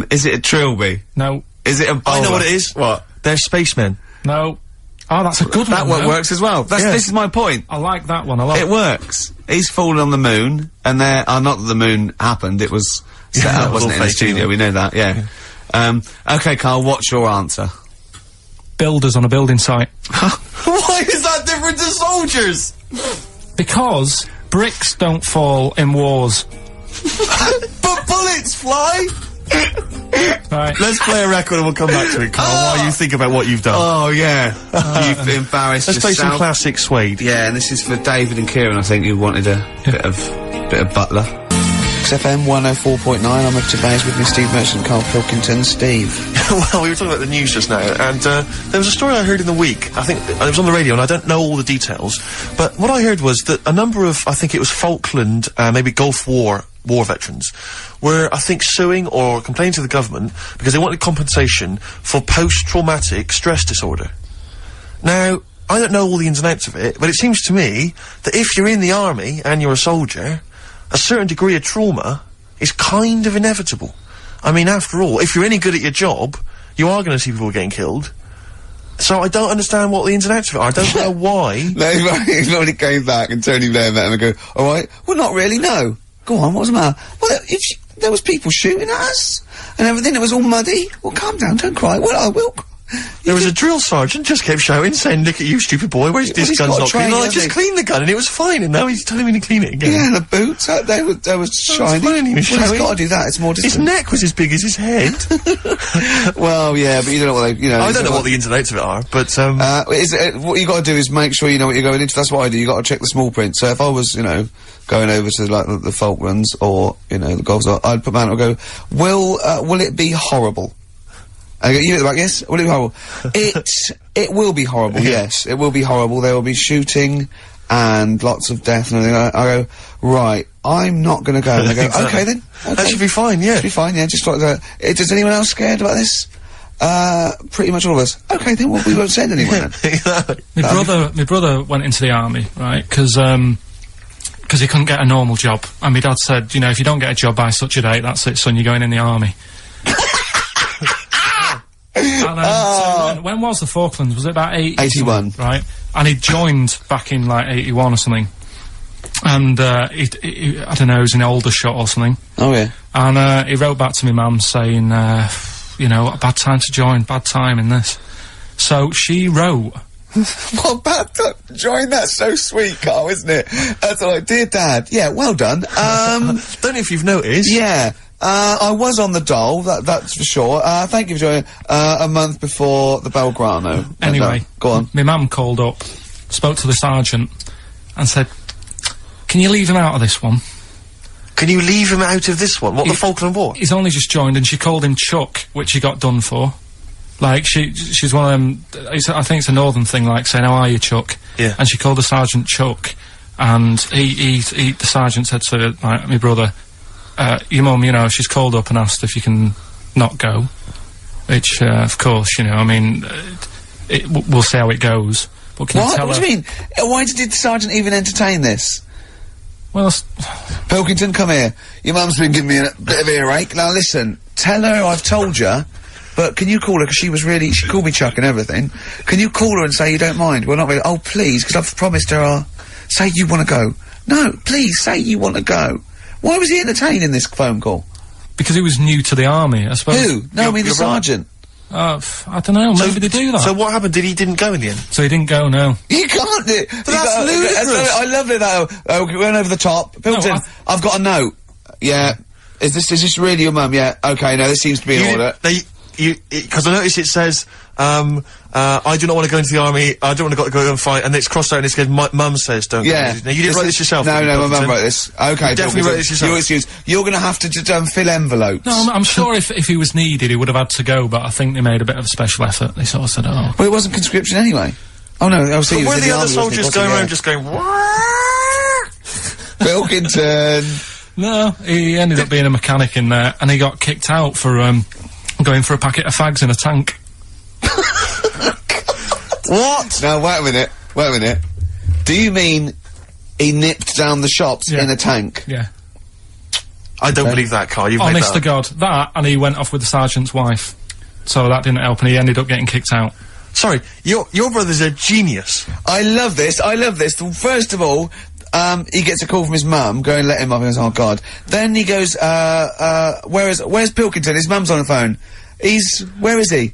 Is it a trilby? No. Is it a bowler? I know what it is. What? They're spacemen. No. Oh, that's a good one. That one works as well. This is my point. I like that one a lot. It works. He's fallen on the moon, and not that the moon happened, it was set up, wasn't it, in the studio, we know that, yeah. Okay, Carl, what's your answer? Builders on a building site. Why is that different to soldiers? Because bricks don't fall in wars. But bullets fly! Right. Let's play a record and we'll come back to it, Carl, while you think about what you've done. Oh, yeah. You've embarrassed Let's yourself. play some classic Suede. Yeah, and this is for David and Kieran, I think, who wanted a bit of Butler. XFM 104.9, I'm up to base with me, Steve Merchant, Karl Pilkington. Steve. Well, we were talking about the news just now, and there was a story I heard in the week, I think, it was on the radio, and I don't know all the details, but what I heard was that a number of, I think it was Falkland, maybe Gulf War veterans, were, I think, suing or complaining to the government because they wanted compensation for post-traumatic stress disorder. Now, I don't know all the ins and outs of it, but it seems to me that if you're in the army and you're a soldier, a certain degree of trauma is kind of inevitable. I mean, after all, if you're any good at your job, you are going to see people getting killed. So I don't understand what the ins and outs of it are. I don't know why. No, he's already came back and Tony Blair met him and go, alright, well, not really, no. Go on, what's the matter? Well, there was people shooting at us, and everything, it was all muddy. Well, calm down, don't cry. Well, I will. There was a drill sergeant just kept shouting, saying, look at you, stupid boy, where's this gun's not clean? I just cleaned the gun and it was fine, and now he's telling me to clean it again. Yeah, and the boots, they were shiny. He was he's got to do that, it's more distant. His neck was as big as his head. Well, yeah, but you don't know what they, I don't know what the ins and outs of it are, but, what you got to do is make sure you know what you're going into. That's what I do. You got to check the small print. So if I was, going over to, like, the Falklands or, the Gulf, I'd put my hand up and go, will it be horrible? I go, you at the back, yes? Will it be horrible? It will be horrible, yes. It will be horrible. There will be shooting and lots of death and everything. I go, right, I'm not gonna go. And they go, okay then. Okay. That should be fine, yeah. Should be fine, yeah, just like that. Is anyone else scared about this? Pretty much all of us. Okay then, well, we won't send anyone then. My brother went into the army, right, because he couldn't get a normal job. And my dad said, if you don't get a job by such a date, that's it, son, you're going in the army. And, so when was the Falklands? Was it about 81? Right. And he joined back in, like, 81 or something. And, he I don't know, he was in Aldershot or something. Oh, yeah. And, he wrote back to my mum saying, you know, a bad time to join, bad time in this. So she wrote... What bad time to join? That's so sweet, Carl, isn't it? That's like, dear Dad, yeah, well done. Don't know if you've noticed. Yeah. I was on the dole, that's for sure. Thank you for joining, a month before the Belgrano. Anyway. Go on. My mum called up, spoke to the sergeant, and said, can you leave him out of this one? Can you leave him out of this one? What, the Falkland War? He's only just joined, and she called him Chuck, which he got done for. Like, she's one of them, I think it's a northern thing, like, saying, how are you, Chuck? Yeah. And she called the sergeant Chuck, and the sergeant said to, like, my brother, your mum, you know, she's called up and asked if you can not go. Which, of course, you know, I mean, we'll see how it goes. But can you tell What her... do you mean? Why did the sergeant even entertain this? Well, Pilkington, come here. Your mum's been giving me a bit of earache. Now listen, tell her I've told you, but can you call her, because she called me Chuck and everything. Can you call her and say you don't mind? Well, not really. Oh, please, because I've promised her say you want to go. No, please, say you want to go. Why was he entertaining this phone call? Because he was new to the army, I suppose. Who? No, I mean the sergeant. I don't know, maybe they do that. So what happened? He didn't go in the end? So he didn't go, no. You can't do it. But that's ludicrous. I love it, though. Oh, we went over the top. Pilkington, I've got a note. Yeah. Is this really your mum? Yeah. Okay, no, this seems to be in order. Because I noticed it says, I do not want to go into the army, I don't want to go and fight, and it's crossed out and it says, my mum says don't go. Yeah. Now, you didn't write this yourself? No, my mum wrote this. Okay, you definitely wrote this yourself. Your excuse. You're gonna have to fill envelopes. No, I'm sure if he was needed, he would have had to go, but I think they made a bit of a special effort. They sort of said, oh. Well, it wasn't conscription anyway. Oh no, I was But were the other soldiers going around just going, Pilkington. No, he ended up being a mechanic in there, and he got kicked out for, going for a packet of fags in a tank. What? Now, wait a minute. Do you mean he nipped down the shops in a tank? Yeah. I don't believe that, Carl. You've made that Honest to God. That, and he went off with the sergeant's wife. So that didn't help, and he ended up getting kicked out. Sorry, your brother's a genius. I love this. First of all, he gets a call from his mum, go and let him off, and he goes, oh God. Then he goes, where's Pilkington? His mum's on the phone. Where is he?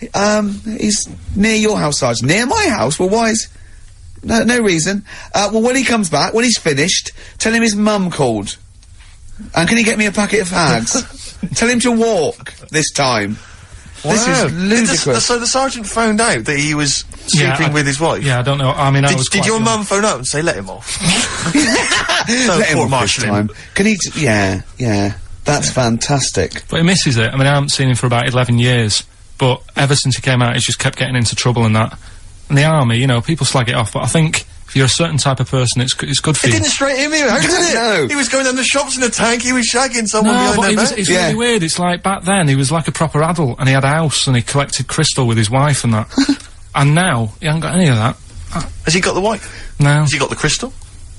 He's near your house, Sergeant. Near my house? Well, why is... No reason. Well, when he comes back, when he's finished, tell him his mum called. And can he get me a packet of fags? Tell him to walk this time. Wow. This is ludicrous. So the sergeant found out that he was sleeping with his wife? Yeah, I don't know. I mean, Did your mum phone up and say, let him off? Let him off this time. Can he... Yeah. That's fantastic. But he misses it. I mean, I haven't seen him for about 11 years. But ever since he came out, he's just kept getting into trouble and that. And the army, you know, people slag it off, but I think if you're a certain type of person, it's good for you. It didn't straight him out, did it? No. He was going down the shops in a tank, he was shagging someone behind their back. It's really weird. It's like, back then, he was like a proper adult, and he had a house, and he collected crystal with his wife and that. And now, he hasn't got any of that. Has he got the wife? No. Has he got the crystal?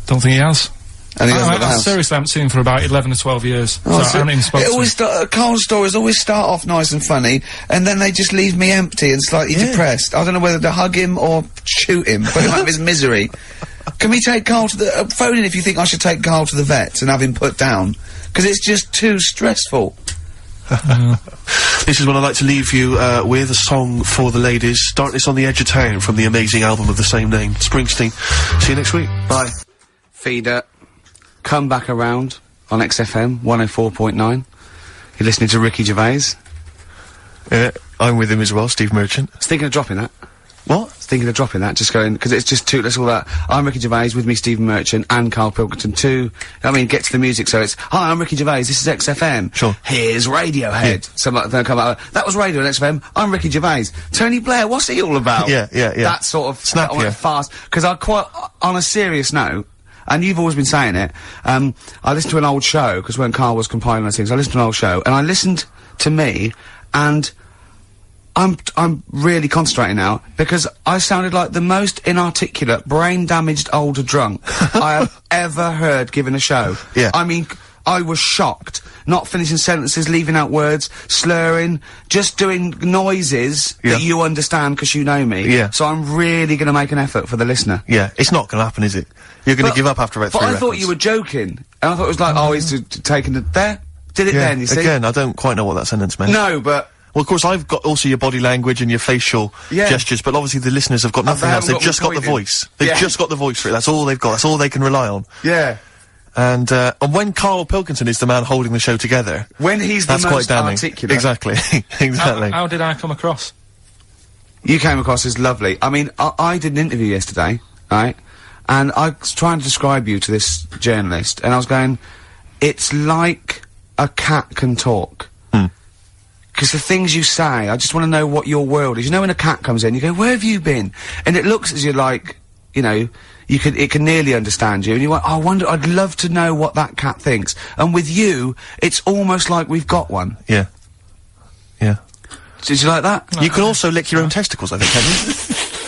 Don't think he has. And he doesn't I seriously haven't seen him for about 11 or 12 years. Oh, so I haven't even spoken to him. Carl's stories always start off nice and funny, and then they just leave me empty and slightly depressed. I don't know whether to hug him or shoot him, put him out of his misery. Can we take Carl to the... phone in if you think I should take Carl to the vet and have him put down. Because it's just too stressful. This is what I'd like to leave you with, a song for the ladies. Darkness on the Edge of Town from the amazing album of the same name, Springsteen. See you next week. Bye. Feeder. Come back around on XFM 104.9. You're listening to Ricky Gervais. I'm with him as well, Steve Merchant. I was thinking of dropping that. What? I was thinking of dropping that, just going, because it's just too, that's all that. I'm Ricky Gervais, with me Stephen Merchant and Karl Pilkington too. I mean, get to the music, so it's, hi, I'm Ricky Gervais, this is XFM. Sure. Here's Radiohead. Yeah. Something like that, come out, that was Radio on XFM, I'm Ricky Gervais. Tony Blair, what's he all about? Yeah. That sort of... Snap, I went fast, because I quite, on a serious note, and you've always been saying it, I listened to an old show, because when Karl was compiling those things, I listened to an old show, and I listened to me, and I'm really concentrating now, because I sounded like the most inarticulate, brain-damaged older drunk I have ever heard given a show. Yeah. I mean, I was shocked. Not finishing sentences, leaving out words, slurring, just doing noises that you understand because you know me. Yeah. So I'm really gonna make an effort for the listener. Yeah, it's not gonna happen, is it? You're gonna give up after about 3 But I records. thought you were joking. And I thought it was like, oh, he's taking it there. Did it then, you see? Again, I don't quite know what that sentence meant. No, but... Well, of course, I've got also your body language and your facial gestures, but obviously the listeners have got nothing else. They've just got the voice. They've just got the voice for it. That's all they've got. That's all they can rely on. Yeah. And when Karl Pilkington is the man holding the show together... When he's the that's most quite damning. articulate. Exactly. Exactly. How did I come across? You came across as lovely. I mean, I did an interview yesterday, right? And I was trying to describe you to this journalist, and I was going, it's like a cat can talk. Because the things you say, I just want to know what your world is. You know when a cat comes in, you go, where have you been? And it looks as you're like, you know, it can nearly understand you, and you want, oh, I wonder, I'd love to know what that cat thinks. And with you, it's almost like we've got one. Yeah. Yeah. Did you like that? You can also lick your own testicles, I think, can you?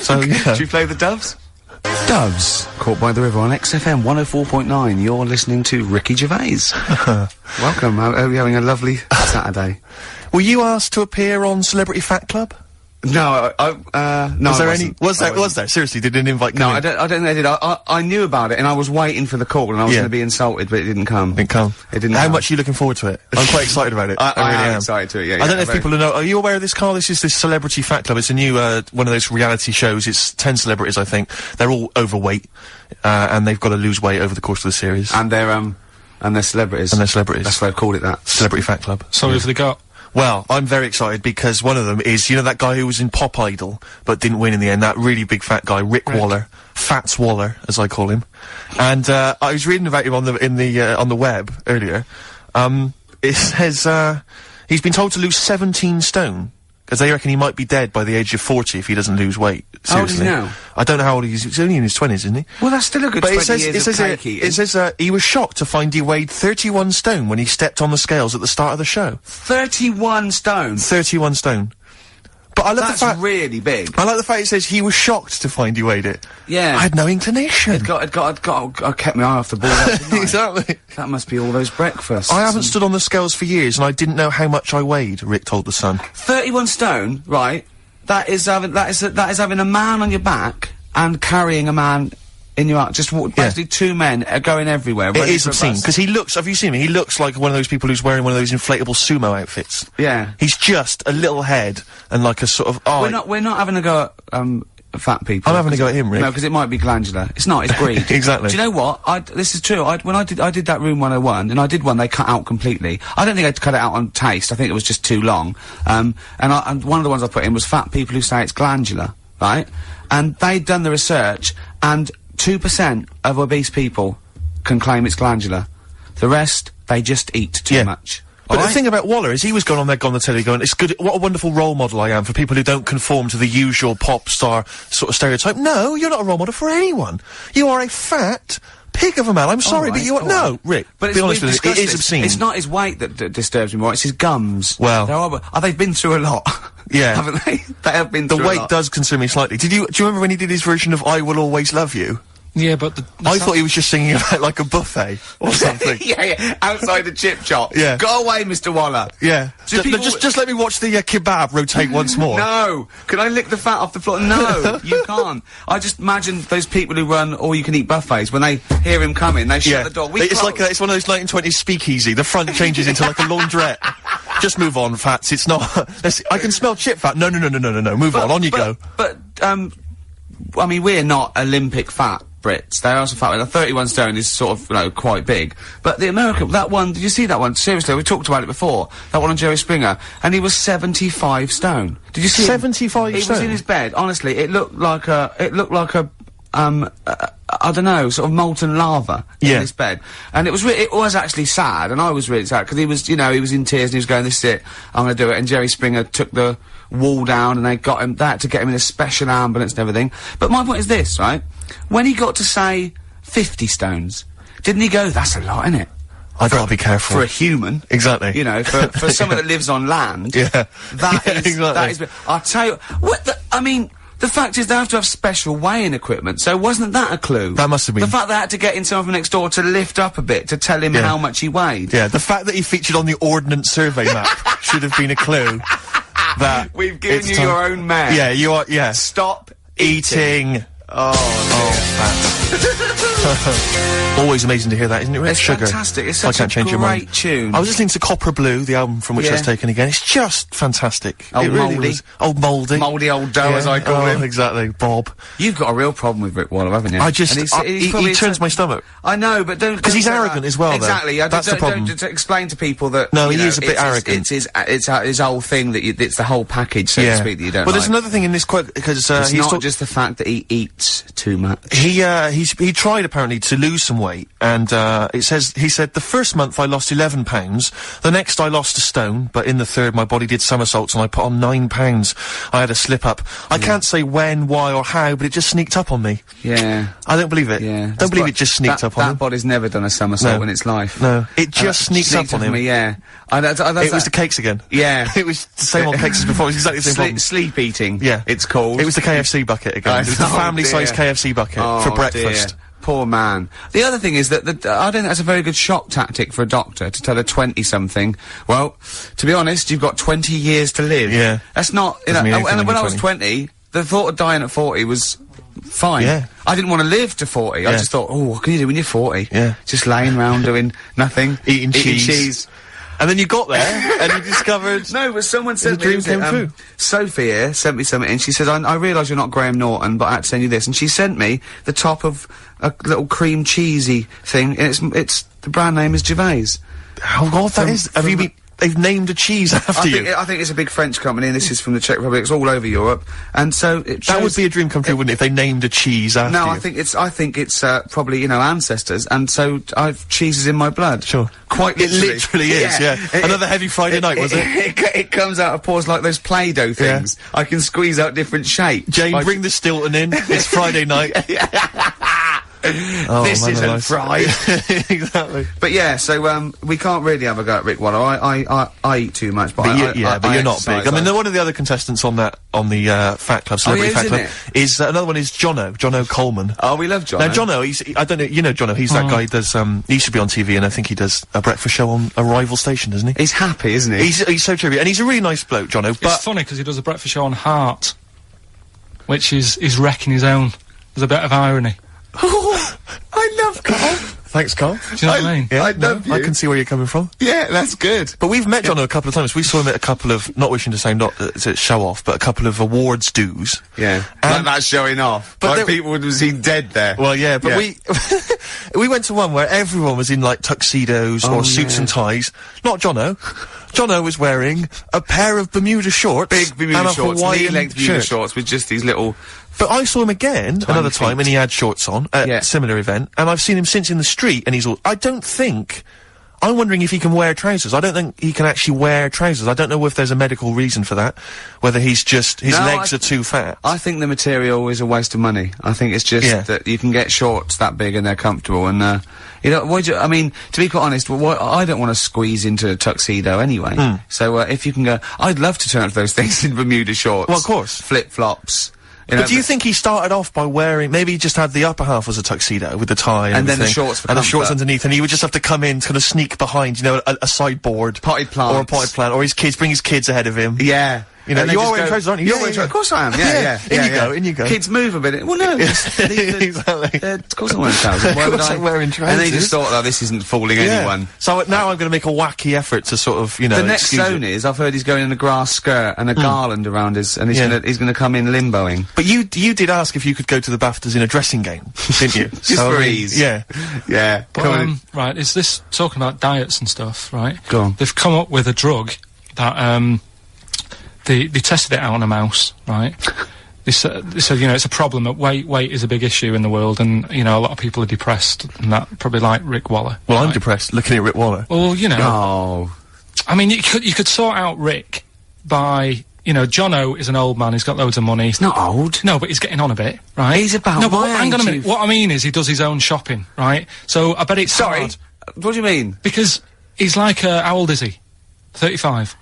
So, yeah. Do you play the Doves? Doves, caught by the river on XFM 104.9. You're listening to Ricky Gervais. Welcome. I hope you're having a lovely Saturday. Were you asked to appear on Celebrity Fat Club? No, no. Was there any? Was there? Seriously, did an invite come No, in? I don't think they did. I knew about it, and I was waiting for the call, and I was going to be insulted, but it didn't come. It didn't. How much are you looking forward to it? I'm quite excited about it. I really am am excited to it. Yeah. I don't know if people know. Are you aware of this, Carl? This is this Celebrity Fat Club. It's a new one of those reality shows. It's 10 celebrities, I think. They're all overweight, and they've got to lose weight over the course of the series. And they're celebrities. And they're celebrities. That's why I've called it that. Celebrity Fat Club. So who've they got? Well, I'm very excited because one of them is, you know, that guy who was in Pop Idol but didn't win in the end, that really big fat guy, Rick Waller, Fats Waller, as I call him. And I was reading about him on the web earlier. It says he's been told to lose 17 stone because they reckon he might be dead by the age of 40 if he doesn't lose weight. Seriously. How old is he now? I don't know how old he is. He's only in his 20s, isn't he? Well, that's still a good 20 years of cake eating. It says he was shocked to find he weighed 31 stone when he stepped on the scales at the start of the show. 31 stone? 31 stone. But I love the fact— That's really big. I like the fact it says he was shocked to find he weighed it. Yeah. I had no inclination. I kept my eye off the ball. Didn't I? Exactly. That must be all those breakfasts. I haven't stood on the scales for years, and I didn't know how much I weighed, Rick told The Sun. 31 stone, right? That is having a man on your back and carrying a man in your arm. Just basically two men are going everywhere. It is obscene, because he looks— have you seen him? He looks like one of those people who's wearing one of those inflatable sumo outfits. Yeah. He's just a little head and like a sort of— We're not having a go at, fat people. I'm having a go at him, Rick. No, because it might be glandular. It's not, it's greed. Exactly. Do you know what? This is true. When I did that Room 101, and I did one they cut out completely. I don't think I'd cut it out on taste. I think it was just too long. And one of the ones I put in was fat people who say it's glandular, right? And they'd done the research, and 2% of obese people can claim it's glandular. The rest, they just eat too much. But the thing about Waller is he was going on there, on the telly going, it's good, what a wonderful role model I am for people who don't conform to the usual pop star sort of stereotype. No, you're not a role model for anyone. You are a fat pig of a man. I'm sorry, but you are— no, Rick, but be honest with me, it is obscene. It's not his weight that disturbs me more, it's his gums. Well— they've been through a lot. Yeah. Haven't they? They have been through a lot. The weight does concern me slightly. Do you remember when he did his version of I Will Always Love You? Yeah, but I thought he was just singing about like a buffet or something. yeah, outside the chip shop. Yeah. Go away, Mr. Waller. Yeah. Just let me watch the kebab rotate once more. No. Can I lick the fat off the floor? No, you can't. I just imagine those people who run all-you-can-eat buffets, when they hear him coming, they shut the door. It's like it's one of those 1920s speakeasy. The front changes into like a laundrette. Just move on, fats. It's not— I can smell chip fat. No. Move on you go. But, I mean, we're not Olympic fat Brits. They are also fat. 31 stone is sort of, you know, quite big. But the American— that one, did you see that one? Seriously, we talked about it before. That one on Jerry Springer. And he was 75 stone. Did you see 75 stone? He was in his bed. Honestly, it looked like a, I don't know, sort of molten lava in his bed. And it was actually sad, and I was really sad, because he was, you know, he was in tears and he was going, this is it, I'm gonna do it. And Jerry Springer took the wall down and they got him, to get him in a special ambulance and everything. But my point is this, right? When he got to say 50 stones, didn't he go, that's a lot, innit? I gotta be careful. For a human. Exactly. You know, for someone that lives on land. Yeah. That is, exactly. that is, I'll tell you, I mean, The fact is they have to have special weighing equipment, so wasn't that a clue? That must have been. The fact they had to get in someone from next door to lift up a bit to tell him how much he weighed. Yeah, the fact that he featured on the Ordnance Survey map should have been a clue that... We've given you your own map. Yeah, you are, yeah. Stop eating. Always amazing to hear that, isn't it, Rick? It's Sugar. fantastic. It's such a great tune. I was listening to Copper Blue, the album from which I was taken again. It's just fantastic. Old Mouldy. Old Mouldy. Mouldy old dough, as I call him. Exactly. Bob. You've got a real problem with Rick Waller, haven't you? I just... he turns my stomach. I know, but don't... Because he's arrogant as well, Exactly. though. That's the problem. Don't explain to people that... No, he is a bit arrogant. It's his whole thing that it's the whole package, so to speak, that you don't Well, there's another thing in this quote, because it's not just the fact that he eats too much. He tried, apparently, to lose some weight, and he said, the first month I lost 11 pounds, the next I lost a stone, but in the third my body did somersaults and I put on 9 pounds. I had a slip up. I can't say when, why or how, but it just sneaked up on me. Yeah. I don't believe it. Yeah. Don't believe it just sneaked up on him. That body's never done a somersault in its life. No. It just sneaked up on him. Me, yeah. It was the cakes again. Yeah. It was the same old cakes as before. It was exactly the same problem. Sleep eating. Yeah. It's called. It was the KFC bucket again. It was the family-sized KFC bucket for breakfast. Dear. Poor man. The other thing is that I don't think that's a very good shock tactic for a doctor to tell a 20-something, well, to be honest, you've got 20 years to live. Yeah. That's not, and when I was 20, the thought of dying at 40 was fine. Yeah. I didn't want to live to 40. I just thought, oh, what can you do when you're 40? Yeah. Just laying around doing nothing. Eating cheese. And then you got there, and you discovered... No, but someone sent me... dream came true. Sophie here sent me something, and she said, I realise you're not Graham Norton, but I had to send you this. And she sent me the top of a little cream cheesy thing, and it's the brand name is Gervais. How odd that is. Have you been... They've named a cheese after you. I think it's a big French company, and this is from the Czech Republic. It's all over Europe, and so that would be a dream come true, wouldn't it? If they named a cheese after you. No, I think it's probably ancestors, and so cheese is in my blood. Sure, quite literally. It literally is. Yeah. Another heavy Friday night, was it? It comes out of pores like those Play-Doh things. Yeah. I can squeeze out different shapes. Jane, bring the Stilton in. It's Friday night. This isn't fried. Exactly. But yeah, so we can't really have a go at Rick Waller. I eat too much, but you're not big. I mean, one of the other contestants on the Fat Club, Celebrity Fat Club, is another one is Jono Coleman. Oh, we love Jono. Now Jono, I don't know, you know Jono. He's that guy who does. He used to be on TV, and I think he does a breakfast show on a rival station, doesn't he? He's happy, isn't he? He's so trivial, and he's a really nice bloke, Jono. But it's funny because he does a breakfast show on Heart, which is wrecking his own. There's a bit of irony. Oh, I love Carl. Thanks, Carl. Do you know what I mean? Yeah, I love you. I can see where you're coming from. Yeah, that's good. But we've met Jono a couple of times. We saw him at a couple of, not wishing to say not to show off, but a couple of awards dues. Yeah. Like that's showing off. But like people would have seen dead there. Well, yeah, but we went to one where everyone was in like tuxedos or suits and ties. Not Jono. Jono was wearing a pair of Bermuda shorts. Big Bermuda and shorts, knee-length Bermuda shorts with just these little... But I saw him again another time, and he had shorts on at a similar event, and I've seen him since in the street, and he's all... I'm wondering if he can wear trousers. I don't think he can actually wear trousers. I don't know if there's a medical reason for that, whether he's just... his legs are too fat. I think the material is a waste of money. I think it's just that you can get shorts that big and they're comfortable, and, you know, I mean, to be quite honest, I don't want to squeeze into a tuxedo anyway. So, if you can go... I'd love to turn up those things in Bermuda shorts. Well, of course. Flip-flops. But do you think he started off by wearing, maybe he just had the upper half as a tuxedo with the tie and then the shorts for and the shorts underneath, and he would just have to come in to kind of sneak behind, you know, a sideboard. Potted plant. Or a potted plant, or bring his kids ahead of him. Yeah. You know, you are wearing trousers, aren't you? You're wearing trousers. Of course I am, yeah. In you go. Kids move a bit. Well, no. Exactly. Of course I'm wearing trousers. Why would I? I'm wearing trousers. And they just thought, oh, this isn't fooling anyone. So now I'm going to make a wacky effort to sort of, you know, the next zone is, I've heard he's going in a grass skirt and a garland around his, and he's gonna come in limboing. But you did ask if you could go to the BAFTAs in a dressing gown, didn't you? Just for ease. Yeah. Yeah. Right, is this talking about diets and stuff, right? Go on. They've come up with a drug that, they tested it out on a mouse, right? They said, you know, it's a problem that weight is a big issue in the world, and, you know, a lot of people are depressed, and that probably like Rick Waller. Well, I'm depressed looking at Rick Waller. Well, you know. Oh. I mean, you could sort out Rick by, you know, Jono is an old man, he's got loads of money. He's not old. No, but he's getting on a bit, right? He's about No, but hang on a minute. What I mean is he does his own shopping, right? So I bet it's Sorry, hard. what do you mean? Because he's like, how old is he? 35.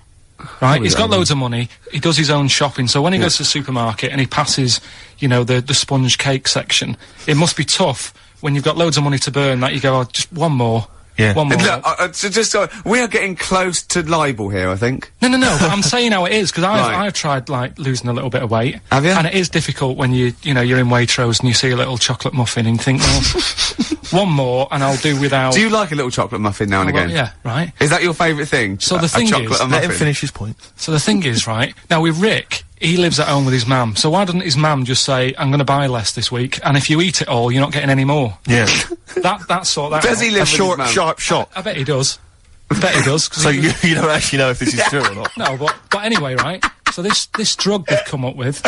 right? He's got loads of money. He does his own shopping. So when he goes to the supermarket and he passes, you know, the sponge cake section, it must be tough when you've got loads of money to burn that you go, oh, just one more. Yeah. One more. Look, we are getting close to libel here, I think. No, but I'm saying how it is, because I've tried, like, losing a little bit of weight. Have you? And it is difficult when you know, you're in Waitrose and you see a little chocolate muffin and think, well, one more and I'll do without... Do you like a little chocolate muffin now and again? Yeah, right. Is that your favourite thing? So the thing is... Let him finish his point. So the thing is, right, now with Rick, he lives at home with his mum, so why doesn't his mum just say, I'm going to buy less this week, and if you eat it all, you're not getting any more? Yeah. That sort that Does he live with his mum? Sharp shot. I bet he does. I bet he does. So you don't actually know if this is true or not? No, but anyway, right, so this drug they've come up with...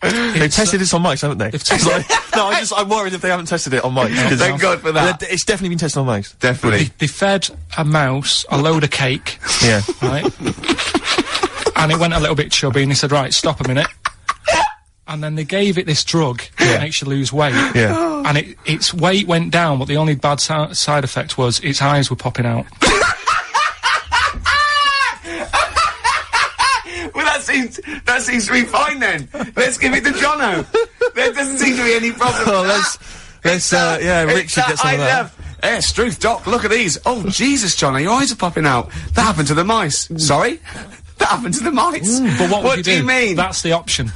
They've tested this on mice, haven't they? I'm worried if they haven't tested it on mice. Thank God for that. It's definitely been tested on mice. Definitely. They fed a mouse a load of cake. Yeah. Right? And it went a little bit chubby, and he said, right, stop a minute. And then they gave it this drug that makes you lose weight. Yeah. And its weight went down, but the only bad side effect was its eyes were popping out. Well, that seems to be fine then. Let's give it to Jono. There doesn't seem to be any problem. Oh, Rick should get some of that. Hey, Struth, Doc, look at these. Oh, Jesus, Jono, your eyes are popping out. That happened to the mice. Sorry? That happened to the mice. But what do you mean? That's the option.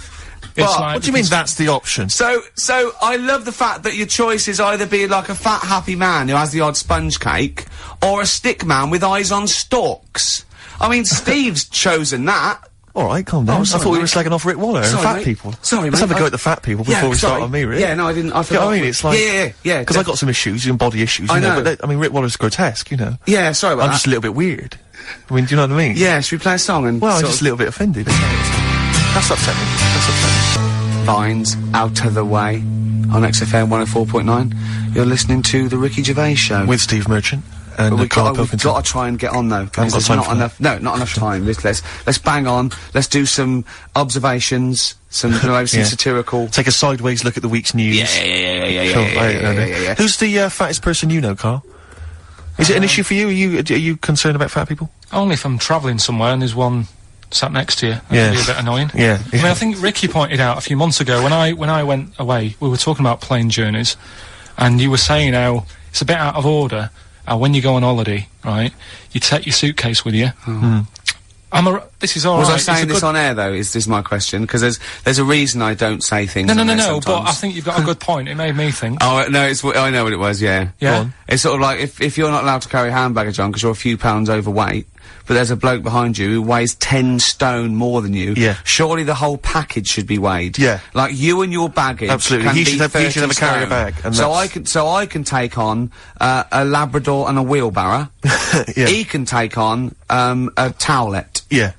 What do you mean that's the option? So I love the fact that your choice is either be like a fat, happy man who has the odd sponge cake, or a stick man with eyes on stalks. I mean, Steve's chosen that. All right, calm down. Sorry, I thought we were mate. slagging off Rick Waller and fat people. Sorry, Let's mate. have a go at the fat people before we start on me, Rick. Yeah, no, I didn't. I forgot. You know what I mean? It's like... Yeah. Because I got some issues, and body issues, you know. But Rick Waller's grotesque, you know. Yeah, sorry about that. I'm just a little bit weird. I mean, do you know what I mean? Yeah, should we play a song and... Well, I'm just a little bit offended. That's upsetting. Vines, Out of the Way, on XFM 104.9. You're listening to The Ricky Gervais Show. With Steve Merchant. And we've Karl Pilkington. got to try and get on though. Haven't got time not for enough. No, not enough time. Let's bang on. Let's do some observations, some satirical. Take a sideways look at the week's news. Yeah. Who's the fattest person you know, Karl? Is it an issue for you? Are you concerned about fat people? Only if I'm travelling somewhere and there's one sat next to you. That can be a bit annoying. Yeah. I mean, I think Ricky pointed out a few months ago when I went away, we were talking about plane journeys, and you were saying how it's a bit out of order. When you go on holiday, right, you take your suitcase with you. This is all right. Was I saying this on air though? Is this my question? Because there's a reason I don't say things. No. Sometimes. But I think you've got a good point. It made me think. Oh no, I know what it was. Yeah. Yeah. It's sort of like if you're not allowed to carry hand baggage on because you're a few pounds overweight, but there's a bloke behind you who weighs 10 stone more than you. Yeah. Surely the whole package should be weighed. Yeah. Like you and your baggage. Absolutely. He should have a carrier bag. And so I can take on a Labrador and a wheelbarrow. Yeah. He can take on a towelette. Yeah.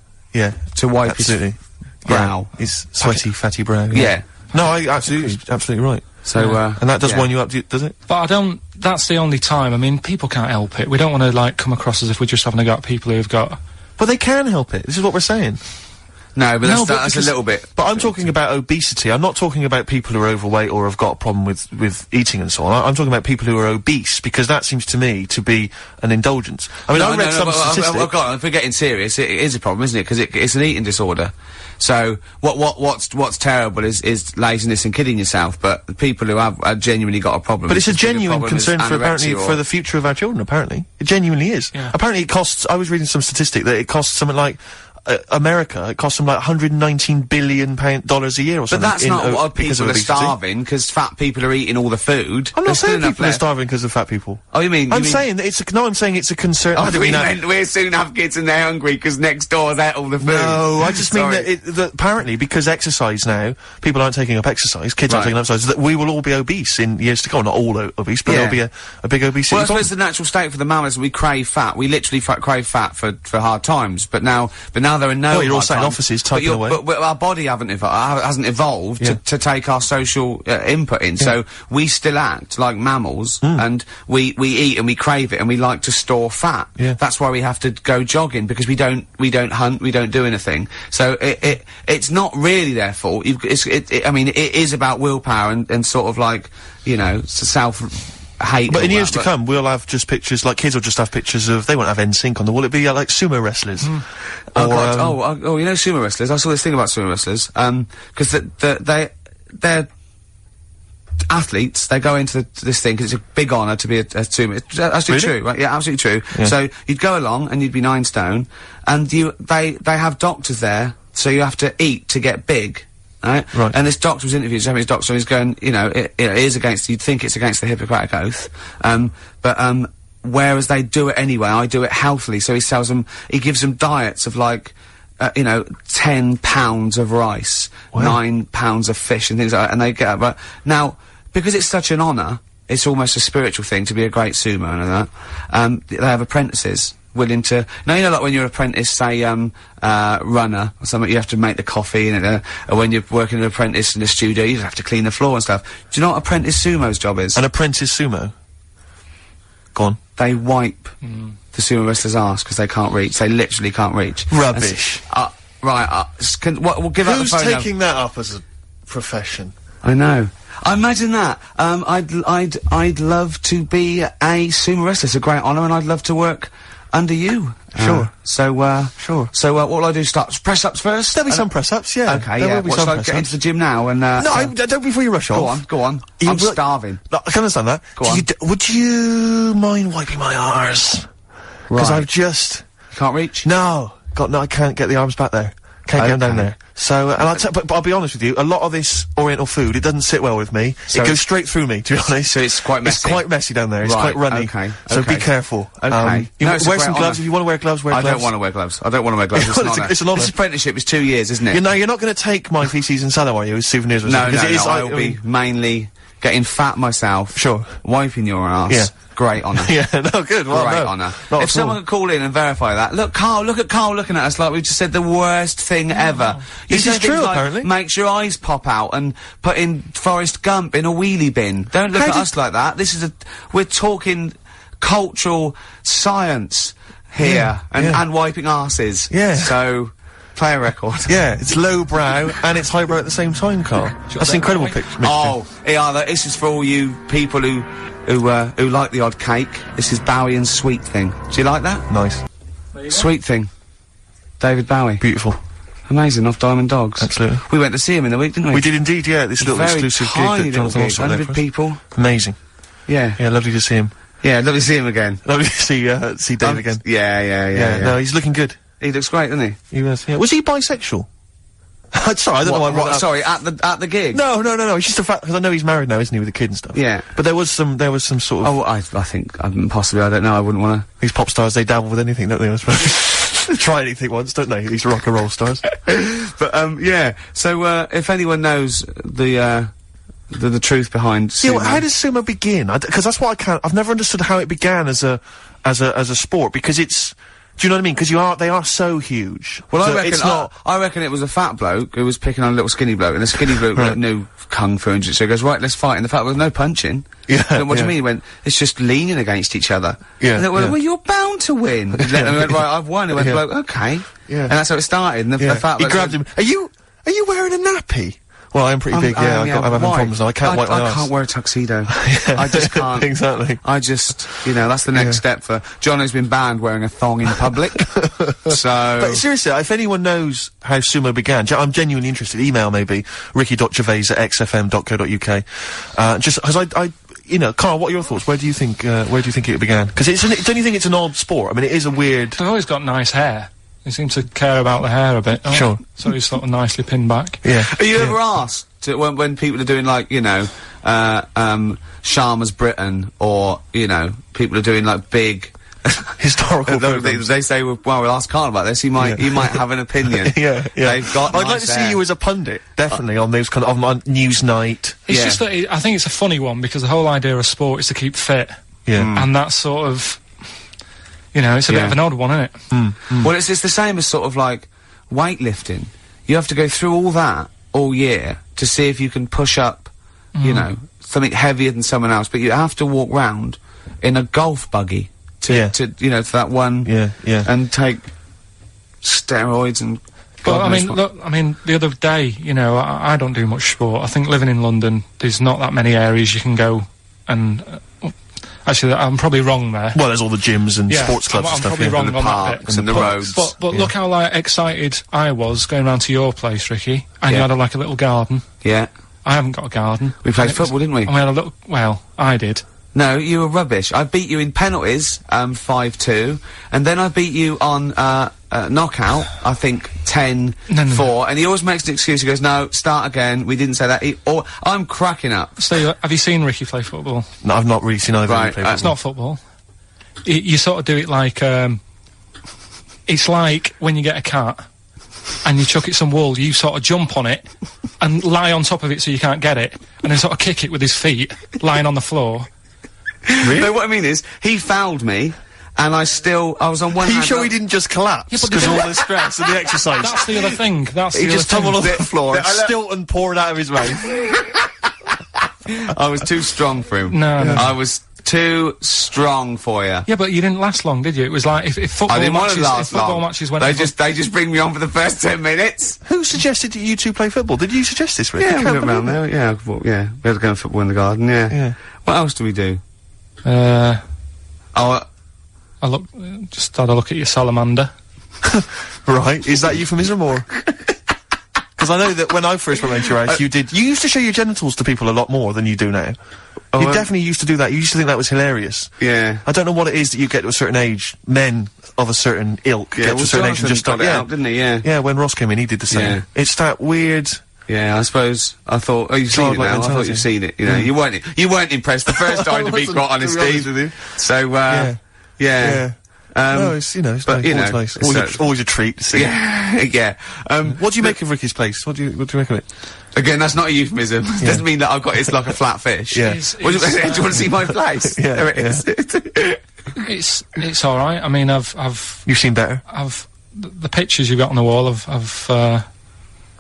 To wipe absolutely. his brow. His sweaty, fatty brow. Yeah. No, absolutely right. So, and that does wind you up, does it? But that's the only time. I mean, people can't help it. We don't want to, like, come across as if we're just having a go at people who've got... But they can help it. This is what we're saying. No, but that's a little bit. But I'm talking about obesity. I'm not talking about people who are overweight or have got a problem with eating and so on. I'm talking about people who are obese, because that seems to me to be an indulgence. I mean, I read some statistics. If we're getting serious, it is a problem, isn't it? Because it's an eating disorder. So what's terrible is laziness and kidding yourself. But people who have genuinely got a problem. But it's a genuine concern for the future of our children. Apparently, it genuinely is. Yeah. Apparently, it costs. I was reading some statistic that it costs something like. America, it costs them like $119 billion a year or something. But that's not what people are starving, because fat people are eating all the food. I'm not saying people are starving because of fat people. Oh, you mean? I'm saying that I'm saying it's a concern. Oh, we meant we'll soon have kids and they're hungry because next door's ate all the food. No, I just mean that apparently because exercise now, people aren't taking up exercise, kids aren't taking up exercise, that we will all be obese in years to come. Not all obese, but there'll be a big obesity. Well, I suppose the natural state for the mammals is we crave fat. We literally crave fat for hard times, but now there are no. Well, you're all sat in offices typing away. But our body hasn't evolved to take our social input in. So we still act like mammals, and we eat and we crave it, and we like to store fat. Yeah. That's why we have to go jogging, because we don't hunt, we don't do anything. So it's not really their fault. I mean, it is about willpower and sort of like, you know, hate. But in all years that, to come, we'll have just pictures, like kids will just have pictures of, they won't have NSYNC on the wall, it'll be like sumo wrestlers. Oh, God, you know sumo wrestlers? I saw this thing about sumo wrestlers, because they're athletes, they go into this thing because it's a big honour to be a sumo. It's absolutely true, right? Yeah, absolutely true. Yeah. So you'd go along and you'd be 9 stone, and they have doctors there, so you have to eat to get big. Right? And this doctor was interviewed, Japanese doctor, and he's going, you know, it is against, you'd think it's against the Hippocratic Oath, but whereas they do it anyway, I do it healthily, so he gives them diets of like, you know, 10 pounds of rice, 9 pounds of fish and things like that, and they get up, now, because it's such an honour, it's almost a spiritual thing to be a great sumo and that, they have apprentices willing to, now you know, like when you're an apprentice, say, runner or something, you have to make the coffee, and or when you're working an apprentice in the studio, you have to clean the floor and stuff. Do you know what apprentice sumo's job is? An apprentice sumo? Go on. They wipe the sumo wrestler's arse because they can't reach. They literally can't reach. Rubbish. Right, we'll give out the phone. Who's taking that up as a profession? I know. Imagine that. I'd love to be a sumo wrestler. It's a great honour, and I'd love to work under you. Sure. Sure. So, what will I do? Start press-ups first? There'll be some press-ups, yeah. Okay, there yeah. will be What, some shall I press-ups. get into the gym now and, No, don't before you rush off. Go on. I'm starving. No, I can understand that. Go on. Would you mind wiping my arse? Because Right. I've just... Can't reach? No, I can't get the arms back there. Can't get them down there. So, and but I'll be honest with you, a lot of this Oriental food, it doesn't sit well with me. So it goes straight through me, to be honest. So it's quite messy? It's quite messy down there. It's Right, quite runny. okay, So okay. be careful. Okay. You No, wear it's a great some gloves. honour. If you want to wear gloves, wear I gloves. don't want to wear gloves. I don't want to wear gloves. It's, Well, an it's a- honour. it's an honour. This apprenticeship is 2 years, isn't it? You know, you're not going to take my feces and sallow, are you, as souvenirs or No, something? 'Cause it is, I will be mainly getting fat myself. Sure. Wiping your ass. Yeah. Great honour. Yeah, no, good. Well, Great no, honour. not If at someone all. could call in and verify that. Look, Carl, look at Carl looking at us like we just said the worst thing ever. You This say is things true, like, apparently. makes your eyes pop out and put in Forrest Gump in a wheelie bin. Don't look How at did- us like that. We're talking cultural science here and wiping arses. Yeah. So, play a record. Yeah, it's lowbrow and it's highbrow at the same time, Carl. That's an incredible picture. Oh, yeah, this is for all you people who like the odd cake. This is Bowie and Sweet Thing. Do you like that? Nice. Sweet Thing. David Bowie. Beautiful. Amazing, off Diamond Dogs. Absolutely. We went to see him in the week, didn't we? We did indeed, yeah, this little Very exclusive tiny gig that little Jonathan gig, also did 100 for us. people. Amazing. Yeah. Yeah, lovely to see him. Yeah, lovely to see him again. Lovely to see Dave again. Yeah. No, he's looking good. He looks great, doesn't he? He was, yeah. Was he bisexual? Sorry, I don't know why. Sorry, at the gig? No, it's just a fact, because I know he's married now, isn't he, with a kid and stuff. Yeah. But there was some sort of... Oh, I think, possibly, I don't know, I wouldn't wanna... These pop stars, they dabble with anything, don't they, I suppose? They try anything once, don't they, these rock and roll stars? But, yeah, so, if anyone knows the truth behind sumo... Yeah, well, how does sumo begin? Because that's what I've never understood how it began as a sport, because it's... Do you know what I mean? Because they are so huge. Well, so I reckon it's not. I reckon it was a fat bloke who was picking on a little skinny bloke, and the skinny bloke knew kung fu and so he goes, right, let's fight. And the fat bloke, no punching. Yeah. Then what do you mean? He went, it's just leaning against each other. Yeah. And they went, well, you're bound to win. And he went, right, I've won. He went, Yeah. bloke, okay. Yeah. And that's how it started. And the fat He bloke grabbed him. Are you wearing a nappy? Well, I'm pretty big, yeah. I'm having Why? problems now. I can't wipe my I arse. can't wear a tuxedo. I just can't. Exactly. I just, that's the next step for... John has been banned wearing a thong in public. So... But seriously, if anyone knows how sumo began, I'm genuinely interested. Email maybe, ricky.gervais@xfm.co.uk. Just, because Carl, what are your thoughts? Where do you think it began? Because don't you think it's an odd sport? I mean, it is a weird... They've always got nice hair. They seem to care about the hair a bit. don't Sure. they? So it's sort of nicely pinned back. Yeah. Are you ever asked to, when people are doing like, Sharma's Britain, or, people are doing like big... historical programs. They say, well, we'll ask Carl about this, he might have an opinion. Yeah. They've got I'd like to see you as a pundit, definitely, on those kind of, on Newsnight. It's just that I think it's a funny one, because the whole idea of sport is to keep fit. Yeah. And that's sort of... it's a bit of an odd one, isn't it? Well, it's the same as sort of like weightlifting. You have to go through all that all year to see if you can push up, something heavier than someone else, but you have to walk round in a golf buggy to to that one, and take steroids and... But I mean, the other day, I don't do much sport. I think living in London, there's not that many areas you can go and Actually, I'm probably wrong there. Well, there's all the gyms and sports clubs and I'm stuff. probably Yeah. wrong And the on parks that bit. and the roads. But look how, like, excited I was going round to your place, Ricky, and you had, like, a little garden. Yeah. I haven't got a garden. We played football, didn't we? And we had a little... Well, I did. No, you were rubbish. I beat you in penalties, 5-2, and then I beat you on, knockout, I think 10-4, and he always makes an excuse. He goes, no, start again, we didn't say that. I'm cracking up. So, have you seen Ricky play football? No, I've not really seen either of you Right, play football. It's not football. You sort of do it like, it's like when you get a cat, and you chuck it some wool, you sort of jump on it, and lie on top of it so you can't get it, and then sort of kick it with his feet, lying on the floor. Really? No, what I mean is, he fouled me, and I was on one Are you hand... sure he didn't just collapse? Yeah, but Because of all the stress and the exercise. That's the other thing. That's the He other just thing. tumbled on the floor, I let- Stilton poured out of his mouth. I was too strong for him. No, no. I was too strong for you. Yeah, but you didn't last long, did you? It was like if football I didn't want matches, to last if football long. matches went. They just bring me on for the first 10 minutes. Who suggested that you two play football? Did you suggest this, Rick? Yeah, we went round there. Yeah, well, yeah. We had to go and football in the garden. Yeah. Yeah. What else do we do? I just had a look at your salamander. Right, is that euphemism or? Because I know that when I first went to your house, you used to show your genitals to people a lot more than you do now. You definitely used to do that. You used to think that was hilarious. Yeah. I don't know what it is that you get to a certain age, men of a certain ilk get to a certain age and just start, got it out, didn't he? Yeah. Yeah, when Ross came in, he did the same. Yeah. It's that weird... Yeah, I suppose. I thought, oh, you've seen it Childlike now. I thought mentality. you've seen it. You know, you weren't impressed the first time, to be wasn't, quite honest, to be honest Steve. with you. So, Yeah. yeah. No, it's, you know, it's but, nice. you Always know, nice. it's Always a treat to see. Yeah, yeah. What do you make of Ricky's place? What do you make of it? Again, that's not a euphemism. Doesn't mean that I've got it's like a flat fish. Yeah. Do you want to see my place? Yeah, There it is. It's all right. I mean, You've seen better. the pictures you've got on the wall.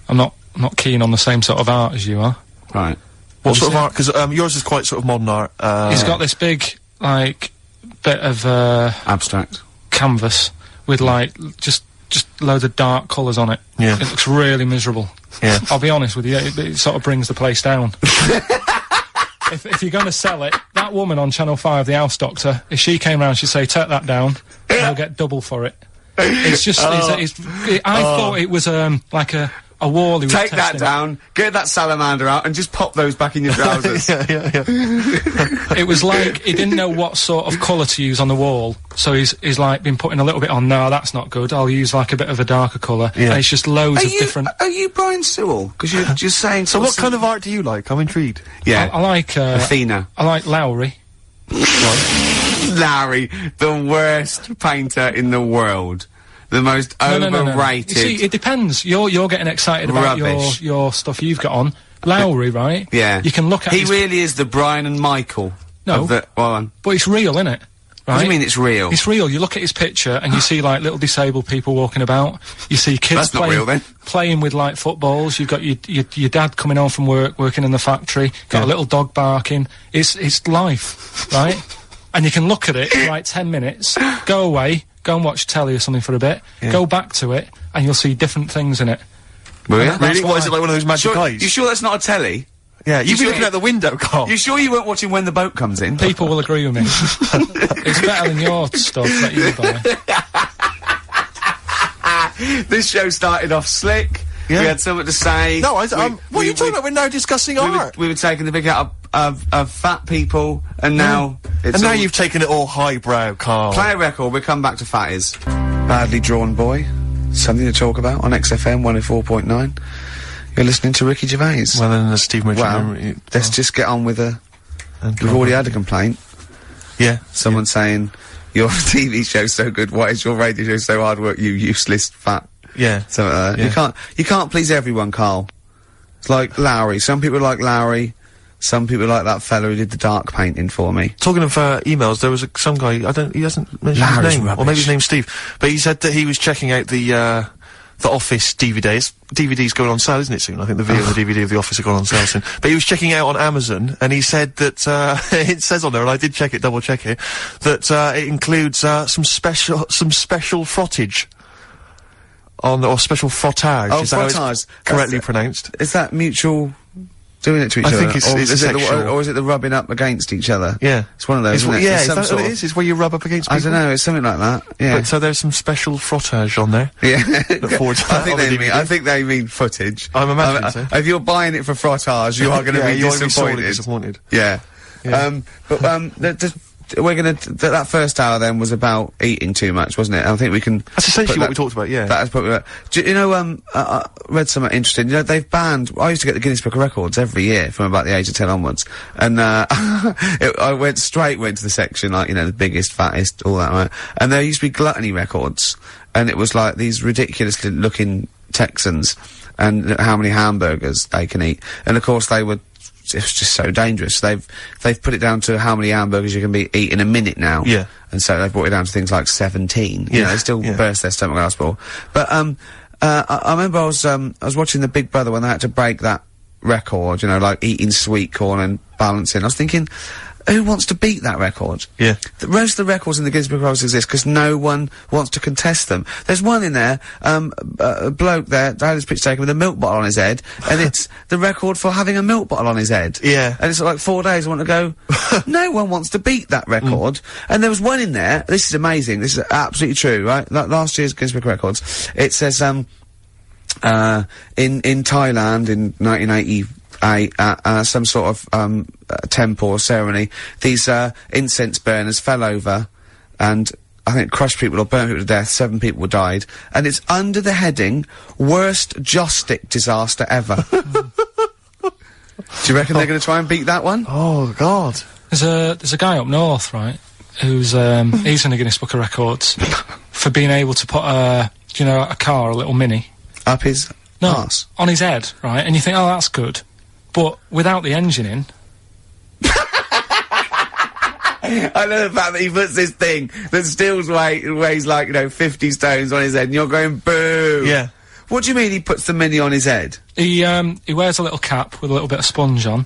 I'm not keen on the same sort of art as you are. Right. What sort of art? Because yours is quite sort of modern art. He's got this big like bit of abstract canvas with like just loads of dark colours on it. Yeah. It looks really miserable. Yeah. I'll be honest with you, it sort of brings the place down. If you're going to sell it, that woman on Channel 5, the house doctor, if she came round, she'd say, take that down, and you'll get double for it. It's just, I thought it was, like a wall he was Take that testing. down, get that salamander out, and just pop those back in your trousers. yeah. It was like, he didn't know what sort of colour to use on the wall, so he's like been putting a little bit on, no, that's not good, I'll use like a bit of a darker colour. Yeah. And it's just loads of different... Are you Brian Sewell? Because you're just saying... So what kind of art do you like? I'm intrigued. Yeah. I like, Athena. I like Lowry. Larry, the worst painter in the world. The most overrated... You see, it depends. You're getting excited about Rubbish. your stuff you've got on. Lowry, right? Yeah. You can look at He really is the Brian and Michael. No. Of the, well, But it's real, isn't it? Right? what do you mean it's real? It's real. You look at his picture and you see like little disabled people walking about. You see kids That's not real, then. playing with like footballs. You've got your dad coming home from work, working in the factory. Got a little dog barking. It's life, right? And you can look at it for like 10 minutes, go away, go and watch telly or something for a bit, go back to it, and you'll see different things in it. Really? Really? What is it like? One of those magic eyes? You sure that's not a telly? Yeah. You've been sure looking out the window, Carl. You sure you weren't watching When the Boat Comes In? People will agree with me. It's better than your stuff that you buy. This show started off slick. Yeah. We had something to say. No, what are you talking about? We're now discussing art. We were taking the big out of fat people, and now it's And now all- you've taken it all highbrow, Carl. Play a record, we'll come back to fatties. Badly Drawn Boy. Something to talk about on XFM 104.9. You're listening to Ricky Gervais. Well, then there's Steve Mitchell. Well, let's just get on with we've already had a complaint. Yeah. Someone saying, your TV show's so good, why is your radio show so hard work, you useless fat... Yeah. Something like that. Yeah. You can't please everyone, Carl. It's like Lowry. Some people like Lowry. Some people like that fella who did the dark painting for me. Talking of emails, there was some guy, he hasn't mentioned Larry's his name, or rubbish. maybe his name's Steve, but he said that he was checking out the Office DVDs. DVD's going on sale, isn't it, soon? I think the video and the DVD of The Office are going on sale soon. But he was checking out on Amazon, and he said that, it says on there, and I did check it, double check it, that, it includes, some special frottage. Or special frottage. Oh, is that how it's frottage. correctly pronounced? Is that mutual doing it to each I other. think it's or is it sexual. or is it the rubbing up against each other? Yeah. It's one of those, isn't it? Yeah, It's is some that sort what it of- is? It's where you rub up against people? I don't know, it's something like that. Yeah. But, so there's some special frottage on there. Yeah. Look forward to that. I think they mean footage. I'm imagining so. If you're buying it for frottage, you are going to be you're gonna be sorely disappointed. disappointed. Yeah. We're gonna, that first hour then was about eating too much, wasn't it? I think we can... That's essentially what we talked about, yeah. That is probably... you know, I read something interesting. You know, they've banned... I used to get the Guinness Book of Records every year from about the age of 10 onwards. And, I went to the section, like, you know, the biggest, fattest, all that, right? And there used to be gluttony records. And it was like these ridiculously looking Texans and how many hamburgers they can eat. And of course they were... It's just so dangerous. They've put it down to how many hamburgers you can eat in a minute now. Yeah. And so they've brought it down to things like 17. You know, they still burst their stomach glass ball. But, I remember I was watching the Big Brother when they had to break that record, you know, like eating sweet corn and balancing. I was thinking, who wants to beat that record? Yeah. Most of the records in the Guinness Book of Records exist because no one wants to contest them. There's one in there, a bloke there, had his picture taken with a milk bottle on his head, and it's the record for having a milk bottle on his head. Yeah. And it's like 4 days, I want to go, no one wants to beat that record. And there was one in there, this is amazing, this is absolutely true, right? Last year's Guinness Book of Records, it says, in Thailand in 1980, some sort of temple or ceremony, these incense burners fell over and I think crushed people or burnt people to death. 7 people died, and it's under the heading "Worst Joss Stick Disaster Ever." Do you reckon they're going to try and beat that one? Oh God! There's a guy up north, right, who's he's in the Guinness Book of Records for being able to put a car, a little Mini, up his arse, on his head, right? And you think, oh, that's good. But without the engine in... I know the fact that he puts this thing that still weighs like, you know, 50 stones on his head and you're going, boo! Yeah. What do you mean he puts the Mini on his head? He wears a little cap with a little bit of sponge on.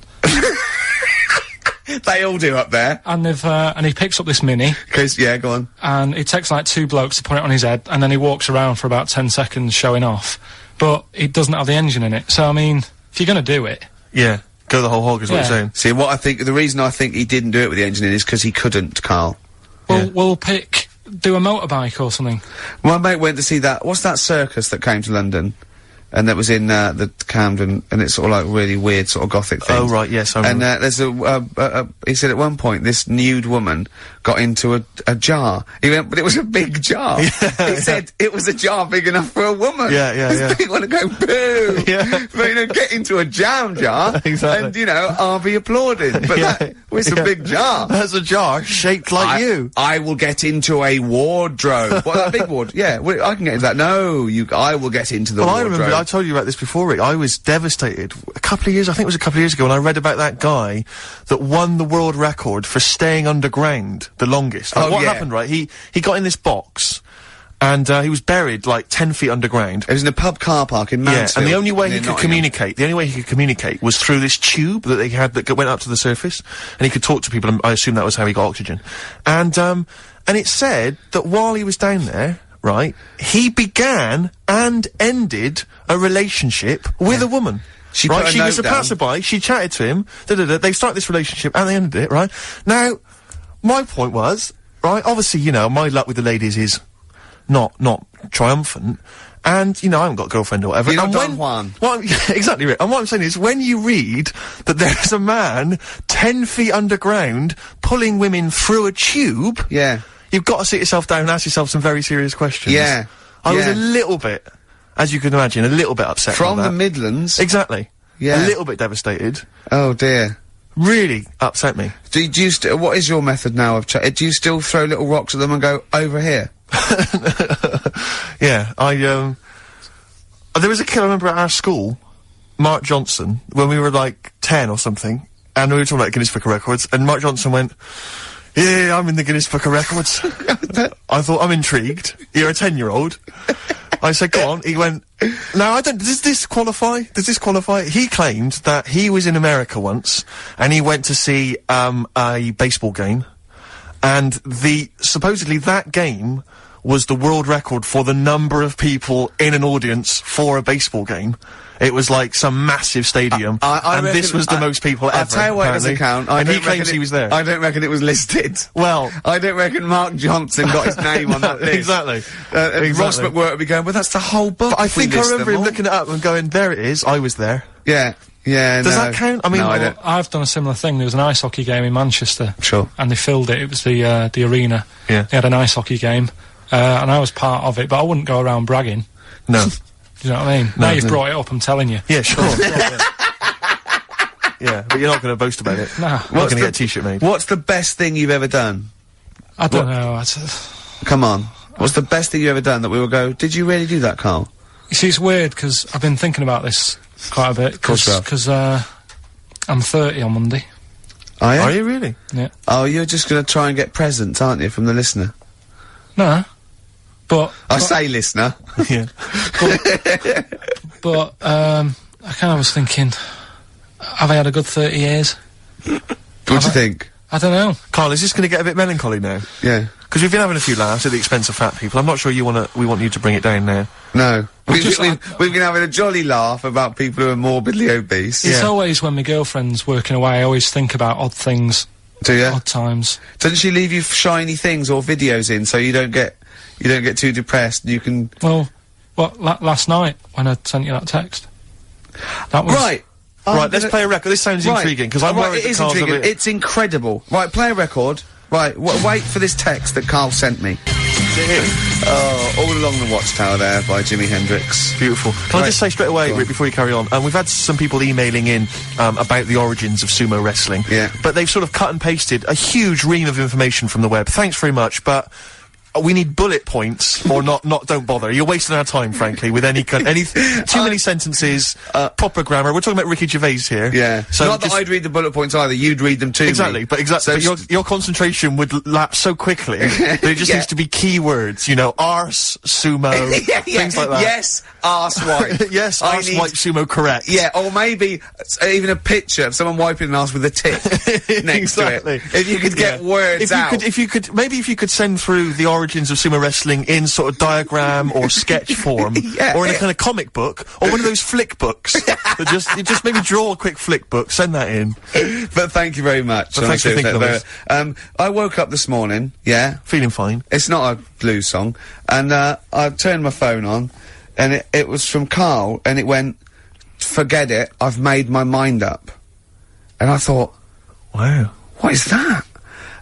They all do up there. And and he picks up this Mini. Yeah, go on. And it takes like 2 blokes to put it on his head, and then he walks around for about 10 seconds showing off. But it doesn't have the engine in it. So, I mean, if you're gonna do it... Yeah, go the whole hog is what you're saying. See, the reason I think he didn't do it with the engine in is because he couldn't, Carl. Well, we'll do a motorbike or something. My mate went to see that, what's that circus that came to London? And that was in, the Camden, and it's sort of like really weird sort of gothic thing. Oh, right, yes, I remember. And, there's he said at one point, this nude woman got into a jar. He went, but it was a big jar. He said it was a jar big enough for a woman. Yeah. People want to go, boo! Yeah. But, you know, get into a jam jar. Exactly. And, you know, I'll be applauding. But it's a big jar. That's a jar shaped like you. I will get into a wardrobe. What, that big wardrobe? Yeah, well, I can get into that. No, I will get into the wardrobe. I remember, I told you about this before, Rick. I was devastated I think it was a couple of years ago, when I read about that guy that won the world record for staying underground the longest. Like, what happened, right? He got in this box, and he was buried like 10 feet underground. It was in a pub car park in Mansfield. Yeah, and the only way he could communicate, was through this tube that they had that went up to the surface, and he could talk to people, and I assume that was how he got oxygen. And it said that while he was down there, right, he began and ended a relationship with a woman. She was a passerby, she chatted to him, they started this relationship, and they ended it, right? Now, my point was, right, obviously, you know, my luck with the ladies is not triumphant, and, you know, I haven't got a girlfriend or whatever. You're not Don Juan. Well, exactly right. And what I'm saying is, when you read that there's a man 10 feet underground pulling women through a tube... Yeah. You've got to sit yourself down and ask yourself some very serious questions. Yeah. I was a little bit, as you can imagine, a little bit upset From about the that. Midlands? Exactly. Yeah. A little bit devastated. Oh, dear. Really upset me. Do you what is your method now of do you still throw little rocks at them and go, over here? Yeah, there was a kid I remember at our school, Mark Johnson, when we were like 10 or something, and we were talking about Guinness Book of Records, and Mark Johnson went, yeah, I'm in the Guinness Book of Records. I thought, I'm intrigued. You're a 10-year-old. I said, go on. He went, no, does this qualify? Does this qualify? He claimed that he was in America once, and he went to see, a baseball game, and supposedly that game was the world record for the number of people in an audience for a baseball game. It was like some massive stadium, and this was the most people ever. I'll tell you what it doesn't count. And he claims he was there. I don't reckon it was listed. Well, I don't reckon Mark Johnson got his name on that list. Exactly. Ross McWhirter would be going, well, that's the whole book. But I think I remember him looking it up and going, there it is, I was there. Yeah. Yeah, Does that count? I mean, no, I don't. I've done a similar thing. There was an ice hockey game in Manchester. Sure. And they filled it. It was the arena. Yeah. They had an ice hockey game, and I was part of it, but I wouldn't go around bragging. No. Do you know what I mean? Now you've brought it up, I'm telling you. Yeah, sure. Yeah, but you're not going to boast about it. Nah. You're not going to get a t-shirt made. What's the best thing you've ever done? I don't know. Come on. What's the best thing you've ever done that we will go, did you really do that, Carl? You see, it's weird, because I've been thinking about this quite a bit. Because I'm 30 on Monday. Are you? Are you really? Yeah. Oh, you're just going to try and get presents, aren't you, from the listener? No. But... I say listener. Yeah. But, I kind of was thinking, have I had a good 30 years? What do you think? I don't know. Carl, is this going to get a bit melancholy now? Yeah. Because we've been having a few laughs at the expense of fat people. I'm not sure we want you to bring it down now. No. We've been having a jolly laugh about people who are morbidly obese. It's always when my girlfriend's working away, I always think about odd things. Do you? Odd times. Doesn't she leave you shiny things or videos in so you don't get too depressed? You can... Well, last night, when I sent you that text. That was... Right. Right, let's play a record. This sounds intriguing, because I'm worried it is intriguing. It's incredible. Right, play a record. Right, wait for this text that Carl sent me. Oh, All Along the Watchtower there by Jimi Hendrix. Beautiful. Can I just say straight away, Rick, before you carry on, we've had some people emailing in about the origins of sumo wrestling. Yeah. But they've sort of cut and pasted a huge ream of information from the web. Thanks very much, but... we need bullet points, or not, don't bother. You're wasting our time, frankly, with any too many sentences, proper grammar. We're talking about Ricky Gervais here. Yeah. So not that I'd read the bullet points either, you'd read them to me. But your concentration would lapse so quickly that it just needs to be keywords, you know, arse, sumo, things like that. Yes, arse wipe. Yes, arse wipe sumo, correct. Yeah, or maybe even a picture of someone wiping an arse with a tip next to it. If you could get words out. If you could send through the origins of sumo wrestling in sort of diagram or sketch form, or in a kind of comic book, or one of those flick books. That just maybe draw a quick flick book, send that in. But thank you very much. But thanks for thinking of us. I woke up this morning, feeling fine. It's not a blues song, and I turned my phone on, and it was from Carl, and it went, forget it, I've made my mind up. And I thought, wow, what is that?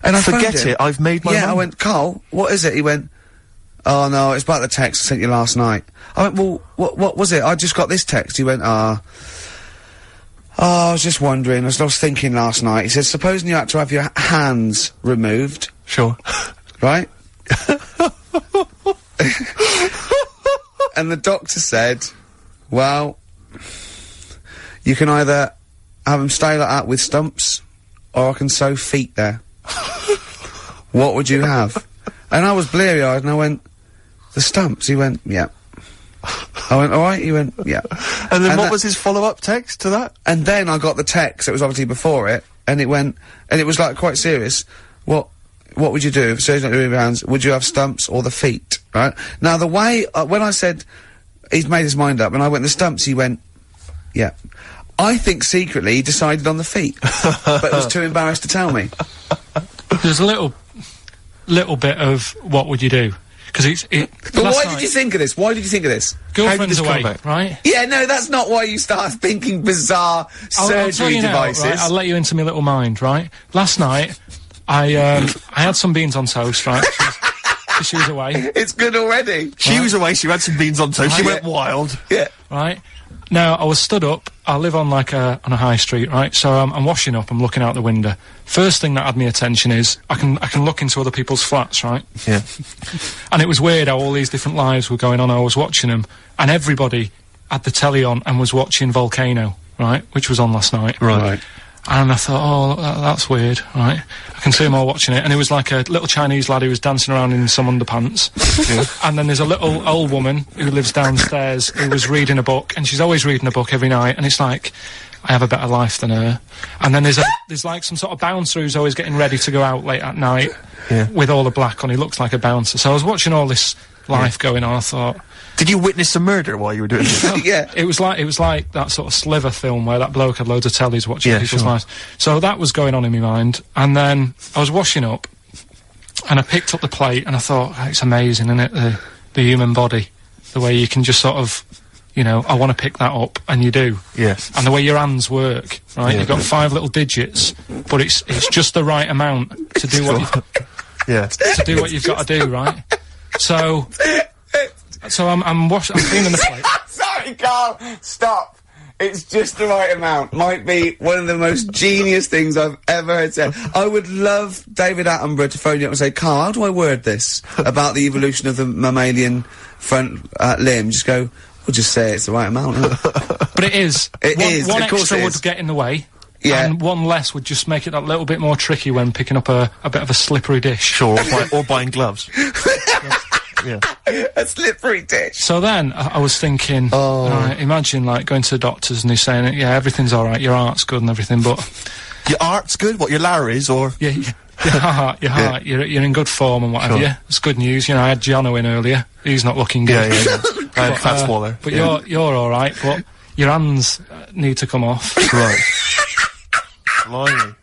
And I forget it, I've made my mind. I went, Carl, what is it? He went, oh no, it's about the text I sent you last night. I went, well, what was it? I just got this text. He went, I was just wondering, I was thinking last night. He said, supposing you had to have your hands removed. Sure. Right? And the doctor said, well, you can either have them stay like that with stumps, or I can sew feet there. What would you have? And I was bleary-eyed, and I went, the stumps? He went, yeah. I went, alright? He went, yeah. And then what was his follow-up text to that? And then I got the text, it was obviously before it, and it went, and it was like quite serious. What would you do if surgery not doing your hands? Would you have stumps or the feet? Right? Now the way, when I said, he's made his mind up, and I went, the stumps, he went, yeah. I think secretly he decided on the feet, but was too embarrassed to tell me. There's a little bit of what would you do? Because But why did you think of this? Why did you think of this? Girlfriend's away, right? Yeah, no, that's not why you start thinking bizarre surgery devices. Right? I'll let you into my little mind, right? Last night, I had some beans on toast, right? She was away. It's good already. She was away, she had some beans on toast, she went wild. Yeah. Right? Now, I was stood up, I live on like on a high street, right? So I'm washing up, I'm looking out the window. First thing that had me attention is, I can look into other people's flats, right? Yeah. And it was weird how all these different lives were going on, I was watching them, and everybody had the telly on and was watching Volcano, right? Which was on last night. Right. And I thought, oh, that's weird, right? I can see them all watching it. And it was like a little Chinese lad who was dancing around in some underpants. And then there's a little old woman who lives downstairs who was reading a book, and she's always reading a book every night. And it's like, I have a better life than her. And then there's like some sort of bouncer who's always getting ready to go out late at night with all the black on. He looks like a bouncer. So I was watching all this life going on. I thought, did you witness a murder while you were doing this? Yeah. It was like that sort of Sliver film where that bloke had loads of tellies watching people's lives. So that was going on in my mind. And then I was washing up, and I picked up the plate, and I thought, oh, it's amazing, isn't it? The human body, the way you can just sort of, you know, I want to pick that up, and you do. Yes. And the way your hands work, right? You've got 5 little digits, but it's just the right amount to do what to do what you've got to do, right? So I'm cleaning the plate. Sorry, Carl, stop. It's just the right amount. Might be one of the most genius things I've ever heard said. I would love David Attenborough to phone you up and say, Carl, how do I word this about the evolution of the mammalian front limb? Just go, we'll just say it's the right amount. But it is. One of course extra it would is. get in the way. Yeah. And one less would just make it that little bit more tricky when picking up a bit of a slippery dish. Sure, or buying gloves. Yeah. A slippery dish. So then I was thinking, imagine like going to the doctors and he's saying, yeah, everything's all right, your heart's good and everything, but your heart's good. What, your Larry's or your heart, you're in good form and whatever. Yeah, it's good news. You know, I had Jono in earlier. He's not looking good. Yeah. I had Fat Swaller. But you're all right. But your hands need to come off. Right. Blimey.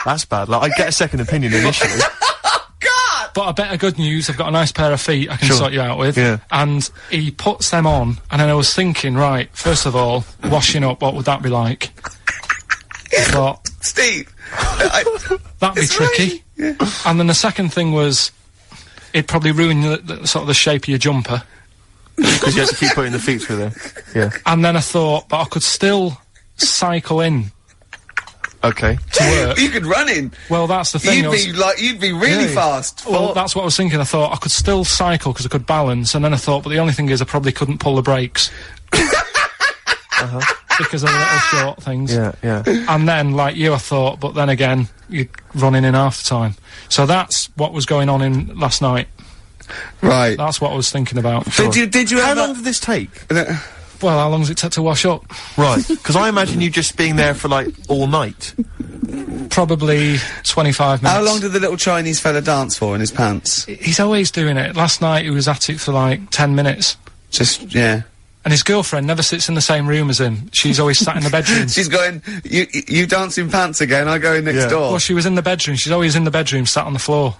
That's bad. Like, I'd get a second opinion initially. But a better good news, I've got a nice pair of feet I can sort you out with. Yeah. And he puts them on, and then I was thinking, right, first of all, washing up, what would that be like? I thought, Steve, that'd be tricky. Yeah. And then the second thing was, it'd probably ruin the sort of the shape of your jumper. Because you have to keep putting the feet through there. Yeah. And then I thought, but I could still cycle in. Okay. To work. You could run in. Well, that's the thing. You'd be really fast. Well, that's what I was thinking. I thought I could still cycle because I could balance, and then I thought, but the only thing is I probably couldn't pull the brakes. Because of the little short things. Yeah. And then, like you, I thought, but then again, you'd run in half the time. So that's what was going on in last night. Right. That's what I was thinking about. Sure. Did you How long did this take? Well, how long does it take to wash up? Right, because I imagine you just being there for, like, all night. Probably 25 minutes. How long did the little Chinese fella dance for in his pants? He's always doing it. Last night he was at it for, like, 10 minutes. Yeah. And his girlfriend never sits in the same room as him. She's always sat in the bedroom. She's going, you dance in pants again, I go in next door. Well, she was in the bedroom. She's always in the bedroom, sat on the floor,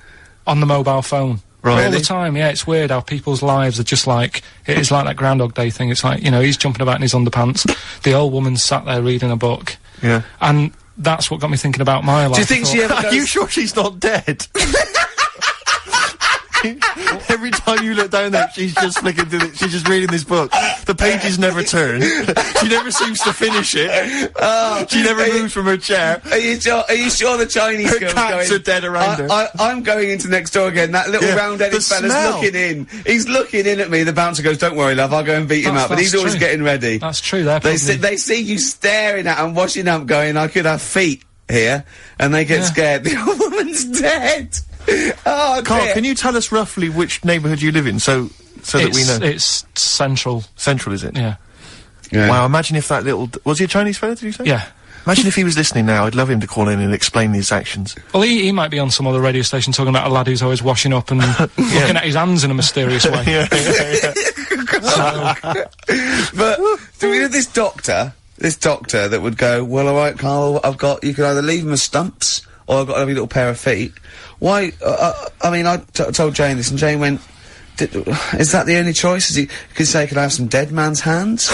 on the mobile phone. Right. All the time, yeah, it's weird how people's lives are just like, it is like that Groundhog Day thing. It's like, you know, he's jumping about in his underpants, the old woman's sat there reading a book. Yeah. And that's what got me thinking about my life. Do you think she ever goes... Are you sure she's not dead? Every time you look down there, she's just flicking through she's just reading this book. The pages never turn. She never seems to finish it. She never moves from her chair. Are you sure the Chinese her cats are dead around her? I'm going into next door again. That little round-headed fella's looking in. He's looking in at me. The bouncer goes, "Don't worry, love, I'll go and beat him up." But he's always getting ready. That's true. They see you staring at him, washing up, going, "I could have feet here," and they get scared. The old woman's dead. Oh, Carl, can you tell us roughly which neighbourhood you live in, so that we know? It's central. Central, is it? Yeah. Wow, imagine if that little... Was he a Chinese fella, did you say? Yeah. Imagine if he was listening now. I'd love him to call in and explain his actions. Well, he might be on some other radio station talking about a lad who's always washing up and looking at his hands in a mysterious way. But, do we know this doctor that would go, "Well, alright, Carl, you can either leave them as stumps, or I've got a little pair of feet." Why, I mean, I told Jane this, and Jane went, "Is that the only choice?" You could say, "Can I have some dead man's hands?"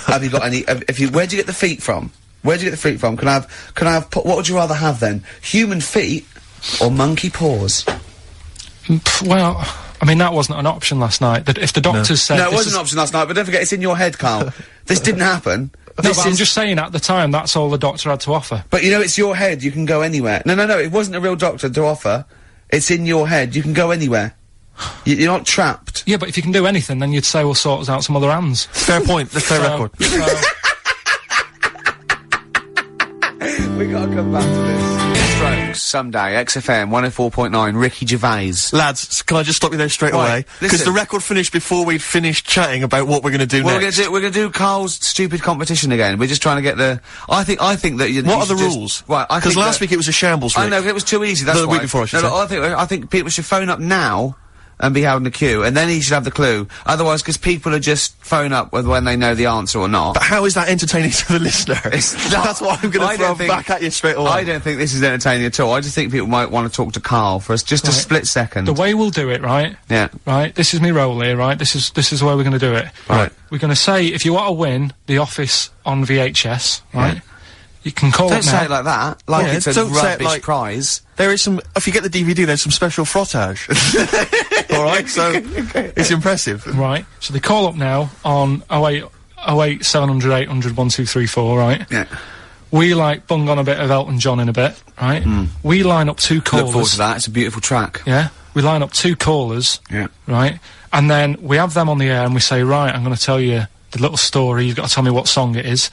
Have you got any, where'd you get the feet from? Where'd you get the feet from? Can I have, what would you rather have then? Human feet, or monkey paws? Well, I mean, that wasn't an option last night. That if the doctors said... No, it wasn't an option last night, but don't forget, it's in your head, Carl. This didn't happen. No, but I'm just saying, at the time, that's all the doctor had to offer. But, you know, it's your head, you can go anywhere. No, it wasn't a real doctor to offer. It's in your head, you can go anywhere. You're not trapped. Yeah, but if you can do anything, then you'd say, we'll sort us out some other hands. Fair point, that's fair record. We gotta come back to this. Strokes. someday. XFM 104.9. Ricky Gervais. Lads, can I just stop you there straight away? Because the record finished before we'd finished chatting about what we're going to do next. We're going to do Carl's stupid competition again. We're just trying to get the. I think that. What are the rules? Right. Because last week it was a shambles. Rick. I know it was too easy. That's the week before. I should say. I think people should phone up now and be held in the queue, and then he should have the clue. Otherwise, because people are just phone up when they know the answer or not. But how is that entertaining to the listener? That's what I'm going to throw back at you straight away. I don't think this is entertaining at all. I just think people might want to talk to Karl for just a split second. The way we'll do it, right? Yeah. Right. This is me roll here, right? This is the way we're going to do it. Right. We're going to say if you want to win The Office on VHS, right? Yeah. You can call Don't it now. say it like that. Like it's a rubbish prize. There is some. If you get the DVD, there's some special frottage. All right, so it's impressive. Right. So they call up now on 08 700 800 1234. Right. Yeah. We bung on a bit of Elton John in a bit. Right. We line up 2 callers. Look forward to that. It's a beautiful track. Yeah. We line up 2 callers. Yeah. Right. And then we have them on the air and we say, right, I'm going to tell you the little story. You've got to tell me what song it is.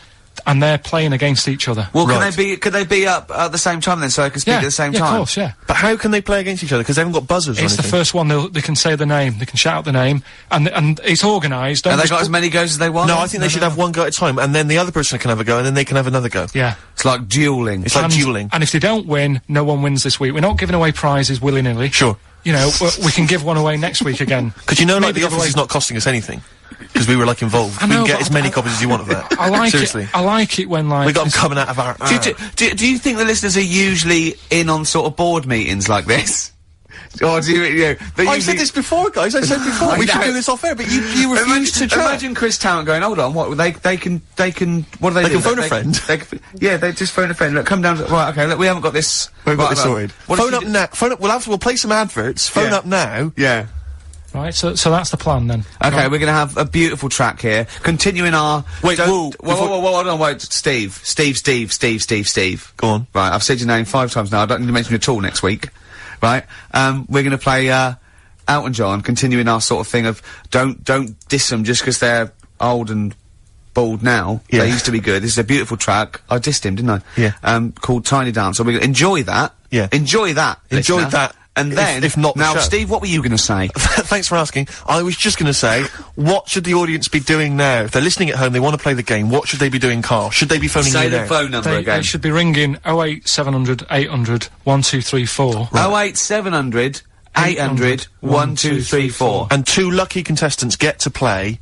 And they're playing against each other. Well, could they be up at the same time then, so they can speak at the same time? Yeah, of course, yeah. But how can they play against each other? Because they haven't got buzzers or anything. It's the first one, they can say the name, they can shout out the name, and it's organised. And they got as many goes as they want? No, I think they should have one go at a time, and then the other person can have a go, and then they can have another go. Yeah. It's like duelling. It's like duelling. And if they don't win, no one wins this week. We're not giving away prizes willy-nilly. Sure. You know, we can give one away next week again. Because The Office is not costing us anything. Because we were involved. We can get as many copies as you want of that. I like Seriously. it. I like it when we got them coming out of our. Do you think the listeners are usually in on sort of board meetings like this? Or do you know? I said this before, guys. I said before we should do this off air, but you refused to try. Imagine Chris Tarrant going, hold on, what they can what do they do? They can phone a friend. They just phone a friend. Look, come down. Right, okay. Look, we haven't got this. We've got this sorted. Phone up now. Phone up. We'll play some adverts. Phone up now. Yeah. Right, so that's the plan then. Okay, right. We're gonna have a beautiful track here. Continuing our... Wait, whoa, hold on, wait. Steve. Go on. Right, I've said your name 5 times now. I don't need to mention you at all next week. Right? We're gonna play, Elton John, continuing our sort of thing of don't diss them just because they're old and bald now. Yeah. They used to be good. This is a beautiful track. I dissed him, didn't I? Yeah. Called Tiny Dancer. We're gonna enjoy that. Yeah. Enjoy that. Enjoy listener. that. And then, if not now, the show. Steve, what were you going to say? Thanks for asking. I was just going to say, what should the audience be doing now? If they're listening at home, they want to play the game, what should they be doing, Karl? Should they be phoning you Say the now? phone number again. They should be ringing 08 700 800 1234. Right. 08 700 800 1234. And 2 lucky contestants get to play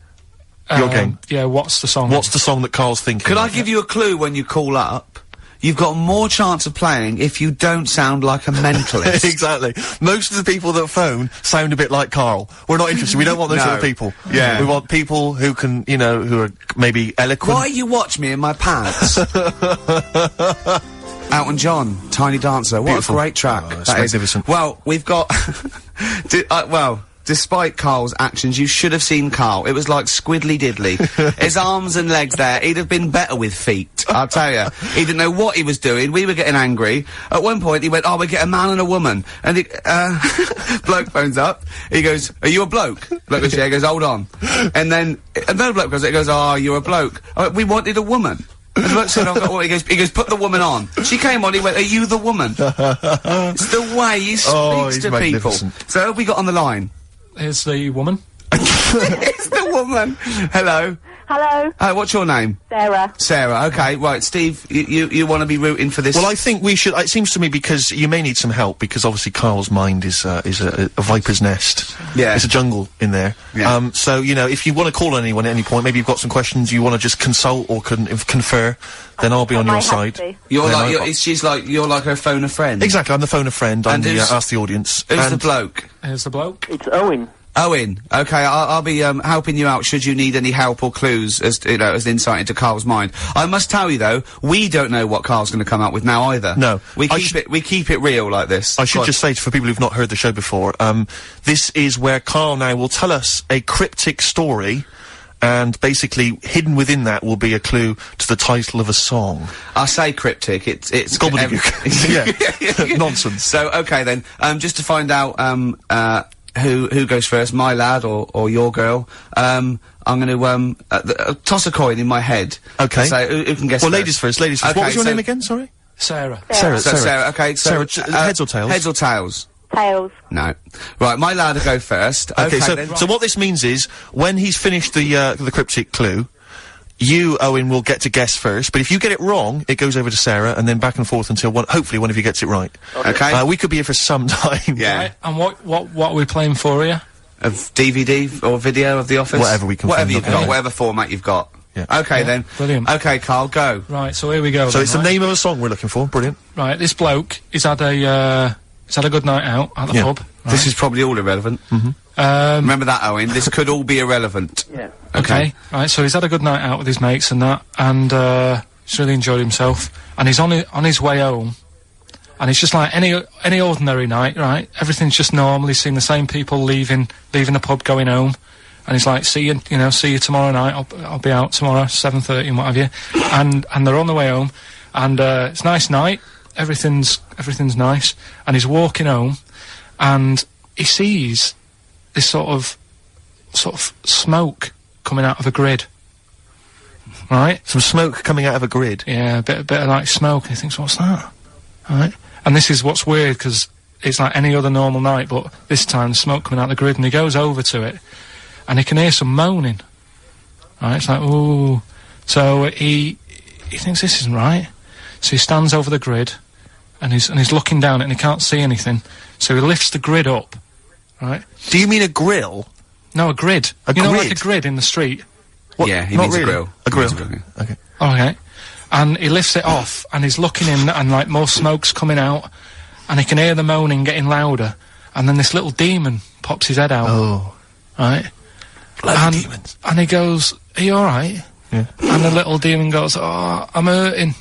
your game. Yeah, what's the song? What's the song that Karl's thinking? Could I give you a clue when you call up? You've got more chance of playing if you don't sound like a mentalist. Exactly. Most of the people that phone sound a bit like Karl. We're not interested. We don't want those sort of people. Yeah. We want people who can, who are maybe eloquent. Why you watch me in my pants? Elton John, Tiny Dancer. What Beautiful. a great track. Oh, that is. magnificent. Well, we've got... Despite Karl's actions, you should have seen Karl. It was like squiddly diddly. His arms and legs there, he'd have been better with feet, I'll tell you. He didn't know what he was doing. We were getting angry. At one point, he went, we get a man and a woman. And the, bloke phones up. He goes, are you a bloke? Bloke goes, yeah. He goes, hold on. And then, another bloke goes, you're a bloke. We wanted a woman. And the bloke said, he goes, put the woman on. She came on, he went, are you the woman? It's the way he speaks to people. So who have we got on the line? Here's the woman. It's the woman. Hello. Hello. Hi, what's your name? Sarah. Sarah, okay, right, Steve, you want to be rooting for this? Well, I think we should, it seems to me, because you may need some help, because obviously Karl's mind is a viper's nest. Yeah. It's a jungle in there. Yeah. So, if you want to call on anyone at any point, maybe you've got some questions you want to just consult or confer, then I'll be on your side. You're like her phone a friend. Exactly, I'm the phone a friend, I'm the ask the audience. Who's the bloke? Here's the bloke. It's Owen. Owen, okay, I'll be helping you out should you need any help or clues as as insight into Karl's mind. I must tell you though, we don't know what Karl's going to come up with now either. No, we keep it real like this. I should just say for people who've not heard the show before, this is where Karl now will tell us a cryptic story. And basically, hidden within that will be a clue to the title of a song. I say cryptic, it's gobbledygook. Yeah. Nonsense. So, okay then, just to find out, who goes first, my lad or your girl, I'm gonna, toss a coin in my head. Okay. So, who can guess Well, first? ladies first. Okay, what was your name again, sorry? Sarah. Sarah, okay, so... heads or tails? Heads or tails? Tails. No. Right, my lad will go first. Okay, so, then. so what this means is, when he's finished the cryptic clue, you, Owen, will get to guess first, but if you get it wrong, it goes over to Sarah, and then back and forth until hopefully one of you gets it right. Okay. We could be here for some time. Yeah. Right, and what are we playing for here? Of DVD or video of The Office? Whatever we can Whatever find, you've okay. got, whatever format you've got. Yeah. Okay, then. Brilliant. Okay, Carl, go. Right, so here we go. So then, it's the name of a song we're looking for. Brilliant. Right, this bloke, he's had a good night out at the pub. Right? This is probably all irrelevant. Remember that, Owen. This could all be irrelevant. Yeah. Okay. Right, so he's had a good night out with his mates and that, and he's really enjoyed himself. And he's on his way home, and it's just like any ordinary night, right? Everything's just normal. He's seen the same people leaving the pub, going home, and he's like, see you tomorrow night. I'll be out tomorrow, 7:30 and what have you. And they're on the way home, and it's a nice night. Everything's nice, and he's walking home, and he sees this sort of smoke coming out of a grid. Right? Some smoke coming out of a grid. Yeah, a bit of like smoke, and he thinks, what's that? Right? And this is what's weird, because it's like any other normal night, but this time the smoke coming out of the grid, and he goes over to it, and he can hear some moaning. Right? It's like, ooh. So he thinks this isn't right. So he stands over the grid, and he's looking down it, and he can't see anything. So he lifts the grid up, right? Do you mean a grill? No, a grid. A you know, grid? like a grid in the street. What? Yeah, he Not means really. a grill. A grill. He means a grill, yeah. Okay. Okay. And he lifts it off, and he's looking in, and like more smoke's coming out, and he can hear the moaning getting louder, and then this little demon pops his head out. Oh. Right? Bloody demons. And he goes, are you alright? Yeah. And the little demon goes, oh, I'm hurting.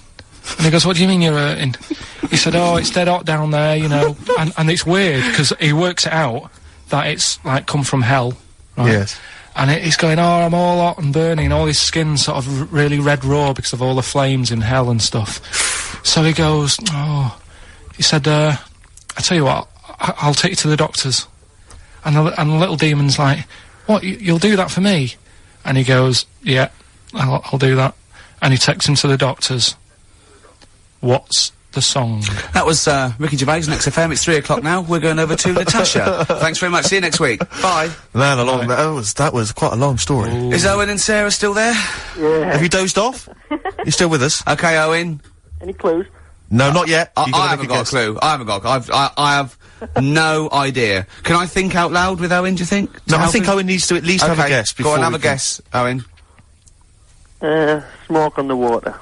And he goes, what do you mean you're hurting? He said, oh, it's dead hot down there, you know. and it's weird, because he works it out that it's, like, come from hell. Right? Yes. And he's going, oh, I'm all hot and burning, and all his skin's sort of really red raw because of all the flames in hell and stuff. So he goes, oh, he said, I tell you what, I'll take you to the doctors. And the little demon's like, what, you'll do that for me? And he goes, yeah, I'll do that. And he takes him to the doctors. What's the song? That was Ricky Gervais on XFM. It's 3 o'clock now. We're going over to Natasha. Thanks very much. See you next week. Bye. Man, that was quite a long story. Ooh. Is Owen and Sarah still there? Yeah. Have you dozed off? You still with us? Okay, Owen. Any clues? No, not yet. I haven't got a clue. I haven't got. I have no idea. Can I think out loud with Owen? Do you think? No, I think Owen needs to at least have a guess before. Go on, have we a can- guess, Owen. Smoke on the water.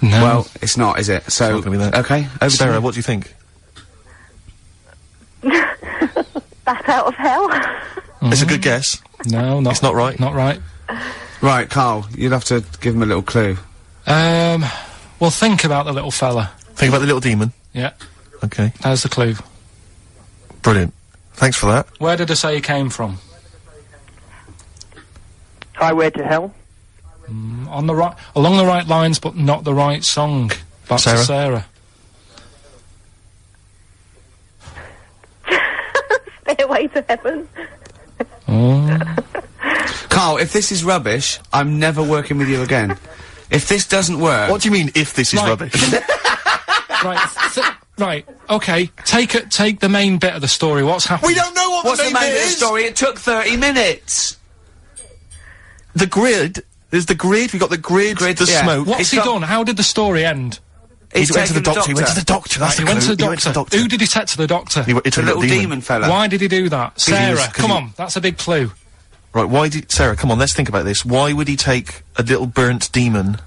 No. Well, it's not, is it? So, not gonna be that. okay. Over to Sarah, you. what do you think? Bat out of hell. It's a good guess. No, It's not right. Not right. Right, Carl. You'll have to give him a little clue. Well, think about the little fella. Think about the little demon. Yeah, Okay. there's the clue. Brilliant. Thanks for that. Where did I say he came from? Highway to Hell. Along the right lines, but not the right song. Back to Sarah. Stairway to Heaven. Carl, if this is rubbish, I'm never working with you again. If this doesn't work... What do you mean, if this is Right. rubbish? Right, okay, take the main bit of the story, what's happened? We don't know what What's the main bit of the is! story? It took 30 minutes! The grid. There's the grid. We got the grid, the yeah. smoke. What's he done? How did the story end? He went to the taken doctor. He went to the doctor. That's He the went to clue. the He went to the doctor. Who did he take to the doctor? He went to The little demon fella. Why did he do that? Sarah, 'cause come he- on, that's a big clue. Right, why did... Sarah, come on, let's think about this. Why would he take a little burnt demon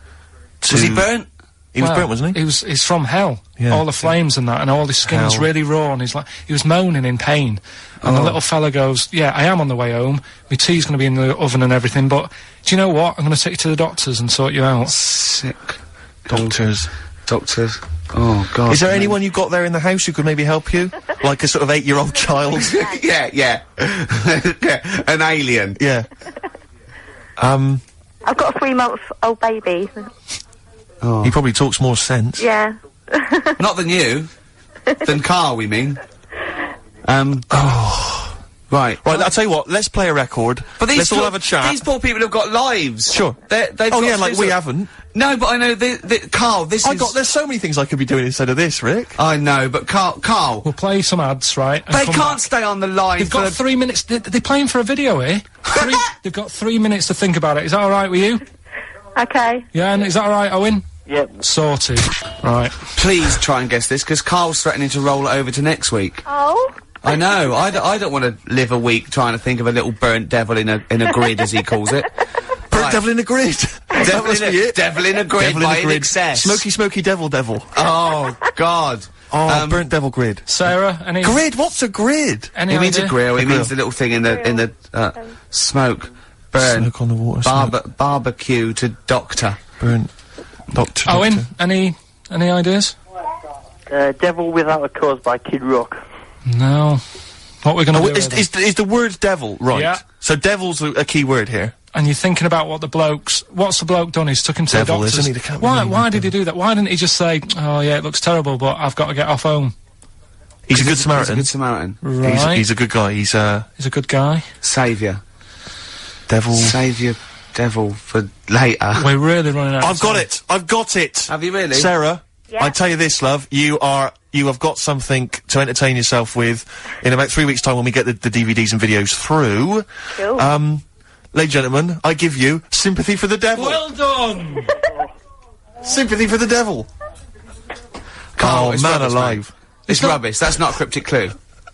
to... Was he burnt? He was Well, burnt, wasn't he? He's from hell. Yeah. All the flames and that, and all his skin's Hell. really raw, and he was moaning in pain. And the little fella goes, yeah, I am on the way home. My tea's gonna be in the oven and everything, but do you know what? I'm gonna take you to the doctors and sort you out. Sick. Doctors. Doctors. Oh, God. Is there anyone you got there in the house who could maybe help you? Like a sort of 8-year-old child? yeah. Yeah. An alien. Yeah. I've got a 3-month-old baby. He probably talks more sense. Yeah. Not than you. Than Carl, we mean. Right. Right, I'll tell you what, let's play a record. But let's all have a chat. These poor people have got lives. Sure. They've Oh got yeah, like things we that- haven't. No, but I know, Carl, there's so many things I could be doing instead of this, Rick. I know, but Carl. We'll play some ads, right? and They come can't back. stay on the line They've got 3 minutes. They're playing for a video here. They've got 3 minutes to think about it. Is that all right with you? Okay. Yeah, and is that all right, Owen? Yep. Sorted. Right. Please try and guess this, because Carl's threatening to roll it over to next week. Oh? I know. I don't want to live a week trying to think of a little burnt devil in a grid, as he calls it. Burnt devil in a grid. Devil in a grid by excess. Smoky devil. Oh, God. Oh, burnt devil grid. Sarah, any... Grid? What's a grid? Any He means idea? a grill. He means the little thing in the smoke. Burn. Smoke on the water. Barbecue to doctor. Burnt. Doctor. Owen, any ideas? Devil Without a Cause by Kid Rock. No. What we're gonna do is the word devil right? Yeah. So devil's a key word here. And you're thinking about what's the bloke done? He's took him to Devil, the doctors. isn't he? They can't Why really did he do that? Why didn't he just say, oh yeah, it looks terrible, but I've got to get off home? He's a good Samaritan. He's a good Samaritan. Right. He's a good guy. He's a good guy. Saviour. Devil. Saviour. Devil for later. We're really running out of I've got it. Have you really? Sarah, Yeah? I tell you this, love, you have got something to entertain yourself with in about 3 weeks' time when we get the DVDs and videos through. Cool. Ladies and gentlemen, I give you Sympathy for the Devil. Well done! Sympathy for the Devil. Carl, Oh, it's man rubbish, alive. mate. It's rubbish. That's not a cryptic clue.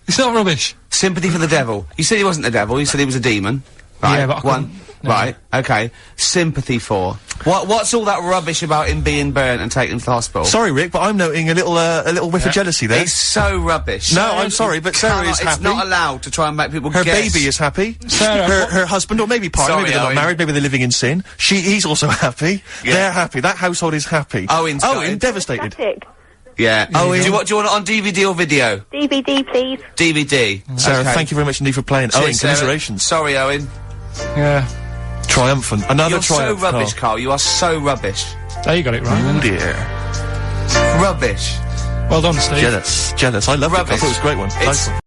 It's not rubbish. Sympathy for the devil. You said he wasn't the devil. You said he was a demon. Right. Yeah, but I one. couldn't- no. Right. Okay. Sympathy for. What's all that rubbish about him being burnt and taken to the hospital? Sorry, Rick, but I'm noting a little whiff of jealousy there. It's so rubbish. No, I'm sorry, but Sarah is happy. It's not allowed to try and make people Her guess. baby is happy. Sarah, her husband, or maybe partner, Sorry, maybe they're not Owen. married, maybe they're living in sin. He's also happy. Yeah. They're happy. That household is happy. Owen's Owen, devastated. Fantastic. Yeah. Oh, do you want it on DVD or video? DVD, please. DVD. Sarah, Okay. thank you very much indeed for playing. Cheers, Owen, Sarah. commiserations. Sorry, Owen. yeah. Triumphant. Another You're so triumph. rubbish, Carl. You are so rubbish. There you got it right. Oh then. dear. Rubbish. Well done, Steve. Jealous. I love it. I Rubbish. thought it was a great one. It's- Nice one.